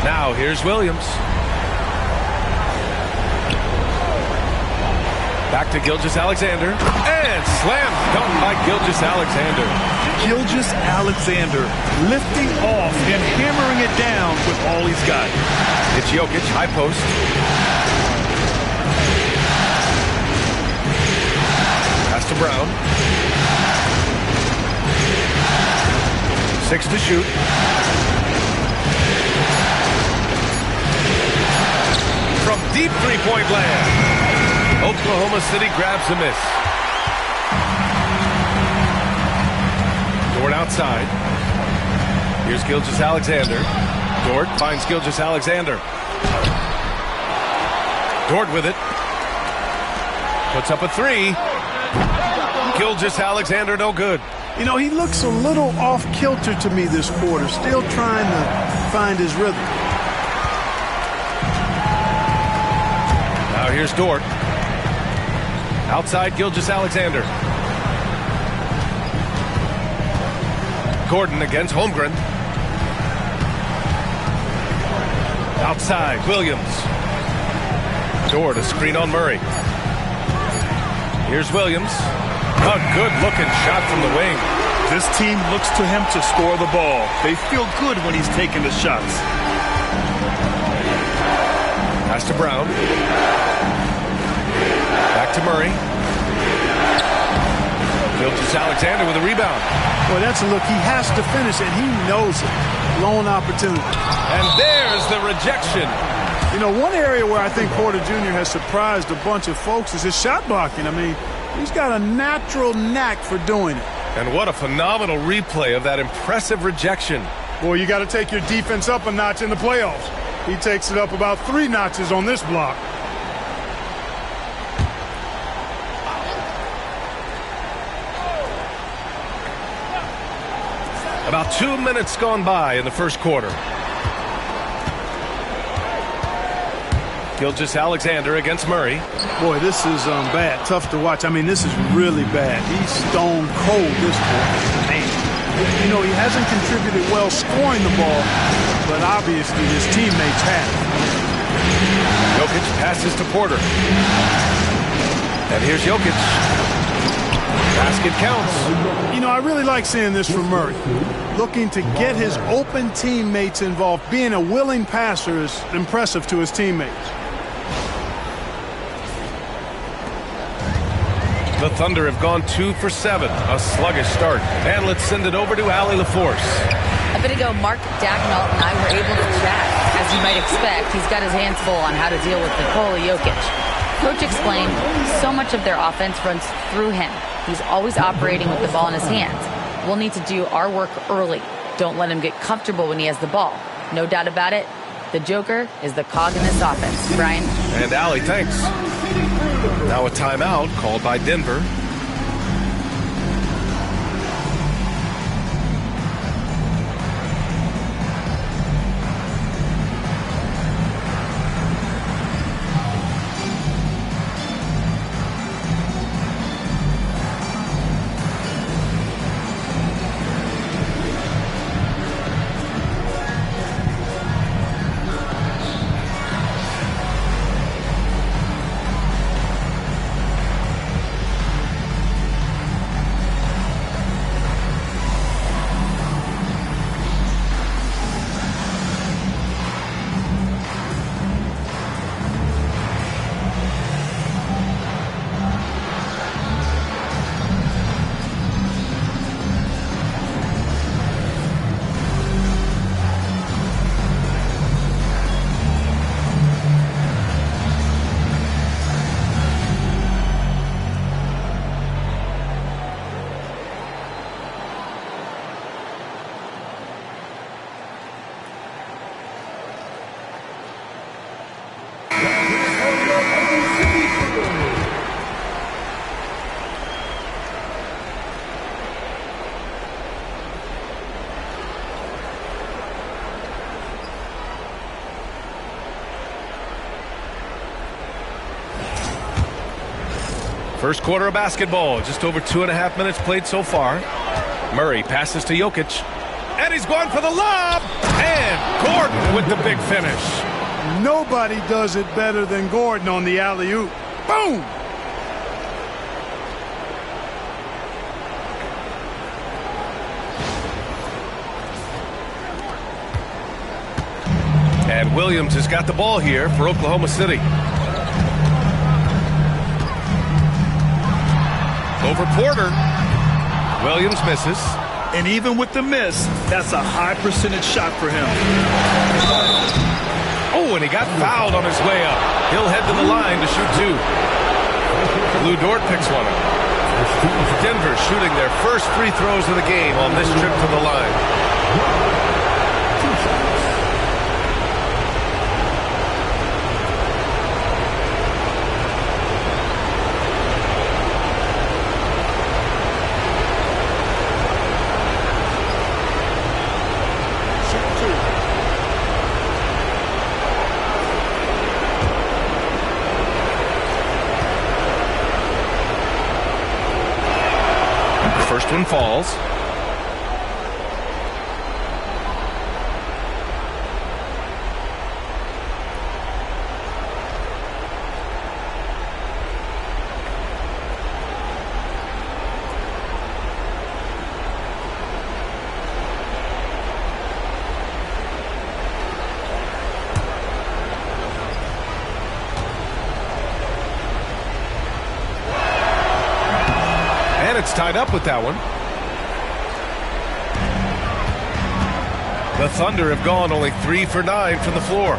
Now here's Williams. Back to Gilgeous-Alexander, and slam dunk by Gilgeous-Alexander. Gilgeous-Alexander lifting off and hammering it down with all he's got. It's Jokic, high post. Pass to Brown. 6 to shoot. From deep three-point land. Oklahoma City grabs a miss. Dort outside. Here's Gilgeous-Alexander. Dort finds Gilgeous-Alexander. Dort with it. Puts up a 3. Gilgeous-Alexander no good. You know, he looks a little off kilter to me this quarter, still trying to find his rhythm. Now here's Dort. Outside Gilgeous-Alexander. Gordon against Holmgren. Outside Williams. Dort, a screen on Murray. Here's Williams. A good-looking shot from the wing. This team looks to him to score the ball. They feel good when he's taking the shots. Pass to Brown. Back to Murray. Gilgeous-Alexander with a rebound. Boy, that's a look. He has to finish it. He knows it. Lone opportunity. And there's the rejection. You know, one area where I think Porter Jr. has surprised a bunch of folks is his shot blocking. I mean, he's got a natural knack for doing it. And what a phenomenal replay of that impressive rejection. Boy, you got to take your defense up a notch in the playoffs. He takes it up about 3 notches on this block. About 2 minutes gone by in the first quarter. Gilgeous-Alexander against Murray. Boy, this is bad. Tough to watch. I mean, this is really bad. He's stone cold, this boy. Man. You know, he hasn't contributed well scoring the ball, but obviously his teammates have. Jokic passes to Porter. And here's Jokic. Basket counts. You know, I really like seeing this from Murray. Looking to get his open teammates involved. Being a willing passer is impressive to his teammates. The Thunder have gone 2 for 7. A sluggish start. And let's send it over to Allie LaForce. A bit ago, Mark Dagnall and I were able to chat. As you might expect, he's got his hands full on how to deal with Nikola Jokic. Coach explained so much of their offense runs through him. He's always operating with the ball in his hands. We'll need to do our work early. Don't let him get comfortable when he has the ball. No doubt about it, the Joker is the cog in this offense. Brian? And Allie, thanks. Now a timeout called by Denver. First quarter of basketball, just over 2.5 minutes played so far. Murray passes to Jokic, and he's going for the lob, and Gordon with the big finish. Nobody does it better than Gordon on the alley-oop. Boom! And Williams has got the ball here for Oklahoma City. Over Porter. Williams misses. And even with the miss, that's a high percentage shot for him. Oh, and he got fouled on his way up. He'll head to the line to shoot 2. Lou Dort picks one up. Denver shooting their first free throws of the game on this trip to the line. First one falls. And it's tied up with that one. The Thunder have gone only 3 for 9 from the floor.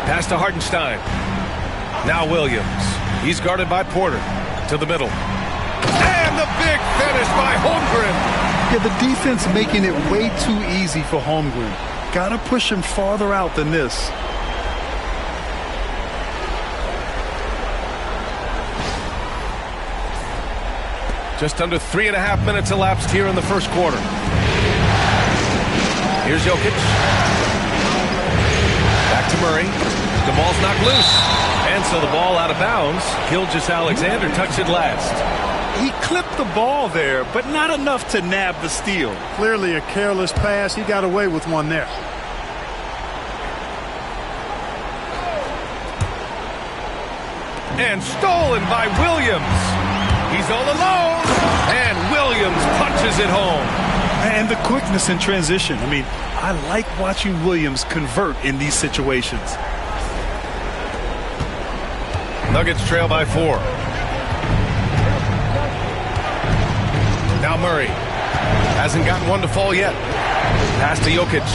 Pass to Hartenstein. Now Williams. He's guarded by Porter. To the middle. And the big finish by Holmgren. Yeah, the defense making it way too easy for Holmgren. Gotta push him farther out than this. Just under 3.5 minutes elapsed here in the first quarter. Here's Jokic. Back to Murray. The ball's knocked loose. And so the ball out of bounds. Gilgeous-Alexander touched it last. He clipped the ball there, but not enough to nab the steal. Clearly a careless pass. He got away with one there. And stolen by Williams. He's all alone. And Williams punches it home. And the quickness in transition. I mean, I like watching Williams convert in these situations. Nuggets trail by 4. Now Murray. Hasn't gotten one to fall yet. Pass to Jokic.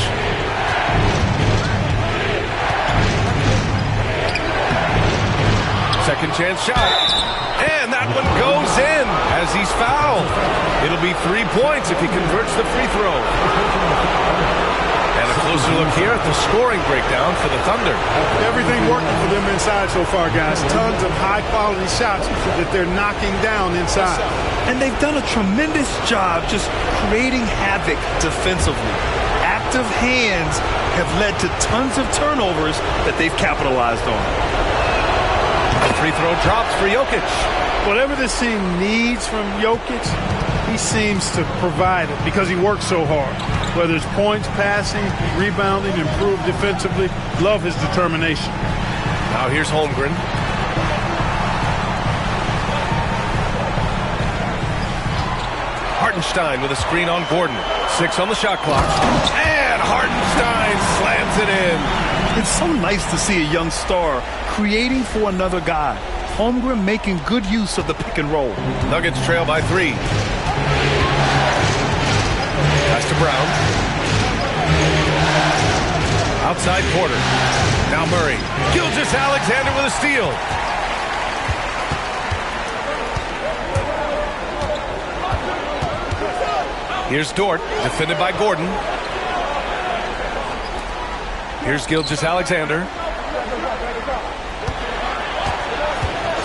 Second chance shot. And that one goes in as he's fouled. It'll be 3 points if he converts the free throw. And a closer look here at the scoring breakdown for the Thunder. Everything working for them inside so far, guys. Tons of high-quality shots that they're knocking down inside. And they've done a tremendous job just creating havoc defensively. Active hands have led to tons of turnovers that they've capitalized on. The free throw drops for Jokic. Whatever this team needs from Jokic, he seems to provide it because he works so hard. Whether it's points, passing, rebounding, improved defensively, love his determination. Now here's Holmgren. Hartenstein with a screen on Gordon. 6 on the shot clock. And Hartenstein slams it in. It's so nice to see a young star creating for another guy. Holmgren making good use of the pick and roll. Nuggets trail by 3. Pass to Brown. Outside Porter. Now Murray. Gilgeous-Alexander with a steal. Here's Dort, defended by Gordon. Here's Gilgeous-Alexander.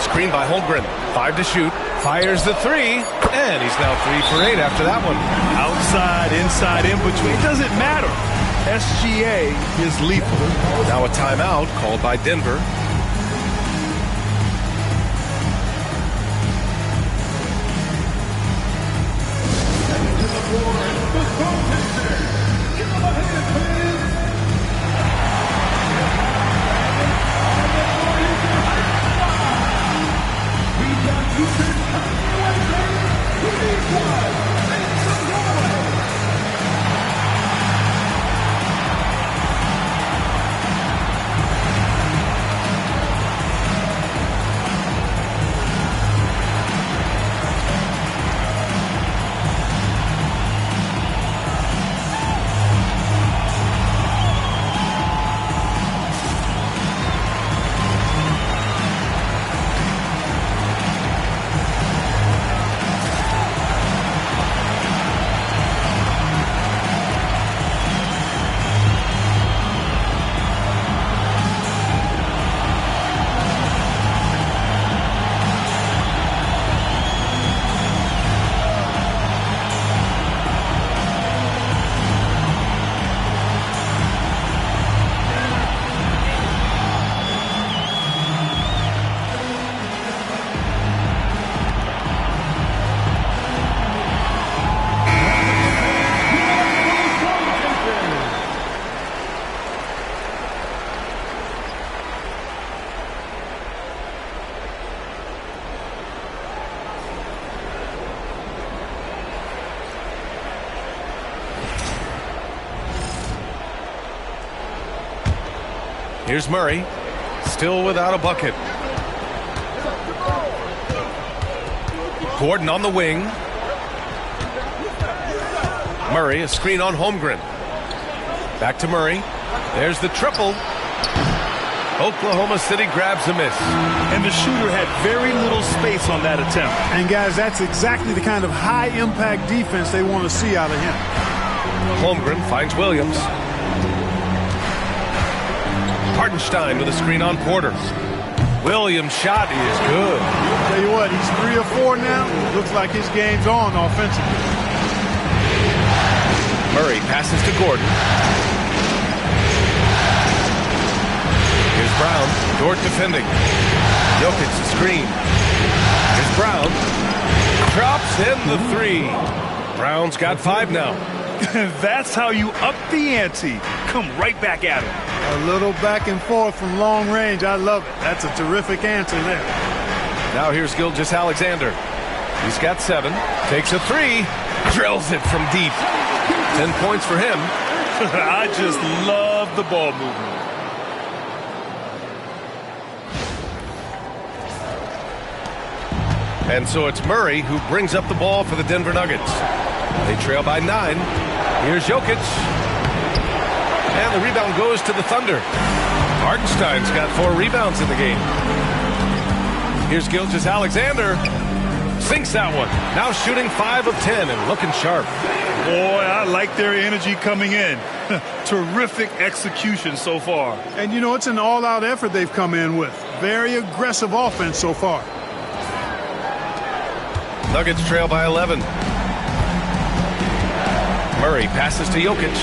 Screen by Holmgren. 5 to shoot. Fires the 3. And he's now 3 for 8 after that one. Outside, inside, in between. It doesn't matter. SGA is lethal. Now a timeout called by Denver. Here's Murray, still without a bucket. Gordon on the wing. Murray, a screen on Holmgren. Back to Murray. There's the triple. Oklahoma City grabs a miss. And the shooter had very little space on that attempt. And guys, that's exactly the kind of high-impact defense they want to see out of him. Holmgren finds Williams. Hartenstein with a screen on Porter. Williams' shot is good. Tell you what, he's 3 of 4 now. Looks like his game's on offensively. Murray passes to Gordon. Here's Brown. Dort defending. Jokic the screen. Here's Brown. Drops in the 3. Brown's got 5 now. That's how you up the ante. Come right back at him. A little back and forth from long range. I love it. That's a terrific answer there. Now here's Gilgeous-Alexander. He's got 7. Takes a 3. Drills it from deep. 10 points for him. I just love the ball movement. And so it's Murray who brings up the ball for the Denver Nuggets. They trail by 9. Here's Jokic. And the rebound goes to the Thunder. Hartenstein's got 4 rebounds in the game. Here's Gilgeous-Alexander. Sinks that one. Now shooting 5 of 10 and looking sharp. Boy, I like their energy coming in. Terrific execution so far. And, you know, it's an all-out effort they've come in with. Very aggressive offense so far. Nuggets trail by 11. Murray passes to Jokic.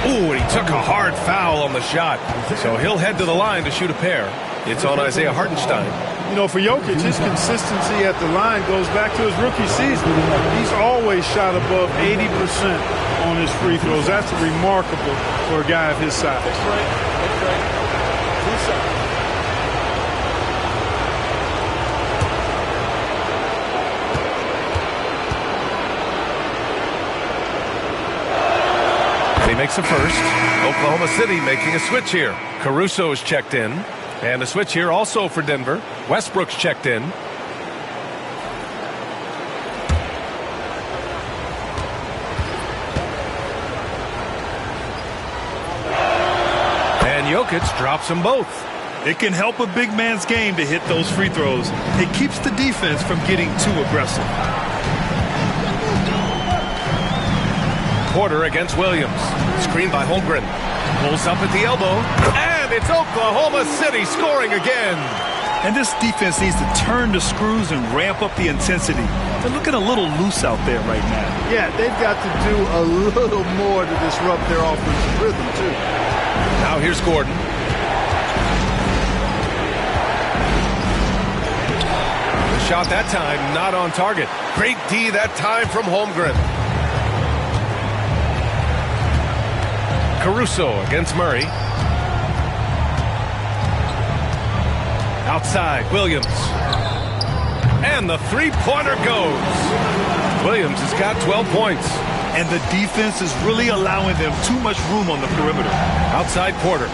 Ooh, and he took a hard foul on the shot. So he'll head to the line to shoot a pair. It's on Isaiah Hartenstein. You know, for Jokic, his consistency at the line goes back to his rookie season. He's always shot above 80% on his free throws. That's remarkable for a guy of his size. That's right. That's right. 2 shots. He makes a first. Oklahoma City making a switch here. Caruso is checked in. And a switch here also for Denver. Westbrook's checked in. And Jokic drops them both. It can help a big man's game to hit those free throws. It keeps the defense from getting too aggressive. Porter against Williams. Screened by Holmgren. Pulls up at the elbow. And it's Oklahoma City scoring again. And this defense needs to turn the screws and ramp up the intensity. They're looking a little loose out there right now. Yeah, they've got to do a little more to disrupt their offensive rhythm, too. Now here's Gordon. The shot that time not on target. Great D that time from Holmgren. Caruso against Murray. Outside, Williams. And the three-pointer goes. Williams has got 12 points. And the defense is really allowing them too much room on the perimeter. Outside Porter.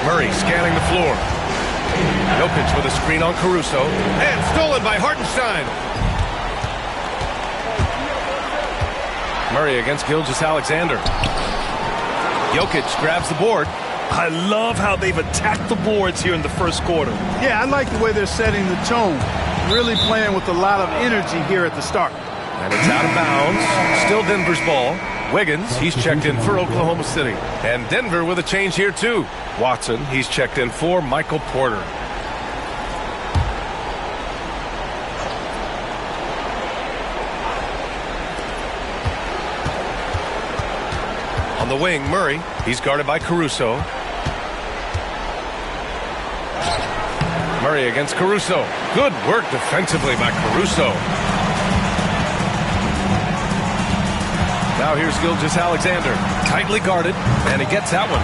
Murray scanning the floor. Jokic with a screen on Caruso. And stolen by Hartenstein. Murray against Gilgeous-Alexander. Jokic grabs the board. I love how they've attacked the boards here in the first quarter. Yeah, I like the way they're setting the tone. Really playing with a lot of energy here at the start. And it's out of bounds. Still Denver's ball. Wiggins, he's checked in for Oklahoma City. And Denver with a change here too. Watson, he's checked in for Michael Porter. On the wing, Murray. He's guarded by Caruso. Murray against Caruso. Good work defensively by Caruso. Now here's Gilgeous-Alexander. Tightly guarded, and he gets that one.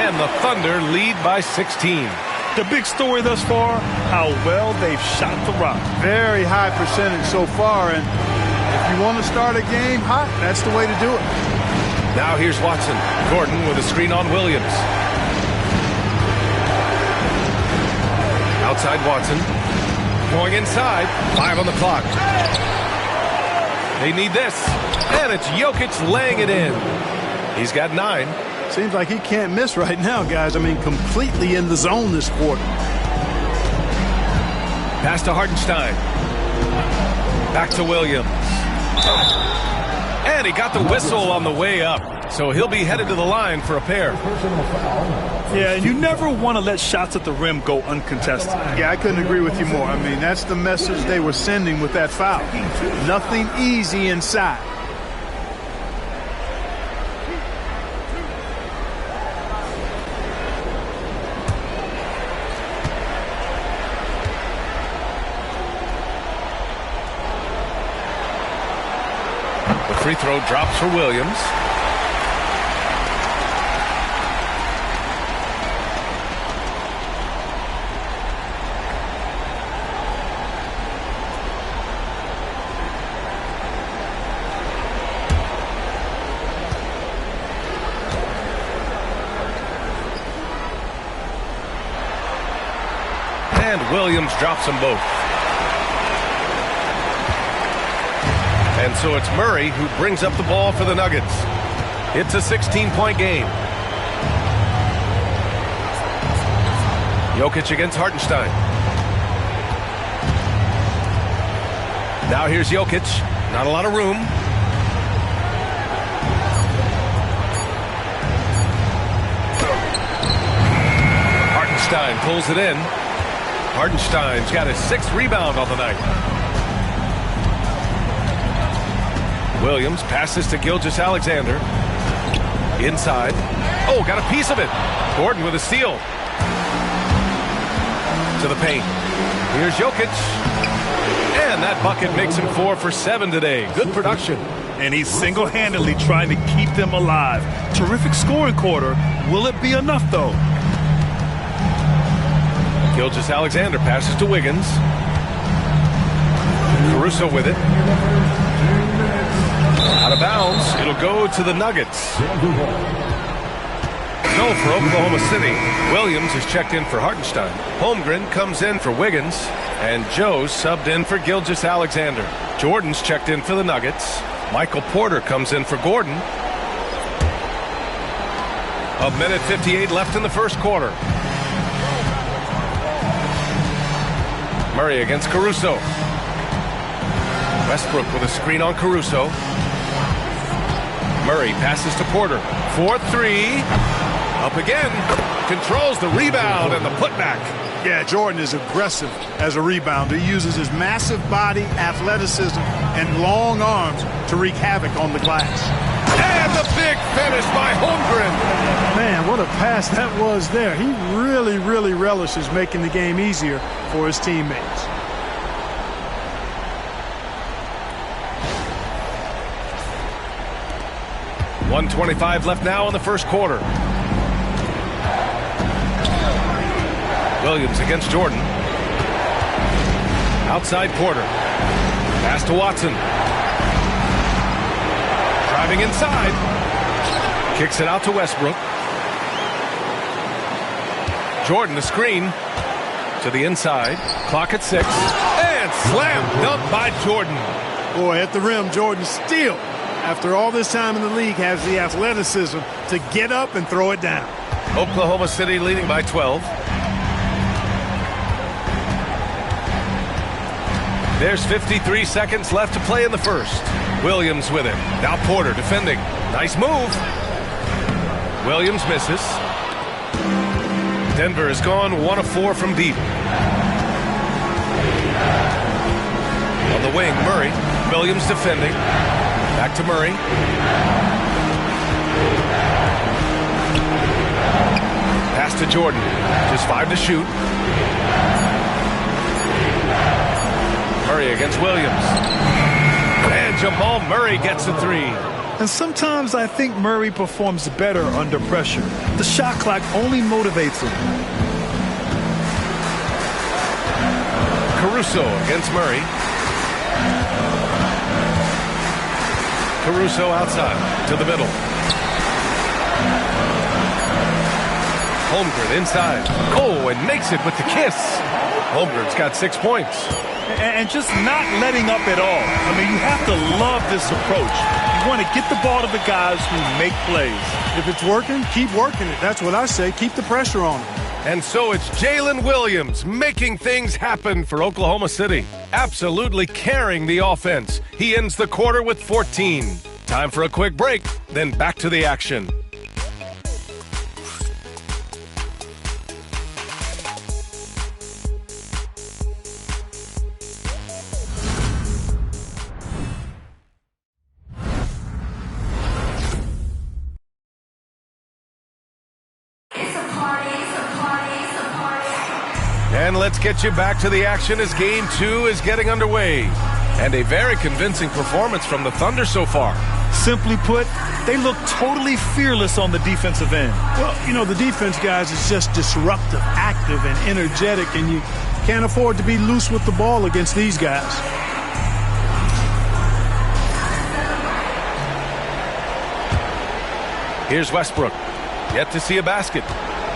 And the Thunder lead by 16. The big story thus far, how well they've shot the rock. Very high percentage so far, and if you want to start a game hot, that's the way to do it. Now here's Watson. Gordon with a screen on Williams. Outside Watson. Going inside. 5 on the clock. They need this. And it's Jokic laying it in. He's got 9. Seems like he can't miss right now, guys. I mean, completely in the zone this quarter. Pass to Hartenstein. Back to Williams. And he got the whistle on the way up. So he'll be headed to the line for a pair. Yeah, and you never want to let shots at the rim go uncontested. Yeah, I couldn't agree with you more. I mean, that's the message they were sending with that foul. Nothing easy inside. The free throw drops for Williams. And Williams drops them both. And so it's Murray who brings up the ball for the Nuggets. It's a 16-point game. Jokic against Hartenstein. Now here's Jokic. Not a lot of room. Hartenstein pulls it in. Hartenstein's got his 6th rebound on the night. Williams passes to Gilgeous-Alexander. Inside. Oh, got a piece of it. Gordon with a steal. To the paint. Here's Jokic. And that bucket makes him 4 for 7 today. Good production. And he's single-handedly trying to keep them alive. Terrific scoring quarter. Will it be enough, though? Gilgeous-Alexander passes to Wiggins. Caruso with it. Out of bounds. It'll go to the Nuggets. No for Oklahoma City. Williams is checked in for Hartenstein. Holmgren comes in for Wiggins. And Joe's subbed in for Gilgeous-Alexander. Jordan's checked in for the Nuggets. Michael Porter comes in for Gordon. 1:58 left in the first quarter. Murray against Caruso. Westbrook with a screen on Caruso. Murray passes to Porter. 4-3. Up again. Controls the rebound and the putback. Yeah, Jordan is aggressive as a rebounder. He uses his massive body, athleticism, and long arms to wreak havoc on the glass. And the big finish by Holmgren. Man, what a pass that was there. He really, really relishes making the game easier for his teammates. .125 left now in the first quarter. Williams against Jordan. Outside Porter. Pass to Watson. Driving inside. Kicks it out to Westbrook. Jordan the screen. To the inside. Clock at 6. And slam dunk by Jordan. Boy, at the rim, Jordan still, after all this time in the league, has the athleticism to get up and throw it down. Oklahoma City leading by 12. There's 53 seconds left to play in the first. Williams with it. Now Porter defending. Nice move. Williams misses. Denver has gone 1 of 4 from deep. On the wing, Murray. Williams defending. Back to Murray. Pass to Jordan. Just 5 to shoot. Murray against Williams. And Jamal Murray gets a 3. And sometimes I think Murray performs better under pressure. The shot clock only motivates him. Caruso against Murray. Caruso outside to the middle. Holmgren inside. Oh, and makes it with the kiss. Holmgren's got 6 points. And just not letting up at all. I mean, you have to love this approach. You want to get the ball to the guys who make plays. If it's working, keep working it. That's what I say. Keep the pressure on them. And so it's Jalen Williams making things happen for Oklahoma City. Absolutely carrying the offense. He ends the quarter with 14. Time for a quick break, then back to the action. And let's get you back to the action as Game 2 is getting underway. And a very convincing performance from the Thunder so far. Simply put, they look totally fearless on the defensive end. Well, you know, the defense, guys, is just disruptive, active, and energetic, and you can't afford to be loose with the ball against these guys. Here's Westbrook. Yet to see a basket.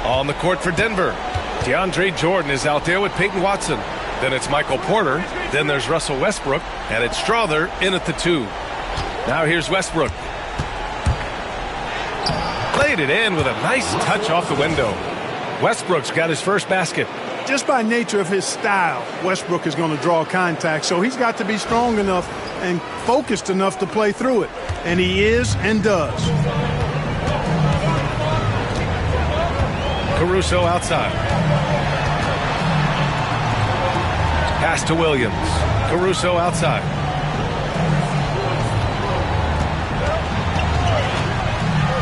On the court for Denver. DeAndre Jordan is out there with Peyton Watson. Then it's Michael Porter. Then there's Russell Westbrook. And it's Strother in at the 2. Now here's Westbrook. Played it in with a nice touch off the window. Westbrook's got his first basket. Just by nature of his style, Westbrook is going to draw contact, so he's got to be strong enough and focused enough to play through it. And he is and does. Caruso outside. Pass to Williams. Caruso outside.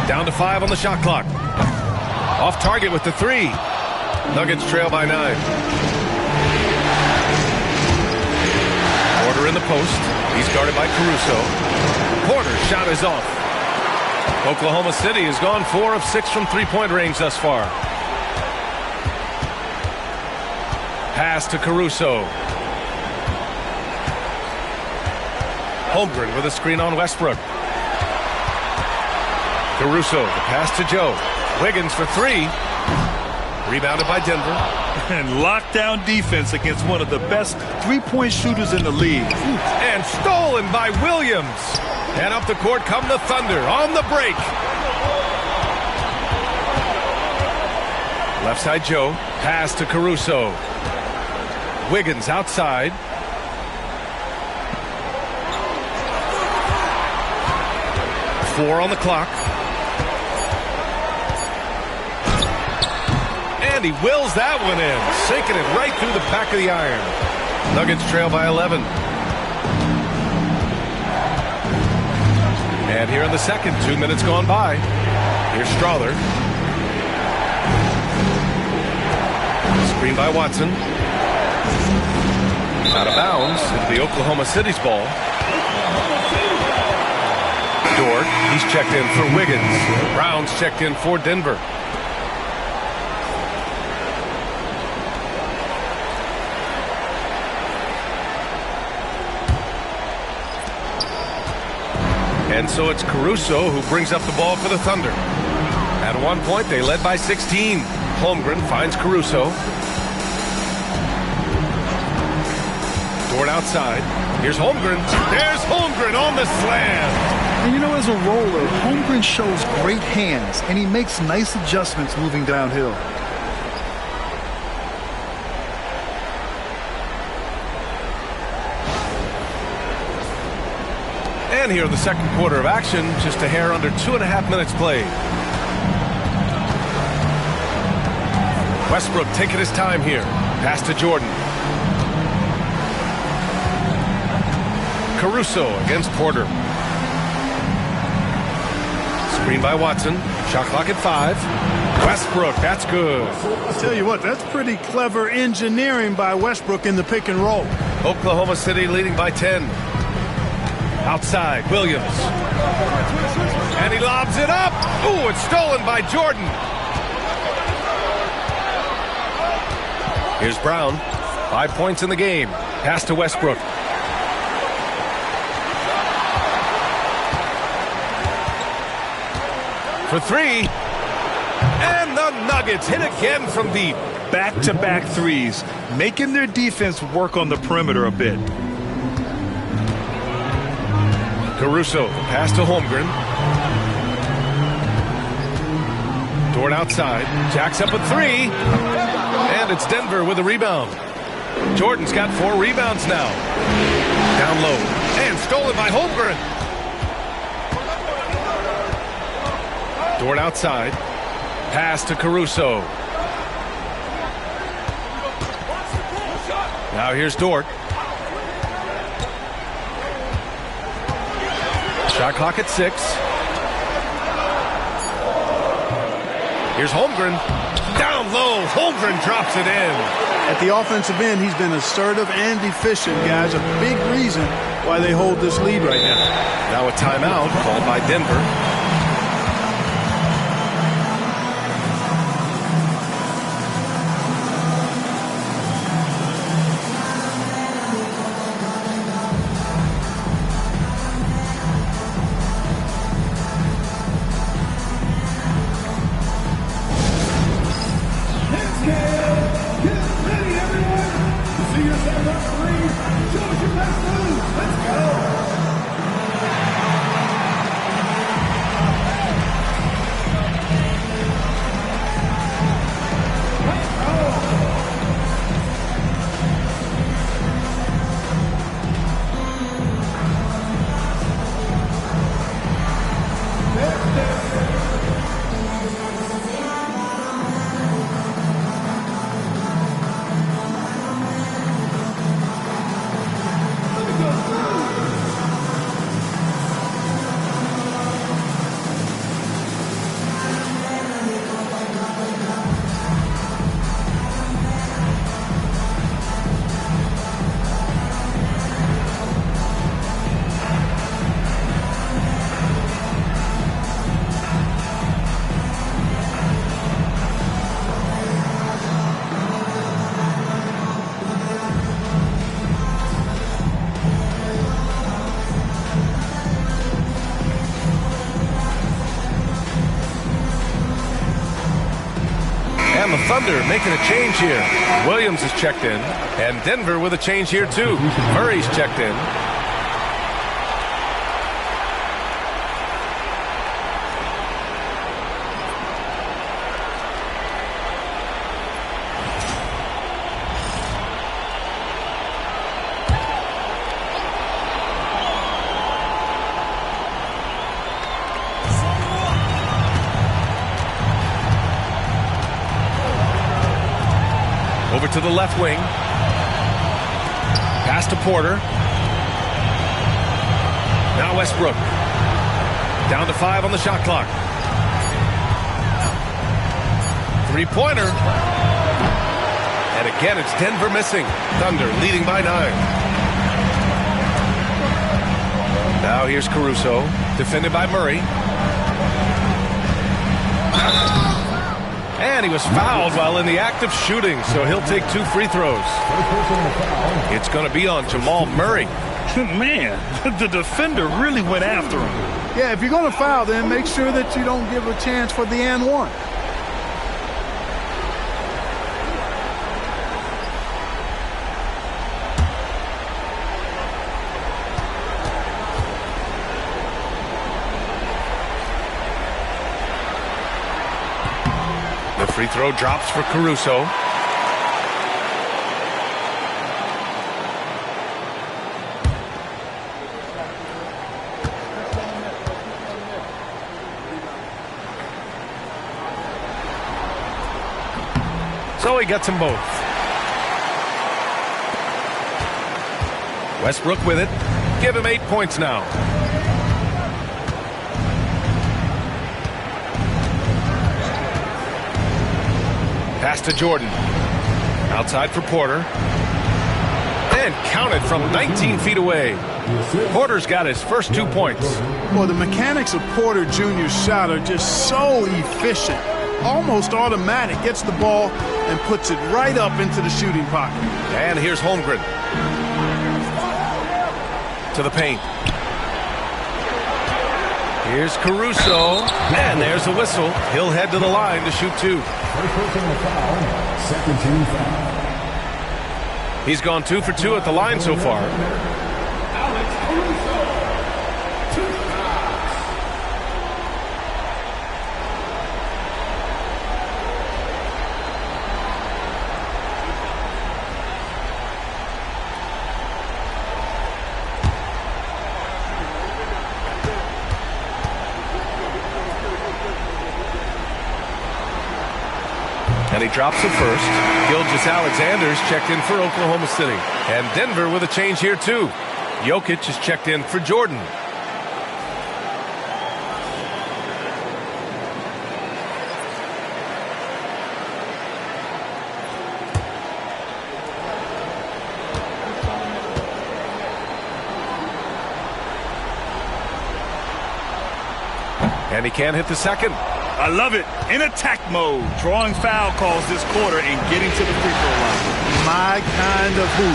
Down to 5 on the shot clock. Off target with the 3. Nuggets trail by 9. Porter in the post. He's guarded by Caruso. Porter's shot is off. Oklahoma City has gone 4 of 6 from three-point range thus far. Pass to Caruso. Holmgren with a screen on Westbrook. Caruso, the pass to Joe. Wiggins for 3. Rebounded by Denver. And lockdown defense against one of the best three-point shooters in the league. And stolen by Williams. And up the court come the Thunder on the break. Left side Joe. Pass to Caruso. Wiggins outside. Four on the clock. And he wills that one in, sinking it right through the back of the iron. Nuggets trail by 11. And here in the second, 2 minutes gone by. Here's Strother. Screen by Watson. Out of bounds. It's the Oklahoma City's ball. Dort, he's checked in for Wiggins. Brown's checked in for Denver. And so it's Caruso who brings up the ball for the Thunder. At one point, they led by 16. Holmgren finds Caruso. Dort outside. Here's Holmgren. There's Holmgren on the slam. And you know, as a roller, Holmgren shows great hands, and he makes nice adjustments moving downhill. And here in the second quarter of action, just a hair under 2.5 minutes played. Westbrook taking his time here. Pass to Jordan. Caruso against Porter. Screen by Watson. Shot clock at 5. Westbrook, that's good. I'll tell you what, that's pretty clever engineering by Westbrook in the pick and roll. Oklahoma City leading by 10. Outside, Williams. And he lobs it up. Ooh, it's stolen by Jordan. Here's Brown. 5 points in the game. Pass to Westbrook. For 3. And the Nuggets hit again from deep. back-to-back threes, making their defense work on the perimeter a bit. Caruso, pass to Holmgren. Dort outside, jacks up a three, and it's Denver with a rebound. Jordan's got 4 rebounds now. Down low, and stolen by Holmgren. Dort outside, pass to Caruso. Now here's Dort. Shot clock at 6. Here's Holmgren. Down low. Holmgren drops it in. At the offensive end, he's been assertive and efficient, guys. A big reason why they hold this lead right now. Now a timeout called by Denver. Thunder making a change here. Williams is checked in, and Denver with a change here too. Murray's checked in. Over to the left wing. Pass to Porter. Now Westbrook. Down to 5 on the shot clock. Three-pointer. And again, it's Denver missing. Thunder leading by 9. Now here's Caruso. Defended by Murray. And he was fouled while in the act of shooting, so he'll take 2 free throws. It's going to be on Jamal Murray. Man, the defender really went after him. Yeah, if you're going to foul, then make sure that you don't give a chance for the and one. Free throw drops for Caruso. So he gets them both. Westbrook with it. Give him 8 points now. Pass to Jordan. Outside for Porter. And counted from 19 feet away. Porter's got his first 2 points. Well, the mechanics of Porter Jr.'s shot are just so efficient. Almost automatic. Gets the ball and puts it right up into the shooting pocket. And here's Holmgren. To the paint. Here's Caruso, and there's a whistle. He'll head to the line to shoot 2. First personal foul, second team foul. He's gone 2 for 2 at the line so far. Alex Caruso, 2 shots. And he drops it first. Gilgeous-Alexander's checked in for Oklahoma City. And Denver with a change here, too. Jokic is checked in for Jordan. And he can't hit the second. I love it. In attack mode, drawing foul calls this quarter and getting to the free throw line. My kind of hoop.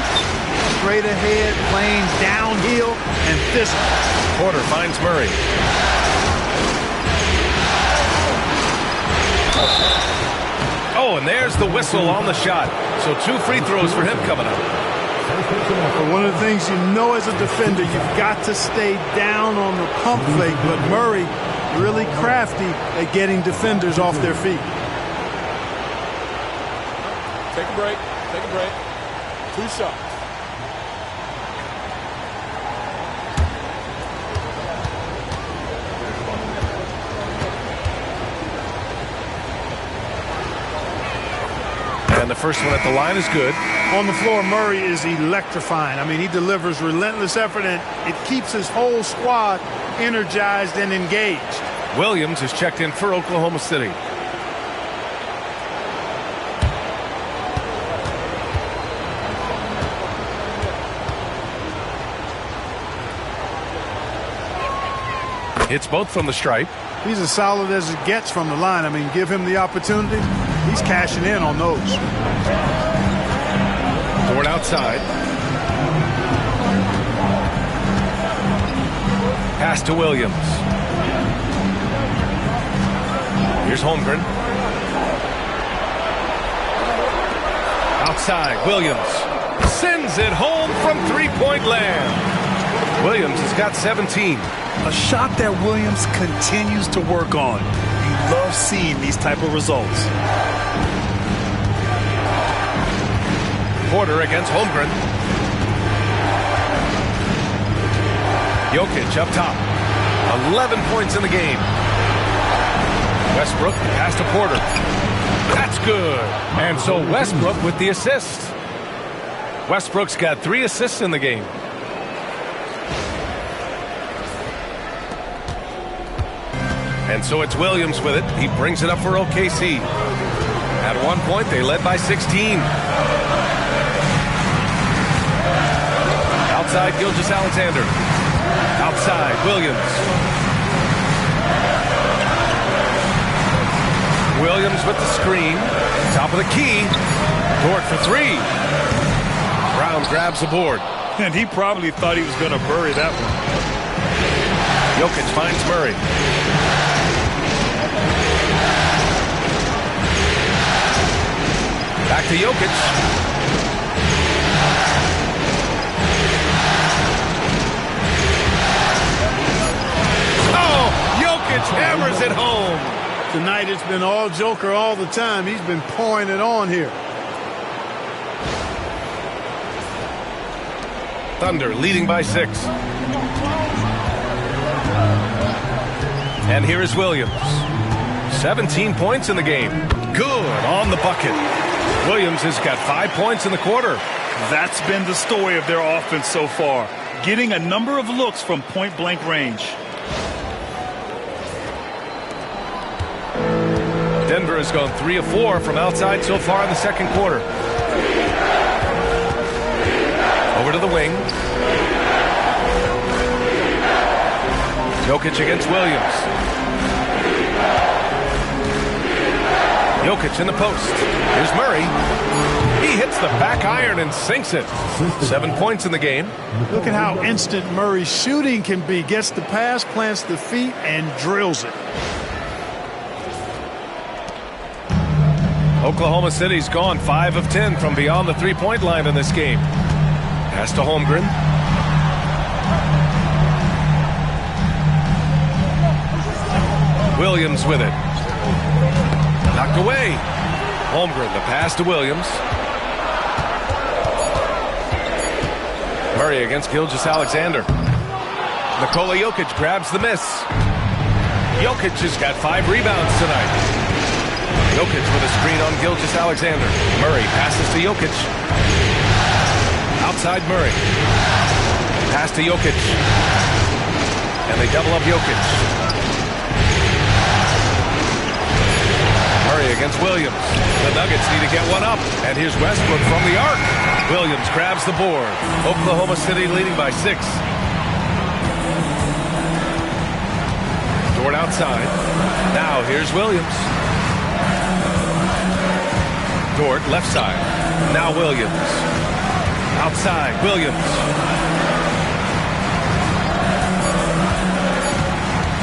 Straight ahead, playing downhill, and physical. Porter finds Murray. Oh, and there's the whistle on the shot. So 2 free throws for him coming up. But one of the things you know as a defender, you've got to stay down on the pump fake, but Murray really crafty at getting defenders off their feet. Take a break. Take a break. 2 shots. And the first one at the line is good. On the floor, Murray is electrifying. I mean, he delivers relentless effort, and it keeps his whole squad energized and engaged. Williams is checked in for Oklahoma City. Hits both from the stripe. He's as solid as it gets from the line. I mean, give him the opportunity. He's cashing in on those. Toward outside. Pass to Williams. Here's Holmgren. Outside, Williams sends it home from three-point land. Williams has got 17. A shot that Williams continues to work on. You love seeing these type of results. Porter against Holmgren. Jokic up top. 11 points in the game. Westbrook pass to Porter. That's good. And so Westbrook with the assist. Westbrook's got 3 assists in the game. And so it's Williams with it. He brings it up for OKC. At one point, they led by 16. Outside, Gilgeous-Alexander. Outside, Williams. Williams with the screen. Top of the key. Dort for 3. Brown grabs the board. And he probably thought he was going to bury that one. Jokic finds Murray. Back to Jokic. Oh, Jokic hammers it home. Tonight it's been all Joker all the time. He's been pouring it on here. Thunder leading by 6. And here is Williams. 17 points in the game. Good on the bucket. Williams has got 5 points in the quarter. That's been the story of their offense so far. Getting a number of looks from point-blank range. Denver has gone 3 of 4 from outside so far in the second quarter. Over to the wing. Jokic against Williams. Jokic in the post. Here's Murray. He hits the back iron and sinks it. 7 points in the game. Look at how instant Murray's shooting can be. Gets the pass, plants the feet, and drills it. Oklahoma City's gone 5 of 10 from beyond the three-point line in this game. Pass to Holmgren. Williams with it. Knocked away. Holmgren, the pass to Williams. Murray against Gilgeous-Alexander. Nikola Jokic grabs the miss. Jokic has got 5 rebounds tonight. Jokic with a screen on Gilgeous-Alexander. Murray passes to Jokic. Outside Murray. Pass to Jokic. And they double up Jokic. Murray against Williams. The Nuggets need to get one up. And here's Westbrook from the arc. Williams grabs the board. Oklahoma City leading by 6. Dort outside. Now here's Williams. Dort left side. Now Williams. Outside, Williams.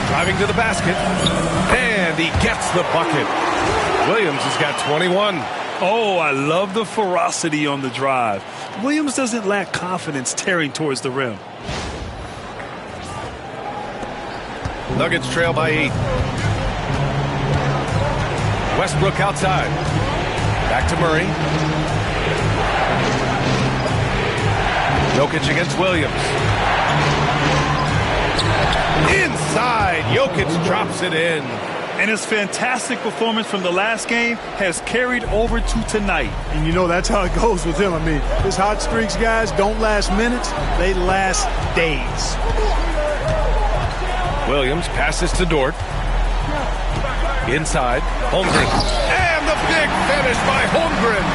Driving to the basket. And he gets the bucket. Williams has got 21. Oh, I love the ferocity on the drive. Williams doesn't lack confidence tearing towards the rim. Nuggets trail by 8. Westbrook outside. Back to Murray. Jokic against Williams. Inside, Jokic drops it in. And his fantastic performance from the last game has carried over to tonight. And you know that's how it goes with him. I mean, his hot streaks, guys, don't last minutes. They last days. Williams passes to Dort. Inside, Holmgren. And the big finish by Holmgren.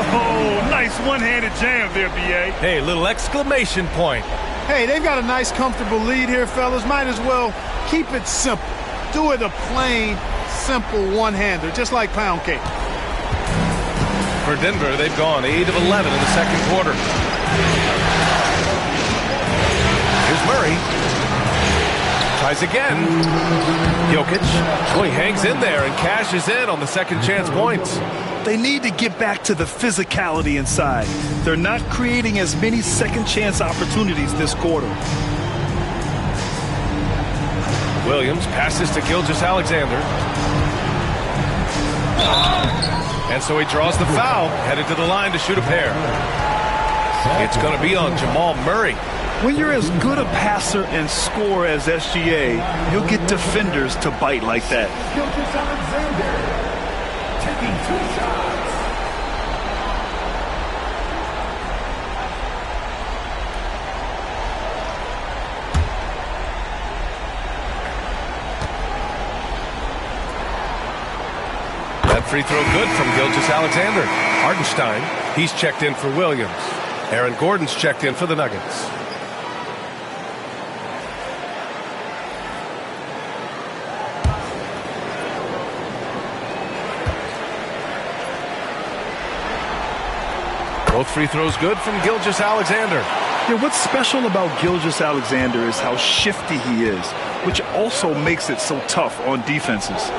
Oh, nice one-handed jam there, B.A. Hey, little exclamation point. Hey, they've got a nice, comfortable lead here, fellas. Might as well keep it simple. Do it a plain, simple one-hander, just like pound cake. For Denver, they've gone 8 of 11 in the second quarter. Here's Murray. Tries again. Jokic. Oh, he hangs in there and cashes in on the second chance points. They need to get back to the physicality inside. They're not creating as many second chance opportunities this quarter. Williams passes to Gilgeous-Alexander. And so he draws the foul, headed to the line to shoot a pair. It's going to be on Jamal Murray. When you're as good a passer and scorer as SGA, you'll get defenders to bite like that. Gilgeous-Alexander taking 2 shots. Free throw good from Gilgeous-Alexander. Hartenstein, he's checked in for Williams. Aaron Gordon's checked in for the Nuggets. Both free throws good from Gilgeous-Alexander. Yeah, what's special about Gilgeous-Alexander is how shifty he is, which also makes it so tough on defenses.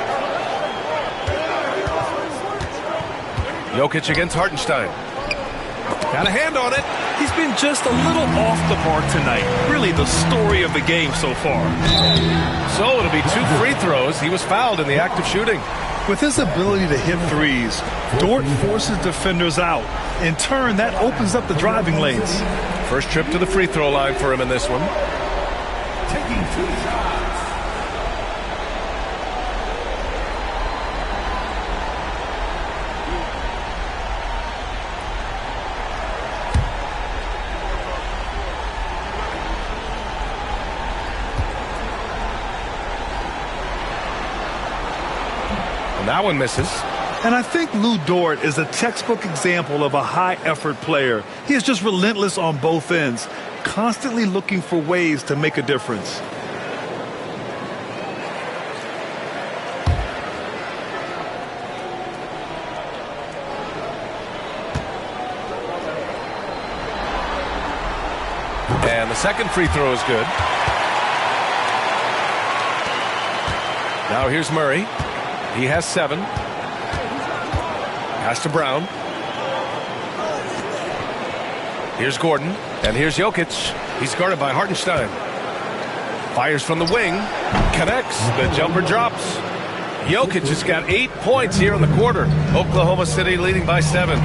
Jokic against Hartenstein. Got a hand on it. He's been just a little off the mark tonight. Really the story of the game so far. So it'll be 2 free throws. He was fouled in the act of shooting. With his ability to hit threes, Dort forces defenders out. In turn, that opens up the driving lanes. First trip to the free throw line for him in this one. Taking 2 shots. That one misses. And I think Lou Dort is a textbook example of a high-effort player. He is just relentless on both ends, constantly looking for ways to make a difference. And the second free throw is good. Now here's Murray. He has 7. Pass to Brown. Here's Gordon. And here's Jokic. He's guarded by Hartenstein. Fires from the wing. Connects. The jumper drops. Jokic has got 8 points here in the quarter. Oklahoma City leading by 7.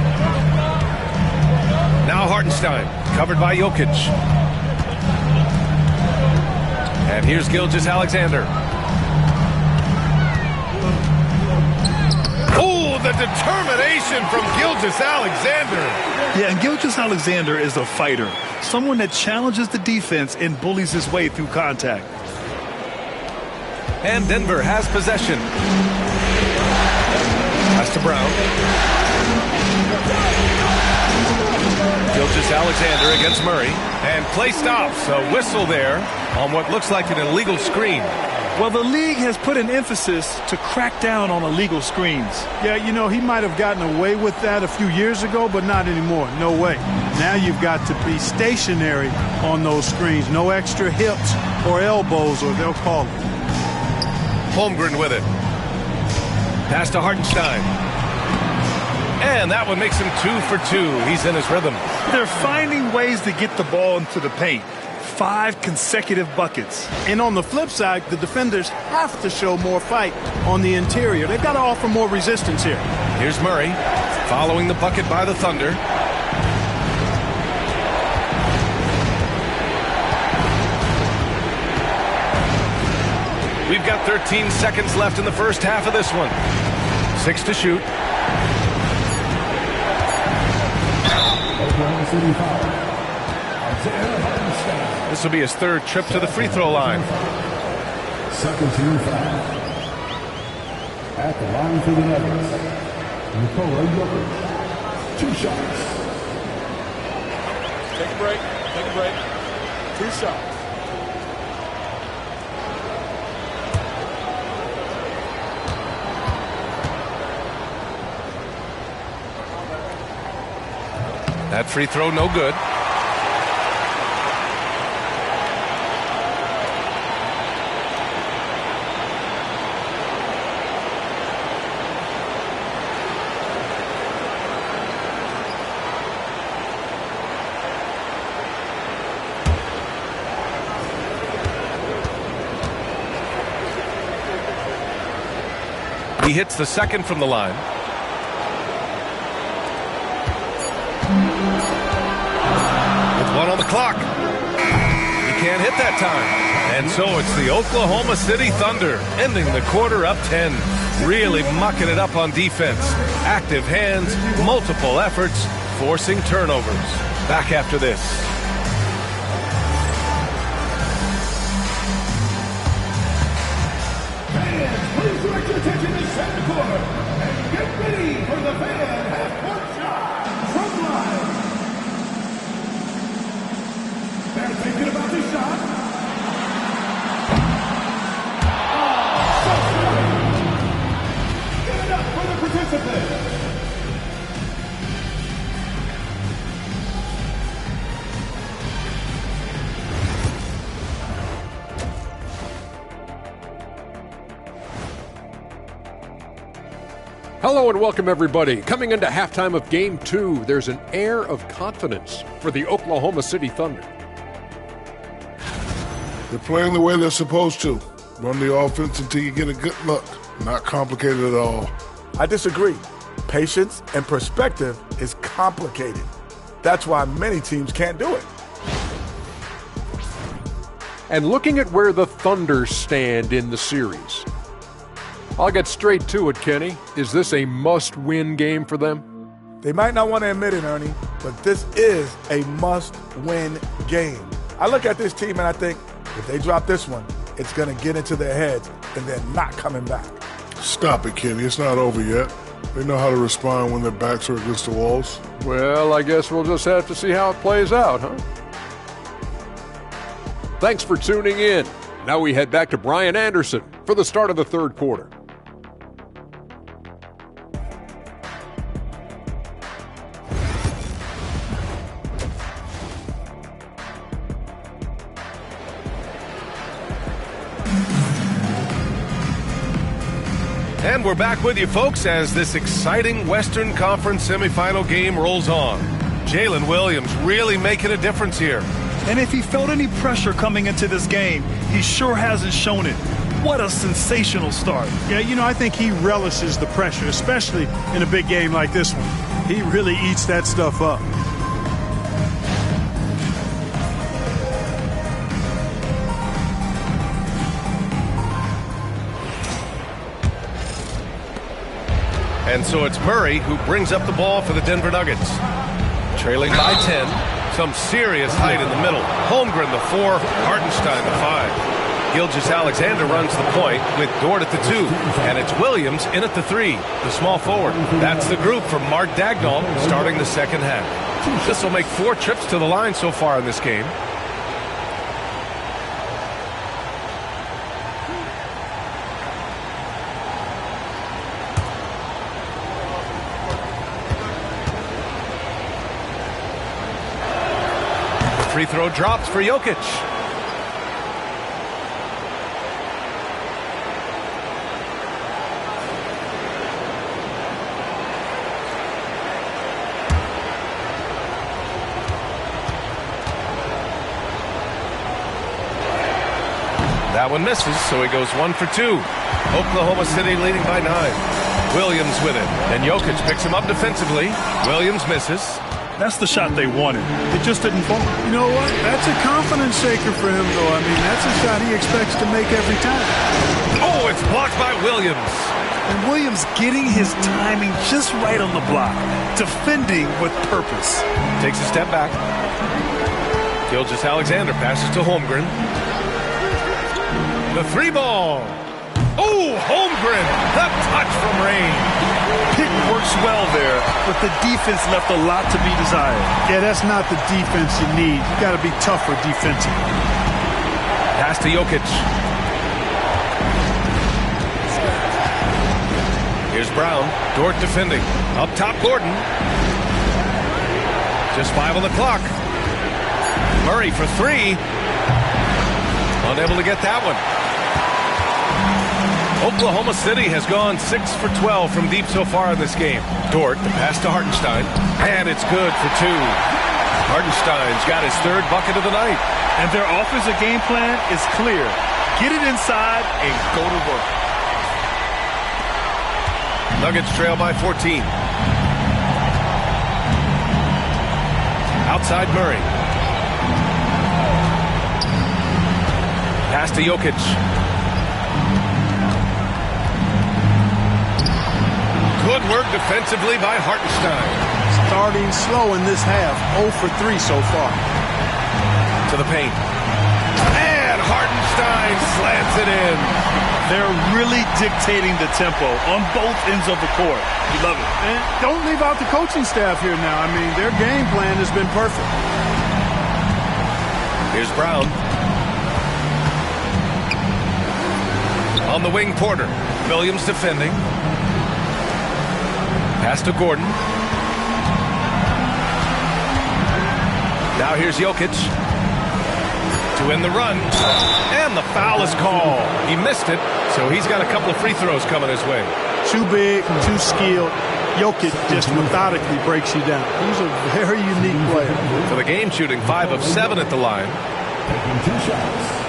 Now Hartenstein. Covered by Jokic. And here's Gilgeous-Alexander. Oh, the determination from Gilgeous-Alexander. Yeah, and Gilgeous-Alexander is a fighter. Someone that challenges the defense and bullies his way through contact. And Denver has possession. Pass to Brown. Gilgeous-Alexander against Murray. And play stops. A whistle there on what looks like an illegal screen. Well, the league has put an emphasis to crack down on illegal screens. Yeah, you know, he might have gotten away with that a few years ago, but not anymore. No way. Now you've got to be stationary on those screens. No extra hips or elbows, or they'll call it. Holmgren with it. Pass to Hartenstein. And that one makes him 2 for 2. He's in his rhythm. They're finding ways to get the ball into the paint. 5 consecutive buckets. And on the flip side, the defenders have to show more fight on the interior. They've got to offer more resistance here. Here's Murray following the bucket by the Thunder. We've got 13 seconds left in the first half of this one. 6 to shoot. This will be his 3rd trip to the free throw line. Second team foul. At the line for the Nuggets, Nikola Jokic. 2 shots. Take a break. Take a break. 2 shots. That free throw no good. He hits the second from the line. With 1 on the clock. He can't hit that time. And so it's the Oklahoma City Thunder ending the quarter up 10. Really mucking it up on defense. Active hands, multiple efforts, forcing turnovers. Back after this. Please direct your attention to center court and get ready for the fan half-court shot from line. They're thinking about the shot. Oh, so strong. Give it up for the participant. Hello and welcome, everybody. Coming into halftime of Game 2, there's an air of confidence for the Oklahoma City Thunder. They're playing the way they're supposed to. Run the offense until you get a good look. Not complicated at all. I disagree. Patience and perspective is complicated. That's why many teams can't do it. And looking at where the Thunder stand in the series, I'll get straight to it, Kenny. Is this a must-win game for them? They might not want to admit it, Ernie, but this is a must-win game. I look at this team and I think if they drop this one, it's going to get into their heads and they're not coming back. Stop it, Kenny. It's not over yet. They know how to respond when their backs are against the walls. Well, I guess we'll just have to see how it plays out, huh? Thanks for tuning in. Now we head back to Brian Anderson for the start of the third quarter. And we're back with you, folks, as this exciting Western Conference semifinal game rolls on. Jalen Williams really making a difference here. And if he felt any pressure coming into this game, he sure hasn't shown it. What a sensational start. Yeah, you know, I think he relishes the pressure, especially in a big game like this one. He really eats that stuff up. And so it's Murray who brings up the ball for the Denver Nuggets. Trailing by 10. Some serious height in the middle. Holmgren the 4, Hartenstein the 5. Gilgeous-Alexander runs the point with Dort at the 2. And it's Williams in at the 3, the small forward. That's the group from Mark Dagnall starting the second half. This will make 4 trips to the line so far in this game. Free throw drops for Jokic. That one misses, so he goes 1 for 2. Oklahoma City leading by 9. Williams with it, and Jokic picks him up defensively. Williams misses. That's the shot they wanted. It just didn't fall. You know what? That's a confidence shaker for him, though. I mean, that's a shot he expects to make every time. Oh, it's blocked by Williams. And Williams getting his timing just right on the block. Defending with purpose. Takes a step back. Gilgeous-Alexander passes to Holmgren. The 3 ball. Oh, Holmgren. The touch from range. Pick works well there, but the defense left a lot to be desired. Yeah, that's not the defense you need. You got to be tougher defensively. Pass to Jokic. Here's Brown. Dort defending. Up top, Gordon. Just 5 on the clock. Murray for 3. Unable to get that one. Oklahoma City has gone 6 for 12 from deep so far in this game. Dort, the pass to Hartenstein, and it's good for 2. Hartenstein's got his 3rd bucket of the night. And their offensive game plan is clear. Get it inside and go to work. Nuggets trail by 14. Outside Murray. Pass to Jokic. Good work defensively by Hartenstein. Starting slow in this half. 0 for 3 so far. To the paint. And Hartenstein slams it in. They're really dictating the tempo on both ends of the court. You love it. And don't leave out the coaching staff here now. I mean, their game plan has been perfect. Here's Brown. On the wing, Porter. Williams defending. Pass to Gordon. Now here's Jokic to win the run. And the foul is called. He missed it, so he's got a couple of free throws coming his way. Too big, too skilled. Jokic just methodically breaks you down. He's a very unique player. For the game, shooting 5 of 7 at the line. Taking 2 shots.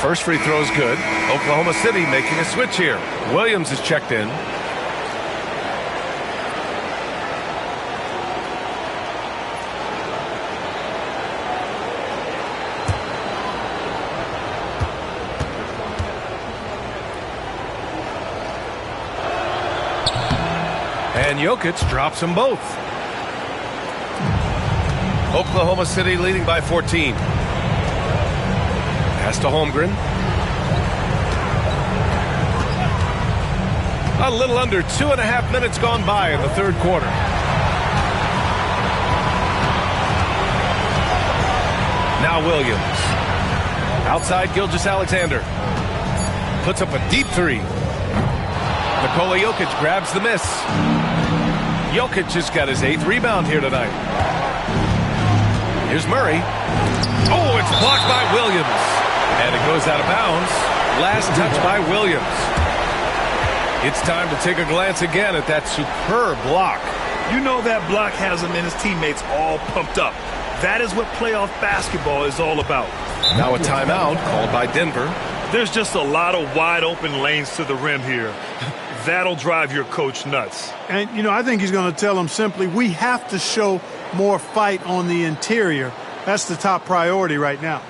First free throw is good. Oklahoma City making a switch here. Williams is checked in. And Jokic drops them both. Oklahoma City leading by 14. Pass to Holmgren. A little under 2.5 minutes gone by in the 3rd quarter. Now Williams. Outside Gilgeous-Alexander. Puts up a deep 3. Nikola Jokic grabs the miss. Jokic just got his 8th rebound here tonight. Here's Murray. Oh, it's blocked by Williams. And it goes out of bounds. Last touch by Williams. It's time to take a glance again at that superb block. You know that block has him and his teammates all pumped up. That is what playoff basketball is all about. Now a timeout called by Denver. There's just a lot of wide open lanes to the rim here. That'll drive your coach nuts. And, you know, I think he's going to tell them simply, we have to show more fight on the interior. That's the top priority right now.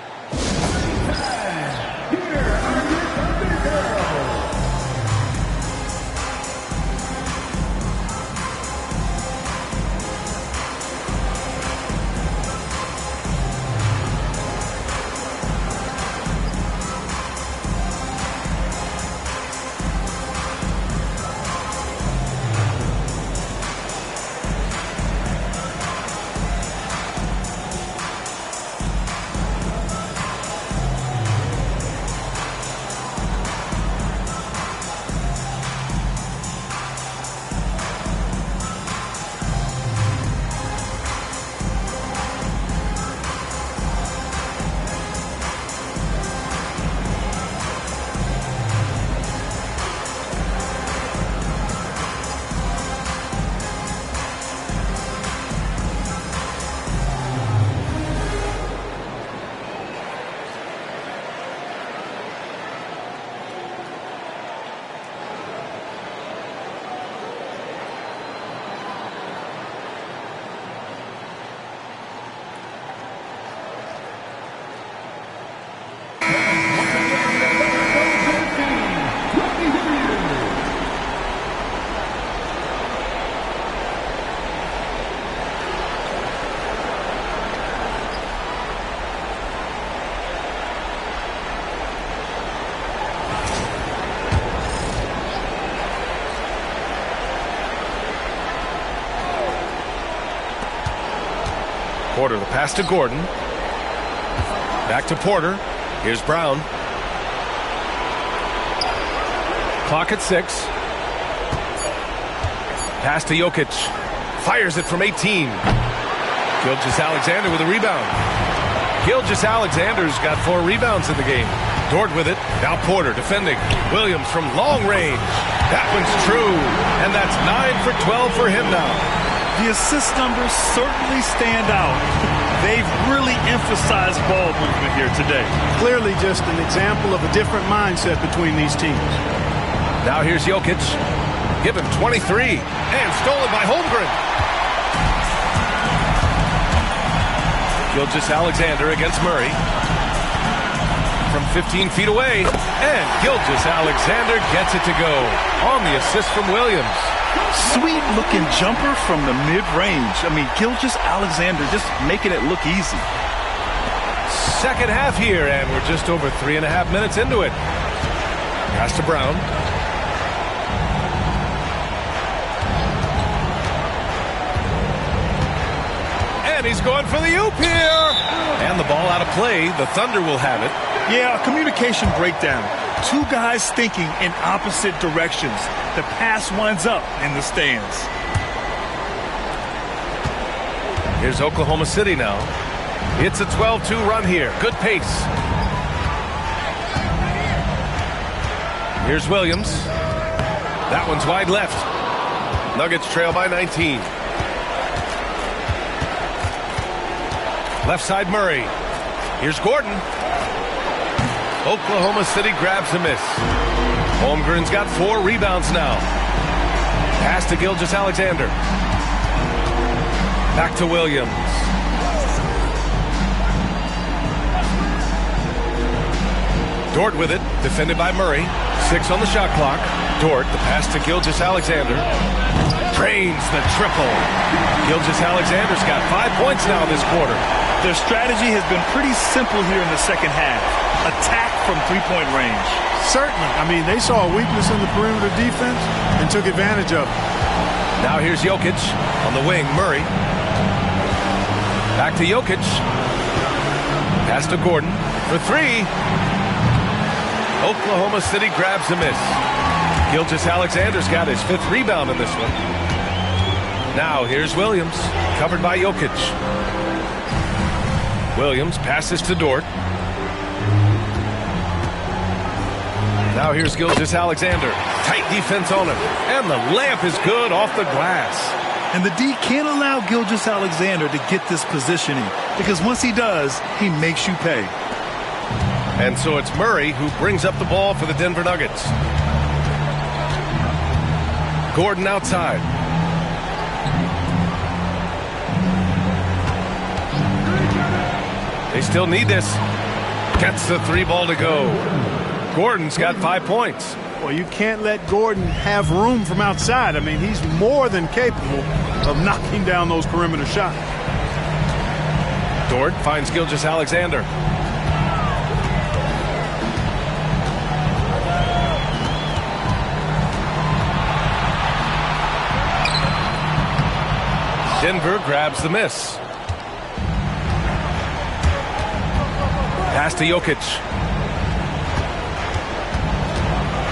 Porter, the pass to Gordon. Back to Porter. Here's Brown. Clock at 6. Pass to Jokic. Fires it from 18. Gilgeous-Alexander with a rebound. Gilgeous-Alexander's got 4 rebounds in the game. Dort with it. Now Porter defending. Williams from long range. That one's true. And that's 9 for 12 for him now. The assist numbers certainly stand out. They've really emphasized ball movement here today. Clearly just an example of a different mindset between these teams. Now here's Jokic. Give him 23. And stolen by Holmgren. Gilgeous-Alexander against Murray. From 15 feet away. And Gilgeous-Alexander gets it to go. On the assist from Williams. Sweet-looking jumper from the mid-range. I mean, Gilgeous-Alexander just making it look easy. Second half here, and we're just over 3.5 minutes into it. Pass to Brown. And he's going for the oop here. And the ball out of play. The Thunder will have it. Yeah, a communication breakdown. 2 guys thinking in opposite directions. The pass winds up in the stands. Here's Oklahoma City now. It's a 12-2 run here. Good pace. Here's Williams. That one's wide left. Nuggets trail by 19. Left side Murray. Here's Gordon. Oklahoma City grabs a miss. Holmgren's got 4 rebounds now. Pass to Gilgeous-Alexander. Back to Williams. Dort with it, defended by Murray. 6 on the shot clock. Dort, the pass to Gilgeous-Alexander. Drains the triple. Gilgeous-Alexander's got 5 points now this quarter. Their strategy has been pretty simple here in the second half. Attack from 3-point range. Certainly. I mean, they saw a weakness in the perimeter defense and took advantage of it. Now here's Jokic on the wing. Murray. Back to Jokic. Pass to Gordon for 3. Oklahoma City grabs a miss. Gilgeous-Alexander's got his 5th rebound in this one. Now here's Williams, covered by Jokic. Williams passes to Dort. Now here's Gilgeous-Alexander. Tight defense on him. And the layup is good off the glass. And the D can't allow Gilgeous-Alexander to get this positioning, because once he does, he makes you pay. And so it's Murray who brings up the ball for the Denver Nuggets. Gordon outside. They still need this. Gets the 3 ball to go. Gordon's got 5 points. Well, you can't let Gordon have room from outside. I mean, he's more than capable of knocking down those perimeter shots. Dort finds Gilgeous-Alexander. Denver grabs the miss. Pass to Jokic.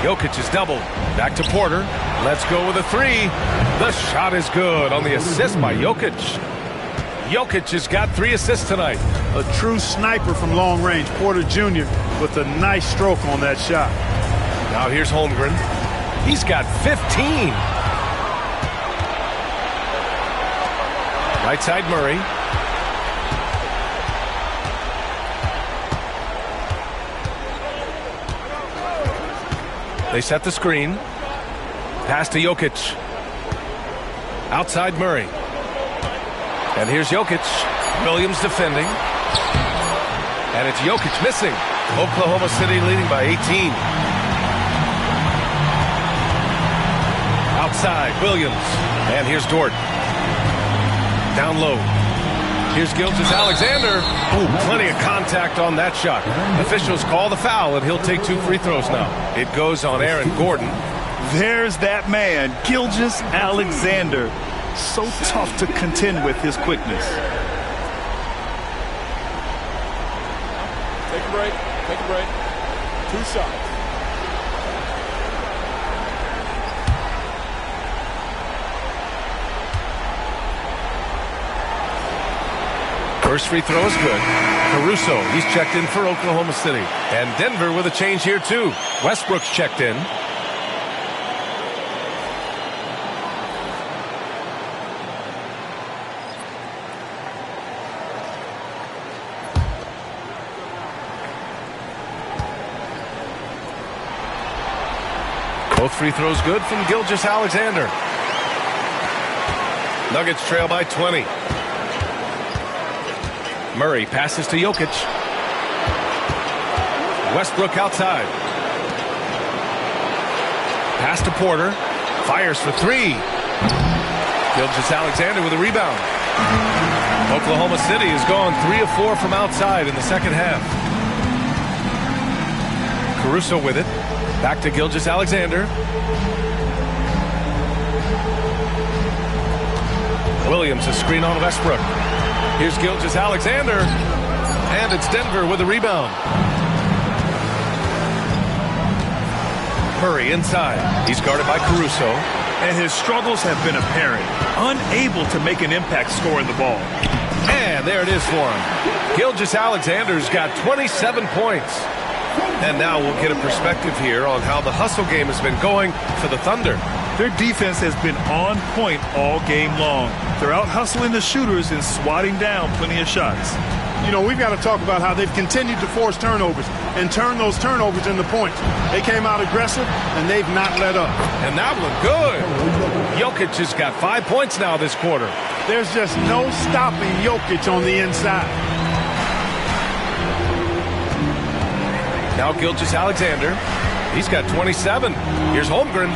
Jokic is doubled. Back to Porter. Let's go with a 3. The shot is good on the assist by Jokic. Jokic has got 3 assists tonight. A true sniper from long range. Porter Jr. with a nice stroke on that shot. Now here's Holmgren. He's got 15. Right side Murray. They set the screen. Pass to Jokic. Outside Murray. And here's Jokic. Williams defending. And it's Jokic missing. Oklahoma City leading by 18. Outside Williams. And here's Dort. Down low. Here's Gilgeous-Alexander. Ooh, plenty of contact on that shot. Officials call the foul, and he'll take 2 free throws now. It goes on Aaron Gordon. There's that man, Gilgeous-Alexander. So tough to contend with his quickness. Take a break. Take a break. 2 shots. First free throw is good. Caruso, he's checked in for Oklahoma City. And Denver with a change here, too. Westbrook's checked in. Both free throws good from Gilgeous-Alexander. Nuggets trail by 20. Murray passes to Jokic. Westbrook outside. Pass to Porter. Fires for 3. Gilgeous-Alexander with a rebound. Oklahoma City has gone 3 of 4 from outside in the second half. Caruso with it. Back to Gilgeous-Alexander. Williams, a screen on Westbrook. Here's Gilgeous-Alexander, and it's Denver with a rebound. Murray inside. He's guarded by Caruso. And his struggles have been apparent. Unable to make an impact scoring the ball. And there it is for him. Gilgeous-Alexander's got 27 points. And now we'll get a perspective here on how the hustle game has been going for the Thunder. Their defense has been on point all game long. They're out hustling the shooters and swatting down plenty of shots. You know, we've got to talk about how they've continued to force turnovers and turn those turnovers into points. They came out aggressive, and they've not let up. And that one good. Jokic has got 5 points now this quarter. There's just no stopping Jokic on the inside. Now Gilgeous-Alexander. He's got 27. Here's Holmgren.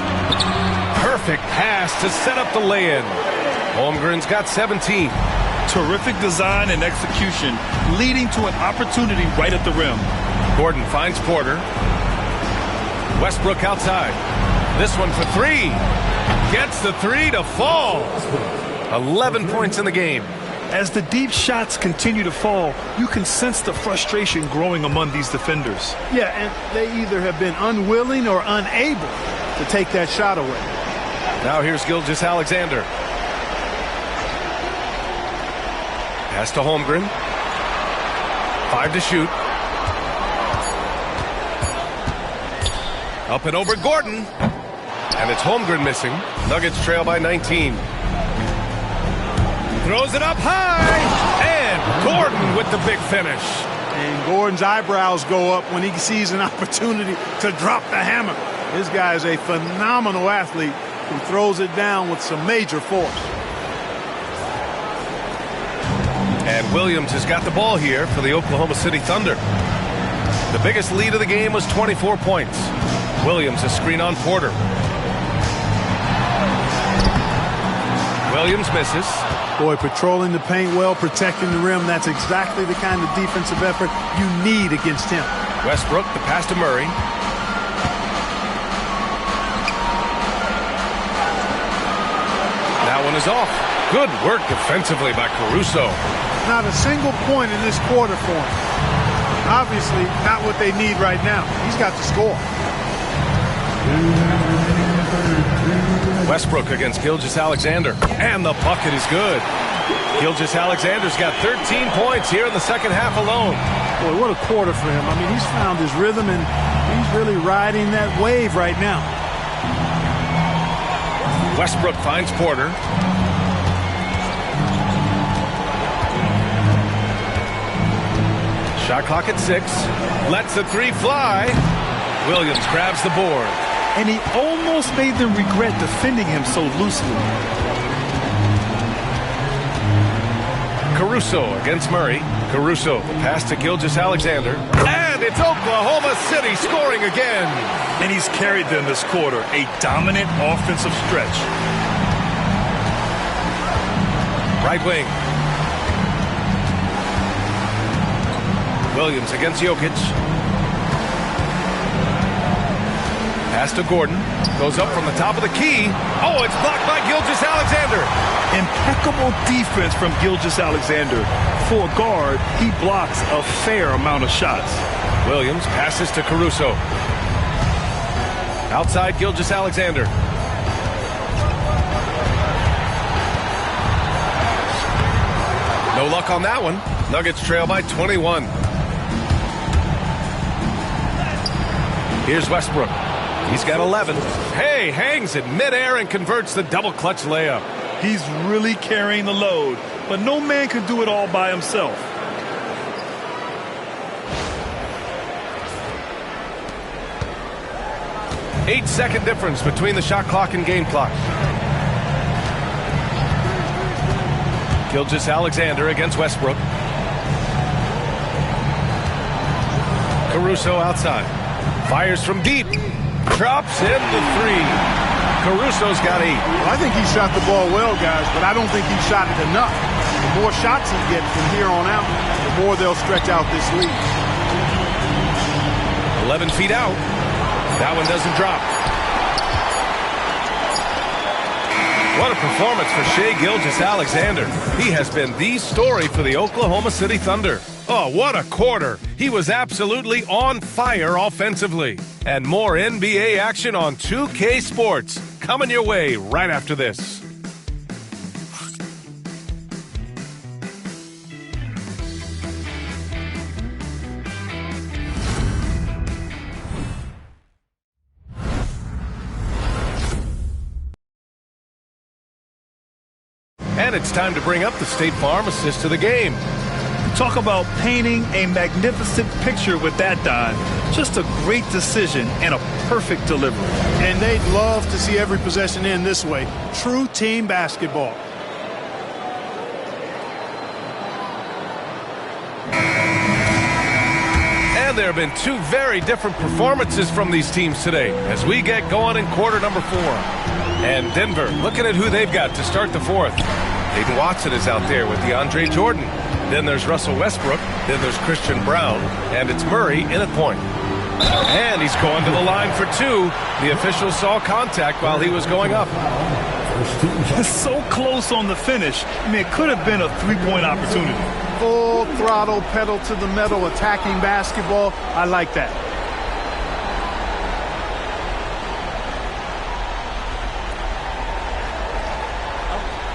Perfect pass to set up the lay-in. Holmgren's got 17. Terrific design and execution, leading to an opportunity right at the rim. Gordon finds Porter. Westbrook outside. This one for 3. Gets the 3 to fall. 11 points in the game. As the deep shots continue to fall, you can sense the frustration growing among these defenders. Yeah, and they either have been unwilling or unable to take that shot away. Now here's Gilgeous-Alexander. Pass to Holmgren. 5 to shoot. Up and over Gordon. And it's Holmgren missing. Nuggets trail by 19. Throws it up high. And Gordon with the big finish. And Gordon's eyebrows go up when he sees an opportunity to drop the hammer. This guy is a phenomenal athlete who throws it down with some major force. And Williams has got the ball here for the Oklahoma City Thunder. The biggest lead of the game was 24 points. Williams a screen on Porter. Williams misses. Boy, patrolling the paint well, protecting the rim. That's exactly the kind of defensive effort you need against him. Westbrook, the pass to Murray. That one is off. Good work defensively by Caruso. Not a single point in this quarter for him. Obviously, not what they need right now. He's got to score. Westbrook against Gilgeous-Alexander. And the bucket is good. Gilgeous-Alexander's got 13 points here in the second half alone. Boy, what a quarter for him. I mean, he's found his rhythm, and he's really riding that wave right now. Westbrook finds Porter. Shot clock at 6. Lets the 3 fly. Williams grabs the board. And he almost made them regret defending him so loosely. Caruso against Murray. Caruso, the pass to Gilgeous-Alexander. And it's Oklahoma City scoring again. And he's carried them this quarter. A dominant offensive stretch. Right wing. Williams against Jokic. Pass to Gordon. Goes up from the top of the key. Oh, it's blocked by Gilgeous-Alexander. Impeccable defense from Gilgeous-Alexander. For a guard, he blocks a fair amount of shots. Williams passes to Caruso. Outside Gilgeous-Alexander. No luck on that one. Nuggets trail by 21. Here's Westbrook. He's got 11. Hey, hangs in midair and converts the double clutch layup. He's really carrying the load, but no man can do it all by himself. Eight-second difference between the shot clock and game clock. Gilgeous-Alexander against Westbrook. Caruso outside. Fires from deep. Drops in the 3. Caruso's got 8. Well, I think he shot the ball well, guys, but I don't think he shot it enough. The more shots he gets from here on out, the more they'll stretch out this lead. 11 feet out. That one doesn't drop. What a performance for Shai Gilgeous-Alexander. He has been the story for the Oklahoma City Thunder. Oh, what a quarter. He was absolutely on fire offensively. And more NBA action on 2K Sports. Coming your way right after this. And it's time to bring up the State Farm assist to the game. Talk about painting a magnificent picture with that dive. Just a great decision and a perfect delivery. And they'd love to see every possession end this way. True team basketball. And there have been two very different performances from these teams today as we get going in quarter number 4. And Denver looking at who they've got to start the 4th. Hayden Watson is out there with DeAndre Jordan. Then there's Russell Westbrook. Then there's Christian Brown. And it's Murray in at point. And he's going to the line for 2. The official saw contact while he was going up. So close on the finish. I mean, it could have been a 3-point opportunity. Full throttle, pedal to the metal, attacking basketball. I like that.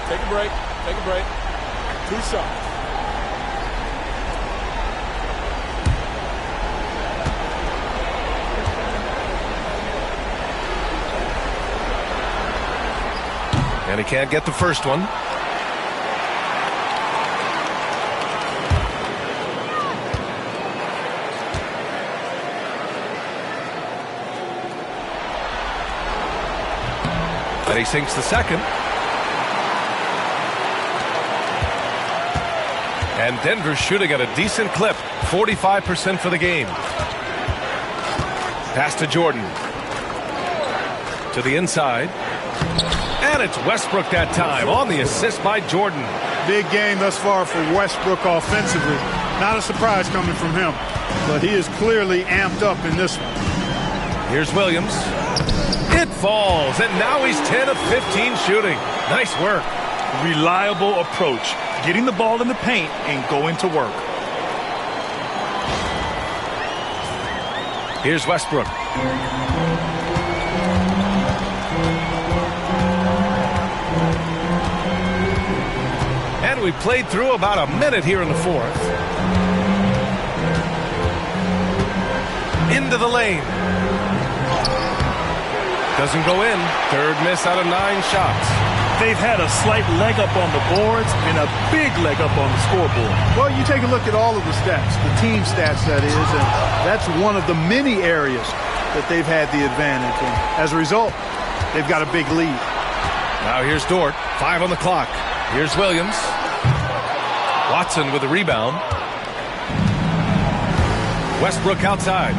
Take a break. Take a break. 2 shots. And he can't get the first one. And he sinks the second. And Denver's shooting at a decent clip, 45% for the game. Pass to Jordan. To the inside. And it's Westbrook that time on the assist by Jordan. Big game thus far for Westbrook offensively. Not a surprise coming from him, but he is clearly amped up in this one. Here's Williams. It falls, and now he's 10 of 15 shooting. Nice work. Reliable approach. Getting the ball in the paint and going to work. Here's Westbrook. And we played through about a minute here in the fourth. Into the lane. Doesn't go in. Third miss out of 9 shots. They've had a slight leg up on the boards and a big leg up on the scoreboard. Well, you take a look at all of the stats, the team stats, that is, and that's one of the many areas that they've had the advantage. And as a result, they've got a big lead. Now here's Dort. 5 on the clock. Here's Williams. Watson with a rebound. Westbrook outside.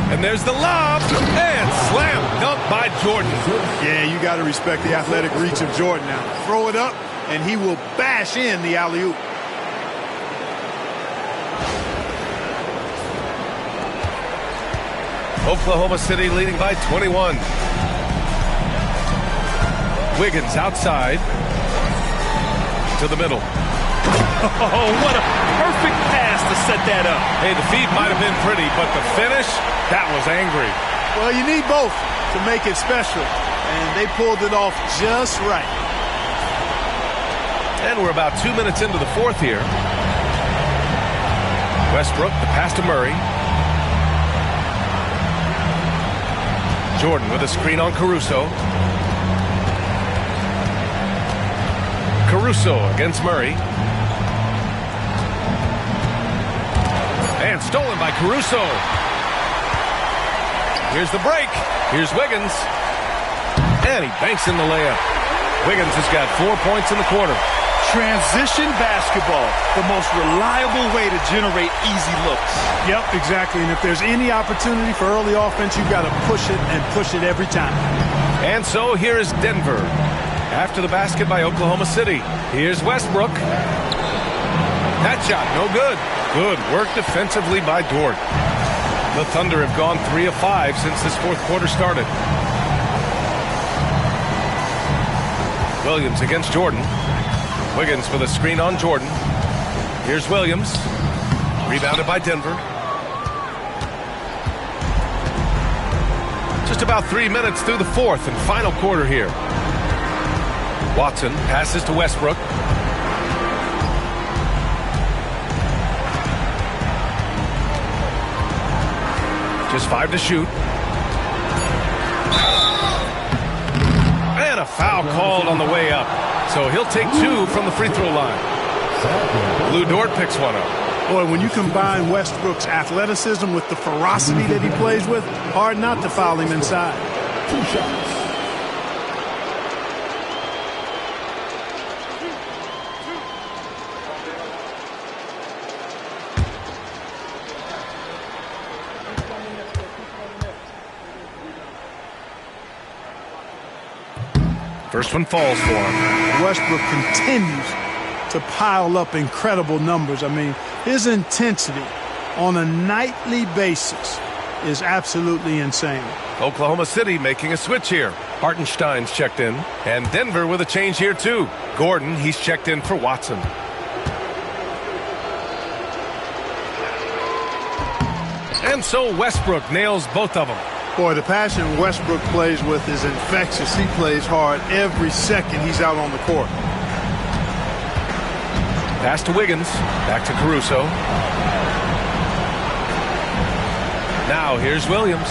And there's the lob, and slam dunk by Jordan. Yeah, you got to respect the athletic reach of Jordan now. Throw it up, and he will bash in the alley-oop. Oklahoma City leading by 21. Wiggins outside to the middle. Oh, what a perfect pass to set that up. Hey, the feed might have been pretty, but the finish, that was angry. Well, you need both to make it special, and they pulled it off just right. And we're about 2 minutes into the fourth here. Westbrook, the pass to Murray. Jordan with a screen on Caruso. Caruso against Murray. And stolen by Caruso. Here's the break. Here's Wiggins. And he banks in the layup. Wiggins has got 4 points in the quarter. Transition basketball, the most reliable way to generate easy looks. Yep, exactly. And if there's any opportunity for early offense, you've got to push it and push it every time. And so here is Denver. After the basket by Oklahoma City. Here's Westbrook. That shot, no good. Good work defensively by Dort. The Thunder have gone 3 of 5 since this fourth quarter started. Williams against Jordan. Wiggins with a screen on Jordan. Here's Williams. Rebounded by Denver. Just about 3 minutes through the fourth and final quarter here. Watson passes to Westbrook. Just 5 to shoot. And a foul called on the way up. So he'll take 2 from the free throw line. Lou Dort picks one up. Boy, when you combine Westbrook's athleticism with the ferocity that he plays with, hard not to foul him inside. 2 shots. First one falls for him. Westbrook continues to pile up incredible numbers. I mean, his intensity on a nightly basis is absolutely insane. Oklahoma City making a switch here. Hartenstein's checked in. And Denver with a change here too. Gordon, he's checked in for Watson. And so Westbrook nails both of them. Boy, the passion Westbrook plays with is infectious. He plays hard every second he's out on the court. Pass to Wiggins. Back to Caruso. Now here's Williams.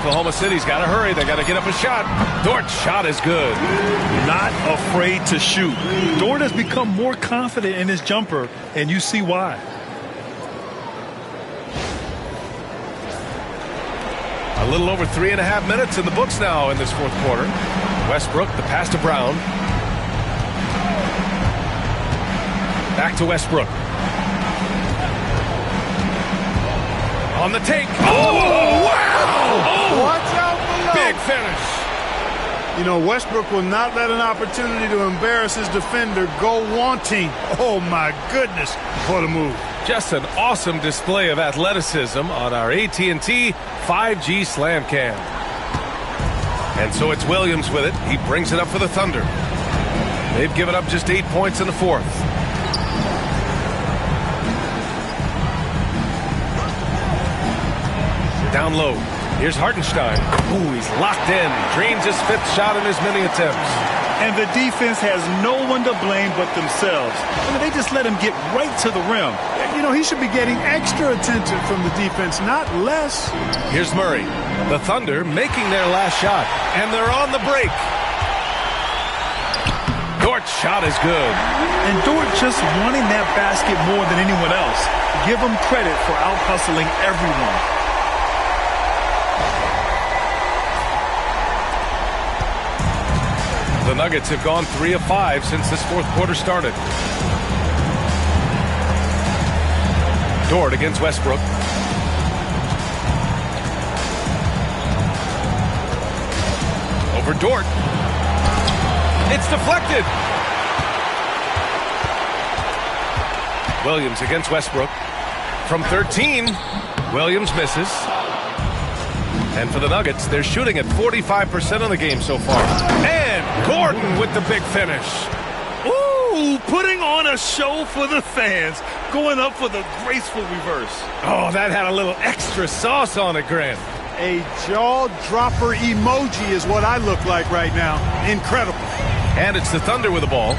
Oklahoma City's got to hurry. They got to get up a shot. Dort's shot is good. Not afraid to shoot. Dort has become more confident in his jumper, and you see why. A little over 3.5 minutes in the books now in this fourth quarter. Westbrook, the pass to Brown. Back to Westbrook. On the take. Oh, wow! Oh, watch out below. Big finish. You know, Westbrook will not let an opportunity to embarrass his defender go wanting. Oh, my goodness, what a move. Just an awesome display of athleticism on our AT&T 5G Slam Cam. And so it's Williams with it. He brings it up for the Thunder. They've given up just 8 points in the fourth. Down low. Here's Hartenstein. Ooh, he's locked in. Drains his 5th shot in as many attempts. And the defense has no one to blame but themselves. I mean, they just let him get right to the rim. You know, he should be getting extra attention from the defense, not less. Here's Murray. The Thunder making their last shot, and they're on the break. Dort's shot is good. And Dort just wanting that basket more than anyone else. Give him credit for out-hustling everyone. The Nuggets have gone 3 of 5 since this fourth quarter started. Dort against Westbrook. Over Dort. It's deflected. Williams against Westbrook. From 13, Williams misses. And for the Nuggets, they're shooting at 45% of the game so far. And Gordon with the big finish. Ooh, putting on a show for the fans. Going up with a graceful reverse. Oh, that had a little extra sauce on it, Grant. A jaw-dropper emoji is what I look like right now. Incredible. And it's the Thunder with the ball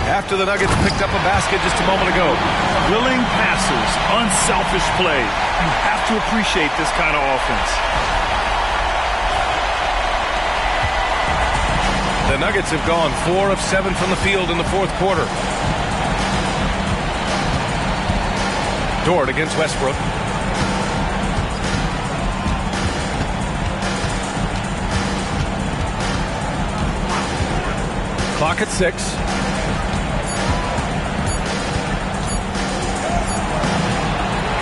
after the Nuggets picked up a basket just a moment ago. Willing passes, unselfish play. You have to appreciate this kind of offense. The Nuggets have gone 4 of 7 from the field in the fourth quarter. Dort against Westbrook. Clock at 6.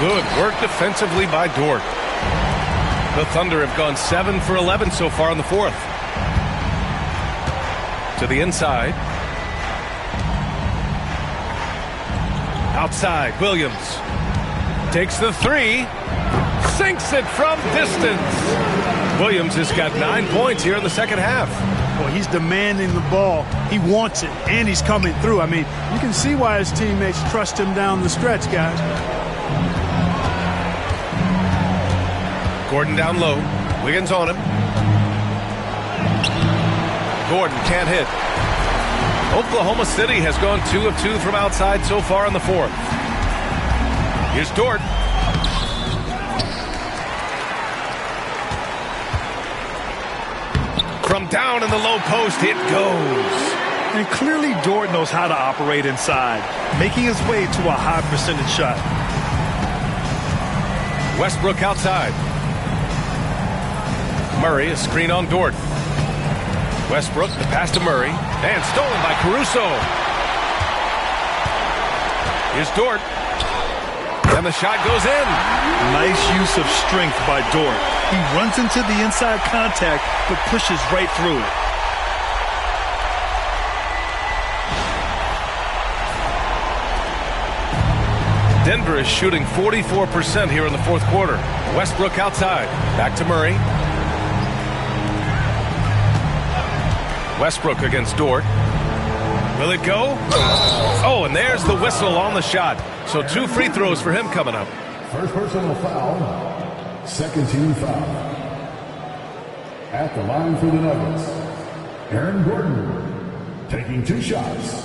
Good work defensively by Dort. The Thunder have gone 7 for 11 so far in the fourth. To the inside. Outside, Williams. Takes the 3. Sinks it from distance. Williams has got 9 points here in the second half. Well, he's demanding the ball. He wants it, and he's coming through. I mean, you can see why his teammates trust him down the stretch, guys. Gordon down low. Wiggins on him. Gordon can't hit. Oklahoma City has gone 2 of 2 from outside so far in the fourth. Here's Dort. From down in the low post, it goes. And clearly Dort knows how to operate inside, making his way to a high percentage shot. Westbrook outside. Murray, a screen on Dort. Westbrook, the pass to Murray, and stolen by Caruso. Here's Dort. And the shot goes in. Nice use of strength by Dort. He runs into the inside contact, but pushes right through it. Denver is shooting 44% here in the fourth quarter. Westbrook outside. Back to Murray. Westbrook against Dort. Will it go? Oh, and there's the whistle on the shot. So 2 free throws for him coming up. First personal foul, second team foul. At the line for the Nuggets, Aaron Gordon taking 2 shots.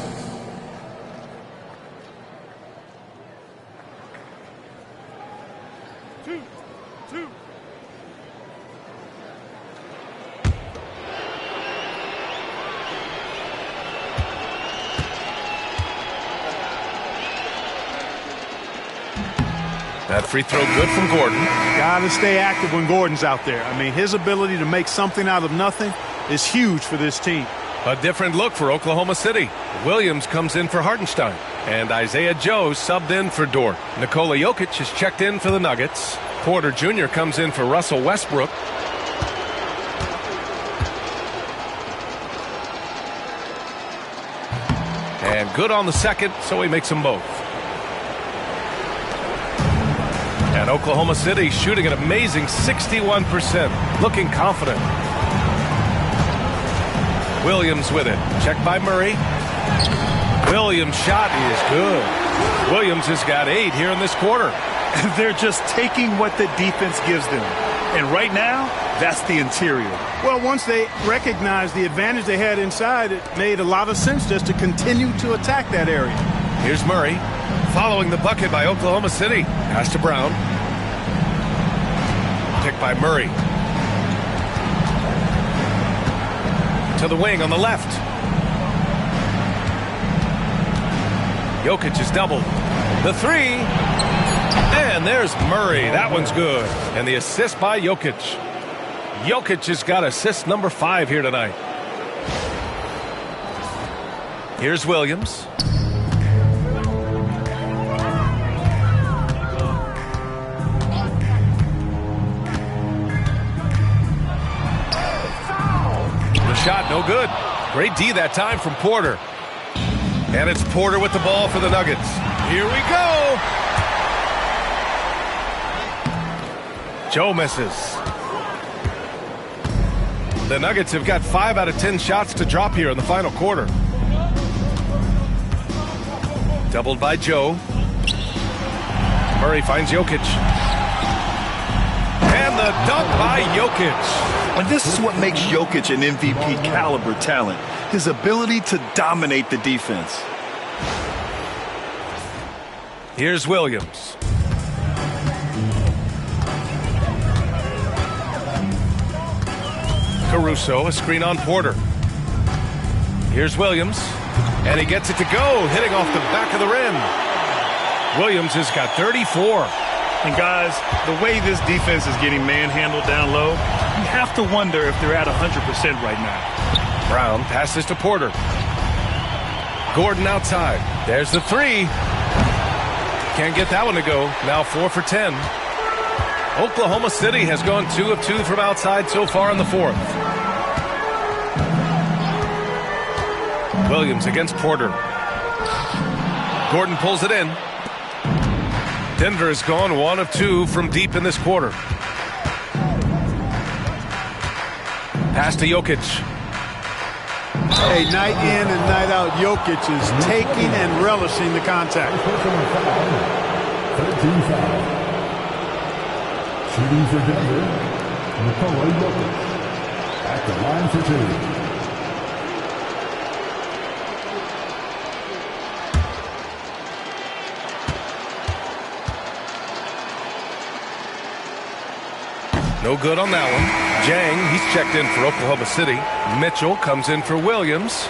That free throw good from Gordon. Got to stay active when Gordon's out there. I mean, his ability to make something out of nothing is huge for this team. A different look for Oklahoma City. Williams comes in for Hartenstein. And Isaiah Joe subbed in for Dort. Nikola Jokic is checked in for the Nuggets. Porter Jr. comes in for Russell Westbrook. And good on the second, so he makes them both. And Oklahoma City shooting an amazing 61%, looking confident. Williams with it. Checked by Murray. Williams' shot is good. Williams has got 8 here in this quarter. They're just taking what the defense gives them. And right now, that's the interior. Well, once they recognized the advantage they had inside, it made a lot of sense just to continue to attack that area. Here's Murray. Following the bucket by Oklahoma City. Pass to Brown. Picked by Murray. To the wing on the left. Jokic is doubled. The 3. And there's Murray. That one's good. And the assist by Jokic. Jokic has got assist number 5 here tonight. Here's Williams. Shot no good. Great D that time from Porter. And it's Porter with the ball for the Nuggets. Here we go. Joe misses. The Nuggets have got 5 out of 10 shots to drop here in the final quarter. Doubled by Joe. Murray finds Jokic. And the dunk by Jokic. And this is what makes Jokic an MVP caliber talent. His ability to dominate the defense. Here's Williams. Caruso, a screen on Porter. Here's Williams. And he gets it to go, hitting off the back of the rim. Williams has got 34. And guys, the way this defense is getting manhandled down low, you have to wonder if they're at 100% right now. Brown passes to Porter. Gordon outside. There's the 3. Can't get that one to go. Now 4 for 10. Oklahoma City has gone 2 of 2 from outside so far in the 4th. Williams against Porter. Gordon pulls it in. Denver has gone 1 of 2 from deep in this quarter. Pass to Jokic. Hey, night in and night out, Jokic is taking and relishing the contact. 13 foul. Shooting for Denver, Nikola Jokic. At the line for 2. No good on that one. Jang, he's checked in for Oklahoma City. Mitchell comes in for Williams.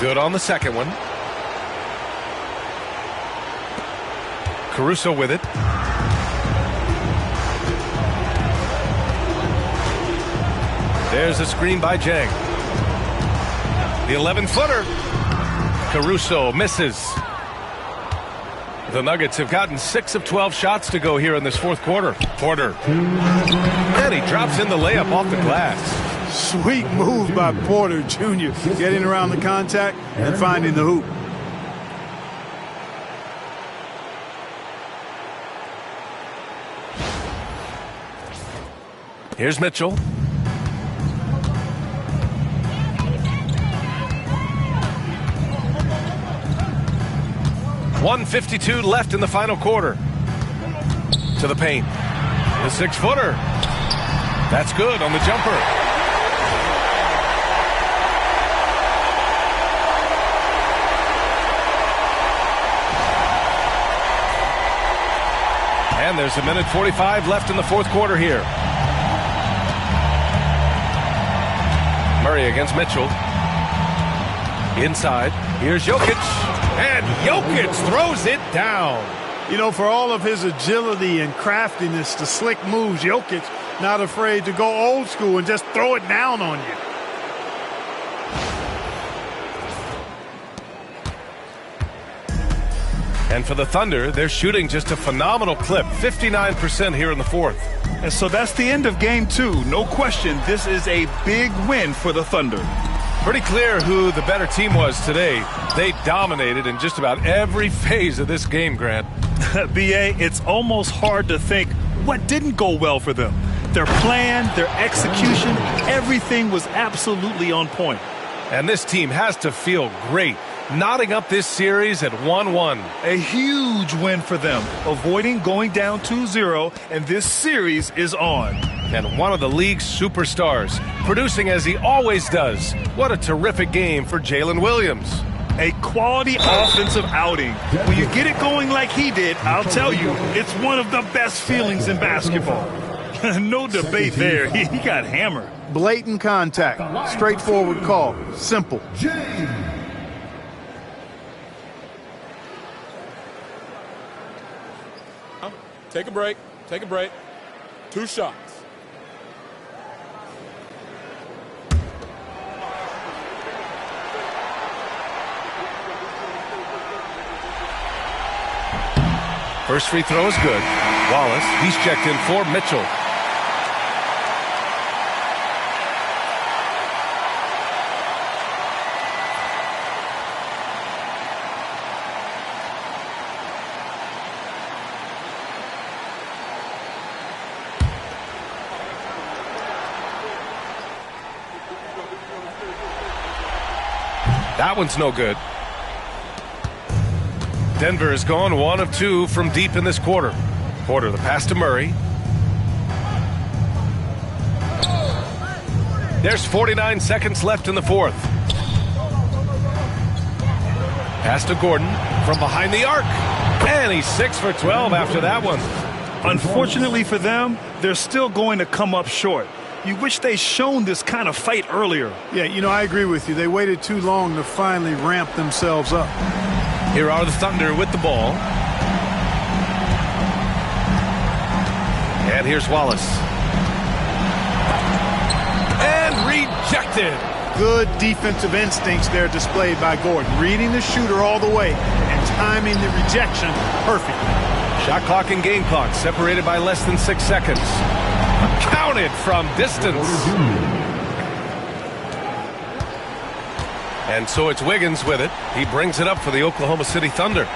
Good on the second one. Caruso with it. There's a screen by Jang. The 11-footer. Caruso misses. The Nuggets have gotten 6 of 12 shots to go here in this 4th quarter. Porter. And he drops in the layup off the glass. Sweet move by Porter Jr. getting around the contact and finding the hoop. Here's Mitchell. 1:52 left in the final quarter. To the paint. The 6-footer. That's good on the jumper. And there's 1:45 left in the fourth quarter here. Murray against Mitchell. Inside. Here's Jokic. And Jokic throws it down. You know, for all of his agility and craftiness, the slick moves, Jokic not afraid to go old school and just throw it down on you. And for the Thunder, they're shooting just a phenomenal clip, 59% here in the fourth. And so that's the end of game 2. No question, this is a big win for the Thunder. Pretty clear who the better team was today. They dominated in just about every phase of this game, Grant. B.A., it's almost hard to think what didn't go well for them. Their plan, their execution, everything was absolutely on point. And this team has to feel great, knotting up this series at 1-1. A huge win for them, avoiding going down 2-0, and this series is on. And one of the league's superstars, producing as he always does. What a terrific game for Jalen Williams. A quality offensive outing. When you get it going like he did, I'll tell you, it's one of the best feelings in basketball. No debate there. He got hammered. Blatant contact. Straightforward call. Simple. Take a break. Take a break. 2 shots. First free throw is good. Wallace, he's checked in for Mitchell. That one's no good. Denver has gone 1 of 2 from deep in this quarter. Porter, the pass to Murray. There's 49 seconds left in the fourth. Pass to Gordon from behind the arc. And he's 6 for 12 after that one. Unfortunately for them, they're still going to come up short. You wish they'd shown this kind of fight earlier. Yeah, you know, I agree with you. They waited too long to finally ramp themselves up. Here are the Thunder with the ball. And here's Wallace. And rejected. Good defensive instincts there displayed by Gordon. Reading the shooter all the way and timing the rejection perfectly. Shot clock and game clock separated by less than 6 seconds. Counted from distance. And so it's Wiggins with it. He brings it up for the Oklahoma City Thunder.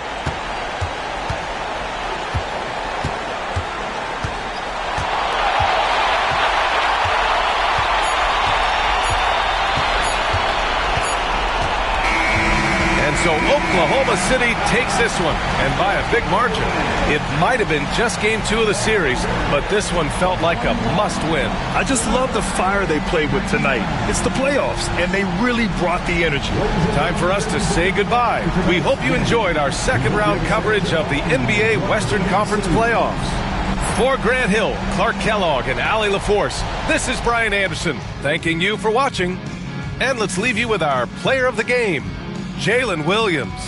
So Oklahoma City takes this one, and by a big margin. It might have been just game 2 of the series, but this one felt like a must-win. I just love the fire they played with tonight. It's the playoffs, and they really brought the energy. Time for us to say goodbye. We hope you enjoyed our second-round coverage of the NBA Western Conference playoffs. For Grant Hill, Clark Kellogg, and Allie LaForce, this is Brian Anderson, thanking you for watching. And let's leave you with our player of the game, Jalen Williams.